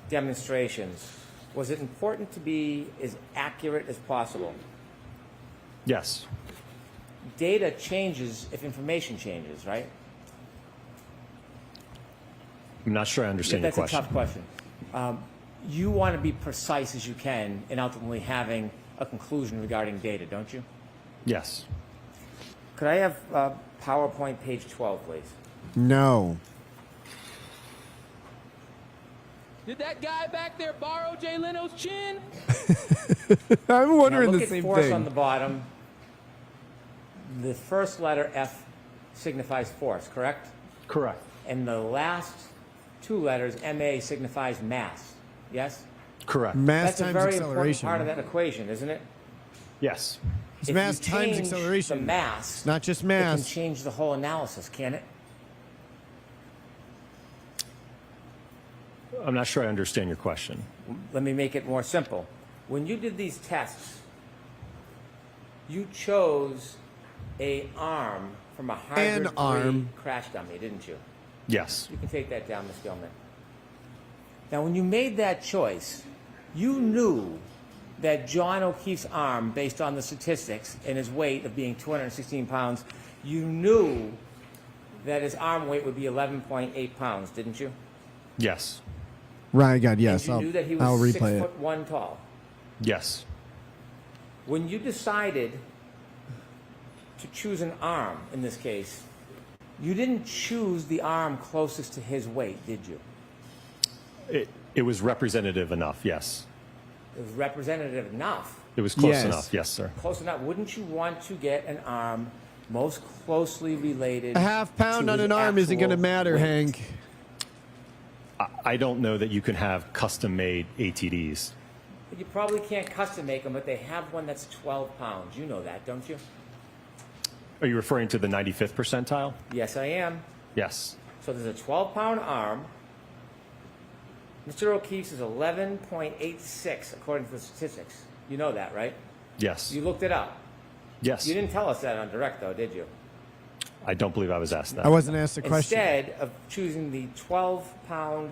demonstrations, was it important to be as accurate as possible? Yes. Data changes if information changes, right? I'm not sure I understand your question. That's a tough question. You want to be precise as you can in ultimately having a conclusion regarding data, don't you? Yes. Could I have PowerPoint page 12, please? No. Did that guy back there borrow Jay Leno's chin? I'm wondering Now look the at same force thing. on the bottom. The first letter F signifies force, correct? Correct. And the last 2 letters, MA, signifies mass. Yes? Correct. Mass That's a times very acceleration. important part of that equation, isn't it? Yes. It's If mass you times change acceleration. The mass. Not just It mass. can change the whole analysis, can it? I'm not sure I understand your question. Let me make it more simple. When you did these tests, you chose an arm from a Harvard arm. crash dummy, didn't you? Yes. You can take that down, Ms. Gilman. Now, when you made that choice, you knew that John O'Keefe's arm, based on the statistics and his weight of being 216 pounds, you knew that his arm weight would be 11.8 pounds, didn't you? Yes. Right, God, yes. And you knew that he I'll was replay it. 6'1" tall. Yes. When you decided to choose an arm in this case, you didn't choose the arm closest to his weight, did you? It was representative enough, yes. It was representative enough. It was close Yes. enough, yes, sir. Close enough. Wouldn't you want to get an arm most closely related? A half pound to on his an arm isn't going to actual matter, weight? Hank. I don't know that you can have custom-made ATDs. You probably can't custom make them, but they have one that's 12 pounds. You know that, don't you? Are you referring to the 95th percentile? Yes, I am. Yes. So there's a 12-pound arm. Mr. O'Keefe's is 11.86 according to the statistics. You know that, right? Yes. You looked it up. Yes. You didn't tell us that on direct, though, did you? I don't believe I was asked that. I wasn't asked the question. Instead of choosing the 12-pound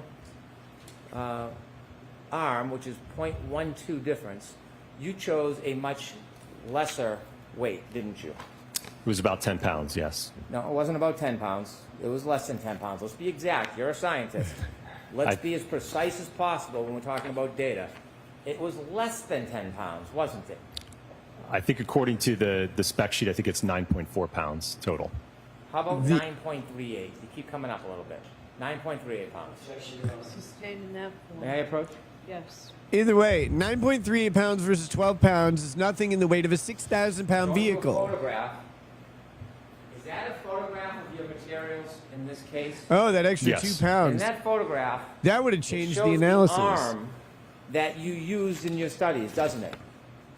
arm, which is 0.12 difference, you chose a much lesser weight, didn't you? It was about 10 pounds, yes. No, it wasn't about 10 pounds. It was less than 10 pounds. Let's be exact. You're a scientist. Let's be as precise as possible when we're talking about data. It was less than 10 pounds, wasn't it? I think according to the spec sheet, I think it's 9.4 pounds total. How about 9.38? You keep coming up a little bit. 9.38 pounds. Sustained in that point. May I approach? Yes. Either way, 9.38 pounds versus 12 pounds is nothing in the weight of a 6,000-pound vehicle. Photograph. Is that a photograph of your materials in this case? Oh, that extra 2 pounds. In that photograph, that would have changed the analysis. The arm that you used in your studies, doesn't it?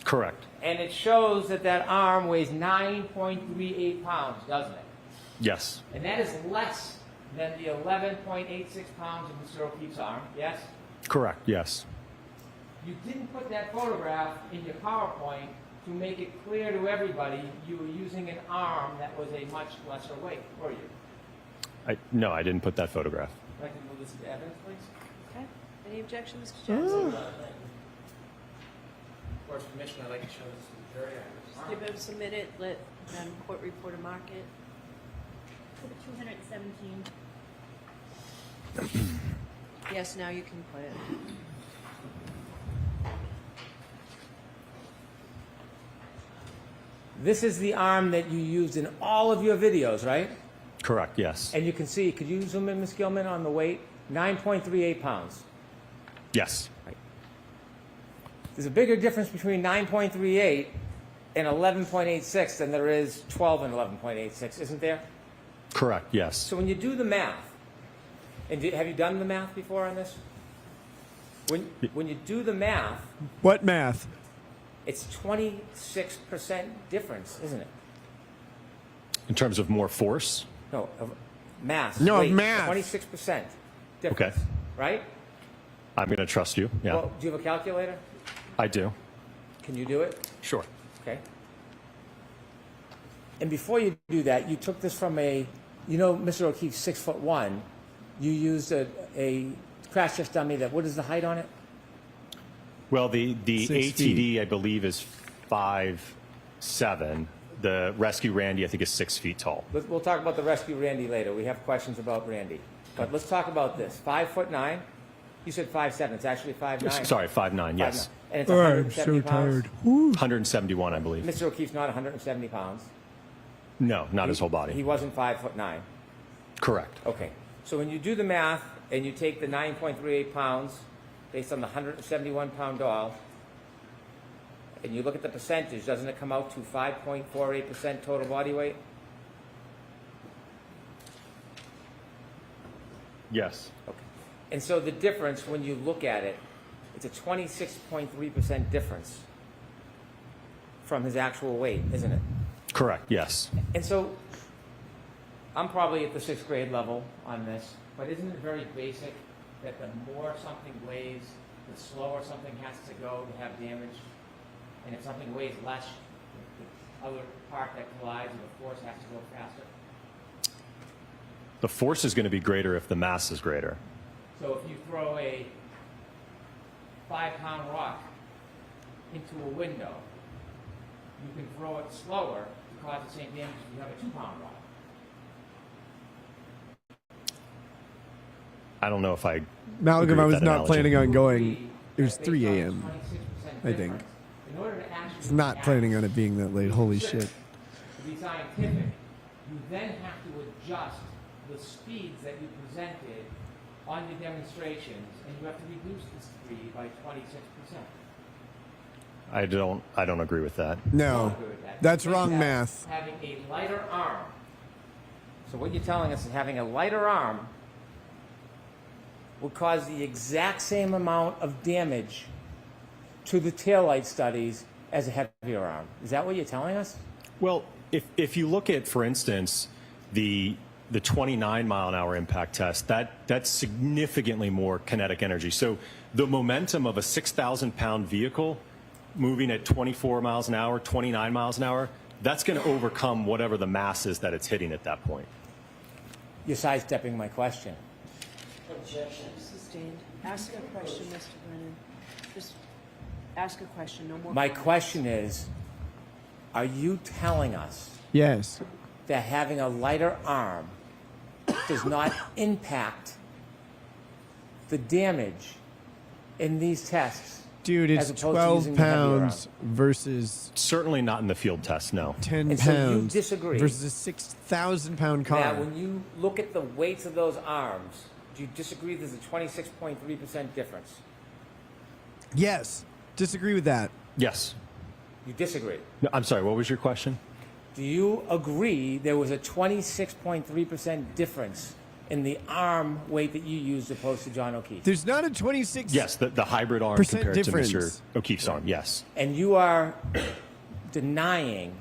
Correct. And it shows that that arm weighs 9.38 pounds, doesn't it? Yes. And that is less than the 11.86 pounds of Mr. O'Keefe's arm, yes? Correct. Yes. You didn't put that photograph in your PowerPoint to make it clear to everybody you were using an arm that was a much lesser weight, were you? No, I didn't put that photograph. I'd like to move this to evidence, please. Okay. Any objections, Mr. Jackson? Court's permission, I'd like to show this to the jury. Just give us a minute. Let court reporter mark it. 217. Yes, now you can play it. This is the arm that you used in all of your videos, right? Correct. Yes. And you can see, could you zoom in, Ms. Gilman, on the weight? 9.38 pounds. Yes. Right. There's a bigger difference between 9.38 and 11.86 than there is 12 and 11.86, isn't there? Correct. Yes. So when you do the math, and have you done the math before on this? When you do the math, What math? it's 26% difference, isn't it? In terms of more force. No, of mass. No, weight, math. 26% difference. Okay. Right? I'm going to trust you. Yeah. Well, do you have a calculator? I do. Can you do it? Sure. Okay. And before you do that, you took this from Mr. O'Keefe's 6'1". You used a crash test dummy that, what is the height on it? Well, the 6 ATD, feet. I believe, is 5'7". The Rescue Randy, I think, is 6 feet tall. We'll talk about the Rescue Randy later. We have questions about Randy. But let's talk about this. 5'9". You said 5'7". It's actually 5'9". Sorry, 5'9", yes. And it's 170 pounds. 171, I believe. Mr. O'Keefe's not 170 pounds. No, not his whole body. He wasn't 5'9". Correct. Okay. So when you do the math and you take the 9.38 pounds based on the 171-pound doll, and you look at the percentage, doesn't it come out to 5.48% total body weight? Yes. Okay. And so the difference, when you look at it, it's a 26.3% difference from his actual weight, isn't it? Correct, yes. And so I'm probably at the 6th grade level on this, but isn't it very basic that the more something weighs, the slower something has to go to have damage? And if something weighs less, the other part that collides with the force has to go faster? The force is going to be greater if the mass is greater. So if you throw a 5-pound rock into a window, you can throw it slower to cause the same damage if you have a 2-pound rock. I don't know if I Malcolm, agree I with was that not analogy. planning on going. It was 3 a.m., I think. In order to actually It's not planning on it being that late. Holy shit. to be scientific, you then have to adjust the speeds that you presented on your demonstrations, and you have to reduce the speed by 26%. I don't agree with that. No, that's wrong That math. Having a lighter arm. So what you're telling us is having a lighter arm will cause the exact same amount of damage to the taillight studies as a heavier arm. Is that what you're telling us? Well, if you look at, for instance, the 29-mile-an-hour impact test, that's significantly more kinetic energy. So the momentum of a 6,000-pound vehicle moving at 24 miles an hour, 29 miles an hour, that's going to overcome whatever the mass is that it's hitting at that point. You're sidestepping my question. Objection. Sustained. Ask a question, Mr. Brennan. Just ask a question, no more. My question is, are you telling us Yes. that having a lighter arm does not impact the damage in these tests? Dude, it's as opposed to 12 using the heavier arm? pounds versus Certainly not in the field test, no. 10 And so you pounds disagree. versus a 6,000-pound car. Now, when you look at the weights of those arms, do you disagree there's a 26.3% difference? Yes. Disagree with that. Yes. You disagree? No, I'm sorry, what was your question? Do you agree there was a 26.3% difference in the arm weight that you used opposed to John O'Keefe? There's not a 26. Yes, the hybrid arm Percent compared difference. to Mr. O'Keefe's arm, yes. And you are denying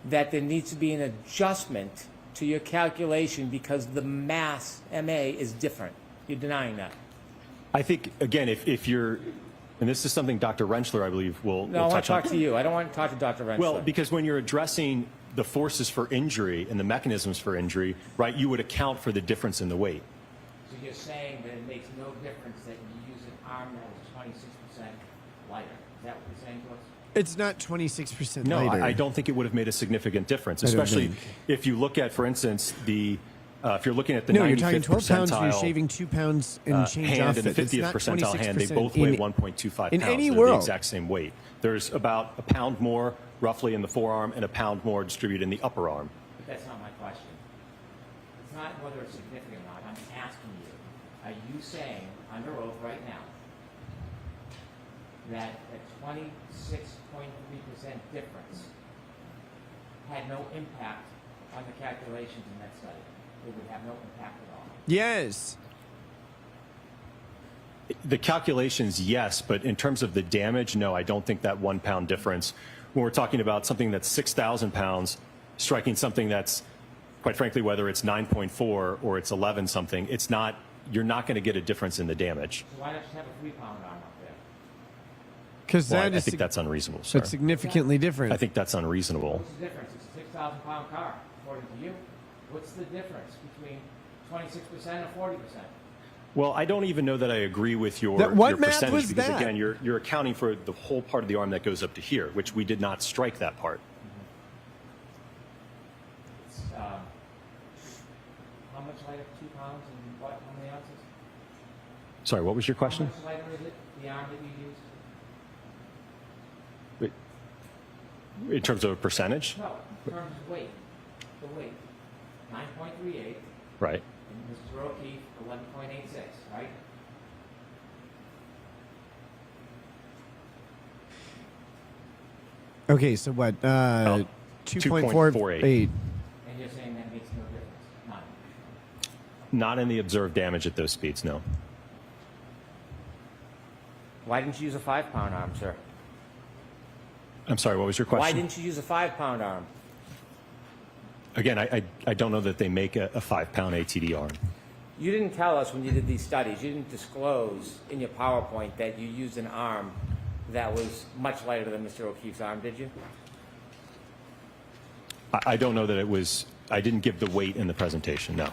that there needs to be an adjustment to your calculation because the mass, MA, is different. You're denying that. I think, again, if you're, and this is something Dr. Rentschler, I believe, will No, I want touch to on. talk to you. I don't want to talk to Dr. Rentschler. Well, because when you're addressing the forces for injury and the mechanisms for injury, right, you would account for the difference in the weight. So you're saying that it makes no difference that you use an arm that was 26% lighter. Is that what you're saying to us? It's not 26% No, lighter. I don't think it would have made a significant difference, I don't especially think. if you look at, for instance, the if you're looking at the No, 95th you're talking 12 pounds and you're percentile, shaving 2 pounds and change hand off and the it. It's 50th not percentile hand, they 26% both weigh in- 1.25 pounds. in any They're world. the exact same weight. There's about a pound more roughly in the forearm and a pound more distributed in the upper arm. But that's not my question. It's not whether it's significant or not. I'm asking you, are you saying under oath right now that a 26.3% difference had no impact on the calculations in that study? It would have no impact at all. Yes. The calculations, yes, but in terms of the damage, no, I don't think that 1 pound difference, when we're talking about something that's 6,000 pounds, striking something that's, quite frankly, whether it's 9.4 or it's 11 something, it's not, you're not going to get a difference in the damage. So why don't you have a 3-pound arm up there? Because Well, that I is think that's unreasonable, sir. That's significantly different. I think that's unreasonable. What's the difference? It's a 6,000 pound car, according to you. What's the difference between 26% and 40%? Well, I don't even know that I agree with your, What your math percentage was because, that? again, you're accounting for the whole part of the arm that goes up to here, which we did not strike that part. It's, how much lighter? 2 pounds and what? How many ounces? Sorry, what was your question? How much lighter is it, the arm that you used? In terms of a percentage? No, in terms of weight. The weight. 9.38. Right. And Mr. O'Keefe, 11.86, right? Okay, so what? 2.48. 2.48. And you're saying that makes no difference? None. Not in the observed damage at those speeds, no. Why didn't you use a 5-pound arm, sir? I'm sorry, what was your question? Why didn't you use a 5-pound arm? Again, I don't know that they make a 5-pound ATD arm. You didn't tell us when you did these studies, you didn't disclose in your PowerPoint that you used an arm that was much lighter than Mr. O'Keefe's arm, did you? I don't know that it was, I didn't give the weight in the presentation, no.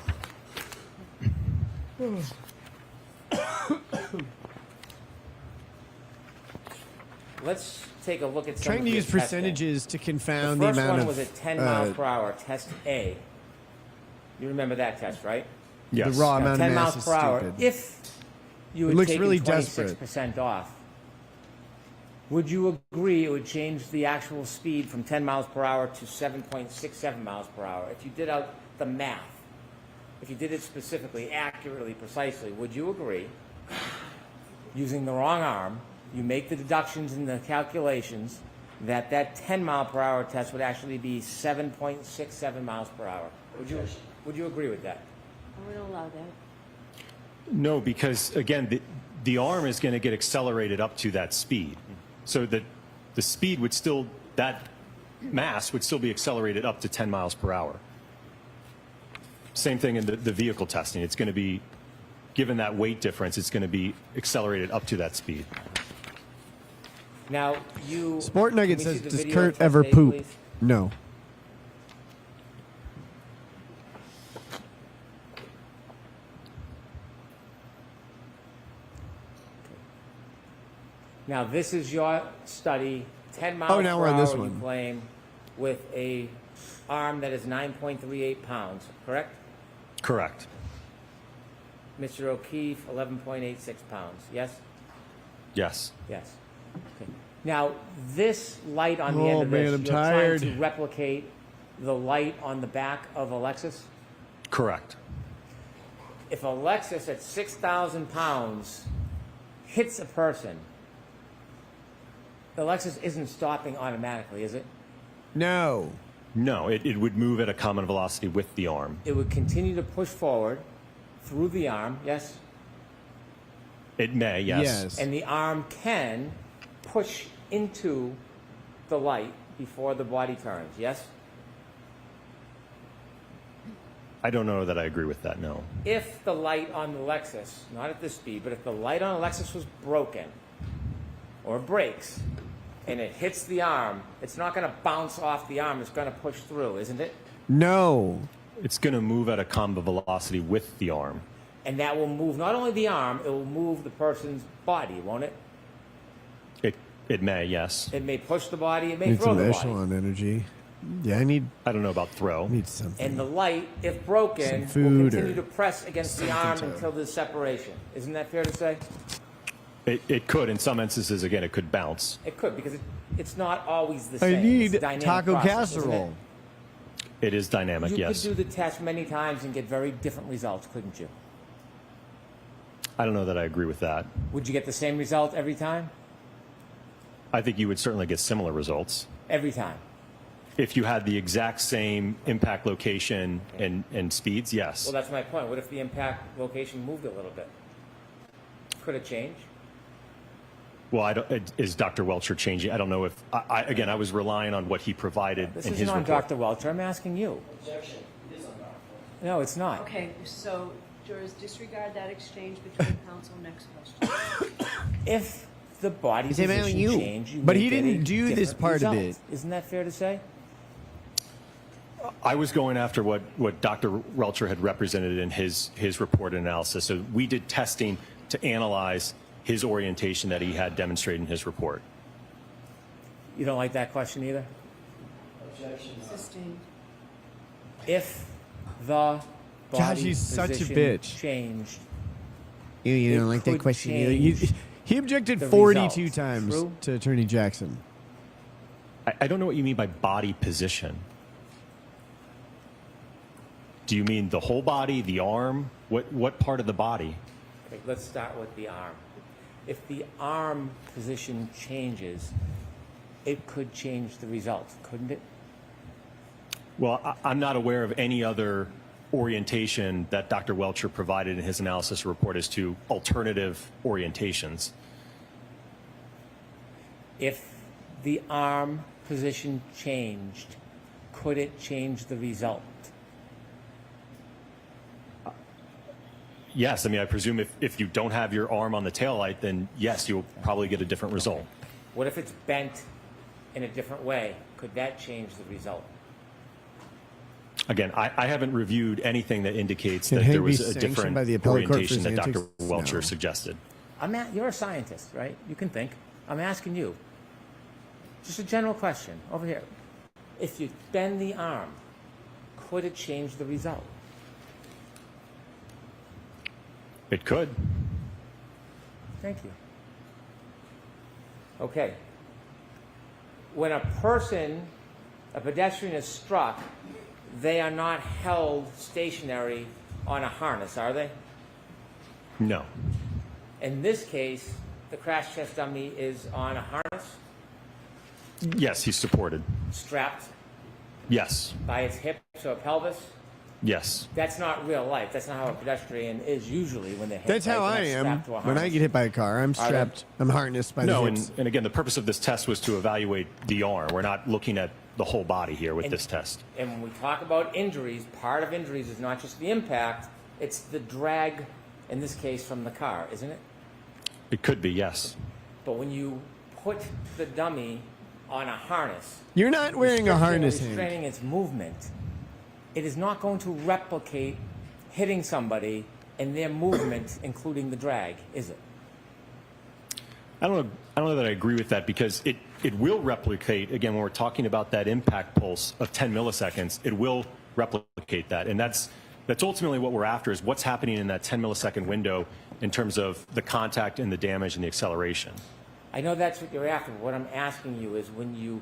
Let's take a look at some Trying of to your use testing. percentages to confound The the first amount one of. was at 10 miles per hour, test A. You remember that test, right? Yes. The raw Now, amount 10 of mass miles is per hour. stupid. If you It had looks taken really 26% off, would you agree it would change the actual speed from 10 miles per hour to 7.67 miles per hour? If you did out the math, if you did it specifically, accurately, precisely, would you agree, using the wrong arm, you make the deductions in the calculations, that 10 mile per hour test would actually be 7.67 miles per hour? Would you agree with that? I would allow that. No, because again, the arm is going to get accelerated up to that speed. So that the speed would still, that mass would still be accelerated up to 10 miles per hour. Same thing in the vehicle testing. It's going to be, given that weight difference, it's going to be accelerated up to that speed. Now, you... Sport Nugget can we says, see the does video Kurt test ever A, poop? please? No. Now, this is your study, 10 miles Oh, now per we're on hour, this you one. claim, with a arm that is 9.38 pounds, correct? Correct. Mr. O'Keefe, 11.86 pounds, yes? Yes. Yes. Okay. Now, this light on the Oh, end of man, this, I'm you're tired. trying to replicate the light on the back of a Lexus? Correct. If a Lexus at 6,000 pounds hits a person, the Lexus isn't stopping automatically, is it? No. No, it would move at a common velocity with the arm. It would continue to push forward through the arm, yes? It may, yes. Yes. And the arm can push into the light before the body turns, yes? I don't know that I agree with that, no. If the light on the Lexus, not at this speed, but if the light on the Lexus was broken or breaks and it hits the arm, it's not going to bounce off the arm, it's going to push through, isn't it? No. It's going to move at a common velocity with the arm. And that will move not only the arm, it will move the person's body, won't it? It may, yes. It may push the body, it may Need throw some the body. echelon energy. Yeah, I don't know about throw. Need something. And the light, if broken, Some will food continue or to press against the arm something to- until there's separation. Isn't that fair to say? It could, in some instances, again, it could bounce. It could, because it's not always the I same. need It's a dynamic taco process, isn't it? casserole. It is dynamic, You yes. could do the test many times and get very different results, couldn't you? I don't know that I agree with that. Would you get the same result every time? I think you would certainly get similar results. Every time. If you had the exact same impact location and speeds, yes. Well, that's my point. What if the impact location moved a little bit? Could it change? Well, is Dr. Welcher changing? I don't know if, again, I was relying on what he provided This in isn't his on report. Dr. Welcher. I'm asking you. Objection. It is on Dr. No, it's not. Okay, so jurors, disregard that exchange between counsel. Next question. If the body He's about position you. change, you But may he get didn't a do this different part of result. it. Isn't that fair to say? I was going after what Dr. Welcher had represented in his report analysis. So we did testing to analyze his orientation that he had demonstrated in his report. You don't like that question either? Objection. Sustained. If the body Gosh, he's such a position bitch. changed, You it don't like that could question either. change He objected the 42 result. times True? to Attorney Jackson. I don't know what you mean by body position. Do you mean the whole body, the arm? What part of the body? okay, let's start with the arm. If the arm position changes, it could change the result, couldn't it? Well, I'm not aware of any other orientation that Dr. Welcher provided in his analysis report as to alternative orientations. If the arm position changed, could it change the result? Yes, I mean, I presume if you don't have your arm on the taillight, then yes, you'll probably get a different result. What if it's bent in a different way? Could that change the result? Again, I haven't reviewed anything that indicates Can that Haig there be was a sanctioned different by the appellate court for orientation that his Dr. antics? Welcher No. suggested. You're a scientist, right? You can think. I'm asking you. Just a general question over here. If you bend the arm, could it change the result? It could. Thank you. Okay. When a pedestrian is struck, they are not held stationary on a harness, are they? No. In this case, the crash test dummy is on a harness, Yes, he's supported. strapped Yes. by its hips or pelvis. Yes. That's not real life. That's not how a pedestrian is usually when they're hit. That's right? how They're I not am. strapped to a When I harness. get hit by a car, I'm Are they? strapped. I'm harnessed by No, the and, hips. and again, the purpose of this test was to evaluate the arm. We're not looking at the whole body here with And- this test. And when we talk about injuries, part of injuries is not just the impact, it's the drag, in this case, from the car, isn't it? It could be, yes. But when you put the dummy on a harness, You're not wearing a harness, Hank. restraining its movement, it is not going to replicate hitting somebody and their movement, including the drag, is it? I don't know that I agree with that because it will replicate, again, when we're talking about that impact pulse of 10 milliseconds, it will replicate that. And that's ultimately what we're after is what's happening in that 10 millisecond window in terms of the contact and the damage and the acceleration. I know that's what you're after. What I'm asking you is when you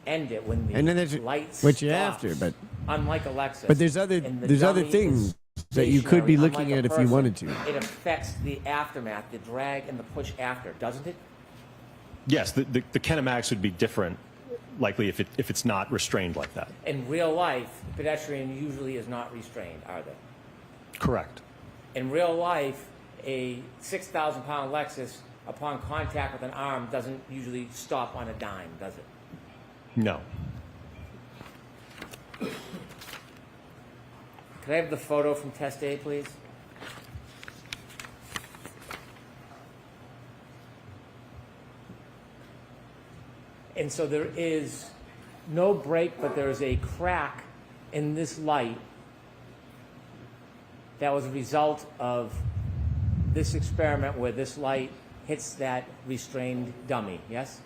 end it, when the And then that's light what you're stops, after, but unlike a Lexus. But there's other and the things dummy is that you could be stationary, looking unlike at a if you person, wanted to. It affects the aftermath, the drag and the push after, doesn't it? Yes, the kinematics would be different, likely if it's not restrained like that. In real life, the pedestrian usually is not restrained, are they? Correct. In real life, a 6,000-pound Lexus, upon contact with an arm, doesn't usually stop on a dime, does it? No. Could I have the photo from test A, please? And so there is no break, but there is a crack in this light that was a result of this experiment where this light hits that restrained dummy, yes?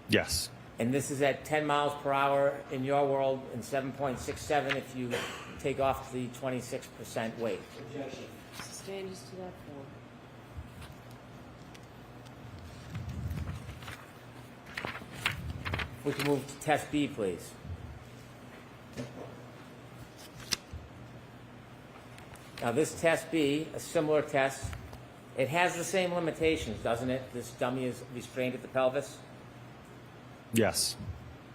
Yes. And this is at 10 miles per hour in your world and 7.67 if you take off the 26% weight. Sustain just to that 4. We can move to test B, please. Now this test B, a similar test, it has the same limitations, doesn't it? This dummy is restrained at the pelvis. Yes.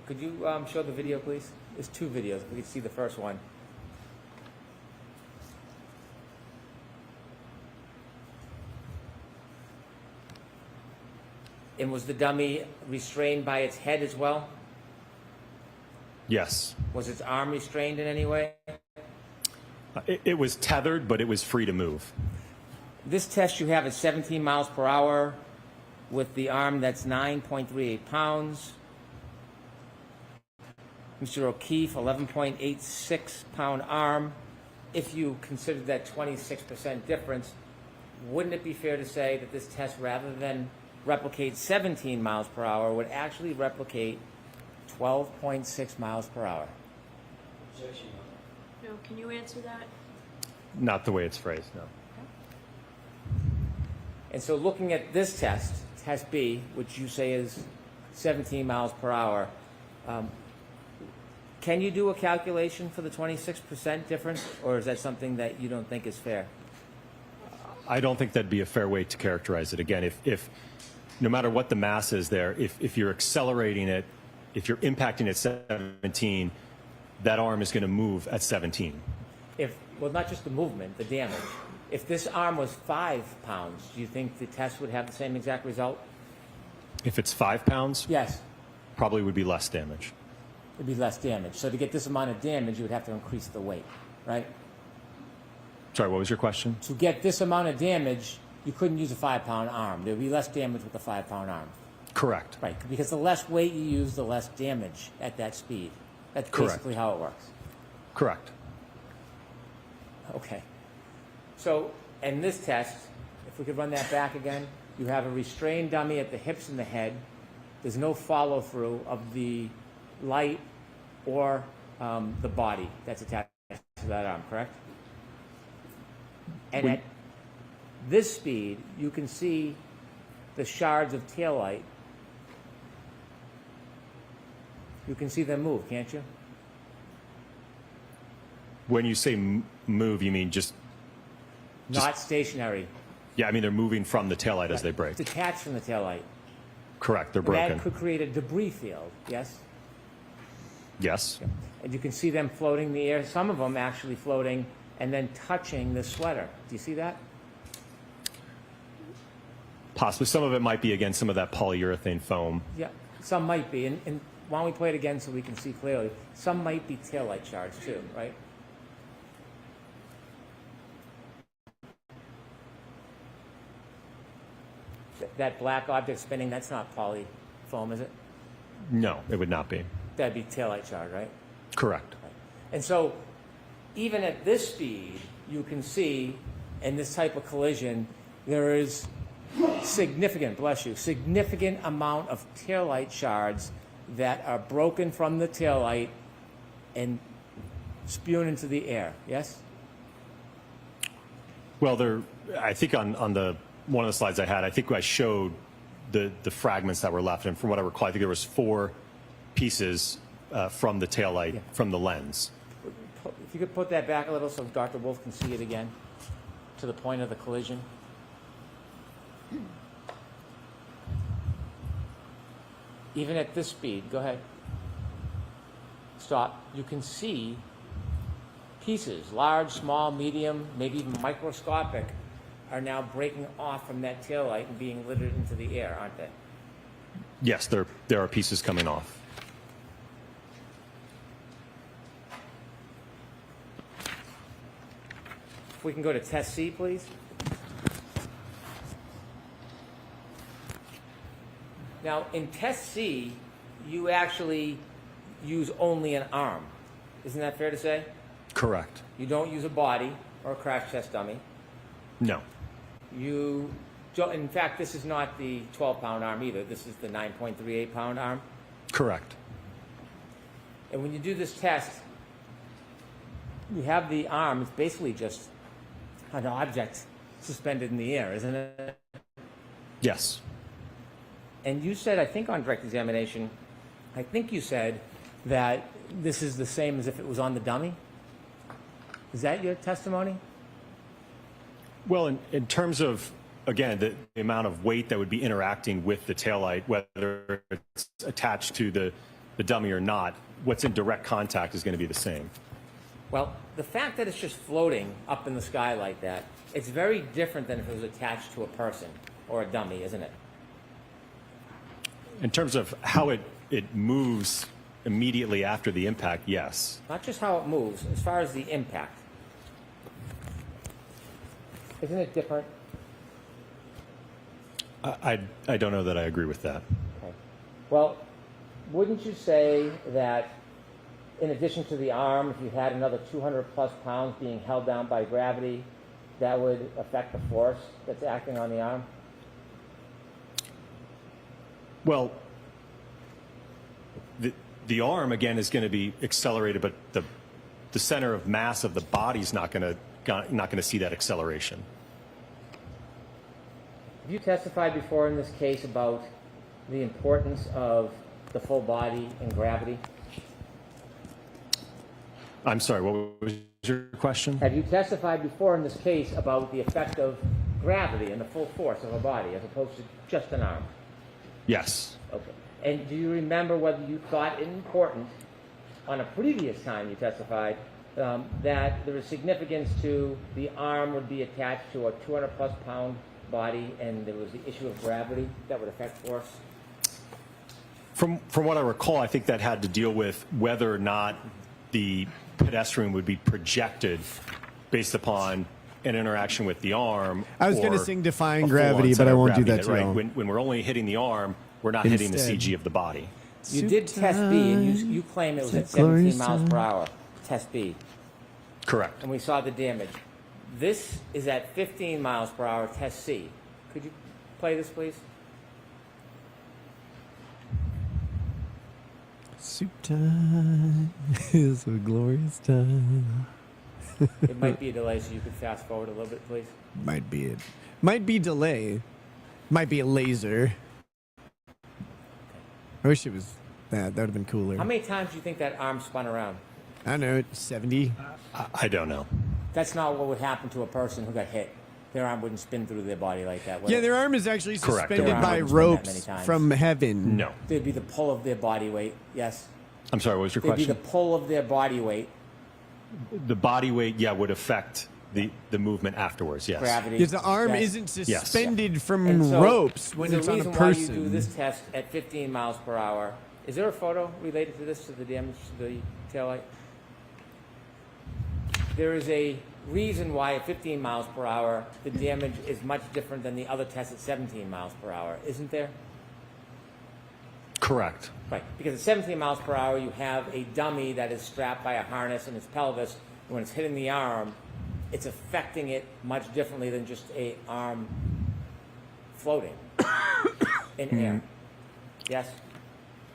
Could you show the video, please? There's 2 videos. If we could see the first one. And was the dummy restrained by its head as well? Yes. Was its arm restrained in any way? It was tethered, but it was free to move. This test you have at 17 miles per hour with the arm that's 9.38 pounds. Mr. O'Keefe, 11.86 pound arm. If you consider that 26% difference, wouldn't it be fair to say that this test, rather than replicate 17 miles per hour, would actually replicate 12.6 miles per hour? No, can you answer that? Not the way it's phrased, no. And so looking at this test, test B, which you say is 17 miles per hour, can you do a calculation for the 26% difference, or is that something that you don't think is fair? I don't think that'd be a fair way to characterize it. Again, if no matter what the mass is there, if you're accelerating it, if you're impacting at 17, that arm is going to move at 17. Well, not just the movement, the damage. If this arm was 5 pounds, do you think the test would have the same exact result? If it's 5 pounds? Yes. Probably would be less damage. It'd be less damage. So to get this amount of damage, you would have to increase the weight, right? Sorry, what was your question? To get this amount of damage, you couldn't use a 5-pound arm. There would be less damage with a 5-pound arm. Correct. Right, because the less weight you use, the less damage at that speed. That's basically how it works. Correct. Okay. So, in this test, if we could run that back again, you have a restrained dummy at the hips and the head. There's no follow-through of the light or the body that's attached to that arm, correct? And at this speed, you can see the shards of taillight. You can see them move, can't you? When you say move, you mean just Not stationary. Yeah, I mean they're moving from the taillight as they break. Detached from the taillight. Correct, they're broken. That could create a debris field, yes? Yes. And you can see them floating in the air, some of them actually floating and then touching the sweater. Do you see that? Possibly. Some of it might be, again, some of that polyurethane foam. Yeah, some might be. And why don't we play it again so we can see clearly? Some might be taillight shards too, right? That black object spinning, that's not poly foam, is it? No, it would not be. That'd be taillight shard, right? Correct. And so even at this speed, you can see in this type of collision, there is significant, bless you, significant amount of taillight shards that are broken from the taillight and spewed into the air, yes? Well, I think on the one of the slides I had, I think I showed the fragments that were left, and from what I recall, I think there was 4 pieces from the taillight, from the lens. If you could put that back a little so Dr. Wolf can see it again, to the point of the collision. Even at this speed, go ahead. Stop. You can see pieces, large, small, medium, maybe even microscopic, are now breaking off from that taillight and being littered into the air, aren't they? Yes, there are pieces coming off. If we can go to test C, please. Now, in test C, you actually use only an arm. Isn't that fair to say? Correct. You don't use a body or a crash test dummy. No. You don't, in fact, this is not the 12-pound arm either. This is the 9.38-pound arm. Correct. And when you do this test, you have the arm. It's basically just an object suspended in the air, isn't it? Yes. And you said, I think on direct examination, I think you said that this is the same as if it was on the dummy. Is that your testimony? Well, in terms of, again, the amount of weight that would be interacting with the taillight, whether it's attached to the dummy or not, what's in direct contact is going to be the same. Well, the fact that it's just floating up in the sky like that, it's very different than if it was attached to a person or a dummy, isn't it? In terms of how it moves immediately after the impact, yes. Not just how it moves, as far as the impact. Isn't it different? I don't know that I agree with that. Okay. Well, wouldn't you say that in addition to the arm, if you had another 200-plus pounds being held down by gravity, that would affect the force that's acting on the arm? Well, the arm, again, is going to be accelerated, but the center of mass of the body is not going to see that acceleration. Have you testified before in this case about the importance of the full body and gravity? I'm sorry, what was your question? Have you testified before in this case about the effect of gravity and the full force of a body as opposed to just an arm? Yes. Okay. And do you remember whether you thought it important on a previous time you testified that there was significance to the arm would be attached to a 200-plus pound body and there was the issue of gravity that would affect force? From what I recall, I think that had to deal with whether or not the pedestrian would be projected based upon an interaction with the arm. I was going to sing Defying Gravity, but I won't do that to right? you. When we're only hitting the arm, we're not hitting the Instead. CG of the body. You did test B, and you claim it was at 17 miles per hour, test B. Correct. And we saw the damage. This is at 15 miles per hour, test C. Could you play this, please? Soup time is a glorious time. It might be a delay, so you could fast forward a little bit, please. Might be it. Might be delay. Might be a laser. I wish it was that. That would have been cooler. How many times do you think that arm spun around? I don't know, 70. I don't know. That's not what would happen to a person who got hit. Their arm wouldn't spin through their body like that. Yeah, their arm is actually Correct. suspended Their arm by wouldn't spin that many ropes times. from heaven. No. There'd be the pull of their body weight, yes? I'm sorry, what was your There'd question? be the pull of their body weight. The body weight, yeah, would affect the movement afterwards, yes. Gravity. Because the arm Yes. isn't suspended from And so ropes when there's it's on a reason why you do person. this test at 15 miles per hour. Is there a photo related to this, to the damage to the taillight? There is a reason why at 15 miles per hour the damage is much different than the other tests at 17 miles per hour, isn't there? Correct. Right, because at 17 miles per hour you have a dummy that is strapped by a harness in its pelvis, and when it's hitting the arm, it's affecting it much differently than just a arm floating in air. Yes?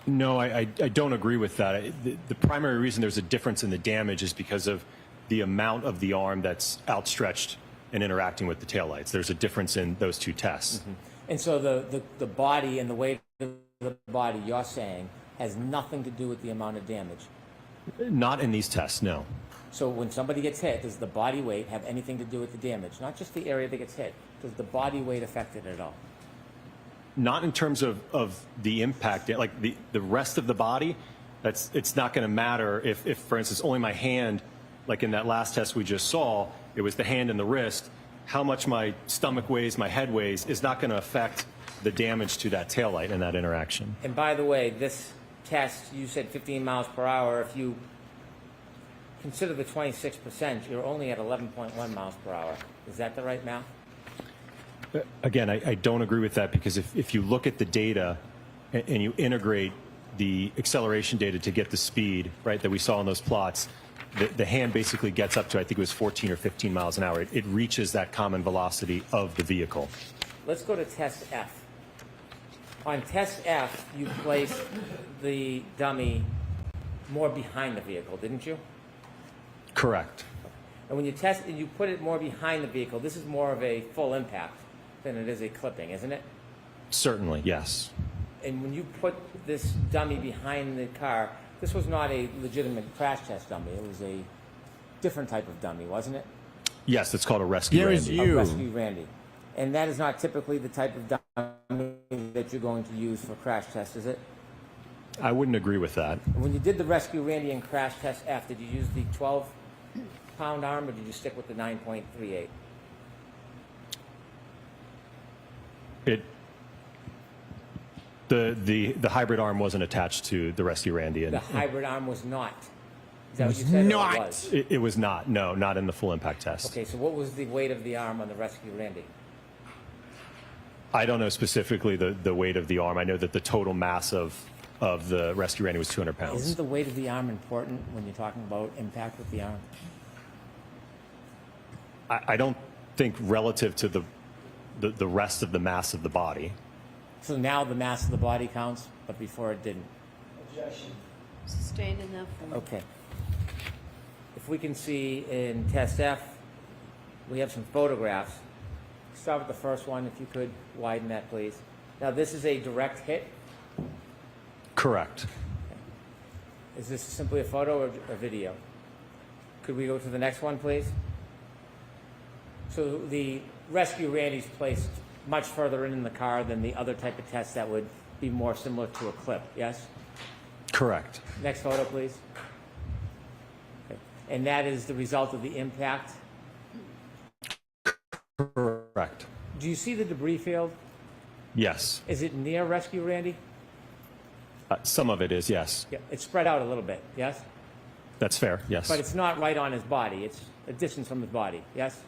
No, I don't agree with that. The primary reason there's a difference in the damage is because of the amount of the arm that's outstretched and interacting with the taillights. There's a difference in those two tests. Mm-hmm. And so the body and the weight of the body, you're saying, has nothing to do with the amount of damage? Not in these tests, no. So when somebody gets hit, does the body weight have anything to do with the damage? Not just the area that gets hit. Does the body weight affect it at all? Not in terms of the impact, like the rest of the body. It's not going to matter if, for instance, only my hand, like in that last test we just saw, it was the hand and the wrist. How much my stomach weighs, my head weighs, is not going to affect the damage to that taillight in that interaction. And by the way, this test, you said 15 miles per hour. If you consider the 26%, you're only at 11.1 miles per hour. Is that the right math? Again, I don't agree with that, because if you look at the data and you integrate the acceleration data to get the speed, right, that we saw in those plots, the hand basically gets up to, I think it was 14 or 15 miles an hour. It reaches that common velocity of the vehicle. Let's go to test F. On test F, you placed the dummy more behind the vehicle, didn't you? Correct. And when you test it, you put it more behind the vehicle. This is more of a full impact than it is a clipping, isn't it? Certainly, yes. And when you put this dummy behind the car, this was not a legitimate crash test dummy. It was a different type of dummy, wasn't it? Yes, it's called a rescue Randy. A rescue Randy. And that is not typically the type of dummy that you're going to use for crash tests, is it? I wouldn't agree with that. When you did the rescue Randy and crash test F, did you use the 12-pound arm, or did you stick with the 9.38? The hybrid arm wasn't attached to the rescue Randy. The hybrid arm was not. Is that what you said? Not. Or it was? It was not. No, not in the full impact test. Okay, so what was the weight of the arm on the rescue Randy? I don't know specifically the weight of the arm. I know that the total mass of the rescue Randy was 200 pounds. Isn't the weight of the arm important when you're talking about impact with the arm? I don't think relative to the rest of the mass of the body. So now the mass of the body counts, but before it didn't. Objection. Sustained enough. Okay. If we can see in test F, we have some photographs. Start with the first one, if you could widen that, please. Now, this is a direct hit. Correct. Is this simply a photo or a video? Could we go to the next one, please? So the rescue Randy's placed much further in the car than the other type of test that would be more similar to a clip, yes? Correct. Next photo, please. Okay. And that is the result of the impact? Correct. Do you see the debris field? Yes. Is it near rescue Randy? Some of it is, yes. Yeah, it's spread out a little bit, yes? That's fair, yes. But it's not right on his body. It's a distance from his body, yes?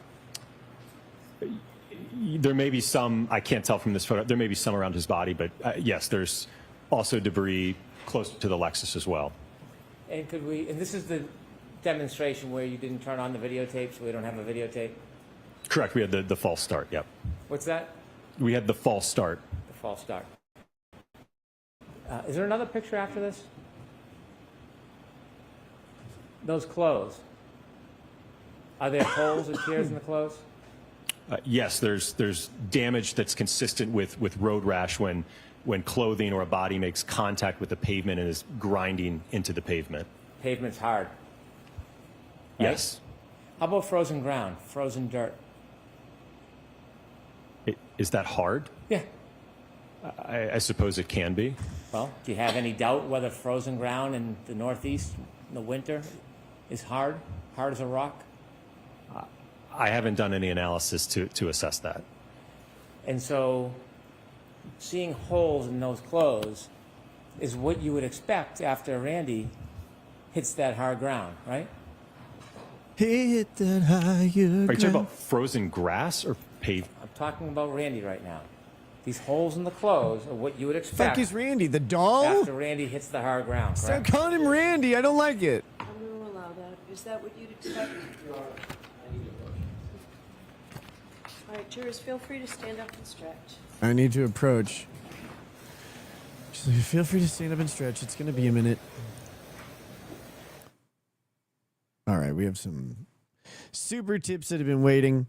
There may be some, I can't tell from this photo, there may be some around his body, but yes, there's also debris close to the Lexus as well. And could we, and this is the demonstration where you didn't turn on the videotape, so we don't have a videotape? Correct, we had the false start, yep. What's that? We had the false start. The false start. Is there another picture after this? Those clothes. Are there holes or tears in the clothes? Yes, there's damage that's consistent with road rash when clothing or a body makes contact with the pavement and is grinding into the pavement. Pavement's hard. Right? Yes. How about frozen ground, frozen dirt? Is that hard? Yeah. I suppose it can be. Well, do you have any doubt whether frozen ground in the Northeast in the winter is hard as a rock? I haven't done any analysis to assess that. And so seeing holes in those clothes is what you would expect after Randy hits that hard ground, right? Hit that higher ground. Are you talking about frozen grass or paved? I'm talking about Randy right now. These holes in the clothes are what you would expect. Fuck is Randy, the doll? After Randy hits the hard ground, Stop correct? calling him Randy. I don't like it. I'm going to allow that. Is that what you'd expect? All right, jurors, feel free to stand up and stretch. I need to approach. Just feel free to stand up and stretch. It's going to be a minute. All right, we have some super tips that have been waiting.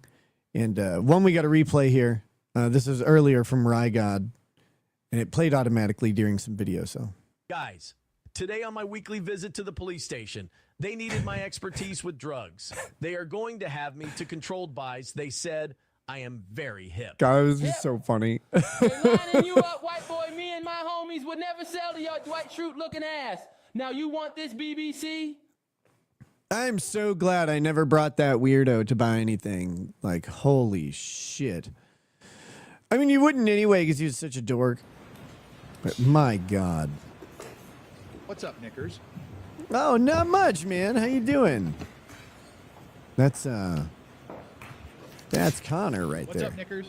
And one we got to replay here. This is earlier from Rygod. And it played automatically during some video, so. Guys, Today on my weekly visit to the police station, they needed my expertise with drugs. They are going to have me to controlled buys. They said I am very hip. God, this is so funny. Lining you up, white boy. Me and my homies would never sell to your Dwight Schrute looking ass. Now you want this, BBC? I'm so glad I never brought that weirdo to buy anything. Like, holy shit. I mean, you wouldn't anyway because he was such a dork. But my God. What's up, Knickers? Oh, not much, man. How you doing? That's Connor right What's there. up, Knickers?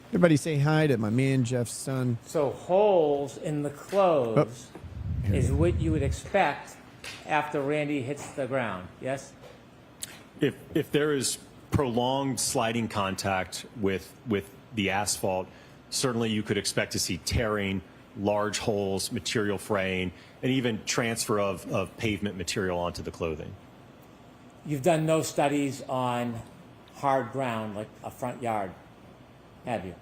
Everybody say hi to my man Jeff's son. So holes in the clothes is what you would expect after Randy hits the ground, yes? If there is prolonged sliding contact with the asphalt, certainly you could expect to see tearing, large holes, material fraying, and even transfer of pavement material onto the clothing. You've done no studies on hard ground like a front yard, have you?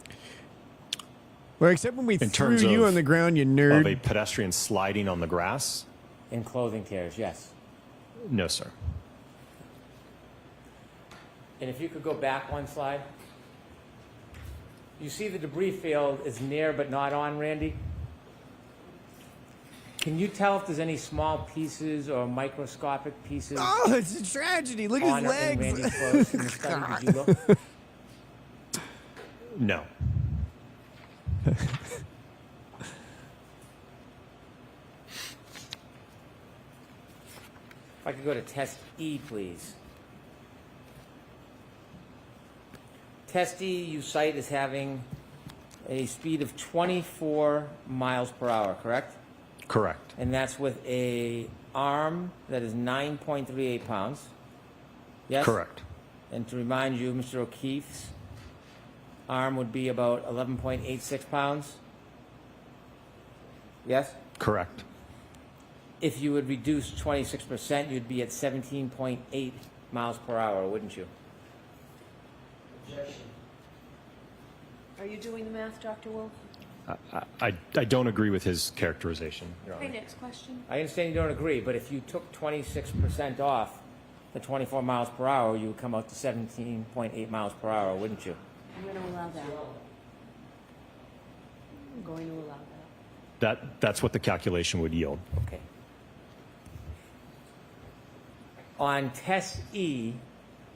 Well, except when we In threw terms you of- on the ground, you nerd. Of a pedestrian sliding on the grass? In clothing tears, yes. No, sir. And if you could go back one slide. You see the debris field is near but not on, Randy? Can you tell if there's any small pieces or microscopic pieces? Oh, it's a tragedy. Look at on his or in legs. Randy's clothes in the study? Did you look? No. If I could go to test E, please. Test E, you cite as having a speed of 24 miles per hour, correct? Correct. And that's with a arm that is 9.38 pounds. Yes? Correct. And to remind you, Mr. O'Keefe's arm would be about 11.86 pounds. Yes? Correct. If you would reduce 26%, you'd be at 17.8 miles per hour, wouldn't you? Are you doing the math, Dr. Wolf? I don't agree with his characterization, Your Honor. Okay, next question. I understand you don't agree, but if you took 26% off the 24 miles per hour, you would come out to 17.8 miles per hour, wouldn't you? I'm going to allow that. I'm going to allow that. That's what the calculation would yield. Okay. On test E,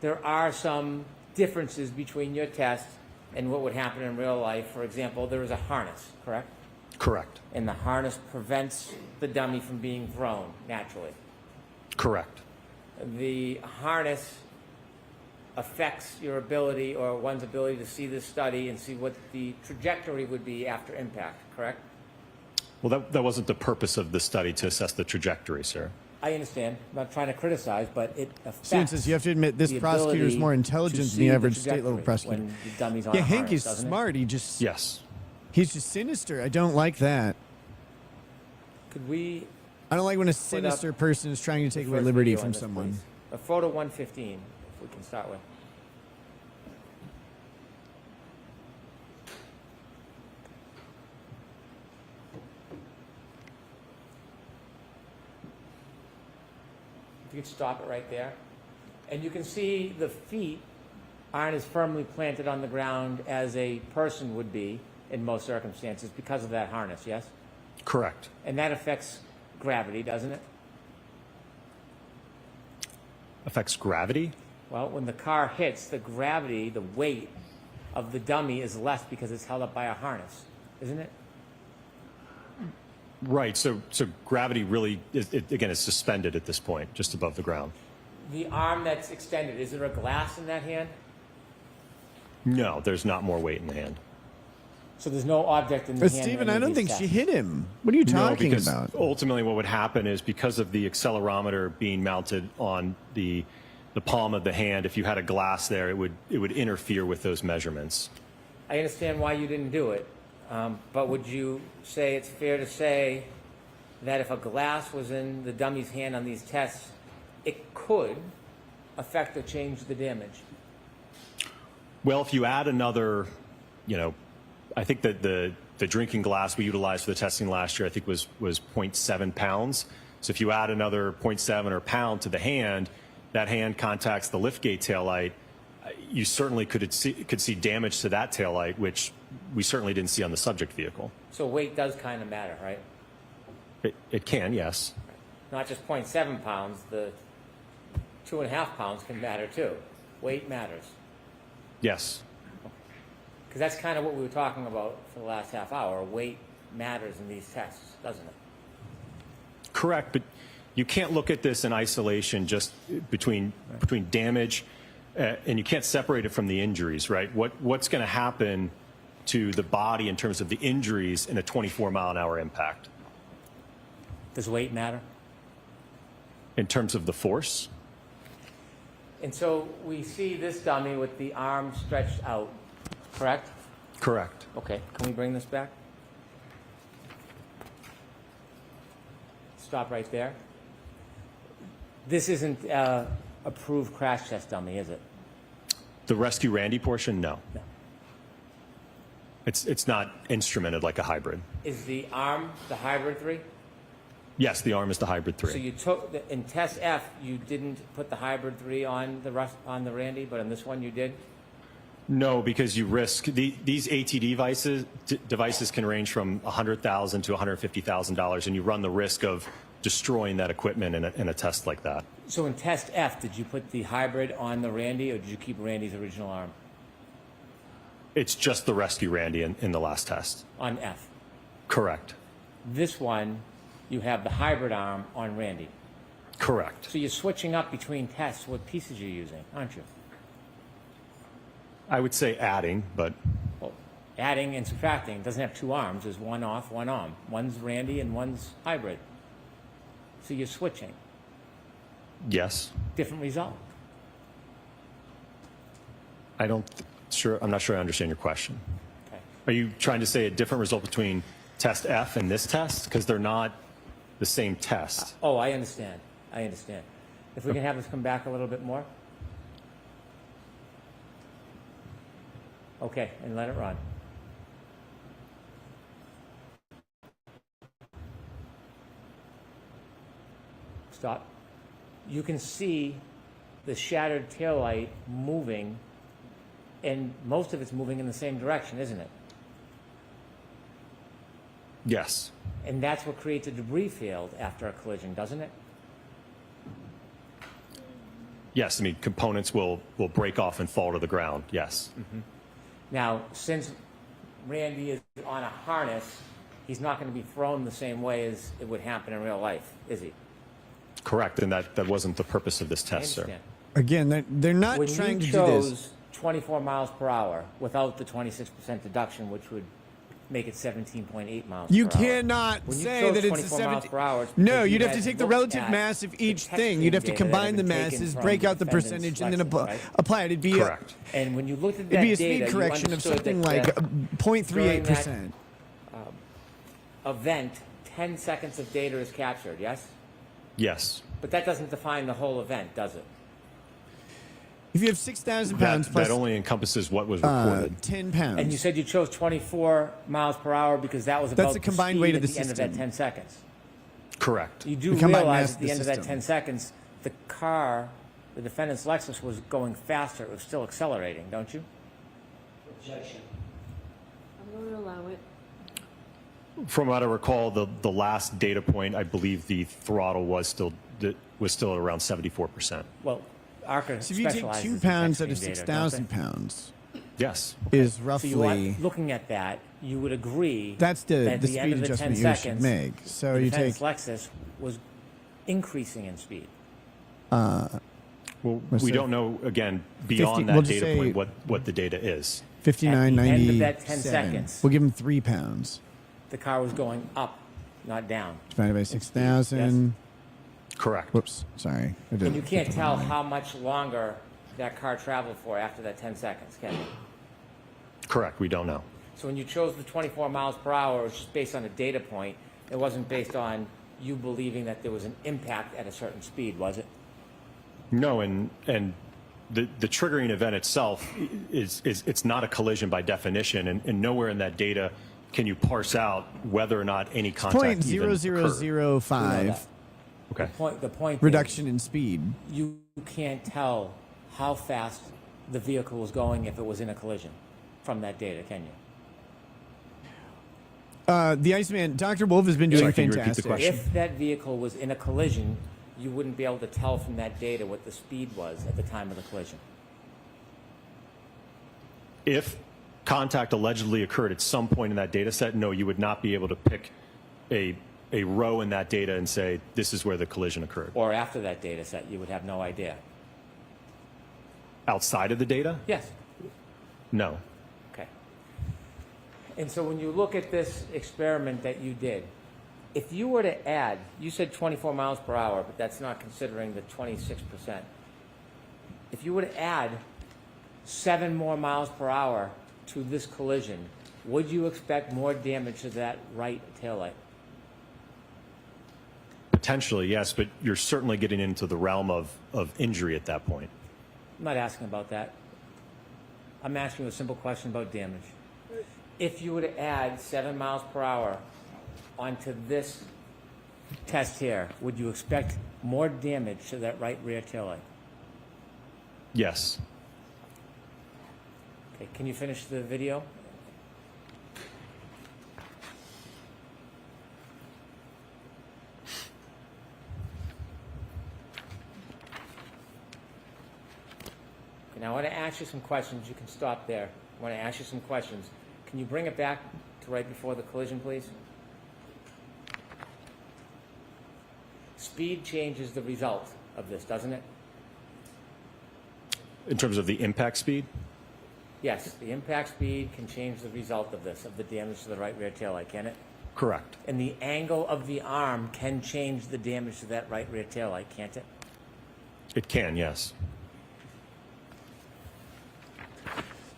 there are some differences between your test and what would happen in real life. For example, there is a harness, correct? Correct. And the harness prevents the dummy from being thrown naturally. Correct. The harness affects your ability or one's ability to see this study and see what the trajectory would be after impact, correct? Well, that wasn't the purpose of the study, to assess the trajectory, sir. I understand. I'm not trying to criticize, but it affects. Student says you have to admit this the prosecutor is ability more to intelligent than see the the average state level trajectory prosecutor. when the dummy's on Yeah, a Hank harness, is doesn't it? smart. He just Yes. He's just sinister. I don't like that. Could we I don't like when a put up sinister person is trying to take the away first liberty video on from this, someone. please? A photo 115, if we can start with. If you could stop it right there. And you can see the feet aren't as firmly planted on the ground as a person would be in most circumstances because of that harness, yes? Correct. And that affects gravity, doesn't it? Affects gravity? Well, when the car hits, the gravity, the weight of the dummy is less because it's held up by a harness, isn't it? Right. So gravity really, again, is suspended at this point, just above the ground. The arm that's extended, is there a glass in that hand? No, there's not more weight in the hand. So there's no object in the But hand. Stephen, in I any of don't these think she tests? hit him. What are you No, talking because about? ultimately what would happen is because of the accelerometer being mounted on the palm of the hand, if you had a glass there, it would interfere with those measurements. I understand why you didn't do it, but would you say it's fair to say that if a glass was in the dummy's hand on these tests, it could affect or change the damage? Well, if you add another, I think that the drinking glass we utilized for the testing last year, I think was 0.7 pounds. So if you add another 0.7 or pound to the hand, that hand contacts the liftgate taillight, you certainly could see damage to that taillight, which we certainly didn't see on the subject vehicle. So weight does kind of matter, right? It can, yes. Not just 0.7 pounds, the 2.5 pounds can matter too. Weight matters. Yes. Because that's kind of what we were talking about for the last half hour. Weight matters in these tests, doesn't it? Correct, but you can't look at this in isolation just between damage, and you can't separate it from the injuries, right? What's going to happen to the body in terms of the injuries in a 24-mile-an-hour impact? Does weight matter? In terms of the force? And so we see this dummy with the arm stretched out, correct? Correct. Okay, can we bring this back? Stop right there. This isn't approved crash test dummy, is it? The Rescue Randy portion, no. No. It's not instrumented like a hybrid. Is the arm the hybrid 3? Yes, the arm is the hybrid 3. So you took in test F, you didn't put the hybrid 3 on the Randy, but on this one you did. No, because you risk these AT devices can range from $100,000 to $150,000, and you run the risk of destroying that equipment in a test like that. So in test F, did you put the hybrid on the Randy, or did you keep Randy's original arm? It's just the Rescue Randy in the last test. On F. Correct. This one, you have the hybrid arm on Randy. Correct. So you're switching up between tests. What pieces you're using, aren't you? I would say adding, but... Well, adding and subtracting doesn't have two arms. There's one off, one on. One's Randy and one's hybrid. So you're switching. Yes. Different result. I'm not sure I understand your question. Okay. Are you trying to say a different result between test F and this test? Because they're not the same test. Oh, I understand. I understand. If we can have this come back a little bit more. Okay, and let it run. Stop. You can see the shattered taillight moving, and most of it's moving in the same direction, isn't it? Yes. And that's what creates a debris field after a collision, doesn't it? Yes, I mean, components will break off and fall to the ground, yes. Mm-hmm. Now, since Randy is on a harness, he's not going to be thrown the same way as it would happen in real life, is he? Correct, and that wasn't the purpose of this test, sir. Again, they're not when trying to you do this. chose 24 miles per hour without the 26% deduction, which would make it 17.8 miles You per hour. cannot When you say chose that it's a 24 miles 17. per hour, it's No, because you'd you have to had take the looked relative at mass of the each texting thing. You'd have to data that combine the had been taken masses, from break out the defendant's percentage, and then Lexus, right? apply it. It'd be Correct. And when you looked at that it'd be a data, speed correction you of understood something that, like 0.38%. Event, 10 seconds of data is captured, yes? Yes. But that doesn't define the whole event, does it? If you have 6,000 pounds plus... That only encompasses what was recorded. 10 pounds. And you said you chose 24 miles per hour because that was about That's the combined speed weight at of the end of system. that 10 seconds. Correct. You do The combined realize mass at of the the end of that system. 10 seconds, the car, the defendant's Lexus, was going faster. It was still accelerating, don't you? Objection. I'm going to allow it. From what I recall, the last data point, I believe the throttle was still around 74%. Well, ARCA So if you take specializes 2 in pounds out texting of data, 6,000 don't they? pounds, yes, is So you roughly... are looking at that, you would agree That's the that at the end speed of the 10 adjustment you should seconds, make. So the you defendant's take... Lexus was increasing in speed. Well, we don't know, again, beyond 50 we'll that just data point say what the data is. 59.97. At the end of that 10 seconds. We'll give him 3 pounds. The car was going up, not down. Divided by 6,000. Correct. Whoops, sorry. I did And you it can't the tell wrong way. how much longer that car traveled for after that 10 seconds, can you? Correct, we don't know. So when you chose the 24 miles per hour, it was just based on a data point. It wasn't based on you believing that there was an impact at a certain speed, was it? No, and the triggering event itself it's not a collision by definition, and nowhere in that data can you parse out whether or not any contact even occurred. 0.0005. Okay. The point reduction is, in speed. You can't tell how fast the vehicle was going if it was in a collision from that data, can you? The Iceman, Dr. Wolf has been doing fantastic. If that vehicle was in a collision, you wouldn't be able to tell from that data what the speed was at the time of the collision. If contact allegedly occurred at some point in that data set, no, you would not be able to pick a row in that data and say, this is where the collision occurred. Or after that data set, you would have no idea. Outside of the data? Yes. No. Okay. And so when you look at this experiment that you did, if you were to add, you said 24 miles per hour, but that's not considering the 26%. If you were to add 7 more miles per hour to this collision, would you expect more damage to that right taillight? Potentially, yes, but you're certainly getting into the realm of injury at that point. I'm not asking about that. I'm asking you a simple question about damage. If you were to add 7 miles per hour onto this test here, would you expect more damage to that right rear taillight? Yes. Okay, can you finish the video? Okay, now I want to ask you some questions. You can stop there. I want to ask you some questions. Can you bring it back to right before the collision, please? Speed changes the result of this, doesn't it? In terms of the impact speed? Yes, the impact speed can change the result of this, of the damage to the right rear taillight, can it? Correct. And the angle of the arm can change the damage to that right rear taillight, can't it? It can, yes.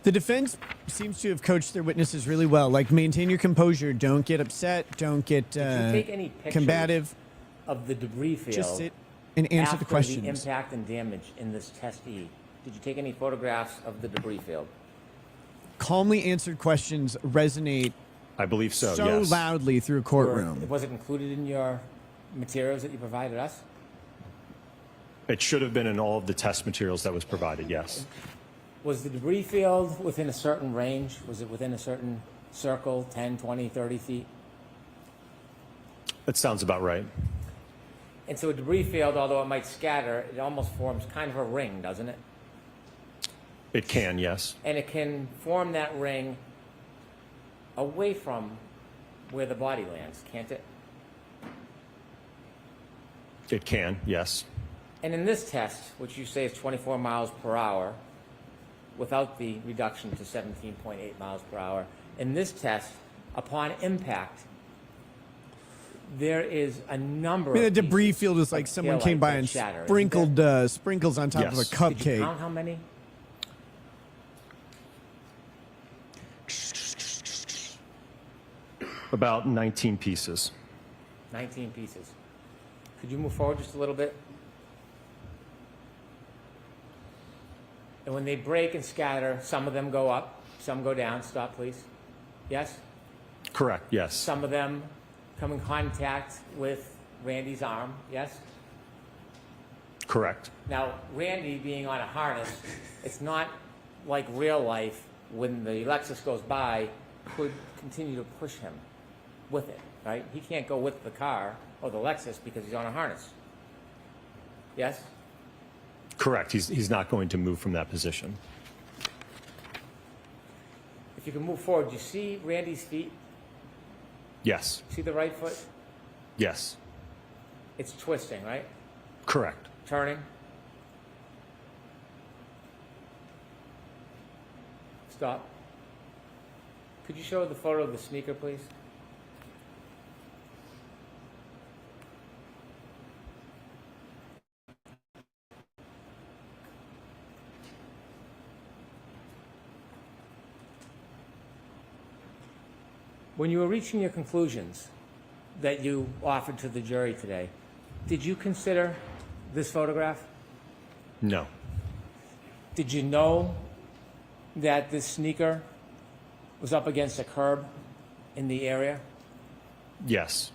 The defense seems to have coached their witnesses really well. Like, maintain your composure. Don't get upset. Don't get Did you take any pictures combative. Of the debris field Just sit and answer after the questions. the impact and damage in this test E? Did you take any photographs of the debris field? Calmly answered questions resonate. I believe so. So yes. loudly through a courtroom. Was it included in your materials that you provided us? It should have been in all of the test materials that was provided, yes. Was the debris field within a certain range? Was it within a certain circle, 10, 20, 30 feet? That sounds about right. And so a debris field, although it might scatter, it almost forms kind of a ring, doesn't it? It can, yes. And it can form that ring away from where the body lands, can't it? It can, yes. And in this test, which you say is 24 miles per hour, without the reduction to 17.8 miles per hour, in this test, upon impact, there is a number I mean, of the debris pieces field is like of someone taillight came by that and shatter, isn't sprinkled there? sprinkles on top of a Yes. cupcake. Did you count how many? About 19 pieces. 19 pieces. Could you move forward just a little bit? And when they break and scatter, some of them go up, some go down. Stop, please. Yes? Correct, yes. Some of them come in contact with Randy's arm. Yes? Correct. Now, Randy being on a harness, it's not like real life when the Lexus goes by, could continue to push him with it, right? He can't go with the car or the Lexus because he's on a harness. Yes? Correct. He's not going to move from that position. If you can move forward, do you see Randy's feet? Yes. See the right foot? Yes. It's twisting, right? Correct. Turning. Stop. Could you show the photo of the sneaker, please? When you were reaching your conclusions that you offered to the jury today, did you consider this photograph? No. Did you know that this sneaker was up against a curb in the area? Yes.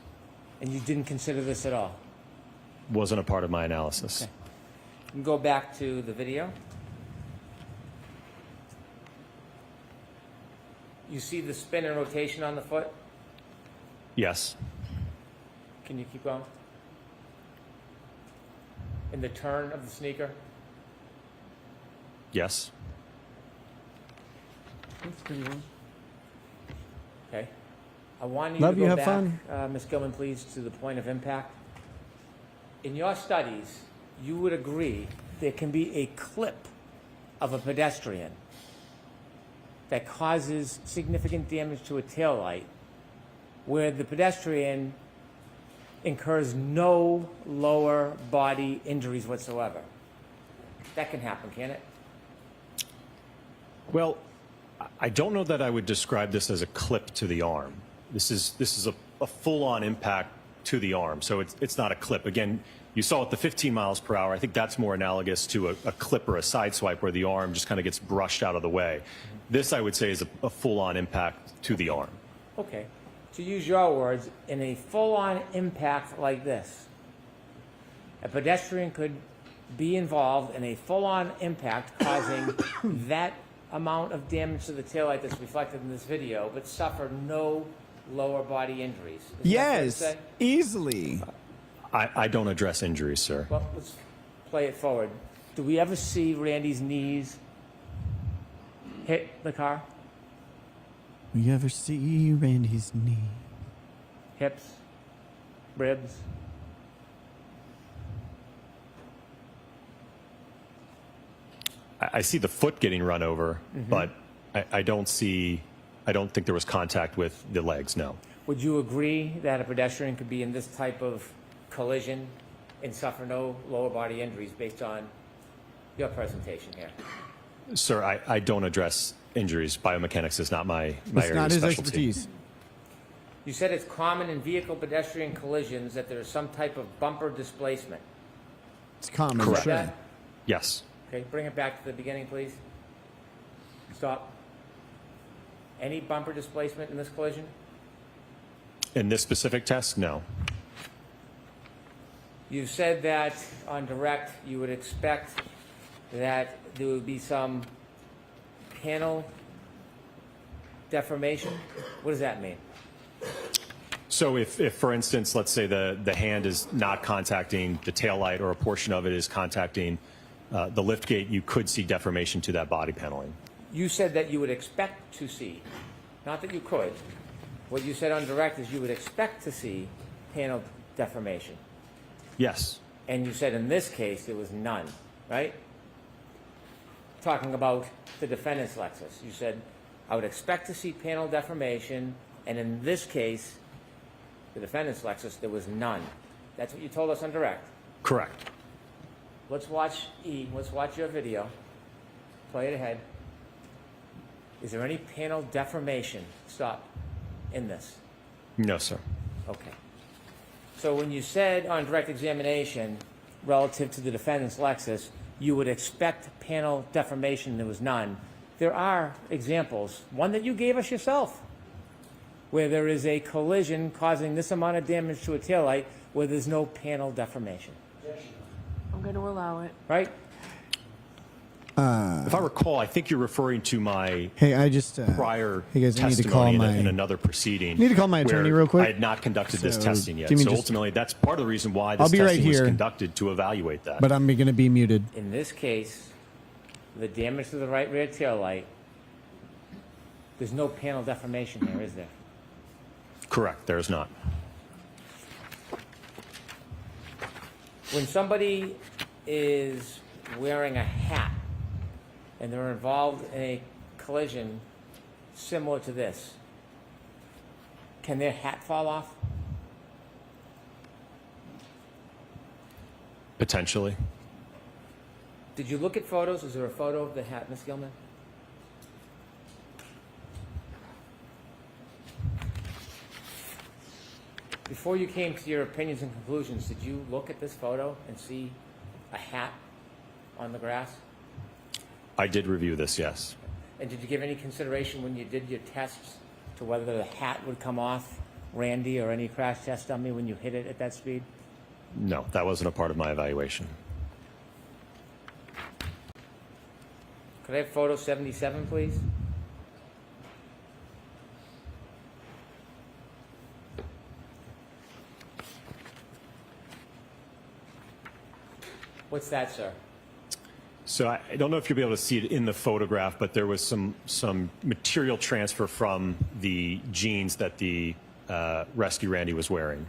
And you didn't consider this at all? Wasn't a part of my analysis. Okay. You can go back to the video. You see the spin and rotation on the foot? Yes. Can you keep going? In the turn of the sneaker? Yes. Okay. I want you Love to you, go have back, fun. Ms. Gilman, please, to the point of impact. In your studies, you would agree there can be a clip of a pedestrian that causes significant damage to a taillight where the pedestrian incurs no lower body injuries whatsoever. That can happen, can it? Well, I don't know that I would describe this as a clip to the arm. This is a full-on impact to the arm, so it's not a clip. Again, you saw it the 15 miles per hour. I think that's more analogous to a clip or a side swipe where the arm just kind of gets brushed out of the way. This, I would say, is a full-on impact to the arm. Okay. To use your words, in a full-on impact like this, a pedestrian could be involved in a full-on impact causing that amount of damage to the taillight that's reflected in this video, but suffer no lower body injuries. Is that fair to Yes, say? easily. I don't address injuries, sir. Well, let's play it forward. Do we ever see Randy's knees hit the car? We ever see Randy's knee? Hips? Ribs? I see the foot getting run over, but I don't think there was contact with the legs, no. Would you agree that a pedestrian could be in this type of collision and suffer no lower body injuries based on your presentation here? Sir, I don't address injuries. Biomechanics is not my area It's of not his specialty. expertise. You said it's common in vehicle-pedestrian collisions that there's some type of bumper displacement. It's common, Correct. sure. That? Yes. Okay, bring it back to the beginning, please. Stop. Any bumper displacement in this collision? In this specific test, no. You said that on direct you would expect that there would be some panel deformation. What does that mean? So if for instance, let's say the hand is not contacting the taillight or a portion of it is contacting the lift gate, you could see deformation to that body paneling. You said that you would expect to see, not that you could. What you said on direct is you would expect to see panel deformation. Yes. And you said in this case there was none, right? Talking about the defendant's Lexus. You said, I would expect to see panel deformation, and in this case, the defendant's Lexus, there was none. That's what you told us on direct. Correct. Let's watch E. Let's watch your video. Play it ahead. Is there any panel deformation? Stop. In this? No, sir. Okay. So when you said on direct examination relative to the defendant's Lexus, you would expect panel deformation, there was none. There are examples, one that you gave us yourself, where there is a collision causing this amount of damage to a taillight where there's no panel deformation. I'm going to allow it. Right? If I recall, I think you're referring to my Hey, I just prior hey guys, I need to testimony call in my. another proceeding. Need to call my attorney where real quick? I had not conducted this So, testing yet. give me So just- ultimately, that's part of the reason why I'll this be right testing was here. conducted to evaluate that. But I'm going to be muted. In this case, the damage to the right rear taillight, there's no panel deformation there, is there? Correct. There is not. When somebody is wearing a hat and they're involved in a collision similar to this, can their hat fall off? Potentially. Did you look at photos? Is there a photo of the hat, Ms. Gilman? Before you came to your opinions and conclusions, did you look at this photo and see a hat on the grass? I did review this, yes. And did you give any consideration when you did your tests to whether the hat would come off Randy or any crash test dummy when you hit it at that speed? No, that wasn't a part of my evaluation. Could I have photo 77, please? What's that, sir? So I don't know if you'll be able to see it in the photograph, but there was some material transfer from the jeans that the Rescue Randy was wearing.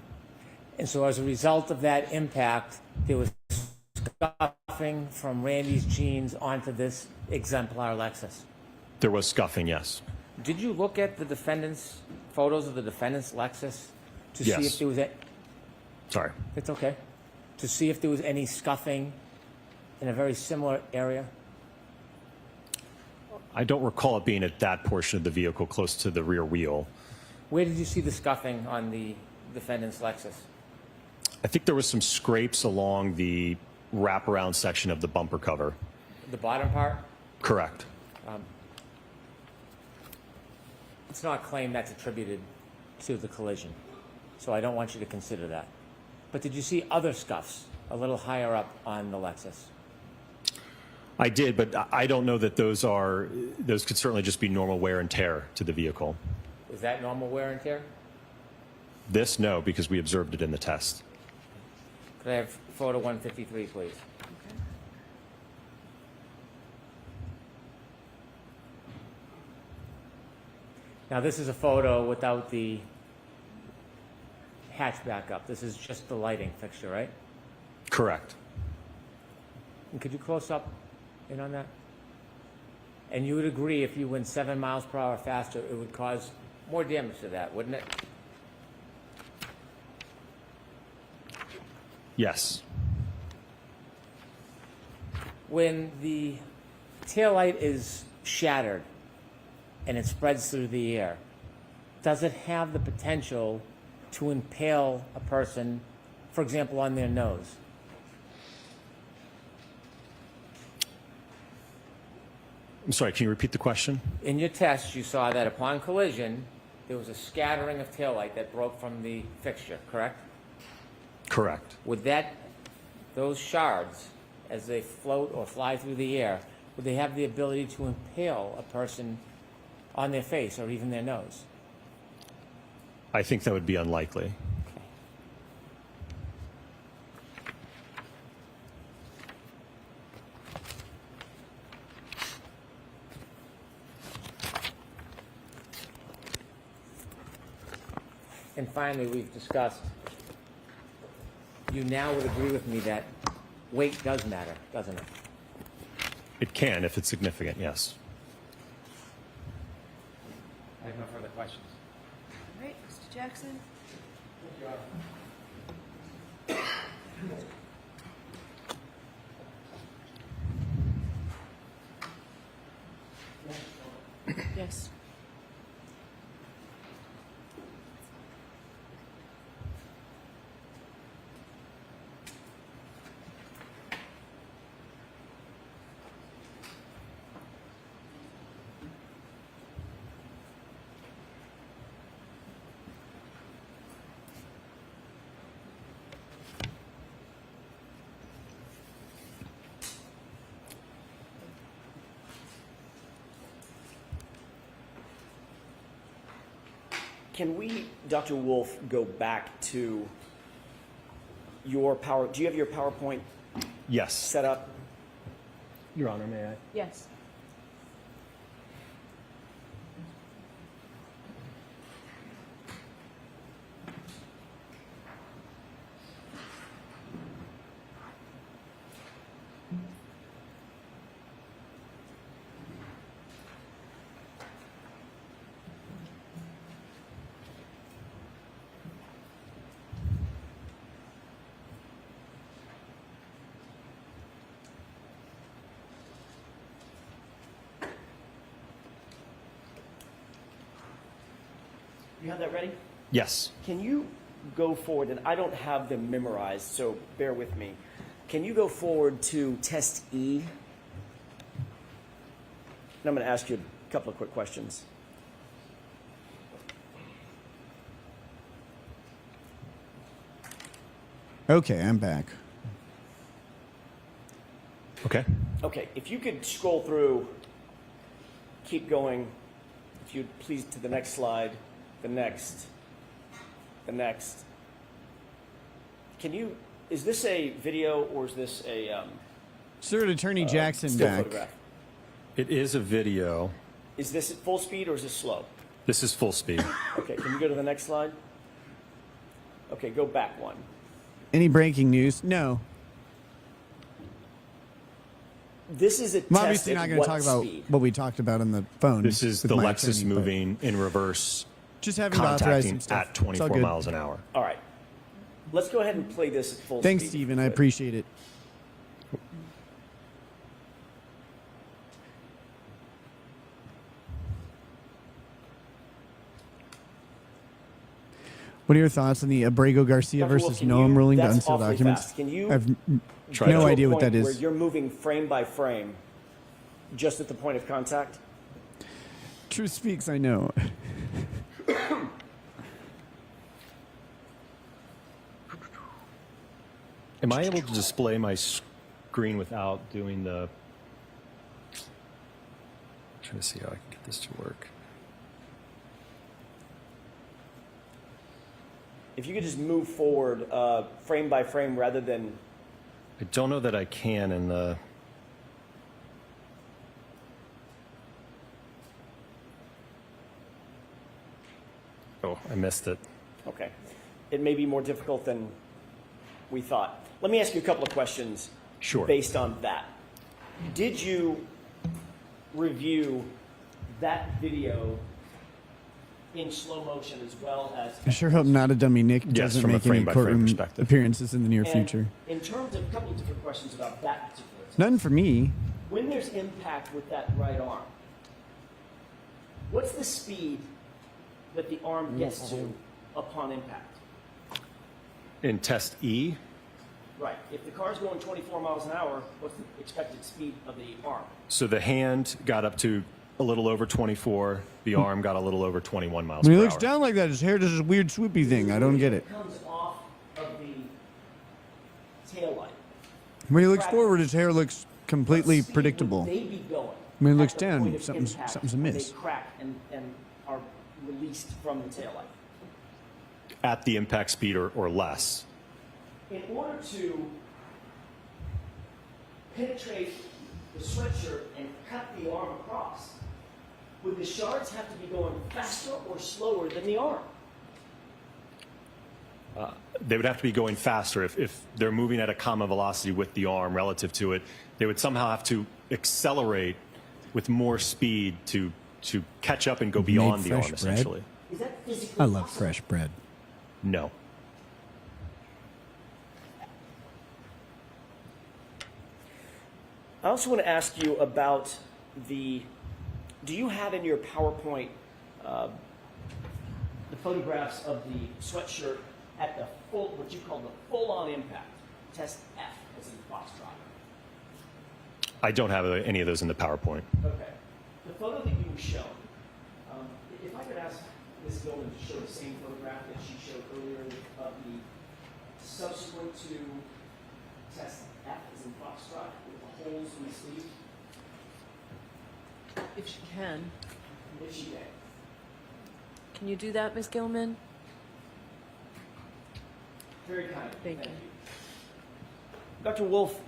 And so as a result of that impact, there was scuffing from Randy's jeans onto this exemplar Lexus. There was scuffing, yes. Did you look at the defendant's photos of the defendant's Lexus to Yes. see if there was Sorry. It's okay. To see if there was any scuffing in a very similar area? I don't recall it being at that portion of the vehicle close to the rear wheel. Where did you see the scuffing on the defendant's Lexus? I think there was some scrapes along the wraparound section of the bumper cover. The bottom part? Correct. It's not a claim that's attributed to the collision, so I don't want you to consider that. But did you see other scuffs a little higher up on the Lexus? I did, but I don't know that those could certainly just be normal wear and tear to the vehicle. Is that normal wear and tear? This, no, because we observed it in the test. Could I have photo 153, please? Now, this is a photo without the hatchback up. This is just the lighting fixture, right? Correct. And could you close up in on that? And you would agree if you went 7 miles per hour faster, it would cause more damage to that, wouldn't it? Yes. When the taillight is shattered and it spreads through the air, does it have the potential to impale a person, for example, on their nose? I'm sorry, can you repeat the question? In your test, you saw that upon collision, there was a scattering of taillight that broke from the fixture, correct? Correct. Would those shards, as they float or fly through the air, would they have the ability to impale a person on their face or even their nose? I think that would be unlikely. And finally, we've discussed, you now would agree with me that weight does matter, doesn't it? It can if it's significant, yes. I have no further questions. All right, Mr. Jackson. Yes. Can we, Dr. Wolf, go back to your do you have your PowerPoint Yes. set up? Your Honor, may I? Yes. You have that ready? Yes. Can you go forward, and I don't have them memorized, so bear with me. Can you go forward to test E? And I'm going to ask you a couple of quick questions. Okay, I'm back. Okay. Okay, if you could scroll through, keep going, if you'd please, to the next slide, the next. Can you, is this a video or is this a... Sir, Attorney Jackson still back. photograph? It is a video. Is this at full speed or is this slow? This is full speed. Okay, can you go to the next slide? Okay, go back one. Any breaking news? No. This is a I'm test obviously at not going to what talk about speed? what we talked about on the phone. This is with the my Lexus attorney, but moving in reverse, just having to authorize some contacting stuff. at It's all 24 good. miles an hour. All right. Let's go ahead and play this at full Thanks, speed. Stephen. I appreciate it. What are your thoughts on the Abrego Garcia Dr. Wolf, versus can Noam you- ruling that's gun sale awfully documents? fast. Can you I have try no to idea a what that point is. Where you're moving frame by frame, just at the point of contact? Truth speaks, I know. Am I able to display my screen without doing the... I'm trying to see how I can get this to work. If you could just move forward frame by frame rather than... I don't know that I can in the... Oh, I missed it. Okay. It may be more difficult than we thought. Let me ask you a couple of questions Sure. based on that. Did you review that video in slow motion as well as... I sure hope Not a Dummy Nick Yes, doesn't from a make any frame-by-frame courtroom perspective. appearances in the near And future. in terms of a couple of different questions about that particular test, None for me. when there's impact with that right arm, what's the speed that the arm gets to upon impact? In test E, Right. If the car's going 24 miles an hour, what's the expected speed of the arm? so the hand got up to a little over 24, the arm got a little over 21 miles When he per looks hour. down like that, his hair does this weird swoopy thing. I don't get it. It comes off of the tail light. When he looks forward, his hair looks completely What speed predictable. would they be going When he looks at the point down, of something's impact amiss. when they crack and are released from the tail light? At the impact speed or less. In order to penetrate the sweatshirt and cut the arm across, would the shards have to be going faster or slower than the arm? They would have to be going faster. If they're moving at a common velocity with the arm relative to it, they would somehow have to accelerate with more speed to catch up and go beyond the arm, fresh bread? essentially. Is that physically I love possible? fresh bread. No. I also want to ask you about do you have in your PowerPoint the photographs of the sweatshirt at the full, what you call the full-on impact, test F, as in Foxtrot? I don't have any of those in the PowerPoint. Okay. The photo that you showed, if I could ask Ms. Gilman to show the same photograph that she showed earlier of the subsequent to test F, as in Foxtrot, with the holes in the sleeve. If she can. If she can. Can you do that, Ms. Gilman? Very kind of you. Thank you. Dr. Wolf,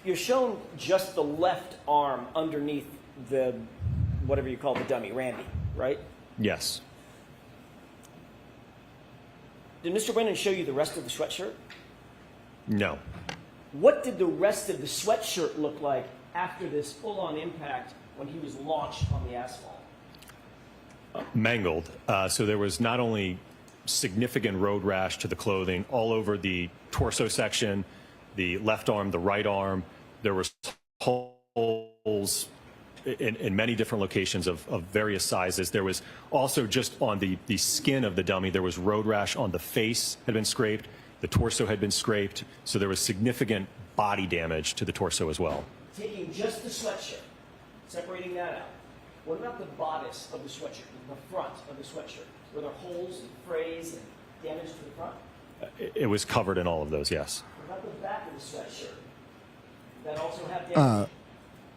you're shown just the left arm underneath the, whatever you call the dummy, Randy, right? Yes. Did Mr. Brennan show you the rest of the sweatshirt? No. What did the rest of the sweatshirt look like after this full-on impact when he was launched on the asphalt? Mangled. So there was not only significant road rash to the clothing all over the torso section, the left arm, the right arm. There was holes in many different locations of various sizes. There was also just on the skin of the dummy, there was road rash on the face had been scraped, the torso had been scraped, so there was significant body damage to the torso as well. Taking just the sweatshirt, Separating that out. What about the bodice of the sweatshirt, the front of the sweatshirt? Were there holes and frays and damage to the front? It was covered in all of those, yes. What about the back of the sweatshirt? That also have damage?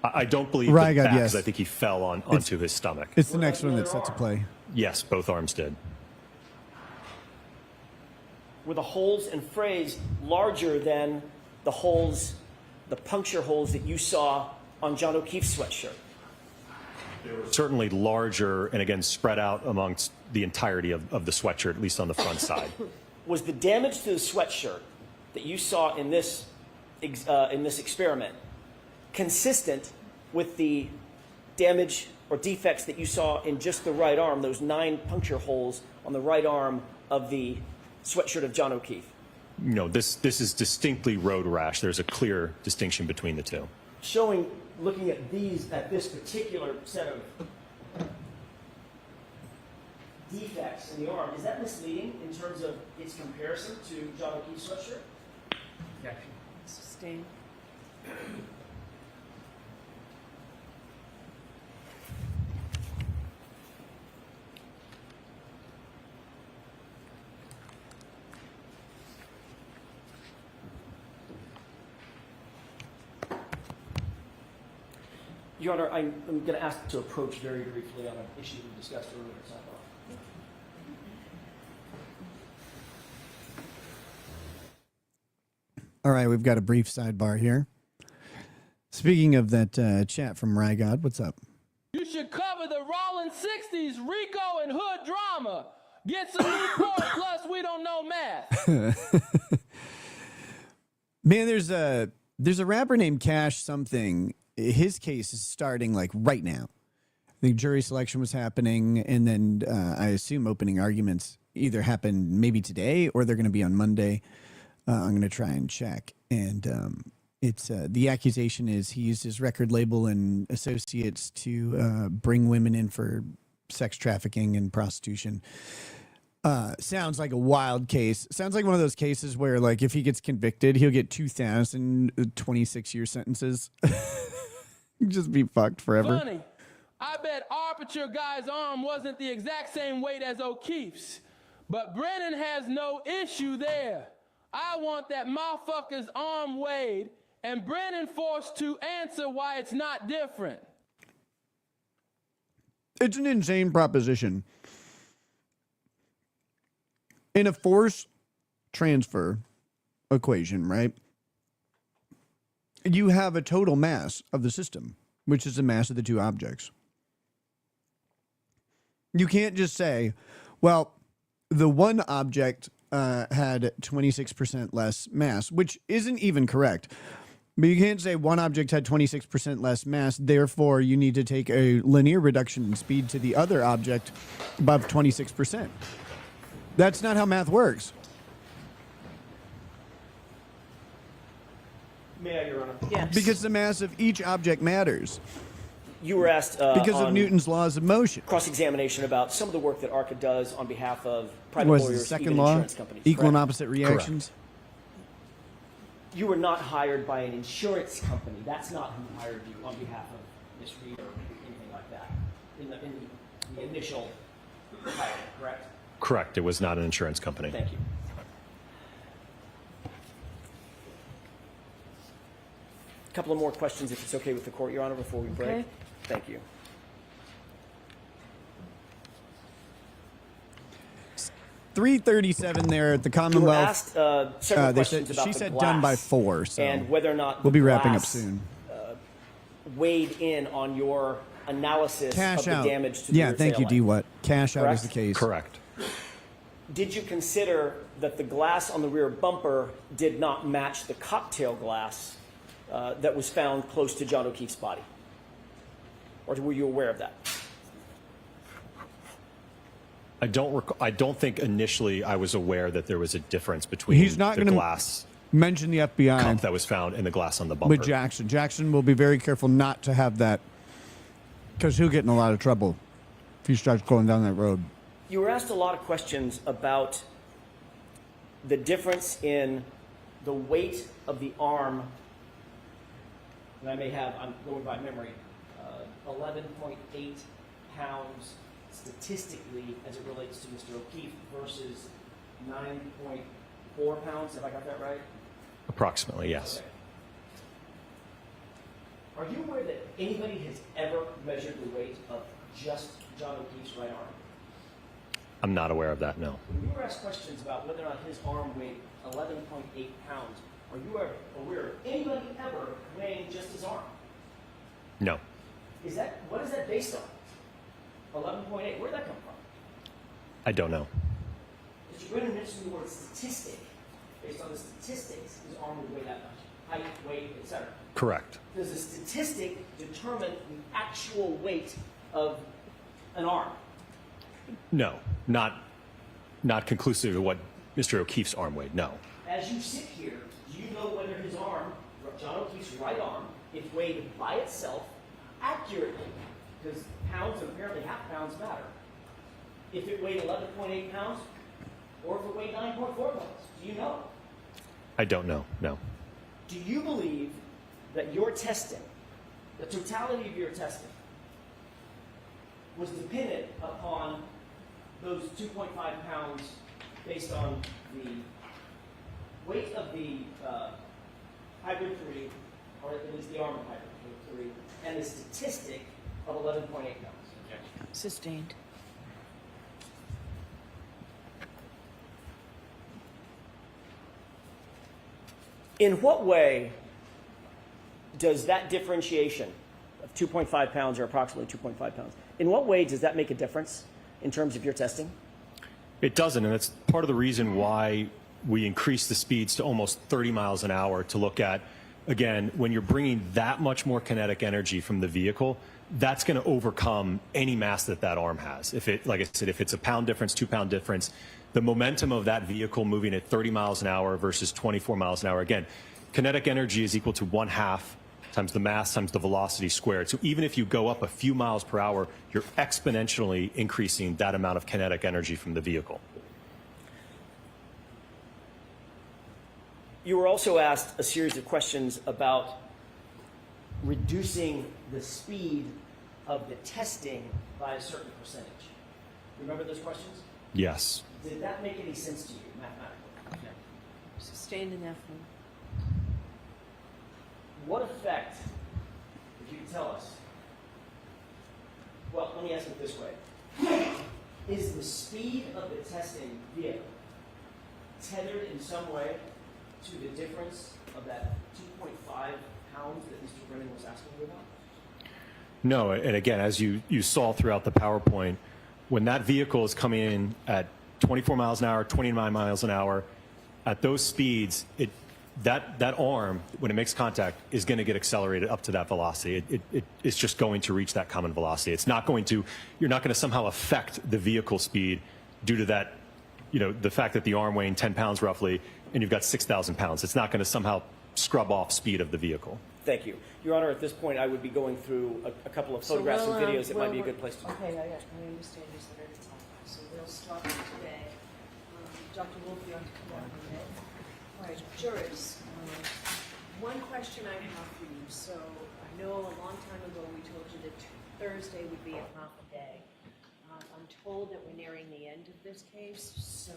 I don't believe Right, the back, yes. because I think he fell onto his stomach. It's the next one that's set to play. Yes, both arms did. Were the holes and frays larger than the holes, the puncture holes that you saw on John O'Keefe's sweatshirt? Certainly larger and, again, spread out amongst the entirety of the sweatshirt, at least on the front side. Was the damage to the sweatshirt that you saw in this experiment consistent with the damage or defects that you saw in just the right arm, those 9 puncture holes on the right arm of the sweatshirt of John O'Keefe? No, this is distinctly road rash. There's a clear distinction between the two. Showing, looking at this particular set of defects in the arm, is that misleading in terms of its comparison to John O'Keefe's sweatshirt? Yeah. Sustain. Your Honor, I'm going to ask to approach very briefly on an issue we discussed earlier. All right, we've got a brief sidebar here. Speaking of that chat from Rygod, what's up? You should cover the Rollin 60s Rico and Hood drama. Get some new points, plus we don't know math. Man, there's a rapper named Cash something. His case is starting like right now. I think jury selection was happening, and then I assume opening arguments either happen maybe today or they're going to be on Monday. I'm going to try and check. And it's the accusation is he used his record label and associates to bring women in for sex trafficking and prostitution. Sounds like a wild case. Sounds like one of those cases where, like, if he gets convicted, he'll get 26-year sentences. Just be fucked forever. Funny. I bet Arbiture guy's arm wasn't the exact same weight as O'Keefe's, but Brennan has no issue there. I want that motherfucker's arm weighed and Brennan forced to answer why it's not different. It's an insane proposition. In a force transfer equation, right? You have a total mass of the system, which is the mass of the two objects. You can't just say, well, the one object had 26% less mass, which isn't even correct. But you can't say one object had 26% less mass, therefore you need to take a linear reduction in speed to the other object above 26%. That's not how math works. May I, Your Honor? Yes. Because the mass of each object matters. You were asked because of Newton's laws of motion. Cross-examination about some of the work that ARCA does on behalf of private What is lawyers, the second even law? insurance companies. Equal and correct? opposite reactions? You were not hired by an insurance company. That's not who hired you on behalf of Ms. Reed or anything like that in the initial hiring, correct? Correct. It was not an insurance company. Thank you. A couple of more questions, if it's okay with the court, Your Honor, before we break. Okay. Thank you. .337 there at the You were Commonwealth. asked several questions about she the said glass done by 4, so and whether or not we'll the be wrapping up glass, soon. Weighed in on your analysis Cash of the out. damage to the Yeah, rear thank you, taillight. DWAT. Cash out is Correct? the case. Correct. Did you consider that the glass on the rear bumper did not match the cocktail glass that was found close to John O'Keefe's body? Or were you aware of that? I don't think initially I was aware that there was a difference between He's not the going glass to mention the FBI cup that was found and the glass on the bumper. with Jackson. Jackson will be very careful not to have that because he'll get in a lot of trouble if he starts going down that road. You were asked a lot of questions about the difference in the weight of the arm, and I'm going by memory, 11.8 pounds statistically as it relates to Mr. O'Keefe versus 9.4 pounds. Have I got that right? Approximately, yes. Okay. Are you aware that anybody has ever measured the weight of just John O'Keefe's right arm? I'm not aware of that, no. When you were asked questions about whether or not his arm weighed 11.8 pounds, are you aware of anybody ever weighing just his arm? No. What is that based on? 11.8, where'd that come from? I don't know. Mr. Brennan mentioned the word statistic. Based on the statistics, his arm would weigh that much. Height, weight, etc. Correct. Does the statistic determine the actual weight of an arm? No, not conclusive of what Mr. O'Keefe's arm weighed, no. As you sit here, do you know whether his arm, John O'Keefe's right arm, if weighed by itself accurately, because pounds and apparently half pounds matter, if it weighed 11.8 pounds or if it weighed 9.4 pounds? Do you know? I don't know, no. Do you believe that your testing, the totality of your testing, was dependent upon those 2.5 pounds based on the weight of the hybrid 3, or at least the arm of hybrid 3, and the statistic of 11.8 pounds? Sustained. In what way does that differentiation of 2.5 pounds or approximately 2.5 pounds, in what way does that make a difference in terms of your testing? It doesn't, and that's part of the reason why we increase the speeds to almost 30 miles an hour to look at, again, when you're bringing that much more kinetic energy from the vehicle, that's going to overcome any mass that arm has. If it, like I said, if it's a pound difference, 2 pound difference, the momentum of that vehicle moving at 30 miles an hour versus 24 miles an hour, again, kinetic energy is equal to 1/2 times the mass times the velocity squared. So even if you go up a few miles per hour, you're exponentially increasing that amount of kinetic energy from the vehicle. You were also asked a series of questions about reducing the speed of the testing by a certain percentage. Remember those questions? Yes. Did that make any sense to you mathematically? Okay. Sustained indefinitely. What effect, if you could tell us, well, let me ask it this way. Is the speed of the testing vehicle tethered in some way to the difference of that 2.5 pounds that Mr. Brennan was asking you about? No, and again, as you saw throughout the PowerPoint, when that vehicle is coming in at 24 miles an hour, 29 miles an hour, at those speeds, that arm, when it makes contact, is going to get accelerated up to that velocity. It's just going to reach that common velocity. It's not going to, you're not going to somehow affect the vehicle speed due to that, the fact that the arm weighing 10 pounds roughly, and you've got 6,000 pounds. It's not going to somehow scrub off speed of the vehicle. Thank you. Your Honor, at this point, I would be going through a couple of photographs and videos that might be a good place to do. Okay, I understand this at every time. So we'll start today. Dr. Wolf, you have to come down a minute. All right, jurors, one question I have for you. So I know a long time ago we told you that Thursday would be a half a day. I'm told that we're nearing the end of this case, so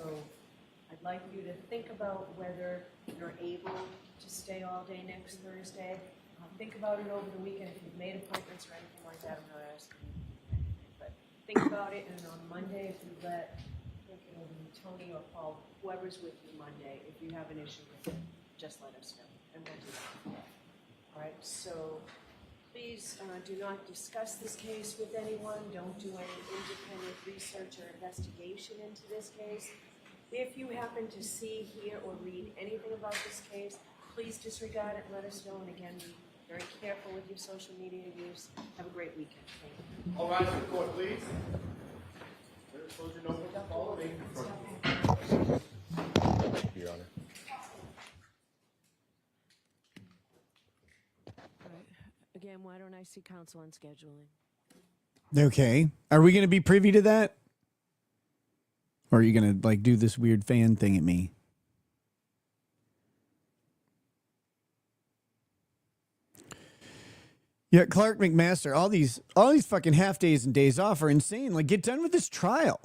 I'd like you to think about whether you're able to stay all day next Thursday. Think about it over the weekend. If you've made appointments or anything like that, I'm not asking you anything, but think about it, and on Monday, if you think it'll be Tony or Paul, whoever's with you Monday, if you have an issue with it, just let us know, and we'll do that. All right, so please do not discuss this case with anyone. Don't do any independent research or investigation into this case. If you happen to see, hear, or read anything about this case, please disregard it and let us know. And again, be very careful with your social media use. Have a great weekend. Thank you. All rise for the court, please. Close your notebook. Follow me. Your Honor. All right. Again, why don't I see counsel on scheduling? Okay. Are we going to be privy to that? Or are you going to do this weird fan thing at me? Yeah, Clark McMaster, all these fucking half days and days off are insane. Like, get done with this trial.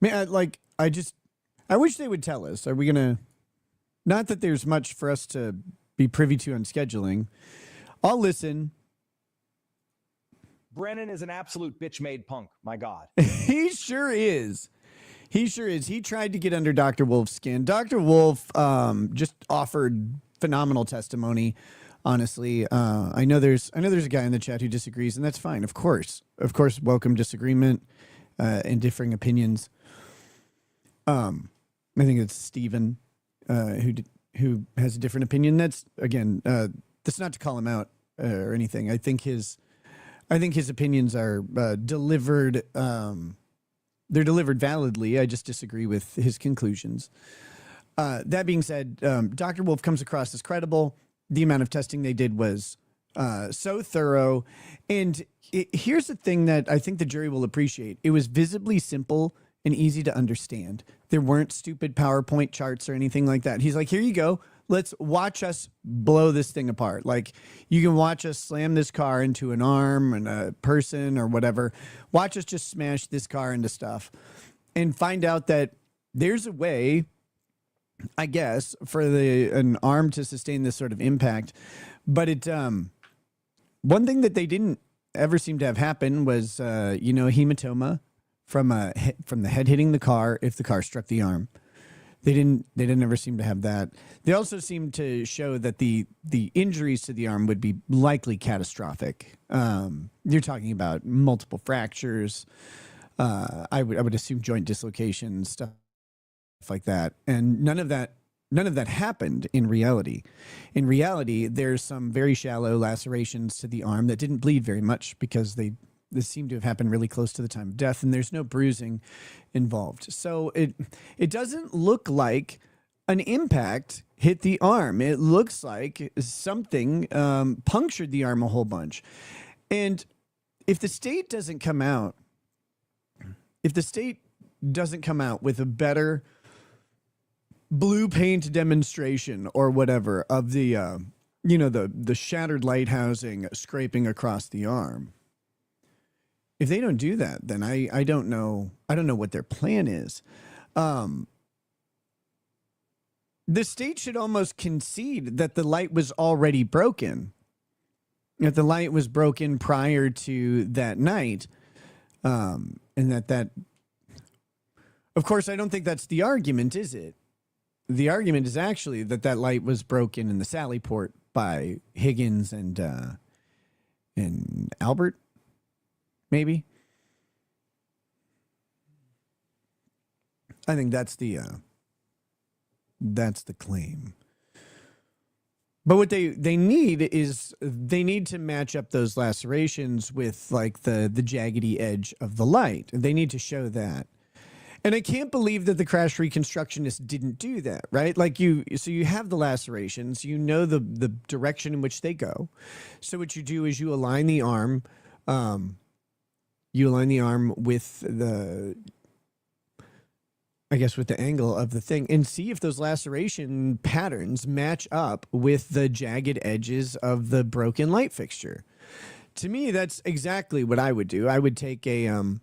Man, I wish they would tell us. Are we gonna? Not that there's much for us to be privy to on scheduling. I'll listen. Brennan is an absolute bitch-made punk. My God. He sure is. He sure is. He tried to get under Dr. Wolf's skin. Dr. Wolf just offered phenomenal testimony. Honestly, I know there's a guy in the chat who disagrees, and that's fine. Of course, welcome disagreement and differing opinions. I think it's Steven who has a different opinion. That's not to call him out or anything. I think his opinions are delivered. They're delivered validly. I just disagree with his conclusions. That being said, Dr. Wolf comes across as credible. The amount of testing they did was so thorough. And here's the thing that I think the jury will appreciate. It was visibly simple and easy to understand. There weren't stupid PowerPoint charts or anything like that. He's like, here you go. Let's watch us blow this thing apart. Like, you can watch us slam this car into an arm and a person or whatever. Watch us just smash this car into stuff and find out that there's a way, I guess, for an arm to sustain this sort of impact. But one thing that they didn't ever seem to have happen was, hematoma from the head hitting the car if the car struck the arm. They didn't ever seem to have that. They also seemed to show that the injuries to the arm would be likely catastrophic. You're talking about multiple fractures. I would assume joint dislocations, stuff like that. And none of that happened in reality. In reality, there's some very shallow lacerations to the arm that didn't bleed very much because this seemed to have happened really close to the time of death, and there's no bruising involved. So it doesn't look like an impact hit the arm. It looks like something punctured the arm a whole bunch. And if the state doesn't come out with a better blue paint demonstration or whatever of the shattered light housing scraping across the arm, if they don't do that, then I don't know what their plan is. The state should almost concede that the light was already broken. If the light was broken prior to that night, and that, of course, I don't think that's the argument, is it? The argument is actually that light was broken in the Sally Port by Higgins and Albert. Maybe. I think that's the claim. But what they need is they need to match up those lacerations with like the jaggedy edge of the light. They need to show that. And I can't believe that the crash reconstructionist didn't do that, right? Like you have the lacerations, you know the direction in which they go. So what you do is you align the arm. You align the arm with the angle of the thing and see if those laceration patterns match up with the jagged edges of the broken light fixture. To me, that's exactly what I would do. I would take an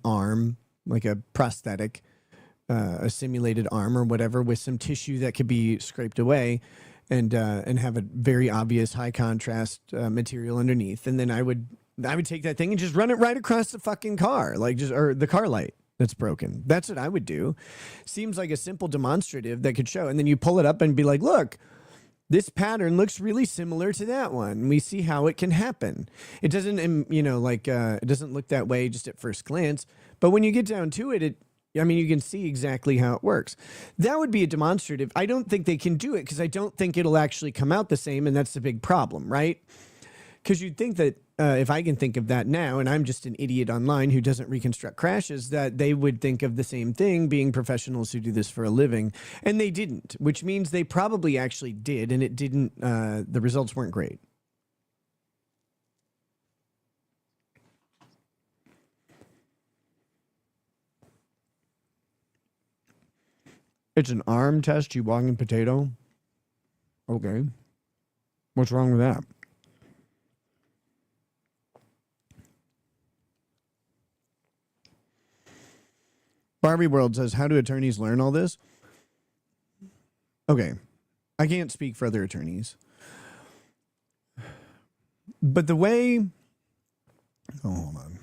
arm, like a prosthetic, a simulated arm or whatever, with some tissue that could be scraped away, and have a very obvious high contrast material underneath, and then I would take that thing and just run it right across the fucking car, or the car light that's broken. That's what I would do. Seems like a simple demonstrative that could show. And then you pull it up and be like, look, this pattern looks really similar to that one. We see how it can happen. It doesn't, it doesn't look that way just at first glance. But when you get down to it, you can see exactly how it works. That would be a demonstrative. I don't think they can do it because I don't think it'll actually come out the same. And that's the big problem, right? Because you'd think that if I can think of that now, and I'm just an idiot online who doesn't reconstruct crashes, that they would think of the same thing, being professionals who do this for a living. And they didn't, which means they probably actually did, and it didn't, the results weren't great. It's an arm test, you walking potato? Okay. What's wrong with that? Barbie World says, how do attorneys learn all this? Okay. I can't speak for other attorneys. But the way... Oh, hold on.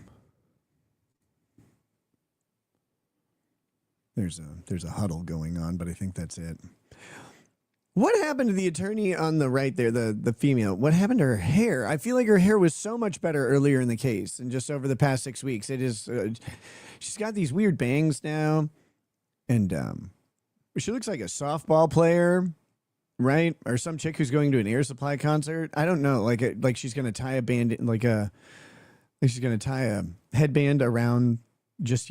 There's a huddle going on, but I think that's it. What happened to the attorney on the right there, the female? What happened to her hair? I feel like her hair was so much better earlier in the case, and just over the past 6 weeks, it is. She's got these weird bangs now, and she looks like a softball player, right? Or some chick who's going to an Air Supply concert. I don't know, like she's gonna tie a band, she's gonna tie a headband around. Just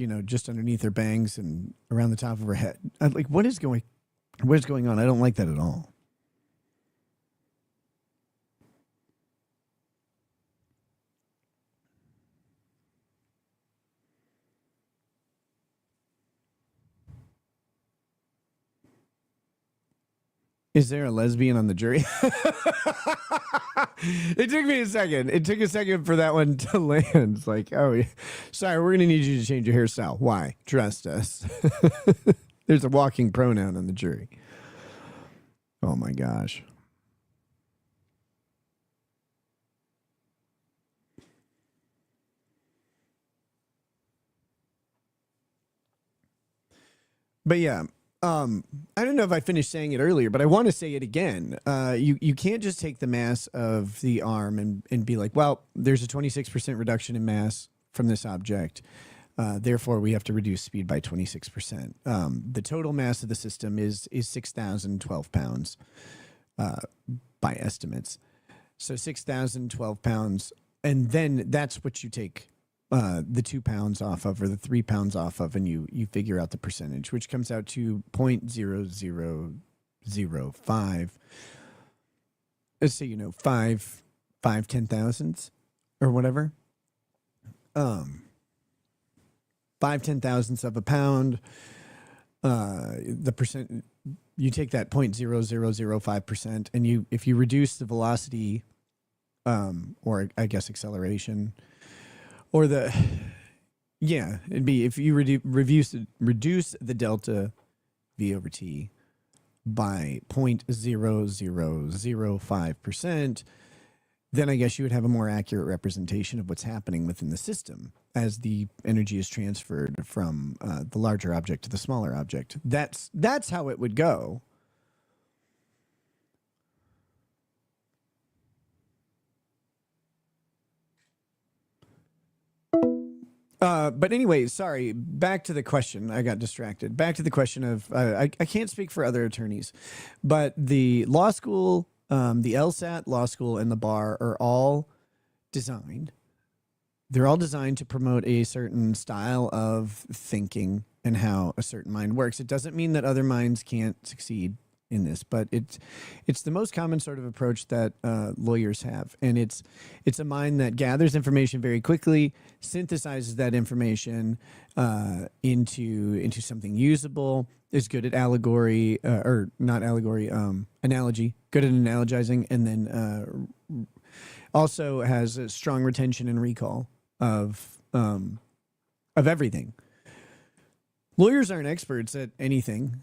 underneath her bangs and around the top of her head. Like, what is going on? I don't like that at all. Is there a lesbian on the jury? It took me a second. It took a second for that one to land. It's like, oh, sorry, we're going to need you to change your hairstyle. Why? Trust us. There's a walking pronoun on the jury. Oh, my gosh. But yeah. I don't know if I finished saying it earlier, but I want to say it again. You can't just take the mass of the arm and be like, well, there's a 26% reduction in mass from this object. Therefore, we have to reduce speed by 26%. The total mass of the system is 6,012 pounds by estimates. So 6,012 pounds. And then that's what you take the 2 pounds off of, or the 3 pounds off of, and you figure out the percentage, which comes out to 0.0005. Let's say, 5 10,000ths or whatever. 5 10,000ths of a pound. The percent, you take that 0.0005%, and if you reduce the velocity, or I guess acceleration, or it'd be if you reduce the delta V over T by 0.0005%, then I guess you would have a more accurate representation of what's happening within the system as the energy is transferred from the larger object to the smaller object. That's how it would go. But anyway, sorry, back to the question. I got distracted. Back to the question of, I can't speak for other attorneys, but the law school, the LSAT law school, and the bar are all designed. They're all designed to promote a certain style of thinking and how a certain mind works. It doesn't mean that other minds can't succeed in this, but it's the most common sort of approach that lawyers have, and it's a mind that gathers information very quickly, synthesizes that information into something usable, is good at allegory, or not allegory, analogy, good at analogizing, and then also has a strong retention and recall of everything. Lawyers aren't experts at anything.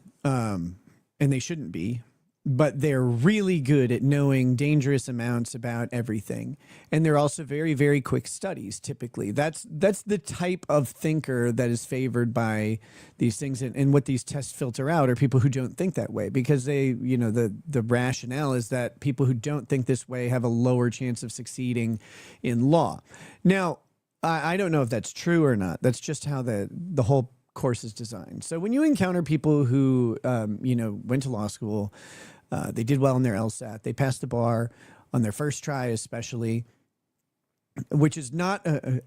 And they shouldn't be, but they're really good at knowing dangerous amounts about everything. And they're also very, very quick studies, typically. That's the type of thinker that is favored by these things. And what these tests filter out are people who don't think that way, because they, the rationale is that people who don't think this way have a lower chance of succeeding in law. Now, I don't know if that's true or not. That's just how the whole course is designed. So when you encounter people who, went to law school, they did well in their LSAT, they passed the bar on their first try especially, which is not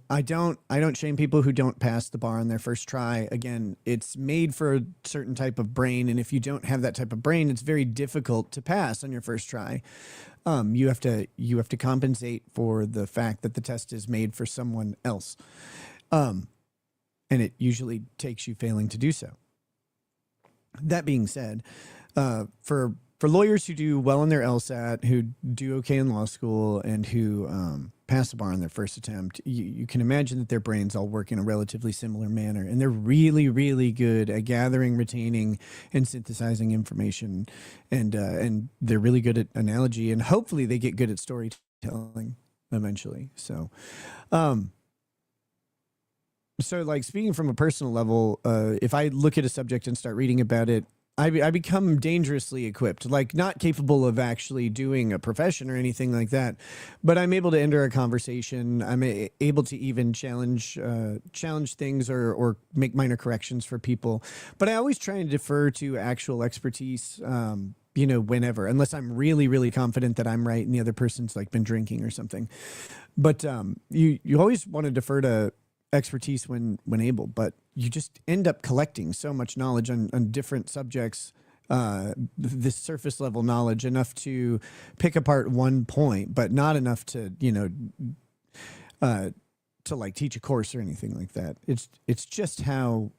I don't shame people who don't pass the bar on their first try. Again, it's made for a certain type of brain, and if you don't have that type of brain, it's very difficult to pass on your first try. You have to compensate for the fact that the test is made for someone else, and it usually takes you failing to do so. That being said, for lawyers who do well in their LSAT, who do okay in law school, and who pass the bar on their first attempt, you can imagine that their brains all work in a relatively similar manner, and they're really, really good at gathering, retaining, and synthesizing information, and they're really good at analogy, and hopefully they get good at storytelling eventually. So, like, speaking from a personal level, if I look at a subject and start reading about it, I become dangerously equipped, like not capable of actually doing a profession or anything like that, but I'm able to enter a conversation. I'm able to even challenge things or make minor corrections for people. But I always try and defer to actual expertise, whenever, unless I'm really, really confident that I'm right and the other person's like been drinking or something. But you always want to defer to expertise when able, but you just end up collecting so much knowledge on different subjects, this surface level knowledge, enough to pick apart one point, but not enough to like teach a course or anything like that. It's just how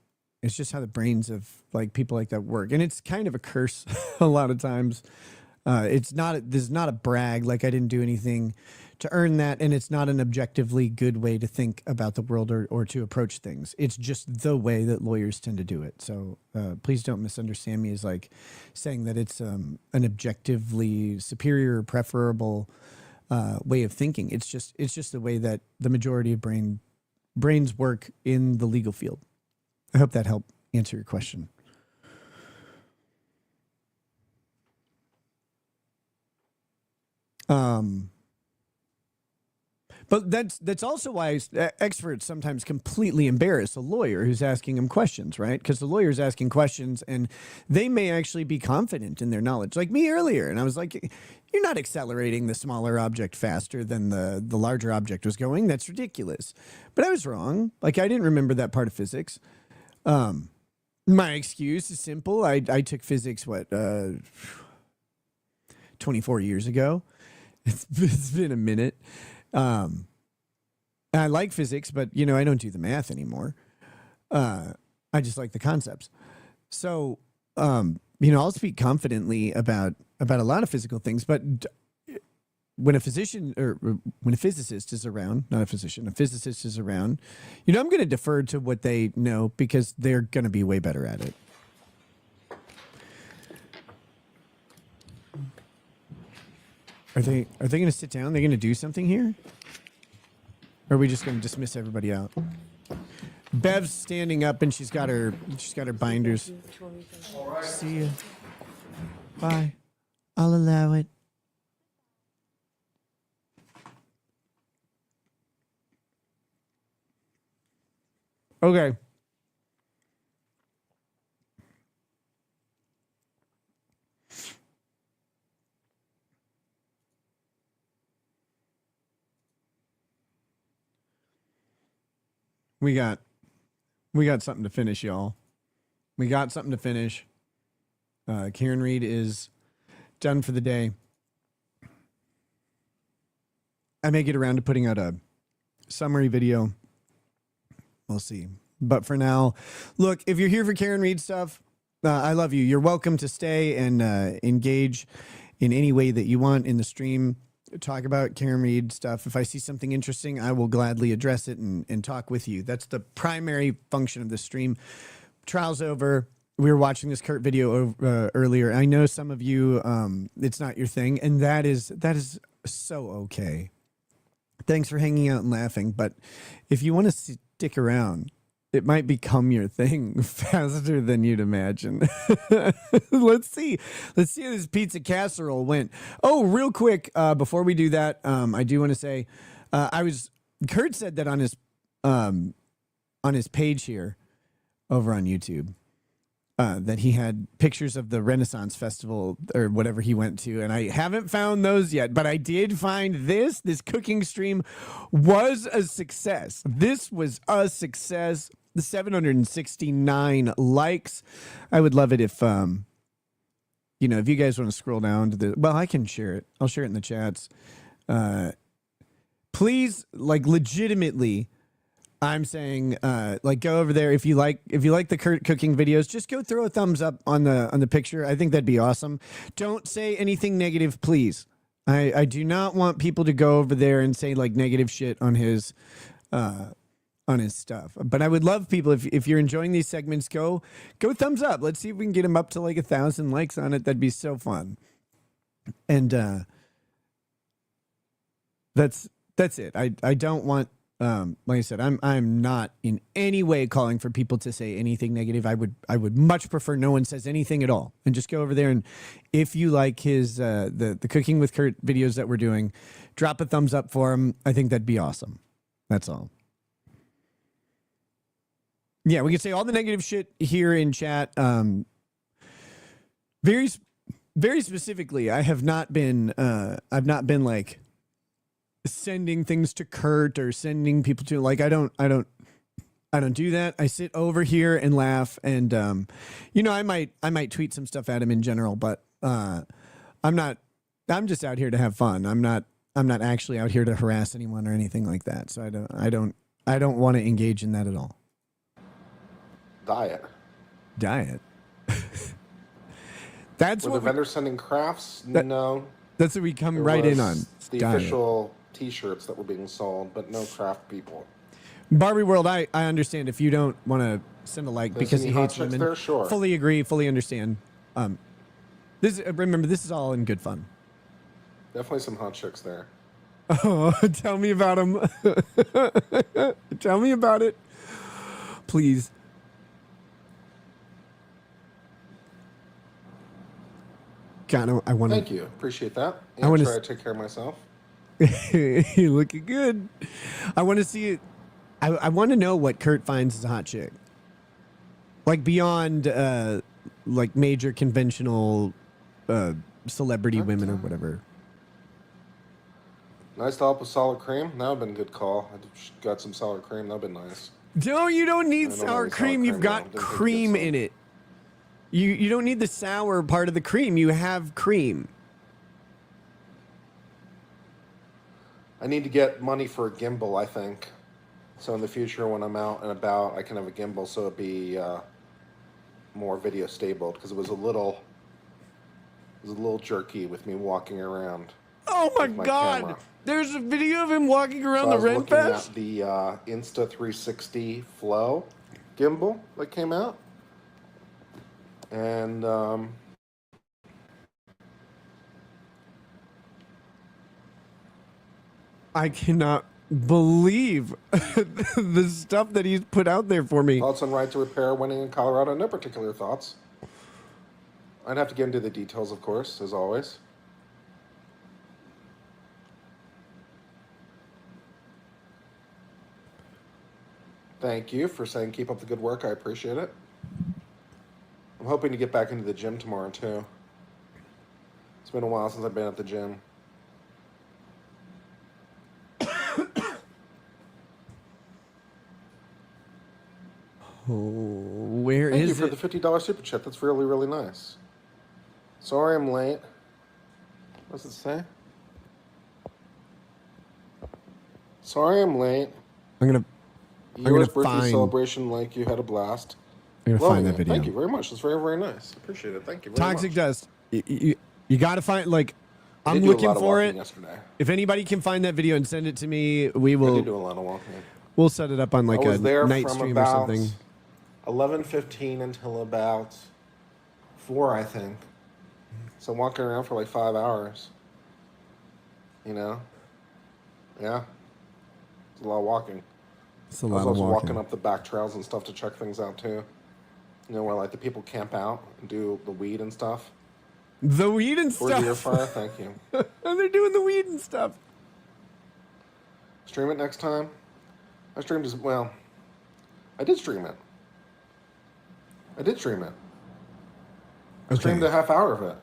the brains of like people like that work, and it's kind of a curse a lot of times. This is not a brag, like I didn't do anything to earn that, and it's not an objectively good way to think about the world or to approach things. It's just the way that lawyers tend to do it. So please don't misunderstand me as like saying that it's an objectively superior or preferable way of thinking. It's just the way that the majority of brains work in the legal field. I hope that helped answer your question. But that's also why experts sometimes completely embarrass a lawyer who's asking them questions, right? Because the lawyer's asking questions and they may actually be confident in their knowledge, like me earlier. And I was like, you're not accelerating the smaller object faster than the larger object was going. That's ridiculous. But I was wrong. Like, I didn't remember that part of physics. My excuse is simple. I took physics, 24 years ago. It's been a minute. I like physics, but I don't do the math anymore. I just like the concepts. So, I'll speak confidently about a lot of physical things, but when a physicist is around, not a physician, a physicist is around, I'm going to defer to what they know because they're going to be way better at it. Are they going to sit down? They're going to do something here? Or are we just going to dismiss everybody out? Bev's standing up and she's got her binders. See ya. Bye. I'll allow it. Okay. We got something to finish, y'all. We got something to finish. Karen Reed is done for the day. I may get around to putting out a summary video. We'll see. But for now, look, if you're here for Karen Reed stuff, I love you. You're welcome to stay and engage in any way that you want in the stream. Talk about Karen Reed stuff. If I see something interesting, I will gladly address it and talk with you. That's the primary function of the stream. Trial's over. We were watching this Kurt video earlier. I know some of you, it's not your thing, and that is so okay. Thanks for hanging out and laughing, but if you want to stick around, it might become your thing faster than you'd imagine. Let's see how this pizza casserole went. Oh, real quick, before we do that, I do want to say, Kurt said that on his page here over on YouTube. that he had pictures of the Renaissance Festival or whatever he went to, and I haven't found those yet, but I did find this cooking stream was a success. This was a success. The 769 likes. I would love it if if you guys want to scroll down to I can share it. I'll share it in the chats. Please, legitimately, I'm saying, go over there if you like the Kurt cooking videos. Just go throw a thumbs up on the picture. I think that'd be awesome. Don't say anything negative, please. I do not want people to go over there and say negative shit on his stuff. But I would love people if you're enjoying these segments, go thumbs up. Let's see if we can get him up to 1,000 likes on it. That'd be so fun. And that's it. I don't want. Like I said, I'm not in any way calling for people to say anything negative. I would much prefer no one says anything at all, and just go over there. And if you like his the Cooking with Kurt videos that we're doing, drop a thumbs up for him. I think that'd be awesome. That's all. Yeah, we can say all the negative shit here in chat. Very specifically, I've not been sending things to Kurt or sending people to I don't do that. I sit over here and laugh, and I might tweet some stuff at him in general, but I'm just out here to have fun. I'm not actually out here to harass anyone or anything like that. So I don't want to engage in that at all. Diet. That's Were what the vendors sending crafts? No. That's what we come There right in was on. The Diet. official T-shirts that were being sold, but no craft people. Barbie World, I understand if you don't want to send a like There's because he any hot hates chicks women. there? Sure. Fully agree, fully understand. Remember, this is all in good fun. Definitely some hot chicks there. Oh, tell me about them. Tell me about it, please. God, I want to. Thank you. Appreciate that. I wanna try to take care of myself. You're looking good. I want to see it. I want to know what Kurt finds as a hot chick. Beyond major conventional celebrity women or whatever. Nice to help with sour cream. That would have been a good call. I got some sour cream. That would have been nice. No, you don't need I don't sour need cream. sour You've cream, got no. Didn't think cream it's in it. You don't need the sour part of the cream. You have cream. I need to get money for a gimbal, I think. So in the future, when I'm out and about, I can have a gimbal so it'd be more video stable, because it was a little jerky with me walking around. Oh my with God! camera. There's a video of him walking around So the I was Red looking Fest. at the Insta360 Flow gimbal that came out, and I cannot believe the stuff that he's put out there for me. thoughts on right to repair winning in Colorado? No particular thoughts. I'd have to get into the details, of course, as always. Thank you for saying keep up the good work. I appreciate it. I'm hoping to get back into the gym tomorrow, too. It's been a while since I've been at the gym. Where Thank is you for it? the $50 super chat. That's really, really nice. Sorry I'm late. What does it say? Sorry I'm late. I'm gonna Yours birthday find. celebration like you had a blast. I'm gonna find Loving that it. video. Thank you very much. That's very, very nice. Appreciate it. Thank you very Toxic much. Dust. You got to find I I'm did do a looking lot of for walking it. yesterday. If anybody can find that video and send it to me, we I will. did do a lot of walking. We'll set it up on I a was there night from stream or about something. 11:15 until about 4, I think. So walking around for 5 hours. You know? Yeah. It's a lot of walking. It's a I lot was of also walking. walking up the back trails and stuff to check things out too. You know, where the people camp out and do the weed and stuff. The weed and For stuff. deer fire, thank you. And they're doing the weed and stuff. Stream it next time. I streamed I did stream it. I streamed a half hour of it.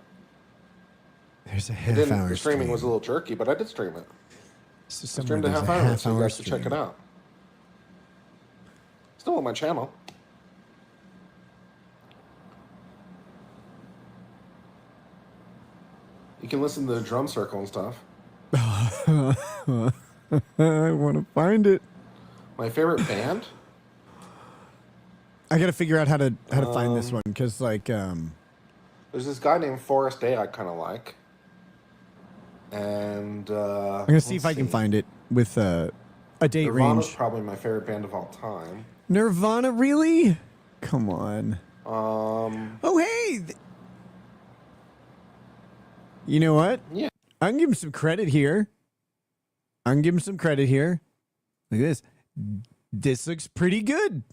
There's a I half didn't, hour the streaming stream. was a little jerky, but I did stream it. So I somewhere streamed a there's half hour of it, so you hour guys should check it stream. out. Still on my channel. You can listen to the drum circle and stuff. I want to find it. My favorite band? I got to figure out how to find this one because There's this guy named Forrest Day I kind of like. And I'm gonna see if I can find it with a date Nirvana's range. probably my favorite band of all time. Nirvana, really? Come on. Oh, hey. You know what? Yeah. I can give him some credit here. Look at this. This looks pretty good.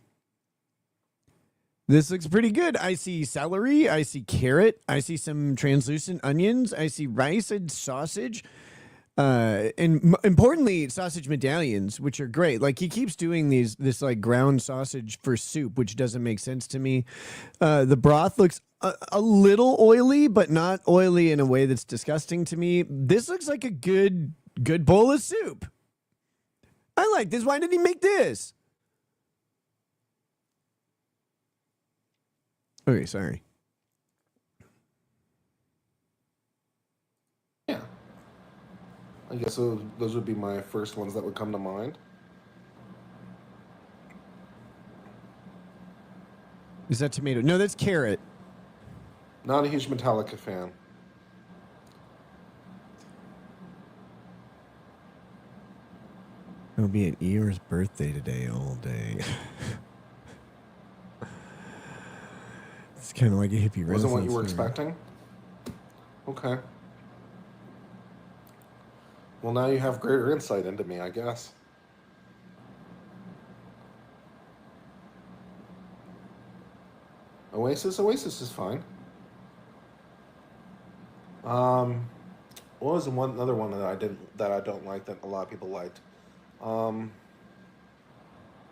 I see celery. I see carrot. I see some translucent onions. I see rice and sausage. And importantly, sausage medallions, which are great. Like he keeps doing this like ground sausage for soup, which doesn't make sense to me. The broth looks a little oily, but not oily in a way that's disgusting to me. This looks like a good bowl of soup. I like this. Why did he make this? Okay, sorry. Yeah. I guess those would be my first ones that would come to mind. Is that tomato? No, that's carrot. Not a huge Metallica fan. It'll be at Eeyore's birthday today all day. It's kind of like a hippie renaissance. Wasn't what you were fair. expecting? Okay. Well, now you have greater insight into me, I guess. Oasis is fine. What was another one that I don't like that a lot of people liked?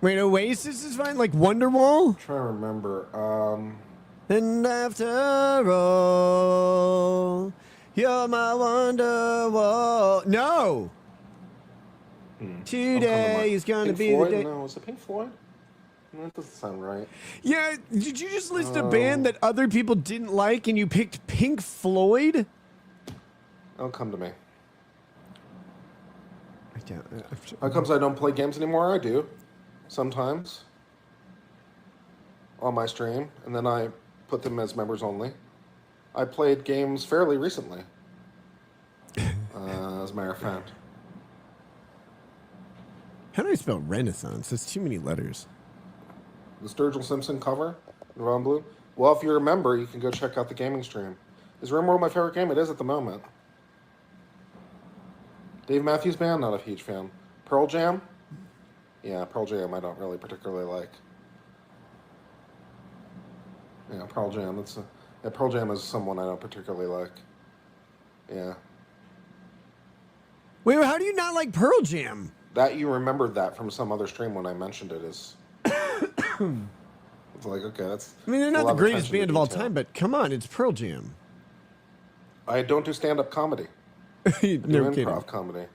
Wait, Oasis is fine? Like Wonderwall? I'm trying to remember. And after all, you're my Wonderwall. No! Today is going to Pink be Floyd? the day. No, was it Pink Floyd? No, that doesn't sound right. Yeah, did you just list a band that other people didn't like and you picked Pink Floyd? Don't come to me. How comes I don't play games anymore? I do. Sometimes. On my stream. And then I put them as members only. I played games fairly recently. As a matter of fact. How do I spell Renaissance? That's too many letters. The Sturgill Simpson cover, Nirvana Blue. Well, if you're a member, you can go check out the gaming stream. Is RimWorld my favorite game? It is at the moment. Dave Matthews Band, not a huge fan. Pearl Jam? Yeah, Pearl Jam I don't really particularly like. Yeah, Pearl Jam. Pearl Jam is someone I don't particularly like. Yeah. Wait, how do you not like Pearl Jam? That you remembered that from some other stream when I mentioned it is. It's like, okay, that's. I mean, they're a not lot the of greatest attention to band of all detail. time, but come on, it's Pearl Jam. I don't do stand-up comedy. I do No kidding. improv comedy.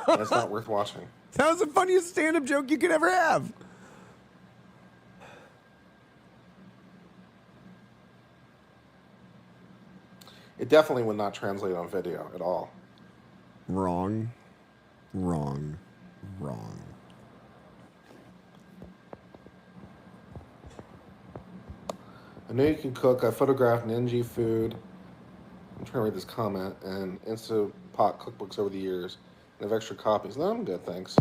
That's not worth watching. That was the funniest stand-up joke you could ever have. It definitely would not translate on video at all. Wrong. I know you can cook. I photographed Ninja food. I'm trying to read this comment. And Instapot cookbooks over the years. And have extra copies. No, I'm good, thanks.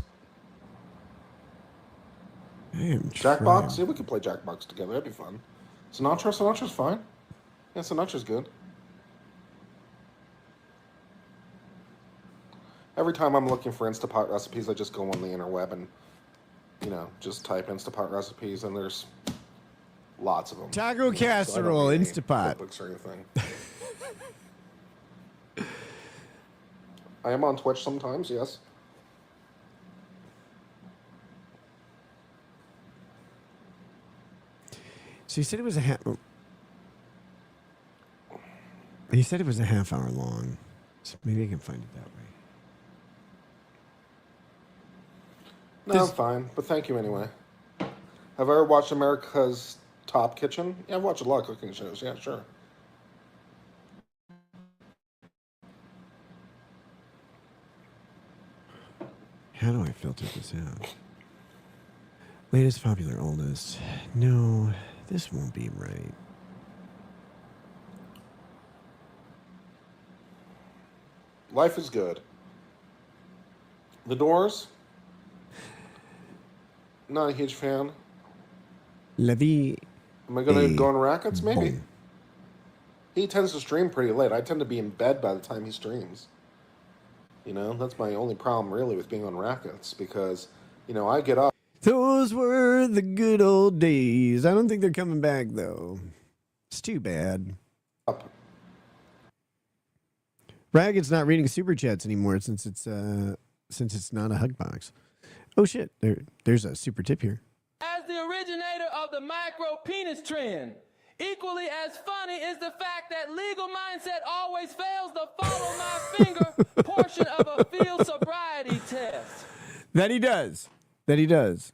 Jackbox? Yeah, we could play Jackbox together. That'd be fun. Sinatra's fine. Yeah, Sinatra's good. Every time I'm looking for Instapot recipes, I just go on the interweb and, just type Instapot recipes, and there's lots of them. Taco casserole, Instapot. Cookbooks or anything. I am on Twitch sometimes, yes. So you said it was a He said it was a half hour long. So maybe I can find it that way. No, I'm fine, but thank you anyway. Have I ever watched America's Top Kitchen? Yeah, I've watched a lot of cooking shows. Yeah, sure. How do I filter this out? Latest, popular, oldest. No, this won't be right. Life is good. The Doors? Not a huge fan. La vie. Am I going to est go on Rackets? Maybe. bon. He tends to stream pretty late. I tend to be in bed by the time he streams. You know, that's my only problem really with being on Rackets because, you know, I get up. Those were the good old days. I don't think they're coming back, though. It's too bad. Ragged's not reading super chats anymore since it's not a hug box. Oh shit! There's a super tip here. As the originator of the micro penis trend, equally as funny is the fact that legal mindset always fails to follow my finger portion of a field sobriety test. That he does. That he does.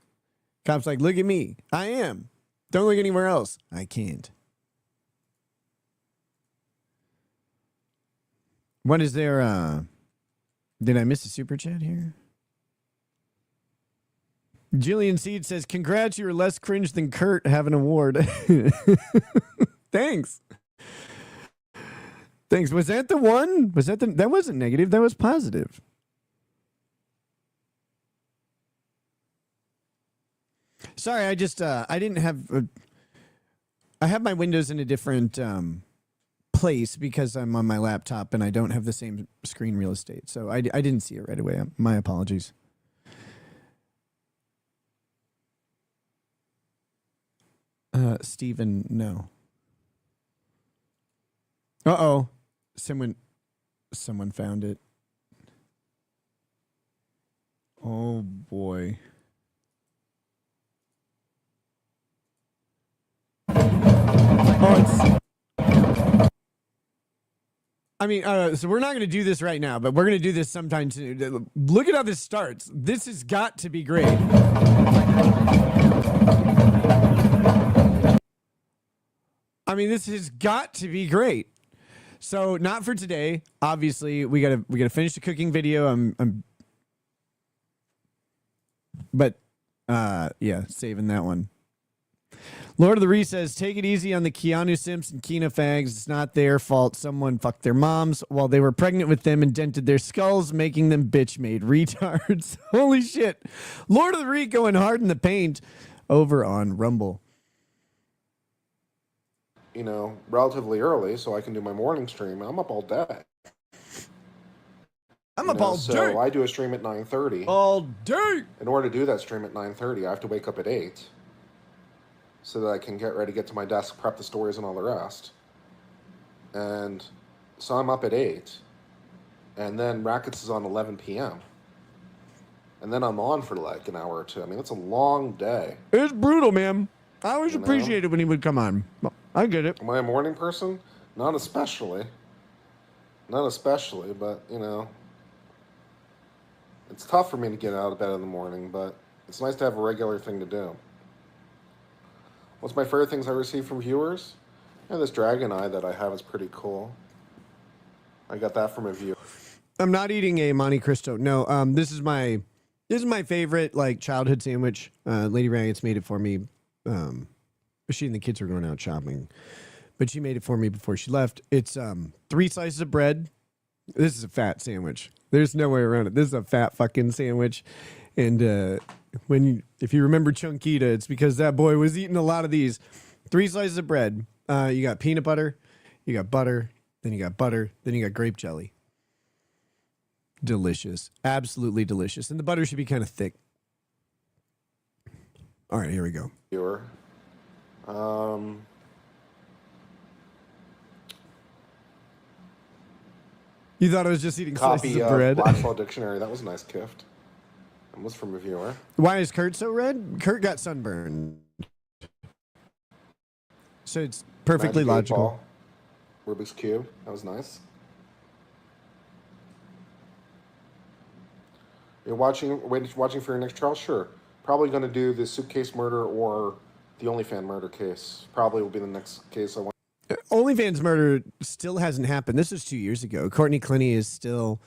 Cop's like, look at me. I am. Don't look anywhere else. I can't. What is there? Did I miss a super chat here? Jillian Seed says, congrats, you were less cringe than Kurt. Have an award. Thanks. Thanks. Was that the one? Was that that wasn't negative. That was positive. Sorry, I just, I didn't have, I have my windows in a different place because I'm on my laptop and I don't have the same screen real estate. So I didn't see it right away. My apologies. Steven, no. Uh-oh. Someone found it. Oh, boy. I mean, so we're not going to do this right now, but we're going to do this sometime soon. Look at how this starts. This has got to be great. I mean, this has got to be great. So, not for today. Obviously, we gotta finish the cooking video. But saving that one. Lord of the Ree says, take it easy on the Keanu Simpson Kina fags. It's not their fault. Someone fucked their moms while they were pregnant with them and dented their skulls, making them bitch-made retards. Holy shit. Lord of the Ree going hard in the paint over on Rumble. You know, relatively early so I can do my morning stream. I'm up all day. I'm up all day. So I do a stream at 9:30. All day. In order to do that stream at 9:30, I have to wake up at 8 so that I can get ready, get to my desk, prep the stories and all the rest. And so I'm up at 8. And then Rackets is on 11 p.m. And then I'm on for like an hour or two. I mean, it's a long day. It's brutal, man. I always appreciate it when he would come on. I get it. Am I a morning person? Not especially. Not especially, but, you know, it's tough for me to get out of bed in the morning, but it's nice to have a regular thing to do. What's my favorite things I receive from viewers? Yeah, this dragon eye that I have is pretty cool. I got that from a viewer. I'm not eating a Monte Cristo. No, this is my favorite like childhood sandwich. Lady Raggets made it for me. She and the kids were going out shopping, but she made it for me before she left. It's 3 slices of bread. This is a fat sandwich. There's no way around it. This is a fat fucking sandwich. And if you remember Chunkita, it's because that boy was eating a lot of these. 3 slices of bread. You got peanut butter, you got butter, then you got butter, then you got grape jelly. Delicious. Absolutely delicious. And the butter should be kind of thick. All right, here we go. Viewer. You thought I was just eating Copy slices of bread? Black's Law Dictionary. That was a nice gift. It was from a viewer. Why is Kurt so red? Kurt got sunburned. So it's perfectly Magic 8 logical. Ball. Rubik's Cube. That was nice. You're watching for your next trial? Sure. Probably going to do the suitcase murder or the OnlyFans murder case. Probably will be the next case I want. OnlyFans murder still hasn't happened. This was 2 years ago. Courtney Clenny is still,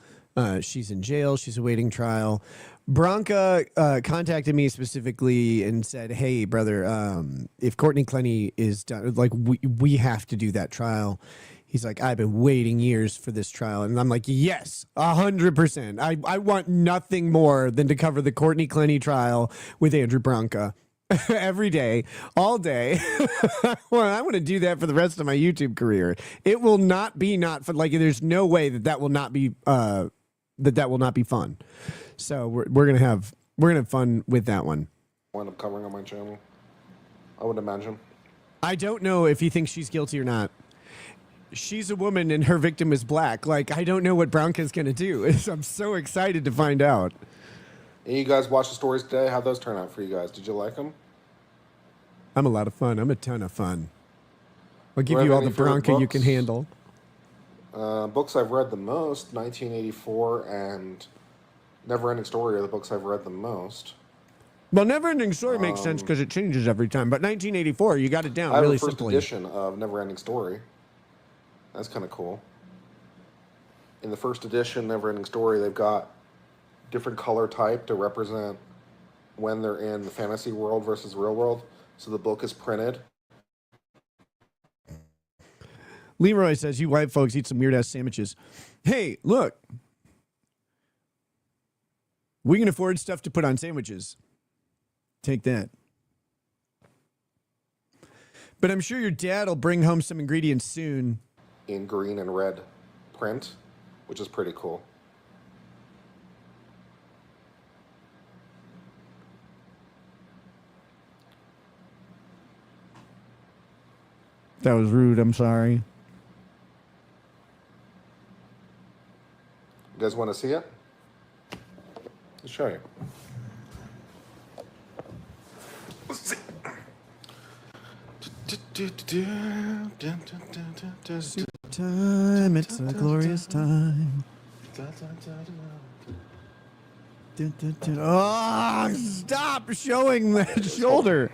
she's in jail. She's awaiting trial. Bronca contacted me specifically and said, hey, brother, if Courtney Clenny is done, like, we have to do that trial. He's like, I've been waiting years for this trial. And I'm like, yes, 100%. I want nothing more than to cover the Courtney Clenny trial with Andrew Bronca. Every day, all day. Well, I want to do that for the rest of my YouTube career. It will not be not fun. Like, there's no way that will not be that will not be fun. So we're gonna have fun with that one. I end up covering on my channel. I would imagine. I don't know if he thinks she's guilty or not. She's a woman and her victim is black. Like, I don't know what Bronca's gonna do. I'm so excited to find out. And you guys watch the stories today? How'd those turn out for you guys? Did you like them? I'm a lot of fun. I'm a ton of fun. I'll give you all the Bronca you can handle. Books I've read the most, 1984 and Neverending Story are the books I've read the most. Well, Neverending Story makes sense because it changes every time. But 1984, you got it down really simply. I have the first edition of Neverending Story. That's kind of cool. In the first edition, Neverending Story, they've got different color type to represent when they're in the fantasy world versus real world. So the book is printed. Leroy says, you white folks eat some weird-ass sandwiches. Hey, look. We can afford stuff to put on sandwiches. Take that. But I'm sure your dad will bring home some ingredients soon. In green and red print, which is pretty cool. That was rude. I'm sorry. You guys want to see it? I'll show you. Let's see. Time, it's a glorious time. Oh, stop showing that shoulder.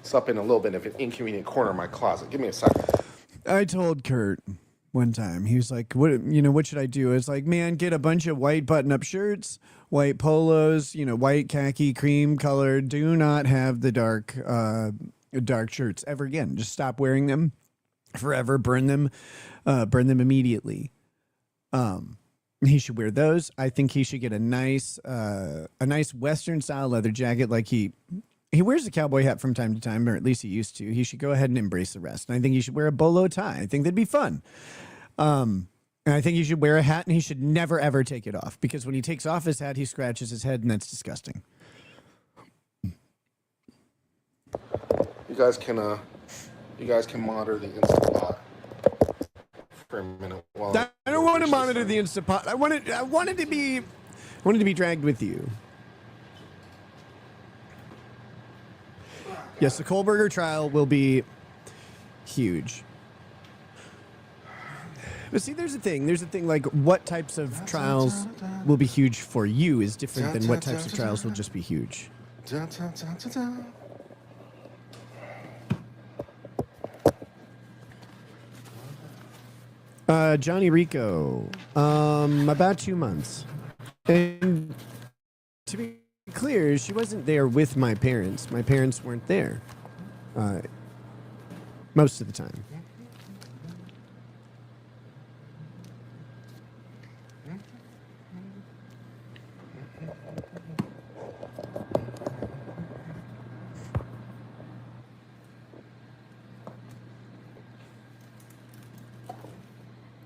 It's up in a little bit of an inconvenient corner of my closet. Give me a second. I told Kurt one time, he was like, what should I do? It's like, man, get a bunch of white button-up shirts, white polos, white khaki, cream colored. Do not have the dark shirts ever again. Just stop wearing them forever. Burn them immediately. He should wear those. I think he should get a nice Western style leather jacket. Like he wears a cowboy hat from time to time, or at least he used to. He should go ahead and embrace the rest. And I think he should wear a bolo tie. I think that'd be fun. And I think he should wear a hat, and he should never, ever take it off. Because when he takes off his hat, he scratches his head, and that's disgusting. You guys can monitor the Instant Pot for a minute. I don't want to monitor the Instant Pot. I want it to be dragged with you. Yes, the Kohlberger trial will be huge. But see, there's a thing. Like, what types of trials will be huge for you is different than what types of trials will just be huge. Johnny Rico, about 2 months. And to be clear, she wasn't there with my parents. My parents weren't there most of the time.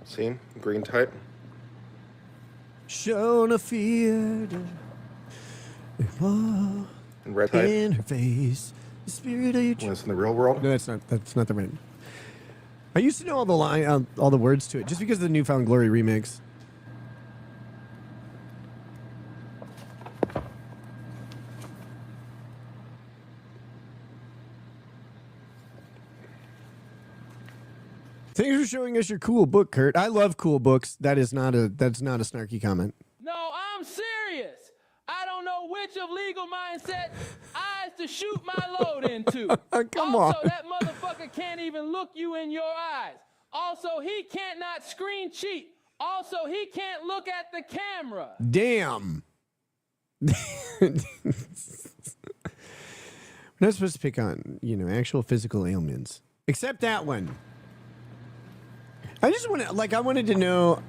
See? Green type. Shown a fear And red type. in her face. The spirit of your When it's in the real world? No, that's not the right. I used to know all the all the words to it, just because of the Newfound Glory remix. Thanks for showing us your cool book, Kurt. I love cool books. That's not a snarky comment. No, I'm serious. I don't know which of legal mindset eyes to shoot my load into. Come also, on. that motherfucker can't even look you in your eyes. Also, he can't not screen cheat. Also, he can't look at the camera. Damn. We're not supposed to pick on, actual physical ailments. Except that one. I wanted to know,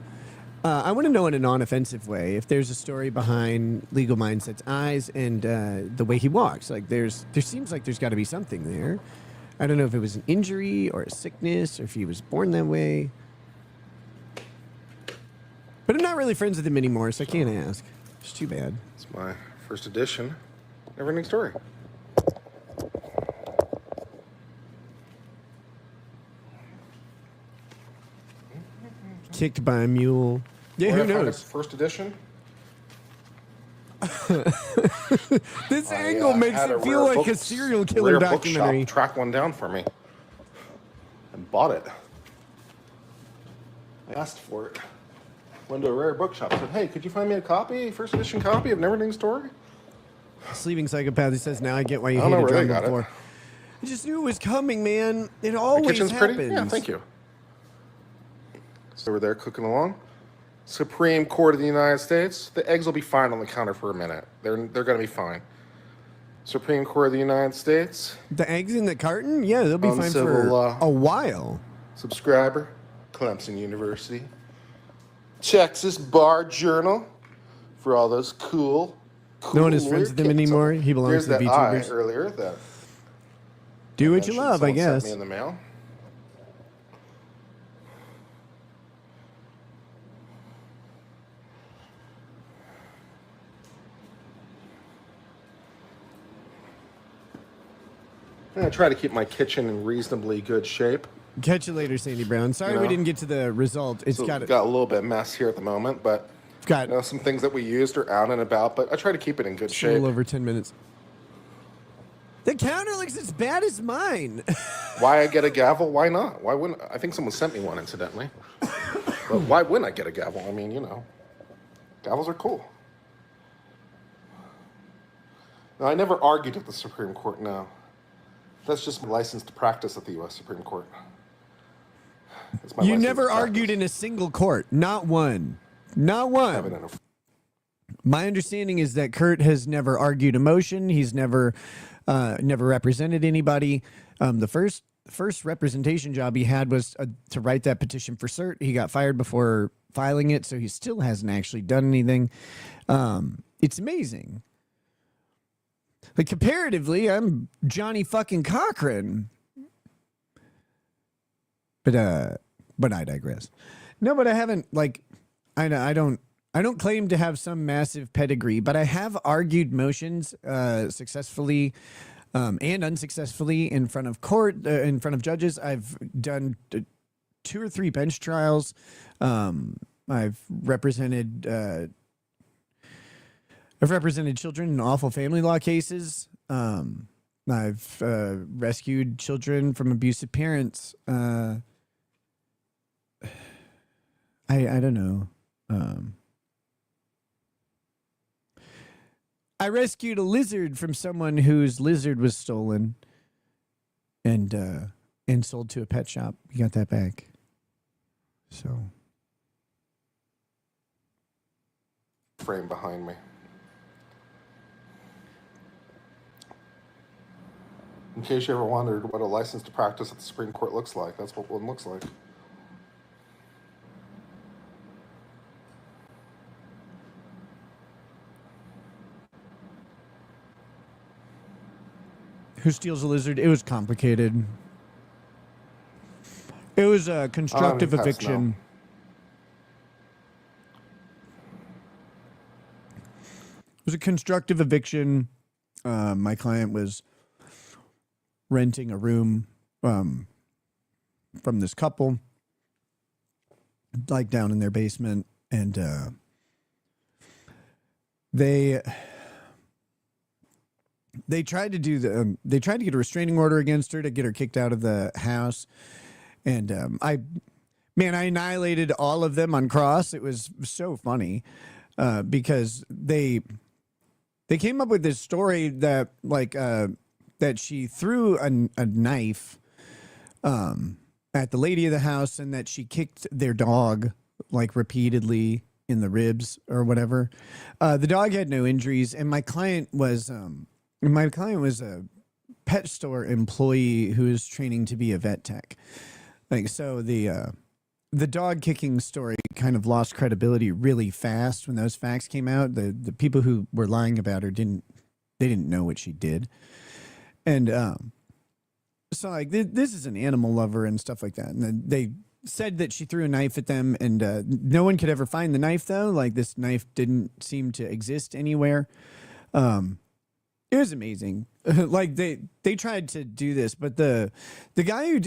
I want to know in a non-offensive way if there's a story behind Legal Mindset's eyes and the way he walks. Like there seems like there's got to be something there. I don't know if it was an injury or a sickness or if he was born that way. But I'm not really friends with him anymore, so I can't ask. It's too bad. It's my first edition. Never-ending story. Kicked by a mule. Yeah, What who if I had knows? First edition. This angle makes it feel like a serial killer rare documentary. Bookshop track one down for me and bought it. I asked for it. Went to a rare bookshop. Said, "Hey, could you find me a copy, first edition copy of Never-Ending Story?" Sleeping Psychopath, he says, now I get why you I don't know hated where they Dragon got Ball it. 4. I just knew it was coming, man. It The always kitchen's happens. pretty. Yeah, thank you. So we're there cooking along. Supreme Court of the United States. The eggs will be fine on the counter for a minute. They're going to be fine. Supreme Court of the United States. The eggs in the carton? Yeah, they'll be fine for Uncivil law. a while. Subscriber, Clemson University. Texas Bar Journal for all those cool No one is lawyer friends with him kids. anymore. He belongs Here's to the that eye VTubers. earlier that Do what you mentioned love, I someone sent guess. me in the mail. I try to keep my kitchen in reasonably good shape. Catch you later, Sandy Brown. Sorry You we know? didn't get to the result. It's So got we've it. got a little bit mess here at the moment, but some things that we used are out and about, but I try to keep it in good A shape. little over 10 minutes. The counter looks as bad as mine. Why I get a gavel? Why not? Why wouldn't I think someone sent me one incidentally. But why wouldn't I get a gavel? I mean, gavels are cool. Now, I never argued at the Supreme Court, no. That's just my license to practice at the U.S. Supreme Court. It's my You license never to practice. argued in a single court. Not one. Not one. My understanding is that Kurt has never argued a motion. He's never represented anybody. The first representation job he had was to write that petition for cert. He got fired before filing it, so he still hasn't actually done anything. It's amazing. Like comparatively, I'm Johnny fucking Cochran. But I digress. No, but I haven't I don't claim to have some massive pedigree, but I have argued motions successfully and unsuccessfully in front of court, in front of judges. I've done 2 or 3 bench trials. I've represented children in awful family law cases. I've rescued children from abusive parents. I don't know. I rescued a lizard from someone whose lizard was stolen and sold to a pet shop. We got that back. So. Frame behind me. In case you ever wondered what a license to practice at the Supreme Court looks like, that's what one looks like. Who steals a lizard? It was complicated. It was a constructive eviction. It was a constructive eviction. My client was renting a room from this couple, like down in their basement, and they tried to get a restraining order against her to get her kicked out of the house. And I annihilated all of them on cross. It was so funny because they came up with this story that that she threw a knife at the lady of the house, and that she kicked their dog like repeatedly in the ribs or whatever. The dog had no injuries, and my client was a pet store employee who is training to be a vet tech. Like, so the dog kicking story kind of lost credibility really fast when those facts came out. The people who were lying about her didn't know what she did. And so like this is an animal lover and stuff like that. And then they said that she threw a knife at them, and no one could ever find the knife though. Like, this knife didn't seem to exist anywhere. It was amazing. Like, they tried to do this, but the guy who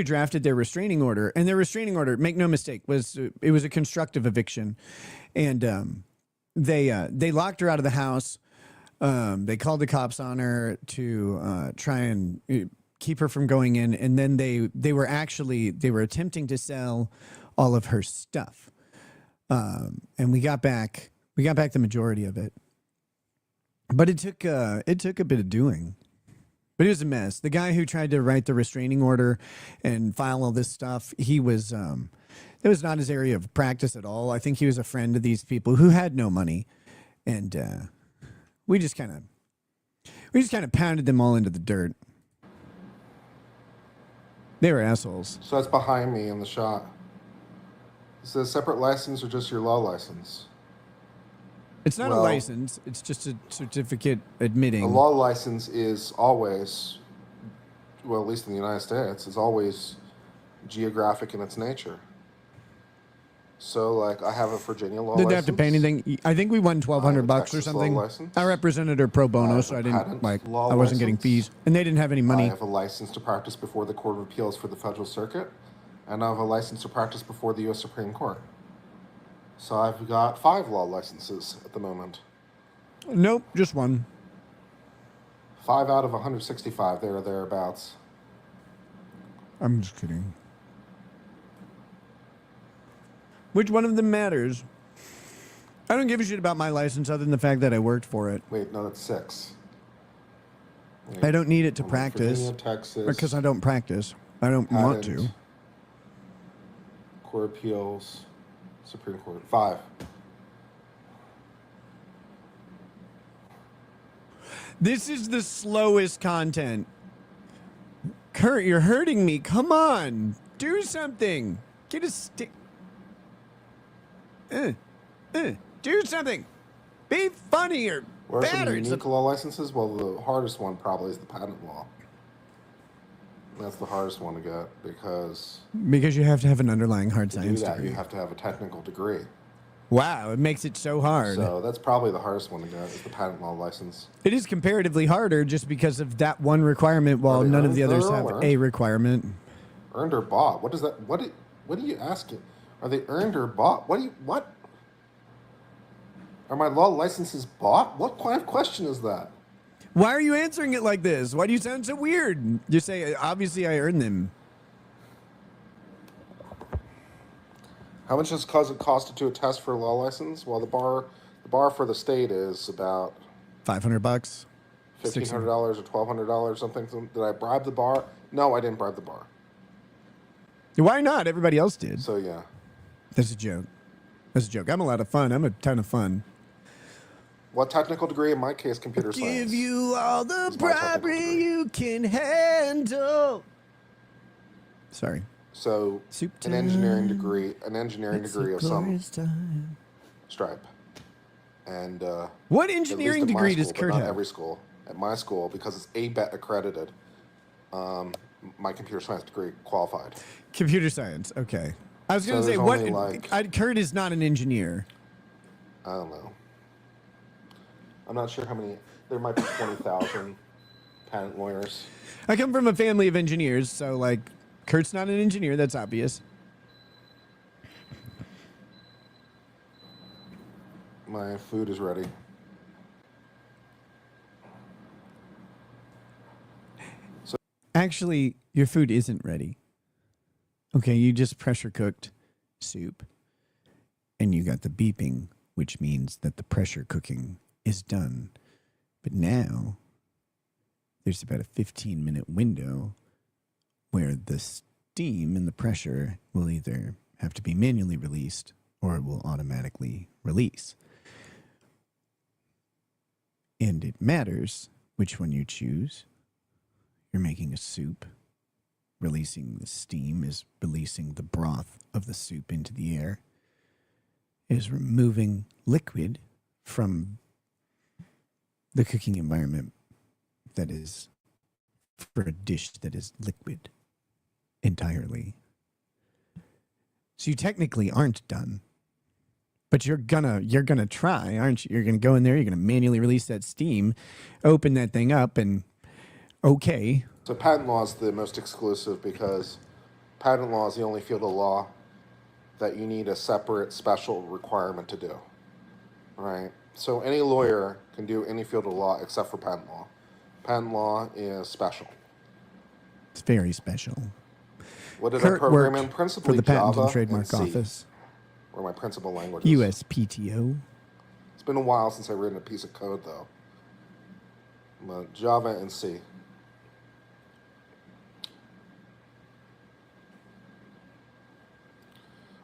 drafted their restraining order, and their restraining order, make no mistake, was a constructive eviction, and they locked her out of the house. They called the cops on her to try and keep her from going in, and then they were attempting to sell all of her stuff, and we got back the majority of it, but it took a bit of doing. But it was a mess. The guy who tried to write the restraining order and file all this stuff, it was not his area of practice at all. I think he was a friend of these people who had no money, and we just kind of pounded them all into the dirt. They were assholes. So that's behind me in the shot. Is it a separate license or just your law license? It's not a license. It's just a certificate admitting. A law license is always, well, at least in the United States, is always geographic in its nature. So, like, I have a Virginia law license. Didn't have to pay anything. I think we won $1,200 or something. I represented her pro bono, so I wasn't getting fees, and they didn't have any money. I have a license to practice before the Court of Appeals for the Federal Circuit, and I have a license to practice before the U.S. Supreme Court. So I've got 5 law licenses at the moment. Nope, just one. 5 out of 165, there or thereabouts. I'm just kidding. Which one of them matters? I don't give a shit about my license other than the fact that I worked for it. Wait, no, that's 6. Wait, I don't need it to practice. Virginia, Texas. Because I don't practice. I don't want to. Court of Appeals, Supreme Court. 5. This is the slowest content. Kurt, you're hurting me. Come on. Do something. Get a stick. Do something. Be funnier. What are some unique law licenses? Well, the hardest one probably is the patent law. That's the hardest one to get because you have to have an underlying hard science degree. You have to have a technical degree. Wow, it makes it so hard. So that's probably the hardest one to get is the patent law license. It is comparatively harder just because of that one requirement, while none of the others have a requirement. Earned or bought? What is that? What are you asking? Are they earned or bought? What? Are my law licenses bought? What kind of question is that? Why are you answering it like this? Why do you sound so weird? You say, obviously I earned them. How much does it cost to do a test for a law license? Well, the bar for the state is about $500, $1,500 or $1,200, something. Did I bribe the bar? No, I didn't bribe the bar. Why not? Everybody else did. So yeah, that's a joke. That's a joke. I'm a lot of fun. I'm a ton of fun. What technical degree? In my case, computer science. Give you all the bribery you can handle. Sorry. So an engineering degree of some stripe. And what engineering degree does Kurt have? Not every school. At my school, because it's ABET accredited, my computer science degree qualified. Computer science. Okay. I was going to say, what? Kurt is not an engineer. I don't know. I'm not sure how many. There might be 20,000 patent lawyers. I come from a family of engineers, so like, Kurt's not an engineer. That's obvious. My food is ready. Actually, your food isn't ready. Okay, you just pressure cooked soup and you got the beeping, which means that the pressure cooking is done. But now there's about a 15-minute window where the steam and the pressure will either have to be manually released or it will automatically release. And it matters which one you choose. You're making a soup. Releasing the steam is releasing the broth of the soup into the air. It is removing liquid from the cooking environment that is for a dish that is liquid entirely. So you technically aren't done. But you're gonna try, aren't you? You're gonna go in there, you're gonna manually release that steam, open that thing up, and okay. So patent law is the most exclusive because patent law is the only field of law that you need a separate special requirement to do, right? So any lawyer can do any field of law except for patent law. Patent law is special. It's very special. What did Kurt I program worked in? Principally for the Patent Java and Trademark C, Office. where my principal language is. USPTO. It's been a while since I've written a piece of code, though. But Java and C.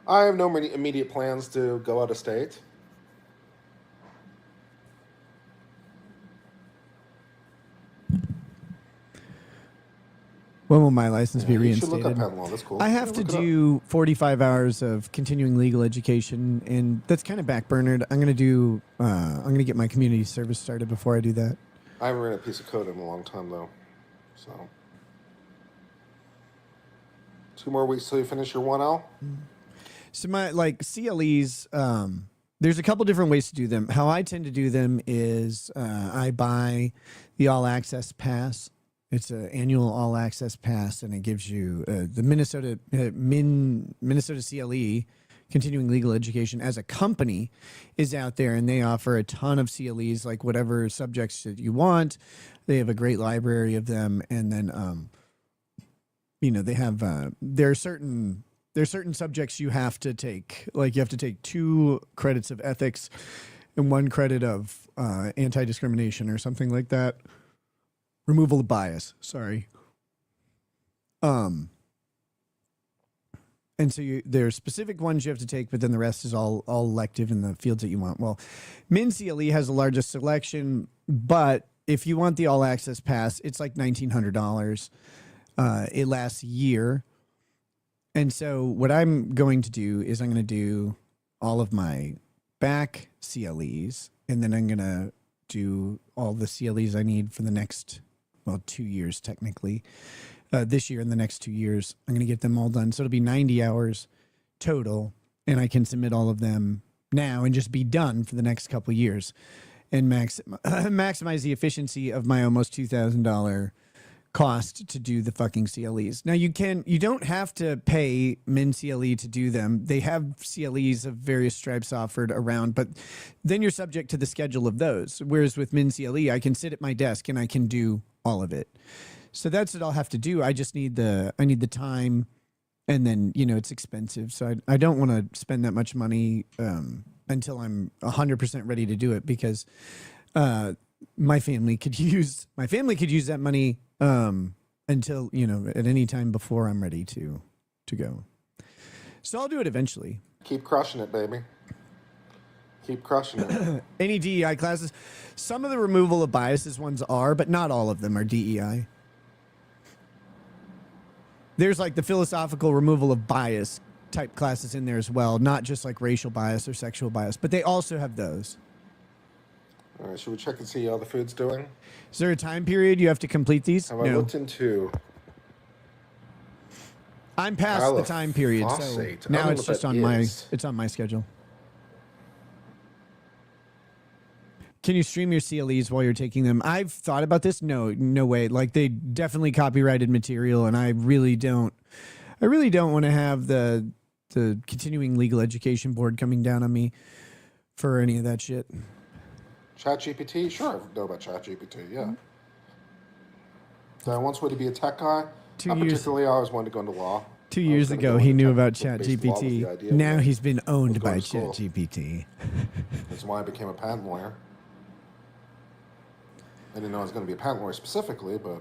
I have no immediate plans to go out of state. When will my license be You should look reinstated? up patent law. That's cool. I have Yeah, to look it up. do 45 hours of continuing legal education, and that's kind of backburnered. I'm gonna get my community service started before I do that. I haven't written a piece of code in a long time, though. So 2 more weeks till you finish your 1L. So my CLEs, there's a couple different ways to do them. How I tend to do them is I buy the All Access Pass. It's an annual All Access Pass, and it gives you the Minnesota CLE, continuing legal education, as a company is out there, and they offer a ton of CLEs, like whatever subjects that you want. They have a great library of them, and then they have there are certain subjects you have to take. Like you have to take 2 credits of ethics and 1 credit of anti-discrimination or something like that. Removal of bias. Sorry. And so there's specific ones you have to take, but then the rest is all elective in the fields that you want. Well, MinCLE has the largest selection, but if you want the All Access Pass, it's like $1,900. It lasts a year. And so what I'm going to do is I'm going to do all of my back CLEs, and then I'm going to do all the CLEs I need for the next, 2 years technically. This year and the next 2 years, I'm going to get them all done. So it'll be 90 hours total, and I can submit all of them now and just be done for the next couple of years and maximize the efficiency of my almost $2,000 cost to do the fucking CLEs. Now you don't have to pay MinCLE to do them. They have CLEs of various stripes offered around, but then you're subject to the schedule of those. Whereas with MinCLE, I can sit at my desk and I can do all of it. So that's what I'll have to do. I just need the time, and then, it's expensive. So I don't want to spend that much money until I'm 100% ready to do it, because my family could use that money until, at any time before I'm ready to go. So I'll do it eventually. Keep crushing it, baby. Keep crushing it. Any DEI classes, some of the removal of biases ones are, but not all of them are DEI. There's like the philosophical removal of bias type classes in there as well, not just like racial bias or sexual bias, but they also have those. All right, should we check and see how the food's doing? Is there a time period you have to complete these? Have I looked into... I'm past the time period, so now it's just on my schedule. Can you stream your CLEs while you're taking them? I've thought about this. No way. Like, they definitely copyrighted material, and I really don't want to have the continuing legal education board coming down on me for any of that shit. ChatGPT? Sure, I know about ChatGPT, yeah. I once wanted to be a tech guy. 2 Not years. particularly, I always wanted to go into law. 2 years gonna ago, go he into knew about tech-based law with the ChatGPT. idea of Now that. he's been owned by going to school. ChatGPT. That's why I became a patent lawyer. I didn't know I was going to be a patent lawyer specifically, but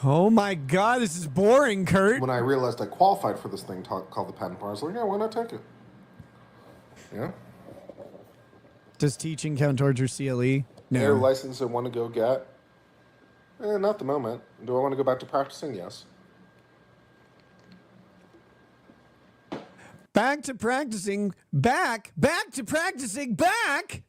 Oh my God, this is boring, Kurt. when I realized I qualified for this thing called the patent bar, I was like, yeah, why not take it? Yeah. Does teaching count towards your CLE? Air No. license I want to go get? Not at the moment. Do I want to go back to practicing? Yes. Back to practicing. Back to practicing. Back.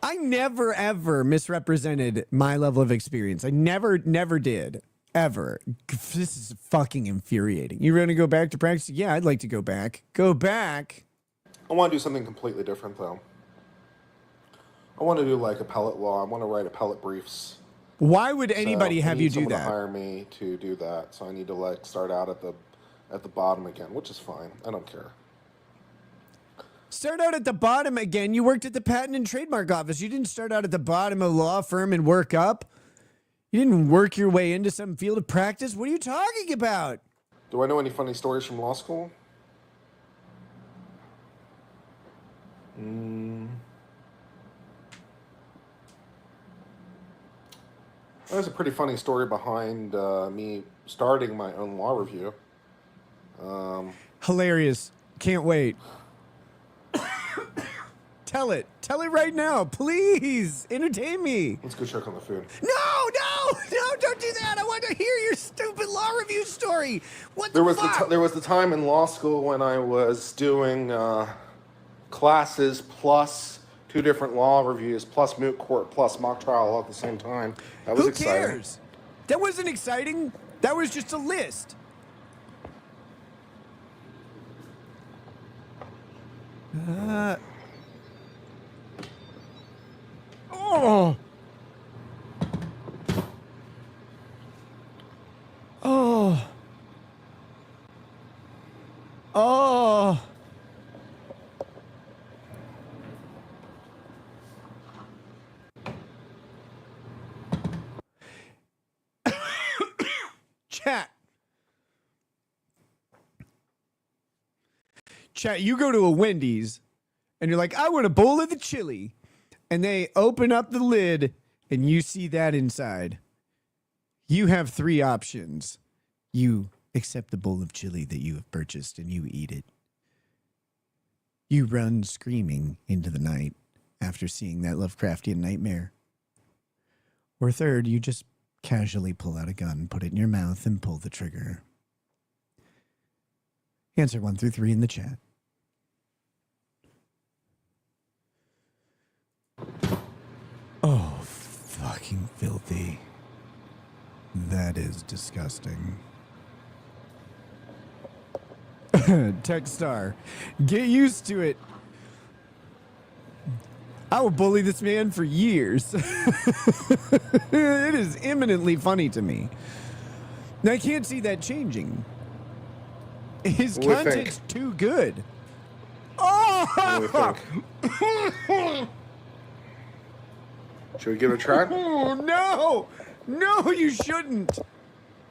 I never ever misrepresented my level of experience. I never did. Ever. This is fucking infuriating. You want to go back to practicing? Yeah, I'd like to go back. Go back. I want to do something completely different, though. I want to do like appellate law. I want to write appellate briefs. Why would anybody So I have need you do someone to that? hire me to do that. So I need to like start out at the bottom again, which is fine. I don't care. Start out at the bottom again. You worked at the Patent and Trademark Office. You didn't start out at the bottom of a law firm and work up. You didn't work your way into some field of practice. What are you talking about? Do I know any funny stories from law school? There's a pretty funny story behind me starting my own law review. Hilarious. Can't wait. Tell it. Tell it right now. Please. Entertain me. Let's go check on the food. No, don't do that. I want to hear your stupid law review story. What There the was fuck? there was the time in law school when I was doing classes plus 2 different law reviews plus moot court plus mock trial all at the same time. That was Who exciting. cares? That wasn't exciting. That was just a list. Oh. Oh. Oh. Chat, you go to a Wendy's and you're like, I want a bowl of the chili. And they open up the lid and you see that inside. You have 3 options. You accept the bowl of chili that you have purchased and you eat it. You run screaming into the night after seeing that Lovecraftian nightmare. Or third, you just casually pull out a gun, put it in your mouth, and pull the trigger. Answer 1 through 3 in the chat. Oh, fucking filthy. That is disgusting. Techstar, get used to it. I will bully this man for years. It is imminently funny to me. And I can't see that changing. His What do you content's too good. Oh! What do you think? Should we give it a try? Oh, no! No, you shouldn't.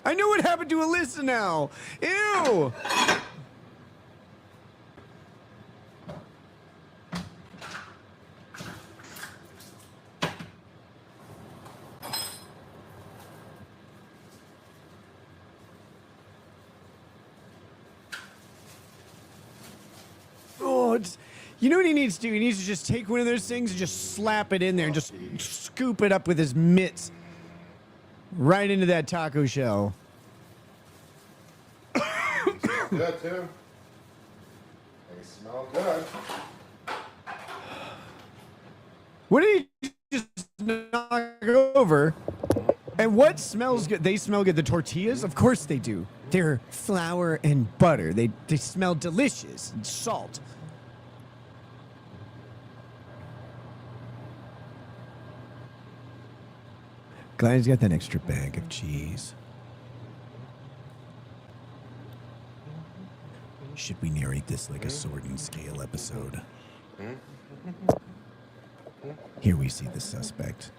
I know what happened to Alyssa now. Ew! Oh, you know what he needs to do? He needs to just take one of those things and just slap it in there and just scoop it up with his mitts right into that taco shell. Good, too. They smell good. What did he just knock over? And what smells good? They smell good. The tortillas? Of course they do. They're flour and butter. They smell delicious. And salt. Glad he's got that extra bag of cheese. Should we narrate this like a sword and scale episode? Here we see the suspect.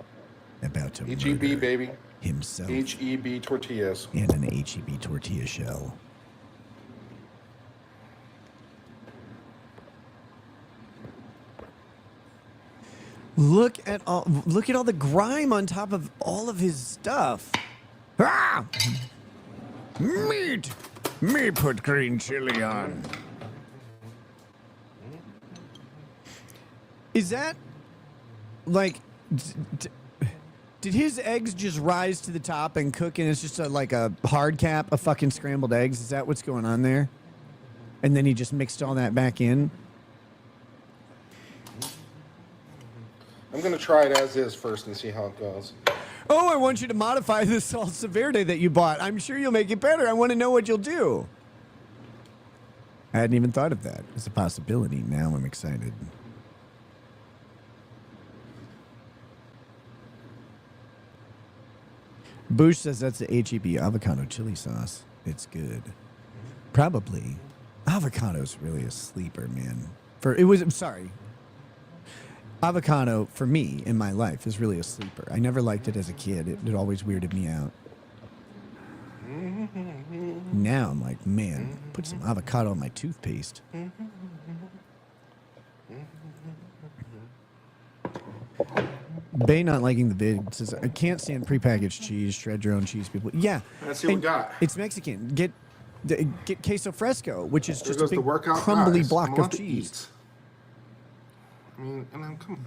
about to HEB, murder baby. himself HEB tortillas. and an HEB tortilla shell. Look at all the grime on top of all of his stuff. Ah! Meat! Me put green chili on. Is that like did his eggs just rise to the top and cook and it's just like a hard cap of fucking scrambled eggs? Is that what's going on there? And then he just mixed all that back in? I'm going to try it as is first and see how it goes. Oh, I want you to modify the salsa verde that you bought. I'm sure you'll make it better. I want to know what you'll do. I hadn't even thought of that as a possibility. Now I'm excited. Boosh says that's the HEB avocado chili sauce. It's good. Probably. Avocado's really a sleeper, man. Avocado, for me, in my life, is really a sleeper. I never liked it as a kid. It always weirded me out. Now I'm like, man, put some avocado on my toothpaste. Bay not liking the vid says, I can't stand prepackaged cheese. Shred your own cheese, people. Yeah. Let's see what we got. It's Mexican. Get queso fresco, which is There just a goes the big workout crumbly guys. block I'm of allowed to cheese. eat. I mean, and then come on.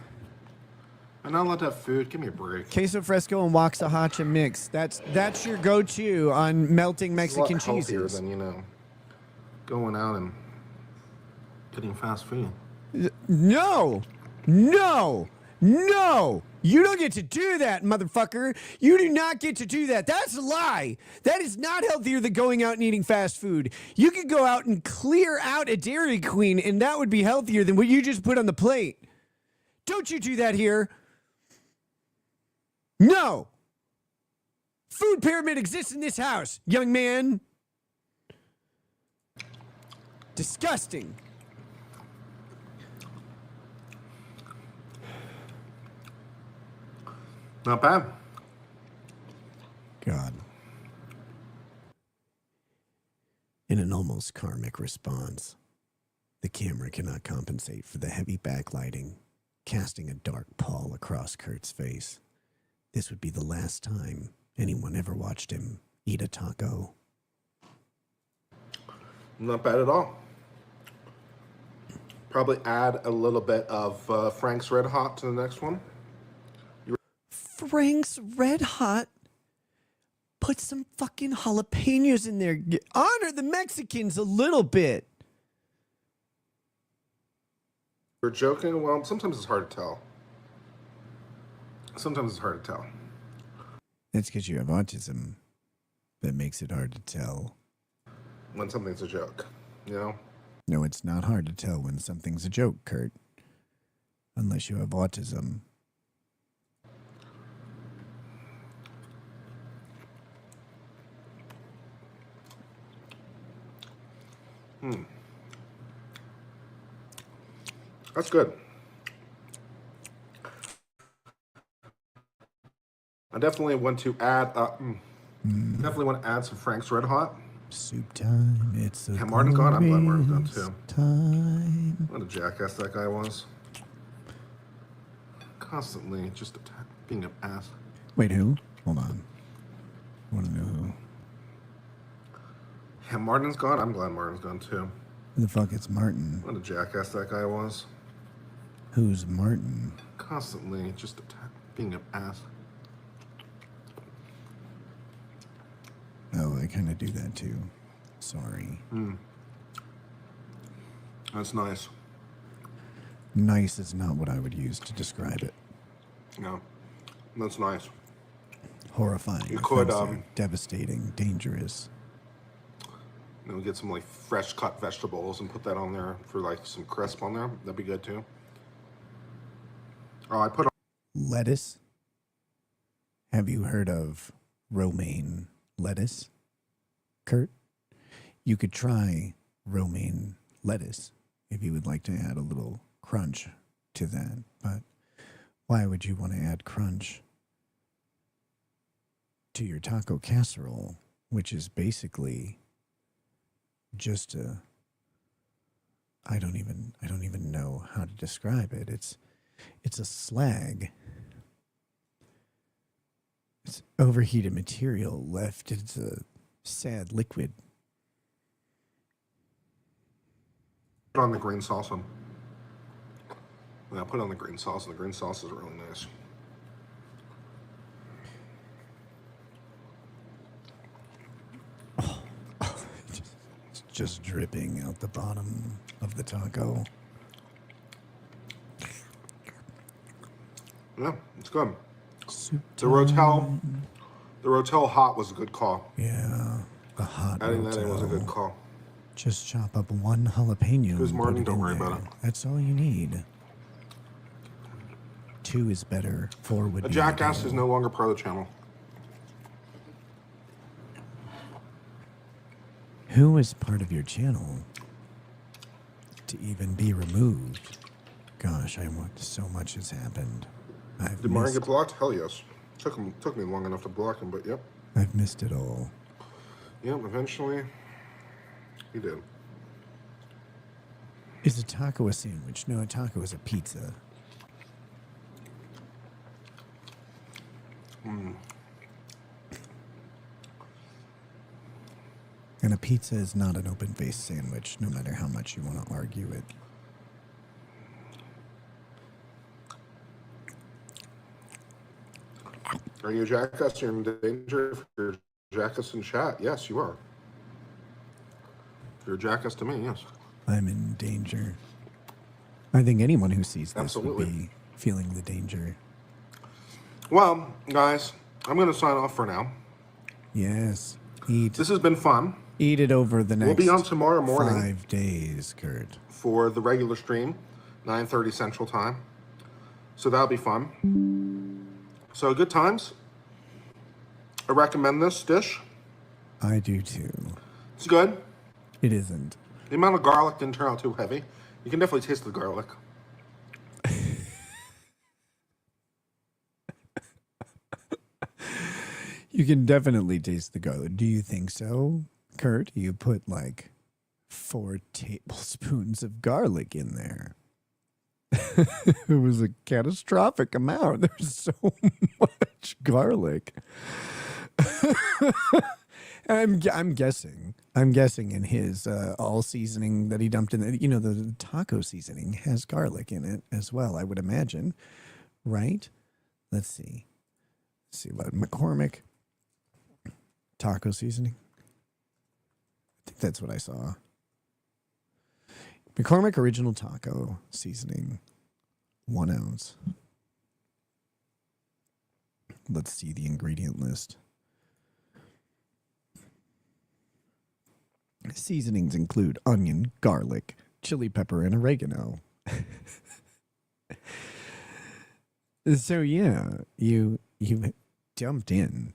I'm not allowed to have food. Give me a break. Queso fresco and waxahachia mix. That's your go-to on melting Mexican It's a lot healthier cheeses. than, going out and getting fast food. No! You don't get to do that, motherfucker. You do not get to do that. That's a lie. That is not healthier than going out and eating fast food. You could go out and clear out a Dairy Queen, and that would be healthier than what you just put on the plate. Don't you do that here. No. Food pyramid exists in this house, young man. Disgusting. Not bad. God. In an almost karmic response, the camera cannot compensate for the heavy backlighting, casting a dark pall across Kurt's face. This would be the last time anyone ever watched him eat a taco. Not bad at all. Probably add a little bit of Frank's Red Hot to the next one. Frank's Red Hot? Put some fucking jalapenos in there. Honor the Mexicans a little bit. You're joking? Well, sometimes it's hard to tell. That's because you have autism. That makes it hard to tell. When something's a joke, No, it's not hard to tell when something's a joke, Kurt. Unless you have autism. That's good. I definitely want to add. Definitely want to add some Frank's Red Hot. Soup time. It's a Yeah, Martin's gone. I'm glad Martin's gone too. Time. What a jackass that guy was. Constantly just being an ass. Wait, who? Hold on. I want to know who. Yeah, Martin's gone. I'm glad Martin's gone too. Who the fuck is Martin? What a jackass that guy was. Who's Martin? Constantly just being an ass. Oh, I kind of do that too. Sorry. That's nice. Nice is not what I would use to describe it. No, that's nice. Horrifying. You could, offensive, devastating, dangerous. Get some fresh cut vegetables and put that on there for some crisp on there. That'd be good too. Oh, I put on Lettuce. Have you heard of romaine lettuce, Kurt? You could try romaine lettuce if you would like to add a little crunch to that. But why would you want to add crunch to your taco casserole, which is basically just I don't even know how to describe it. It's a slag. It's overheated material left. It's a sad liquid. Put on the green sauce. Yeah, put on the green sauce, and the green sauce is really nice. It's just dripping out the bottom of the taco. Yeah, it's good. The Rotel hot was a good call. Yeah, the hot Adding that in was a good call. Just chop up one jalapeno. Good morning, don't worry there. about it. That's all you need. 2 is better. 4 would A be jackass ideal. is no longer part of the channel. Who is part of your channel to even be removed? Gosh, so much has happened. Did Martin get blocked? Hell yes. Took me long enough to block him, but yep. I've missed it all. Yep, eventually he did. Is a taco a sandwich? No, a taco is a pizza. And a pizza is not an open-faced sandwich, no matter how much you want to argue it. Are you a jackass? You're in danger if you're a jackass in chat. Yes, you are. If you're a jackass to me, yes. I'm in danger. I think anyone who sees this Absolutely. would be feeling the danger. Well, guys, I'm going to sign off for now. Yes. Eat. This has been fun. Eat it over the next We'll be on tomorrow morning 5 days, Kurt. for the regular stream, 9:30 Central Time. So that'll be fun. So good times. I recommend this dish. I do too. It's good. It isn't. The amount of garlic didn't turn out too heavy. You can definitely taste the garlic. You can definitely taste the garlic. Do you think so, Kurt? You put like 4 tablespoons of garlic in there. It was a catastrophic amount. There's so much garlic. I'm guessing in his all seasoning that he dumped in the, the taco seasoning has garlic in it as well, I would imagine. Right? Let's see about McCormick taco seasoning. I think that's what I saw. McCormick original taco seasoning, 1 ounce. Let's see the ingredient list. Seasonings include onion, garlic, chili pepper, and oregano. So yeah, you dumped in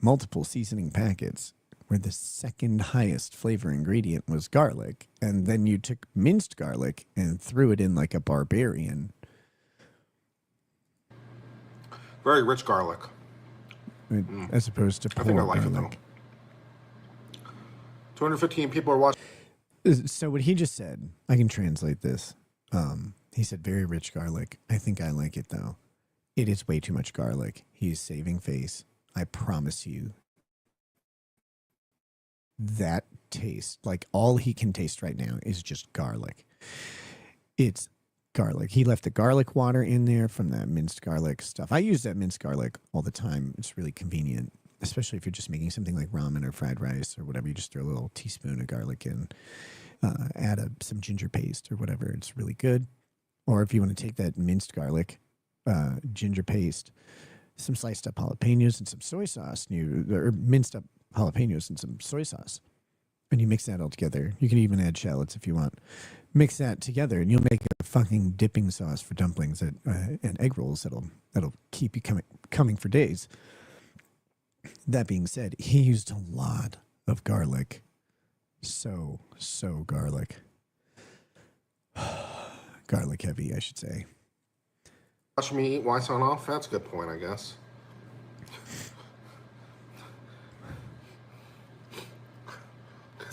multiple seasoning packets where the second highest flavor ingredient was garlic, and then you took minced garlic and threw it in like a barbarian. Very rich garlic. As opposed to poor I think I like garlic. it though. 215 people are watching. So what he just said, I can translate this. He said very rich garlic. I think I like it though. It is way too much garlic. He is saving face. I promise you. That taste, like all he can taste right now is just garlic. It's garlic. He left the garlic water in there from that minced garlic stuff. I use that minced garlic all the time. It's really convenient, especially if you're just making something like ramen or fried rice or whatever. You just throw a little teaspoon of garlic in, add some ginger paste or whatever. It's really good. Or if you want to take that minced garlic, ginger paste, some sliced up jalapenos and some soy sauce, or minced up jalapenos and some soy sauce, and you mix that all together. You can even add shallots if you want. Mix that together, and you'll make a fucking dipping sauce for dumplings and egg rolls that'll keep you coming for days. That being said, he used a lot of garlic. So garlic. Garlic heavy, I should say. Watch me eat, why sign off? That's a good point, I guess.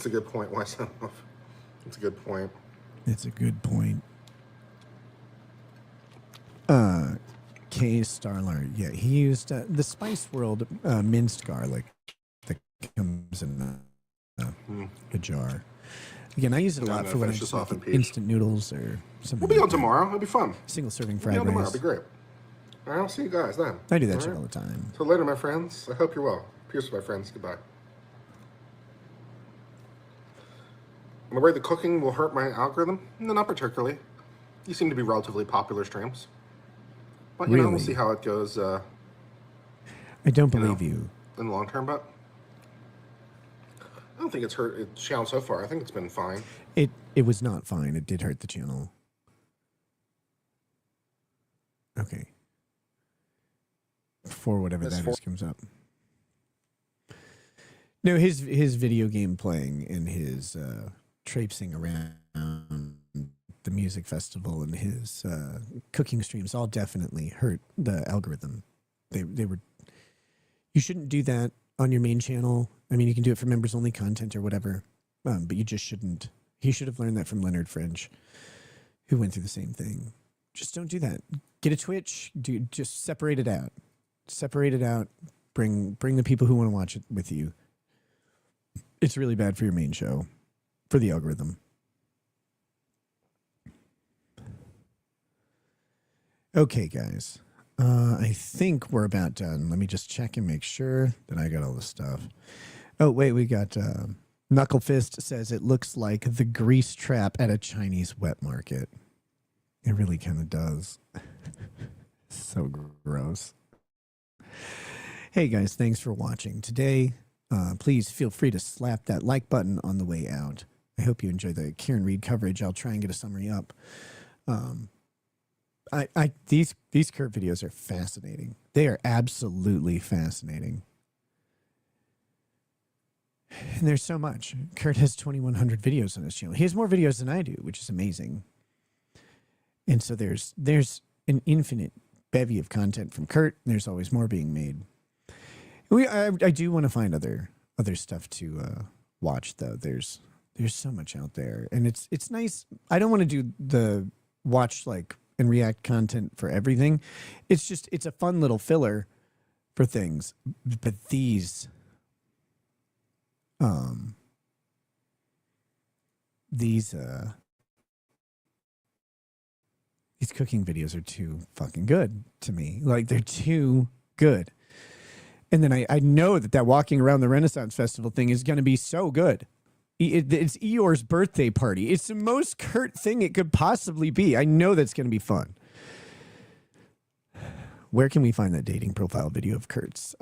That's a good point. Why sound off? That's a good point. It's a good point. K Starler, yeah, he used the Spice World minced garlic that comes in a jar. Again, I use it a lot for when I just make instant noodles or something. We'll be on tomorrow. It'll be fun. Single serving We'll fried be on tomorrow. rice. It'll be great. All right, I'll see you guys then. I do that shit all the time. So later, my friends. I hope you're well. Peace, my friends. Goodbye. I'm worried the cooking will hurt my algorithm. No, not particularly. You seem to be relatively popular streams. But, you know, we'll see how it goes. I don't believe you. In the long term, but I don't think it's hurt its channel so far. I think it's been fine. It was not fine. It did hurt the channel. Okay. Before whatever that is comes up. No, his video game playing and his traipsing around the music festival and his cooking streams all definitely hurt the algorithm. They were. You shouldn't do that on your main channel. I mean, you can do it for members only content or whatever, but you just shouldn't. He should have learned that from Leonard Fringe, who went through the same thing. Just don't do that. Get a Twitch. Just separate it out. Separate it out. Bring the people who want to watch it with you. It's really bad for your main show, for the algorithm. Okay, guys. I think we're about done. Let me just check and make sure that I got all the stuff. Oh, wait, we got Knucklefist says it looks like the grease trap at a Chinese wet market. It really kind of does. So gross. Hey, guys, thanks for watching today. Please feel free to slap that like button on the way out. I hope you enjoy the Kieran Reed coverage. I'll try and get a summary up. These Kurt videos are fascinating. They are absolutely fascinating. And there's so much. Kurt has 2,100 videos on his channel. He has more videos than I do, which is amazing. And so there's an infinite bevy of content from Kurt. And there's always more being made. I do want to find other stuff to watch though. There's so much out there, and it's nice. I don't want to do the watch like and react content for everything. It's a fun little filler for things. But these cooking videos are too fucking good to me. Like, they're too good. And then I know that walking around the Renaissance Festival thing is going to be so good. It's Eeyore's birthday party. It's the most Kurt thing it could possibly be. I know that's going to be fun. Where can we find that dating profile video of Kurt's?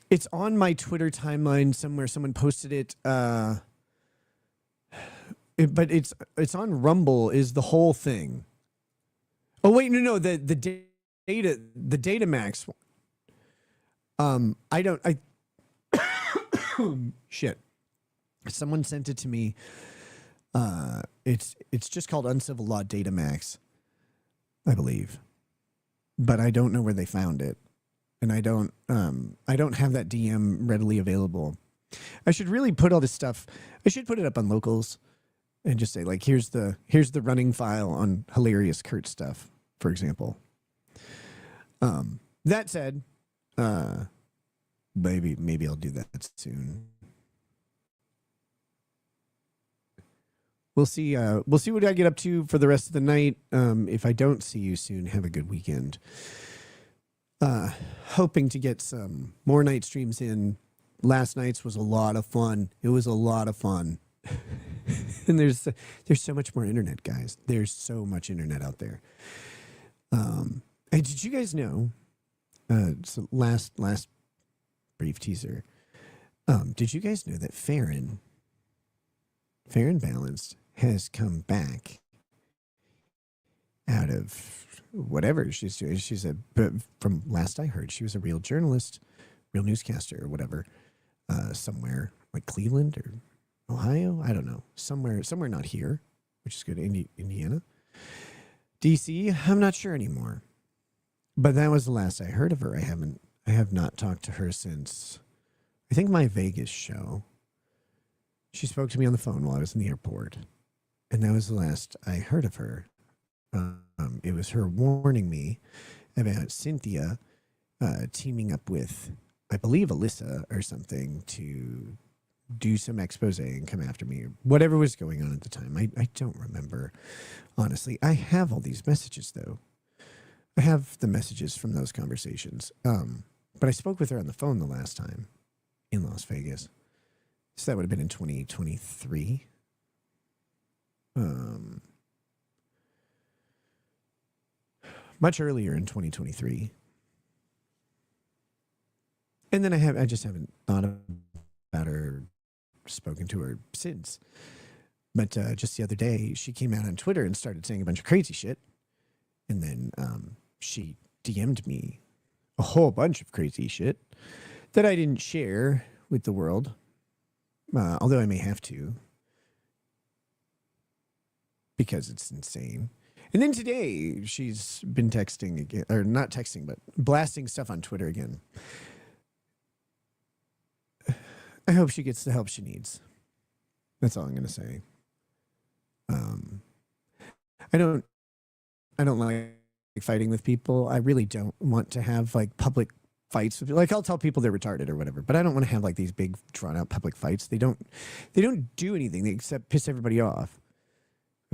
It's on my Twitter timeline somewhere. Someone posted it. But it's on Rumble is the whole thing. Oh wait, no, the data max. Shit. Someone sent it to me. It's just called Uncivil Law Data Max, I believe, but I don't know where they found it, and I don't have that DM readily available. I should really put all this stuff. I should put it up on Locals, and just say like, here's the running file on hilarious Kurt stuff, for example. That said, maybe I'll do that soon. We'll see what I get up to for the rest of the night. If I don't see you soon, have a good weekend. Hoping to get some more night streams in. Last night's was a lot of fun. It was a lot of fun. And there's so much more internet, guys. There's so much internet out there. And did you guys know, so last brief teaser, did you guys know that Fair and Balanced has come back out of whatever she's doing? But from last I heard, she was a real journalist, real newscaster or whatever, somewhere like Cleveland or Ohio. I don't know. Somewhere not here, which is good. Indiana, DC. I'm not sure anymore. But that was the last I heard of her. I have not talked to her since, I think, my Vegas show. She spoke to me on the phone while I was in the airport, and that was the last I heard of her. It was her warning me about Cynthia teaming up with, I believe, Alyssa or something to do some expose and come after me, or whatever was going on at the time. I don't remember, honestly. I have all these messages, though. I have the messages from those conversations. But I spoke with her on the phone the last time in Las Vegas. So that would have been in 2023. Much earlier in 2023. And then I just haven't thought about her, spoken to her since. But just the other day, she came out on Twitter and started saying a bunch of crazy shit. And then she DM'd me a whole bunch of crazy shit that I didn't share with the world. Although I may have to. Because it's insane. And then today, she's been texting again, or not texting, but blasting stuff on Twitter again. I hope she gets the help she needs. That's all I'm going to say. I don't like fighting with people. I really don't want to have like public fights with, like, I'll tell people they're retarded or whatever, but I don't want to have like these big drawn out public fights. They don't do anything except piss everybody off.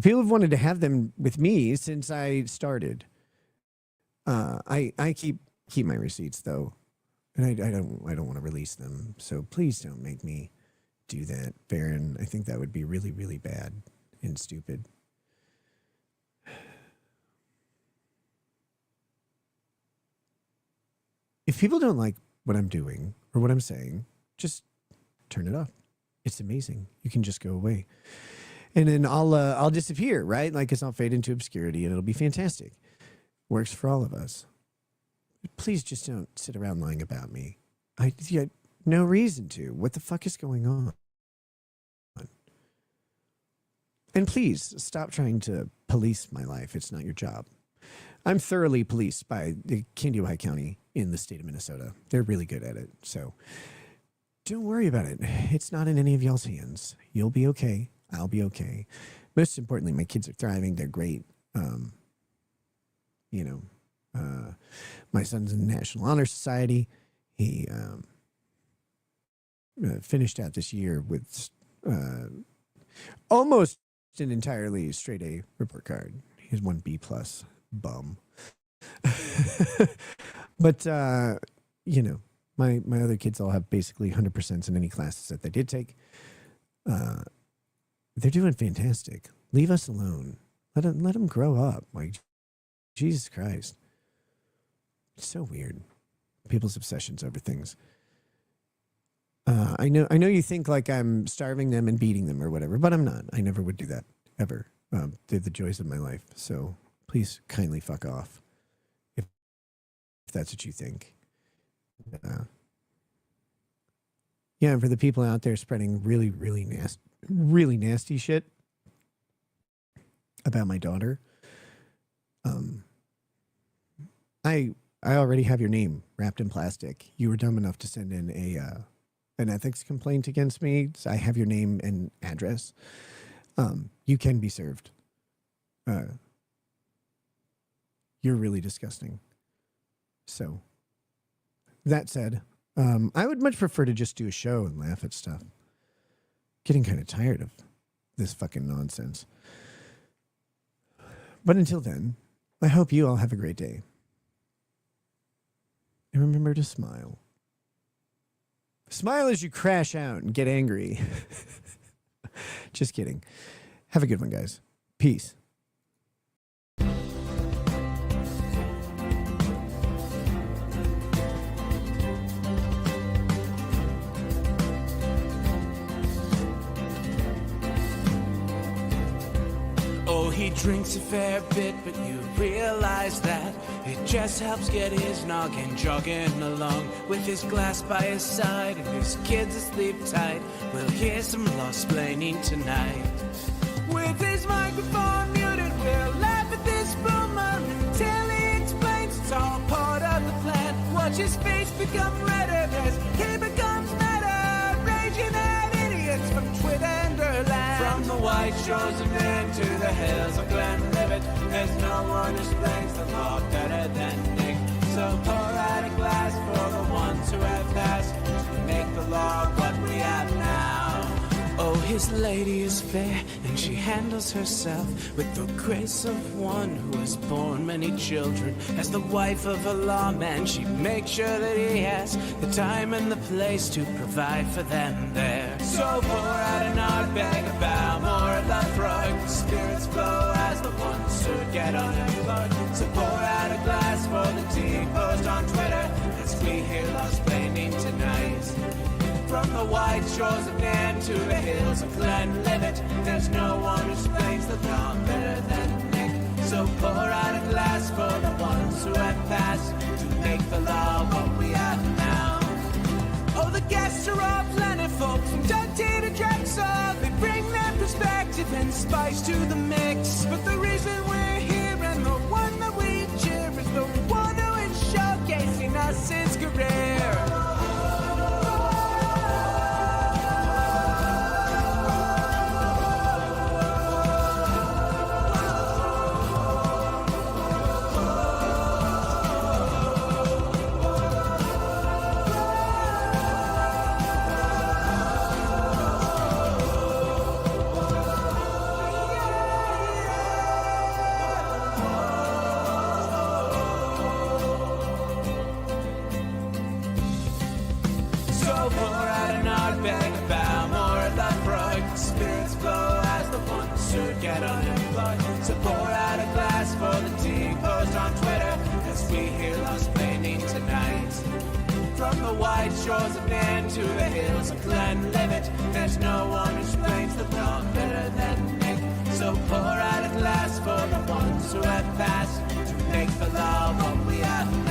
People have wanted to have them with me since I started. I keep my receipts though, and I don't want to release them. So please don't make me do that, Baron. I think that would be really, really bad and stupid. If people don't like what I'm doing or what I'm saying, just turn it off. It's amazing. You can just go away. And then I'll disappear, right? Like, I'll fade into obscurity and it'll be fantastic. Works for all of us. Please just don't sit around lying about me. I had no reason to. What the fuck is going on? And please stop trying to police my life. It's not your job. I'm thoroughly policed by the Candido County in the state of Minnesota. They're really good at it. So don't worry about it. It's not in any of y'all's hands. You'll be okay. I'll be okay. Most importantly, my kids are thriving. They're great. My son's in the National Honor Society. He finished out this year with almost an entirely straight A report card. He has 1 B+. Bum. But, my other kids all have basically 100% in any classes that they did take. They're doing fantastic. Leave us alone. Let them grow up. Like, Jesus Christ. It's so weird. People's obsessions over things. I know you think like I'm starving them and beating them or whatever, but I'm not. I never would do that, ever. They're the joys of my life. So please kindly fuck off if that's what you think. Yeah, and for the people out there spreading really, really nasty shit about my daughter, I already have your name wrapped in plastic. You were dumb enough to send in an ethics complaint against me. So I have your name and address. You can be served. You're really disgusting. So, that said, I would much prefer to just do a show and laugh at stuff. Getting kind of tired of this fucking nonsense. But until then, I hope you all have a great day. And remember to smile. Smile as you crash out and get angry. Just kidding. Have a good one, guys. Peace. Oh, he drinks a fair bit, but you realize that it just helps get his noggin jogging along. With his glass by his side and his kids asleep tight, we'll hear some lost-plaining tonight. With his microphone muted, we'll laugh at this boomer until he explains it's all part of the plan. Watch his face become redder as he becomes madder, raging at idiots from Twitter. shores of Maine to the hills of Glenlivet. There's no one who explains the law better than Nick. So pour out a glass for the ones who have passed to make the law what we have now. Oh, his lady is fair, and she handles herself with the grace of one who has borne many children. As the wife of a lawman, she makes sure that he has the time and the place to provide for them there. So pour out an Ardbeg, a Balmore, a Lafroig. The spirits flow as the ones who get unemployed. So pour out a glass for the tea post on Twitter as we hear Lost Blaming tonight. From the white shores of Nairn to the hills of Glenlivet, there's no one who explains the law better than Nick. So pour out a glass for the ones who have passed to make the law what we have now. Oh, the guests are all plentiful, from Dundee to Drexel. They bring their perspective and spice to the mix. But the reason we're here and the one that we cheer is the one who is showcasing us his career. Get unemployed. So pour out a glass for the tea post on Twitter as we hear Lost Blaming tonight. From the white shores of Nairn to the hills of Glenlivet, there's no one who explains the law better than Nick. So pour out a glass for the ones who have passed to make the law what we have.